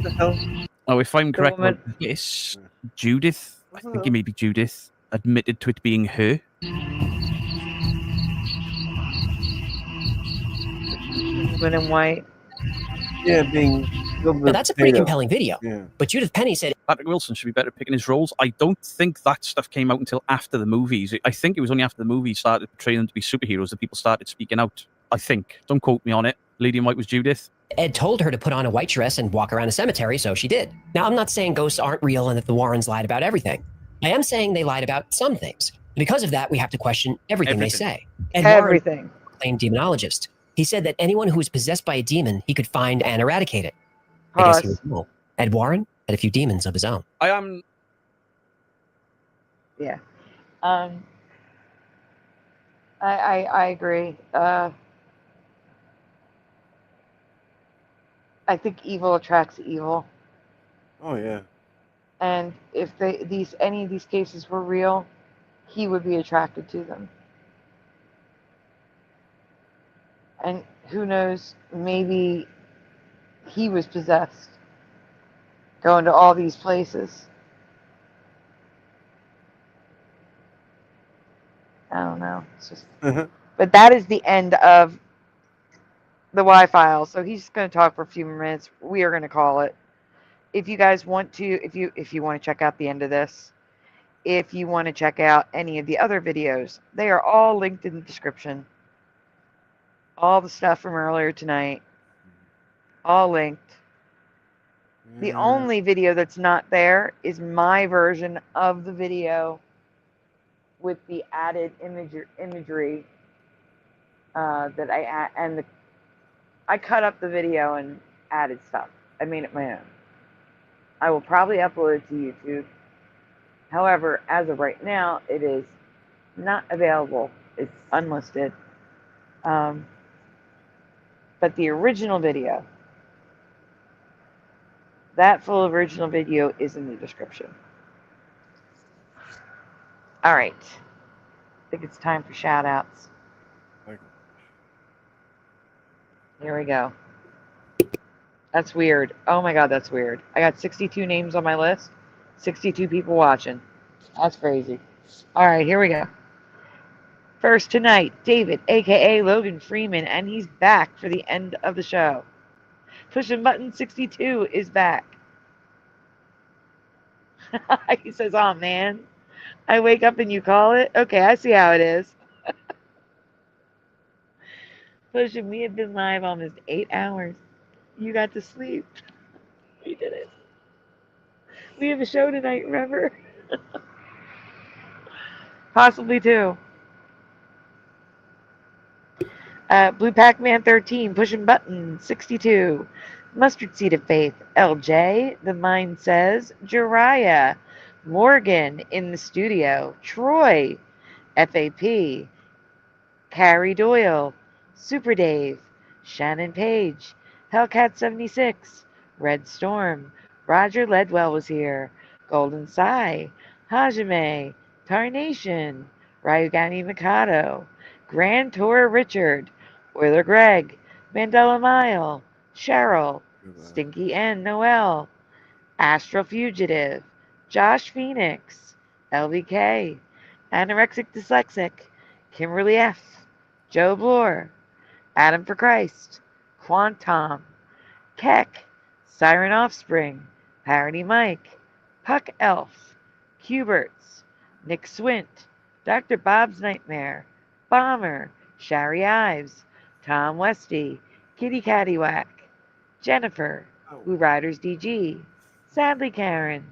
the hell? Oh, if I'm correct, woman- yes, Judith. I think it may be Judith admitted to it being her. Woman in white. Yeah, being. Now, that's a pretty compelling video. Yeah. But Judith Penny said Patrick Wilson should be better picking his roles. I don't think that stuff came out until after the movies. I think it was only after the movies started portraying them to be superheroes that people started speaking out. I think. Don't quote me on it. Lady in white was Judith. Ed told her to put on a white dress and walk around a cemetery, so she did. Now, I'm not saying ghosts aren't real and that the Warrens lied about everything. I am saying they lied about some things. Because of that, we have to question everything they say. Ed Everything. Warren, claimed demonologist. He said that anyone who was possessed by a demon, he could find and eradicate it. I guess he was wrong. Ed Warren had a few demons of his own. I am. Yeah. I agree. I think evil attracts evil. Oh yeah. And if any of these cases were real, he would be attracted to them. And who knows, maybe he was possessed, going to all these places. I don't know. It's just, but that is the end of the Y-File. So he's just going to talk for a few more minutes. We are going to call it. If you guys want to, if you want to check out the end of this, if you want to check out any of the other videos, they are all linked in the description. All the stuff from earlier tonight, all linked. The only video that's not there is my version of the video with the added imagery that I cut up the video and added stuff. I made it my own. I will probably upload it to YouTube. However, as of right now, it is not available. It's unlisted. But the original video, that full original video is in the description. All right. I think it's time for shout outs. Here we go. That's weird. Oh my God, that's weird. I got 62 names on my list. 62 people watching. That's crazy. All right, here we go. First tonight, David, a.k.a. Logan Freeman, and he's back for the end of the show. Pushing Button 62 is back. He says, oh man, I wake up and you call it? Okay, I see how it is. Pushing, we have been live almost 8 hours. You got to sleep. We did it. We have a show tonight, remember? Possibly two. Blue Pac-Man 13, Pushing Button 62. Mustard Seed of Faith, LJ. The Mind Says, Jariah. Morgan in the studio. Troy, FAP. Carrie Doyle. Super Dave. Shannon Page. Hellcat 76. Red Storm. Roger Ledwell was here. Golden Sai. Hajime. Tarnation. Ryugami Mikado. Grand Tour Richard. Euler Greg. Mandela Mile. Cheryl. Stinky N. Noel. Astral Fugitive. Josh Phoenix. LVK. Anorexic Dyslexic. Kimberly F. Joe Bloor. Adam for Christ. Quantom. Keck. Siren Offspring. Parody Mike. Puck Elf. Cuberts. Nick Swint. Dr. Bob's Nightmare. Bomber. Shari Ives. Tom Westy. Kitty Cattywhack. Jennifer. Who Riders DG. Sadly Karen.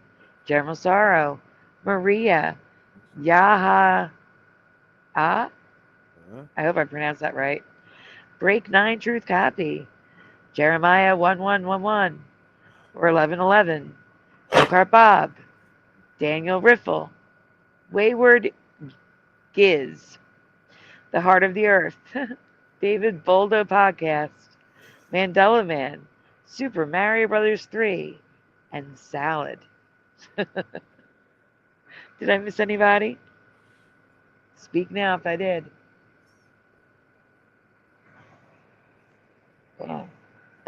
General Sorrow. Maria. Yaha. I hope I pronounced that right. Break 9 Truth Copy. Jeremiah 1111 or 1111. Go-Kart Bob. Daniel Riffle. Wayward Giz. The Heart of the Earth. David Boldo Podcast. Mandela Man. Super Mario Brothers 3. And Salad. Did I miss anybody? Speak now if I did.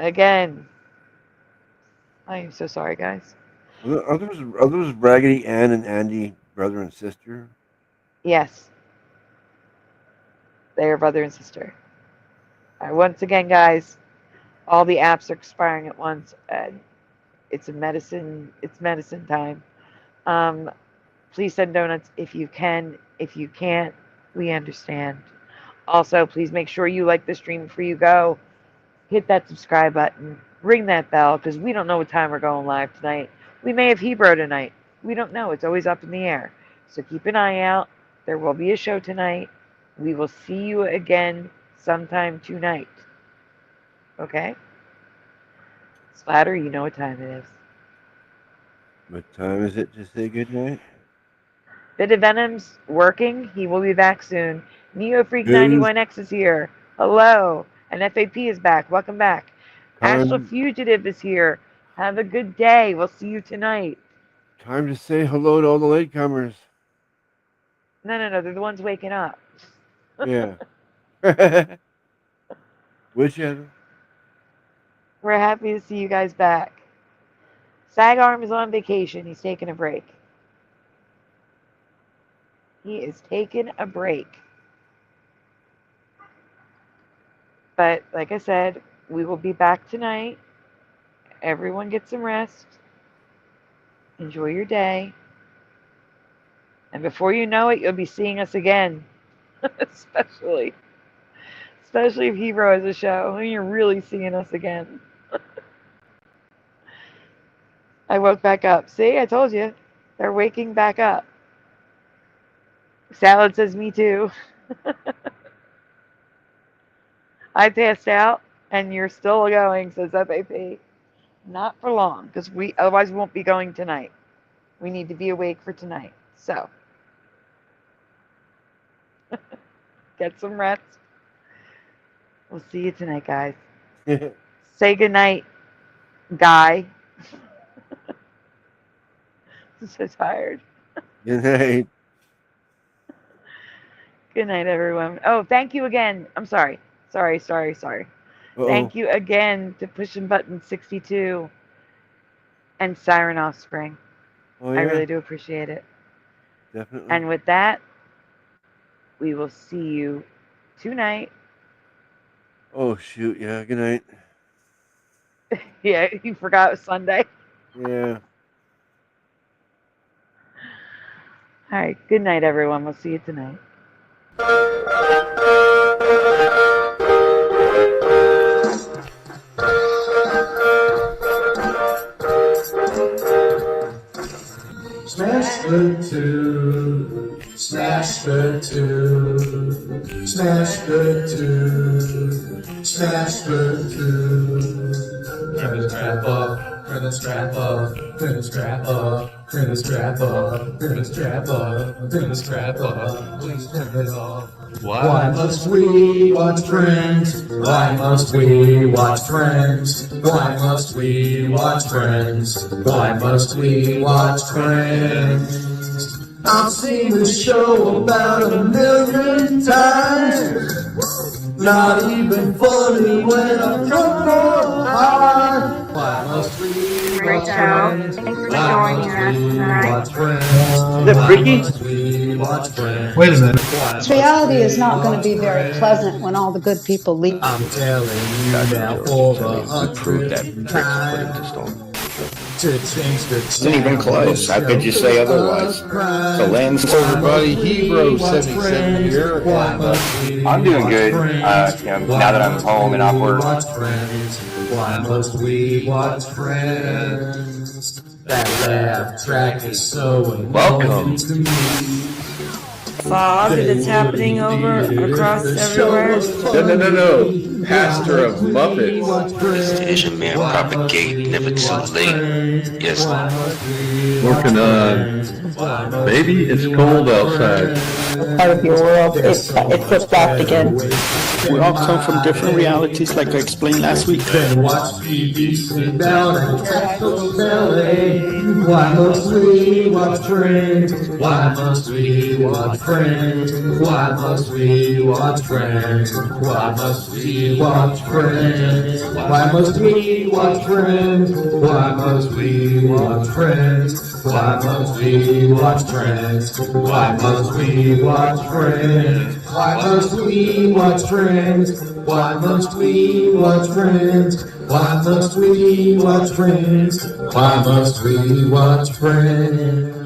Again, I am so sorry, guys. Are those Raggedy Ann and Andy brother and sister? Yes. They are brother and sister. All right, once again, guys, all the apps are expiring at once, and it's medicine time. Please send donuts if you can. If you can't, we understand. Also, please make sure you like the stream before you go. Hit that subscribe button. Ring that bell, because we don't know what time we're going live tonight. We may have Hebrew tonight. We don't know. It's always up in the air. So keep an eye out. There will be a show tonight. We will see you again sometime tonight. Okay? Splatter, you know what time it is. What time is it to say goodnight? Bit of Venom's working. He will be back soon. NeoFreak91X is here. Hello. And FAP is back. Welcome back. Astral Fugitive is here. Have a good day. We'll see you tonight. Time to say hello to all the latecomers. No. They're the ones waking up. Yeah. Whichever. We're happy to see you guys back. Sagarm is on vacation. He's taking a break. He is taking a break. But like I said, we will be back tonight. Everyone get some rest. Enjoy your day. And before you know it, you'll be seeing us again. Especially if Hebrew has a show. Then you're really seeing us again. I woke back up. See, I told you. They're waking back up. Salad says me too. I passed out and you're still going, says FAP. Not for long, because otherwise we won't be going tonight. We need to be awake for tonight. So get some rest. We'll see you tonight, guys. Say goodnight, Guy. I'm so tired. Good night. Good night, everyone. Oh, thank you again. I'm sorry. Sorry. Uh-oh. Thank you again to Pushing Button 62 and Siren Offspring. Oh, yeah. I really do appreciate it. Definitely. And with that, we will see you tonight. Oh, shoot. Yeah, good night. Yeah, you forgot it was Sunday. Yeah. All right. Good night, everyone. We'll see you tonight. Smash the two, smash the two, smash the two, smash the two. Gonna scrap up, gonna scrap up, gonna scrap up, gonna scrap up, gonna scrap up, gonna scrap up. Please turn it off. Why must we watch Friends? Why must we watch Friends? Why must we watch Friends? Why must we watch Friends? I've seen this show about 1,000,000 times. Not even funny when I'm drunk or high. Why must we watch Friends? Why must we watch Friends? Is that freaky? Wait a minute. This reality is not going to be very pleasant when all the good people leave. I'm telling you now for the 100th time. Isn't even close. How could you say otherwise? The land's everybody. Hebrew 77 here. I'm doing good. Now that I'm home and off work. Why must we watch Friends? That laugh track is so important to me. Fog that's happening across everywhere. No. Pastor of Muppets. man, propagate, never too late. Yes, Lord. Working on Baby, It's Cold Outside. Part of your world, it flipped again. We all come from different realities, like I explained last week. Then watch TV, sleep down, and castle ballet. Why must we watch Friends? Why must we watch Friends? Why must we watch Friends? Why must we watch Friends? Why must we watch Friends? Why must we watch Friends? Why must we watch Friends? Why must we watch Friends? Why must we watch Friends? Why must we watch Friends? Why must we watch Friends? Why must we watch Friends?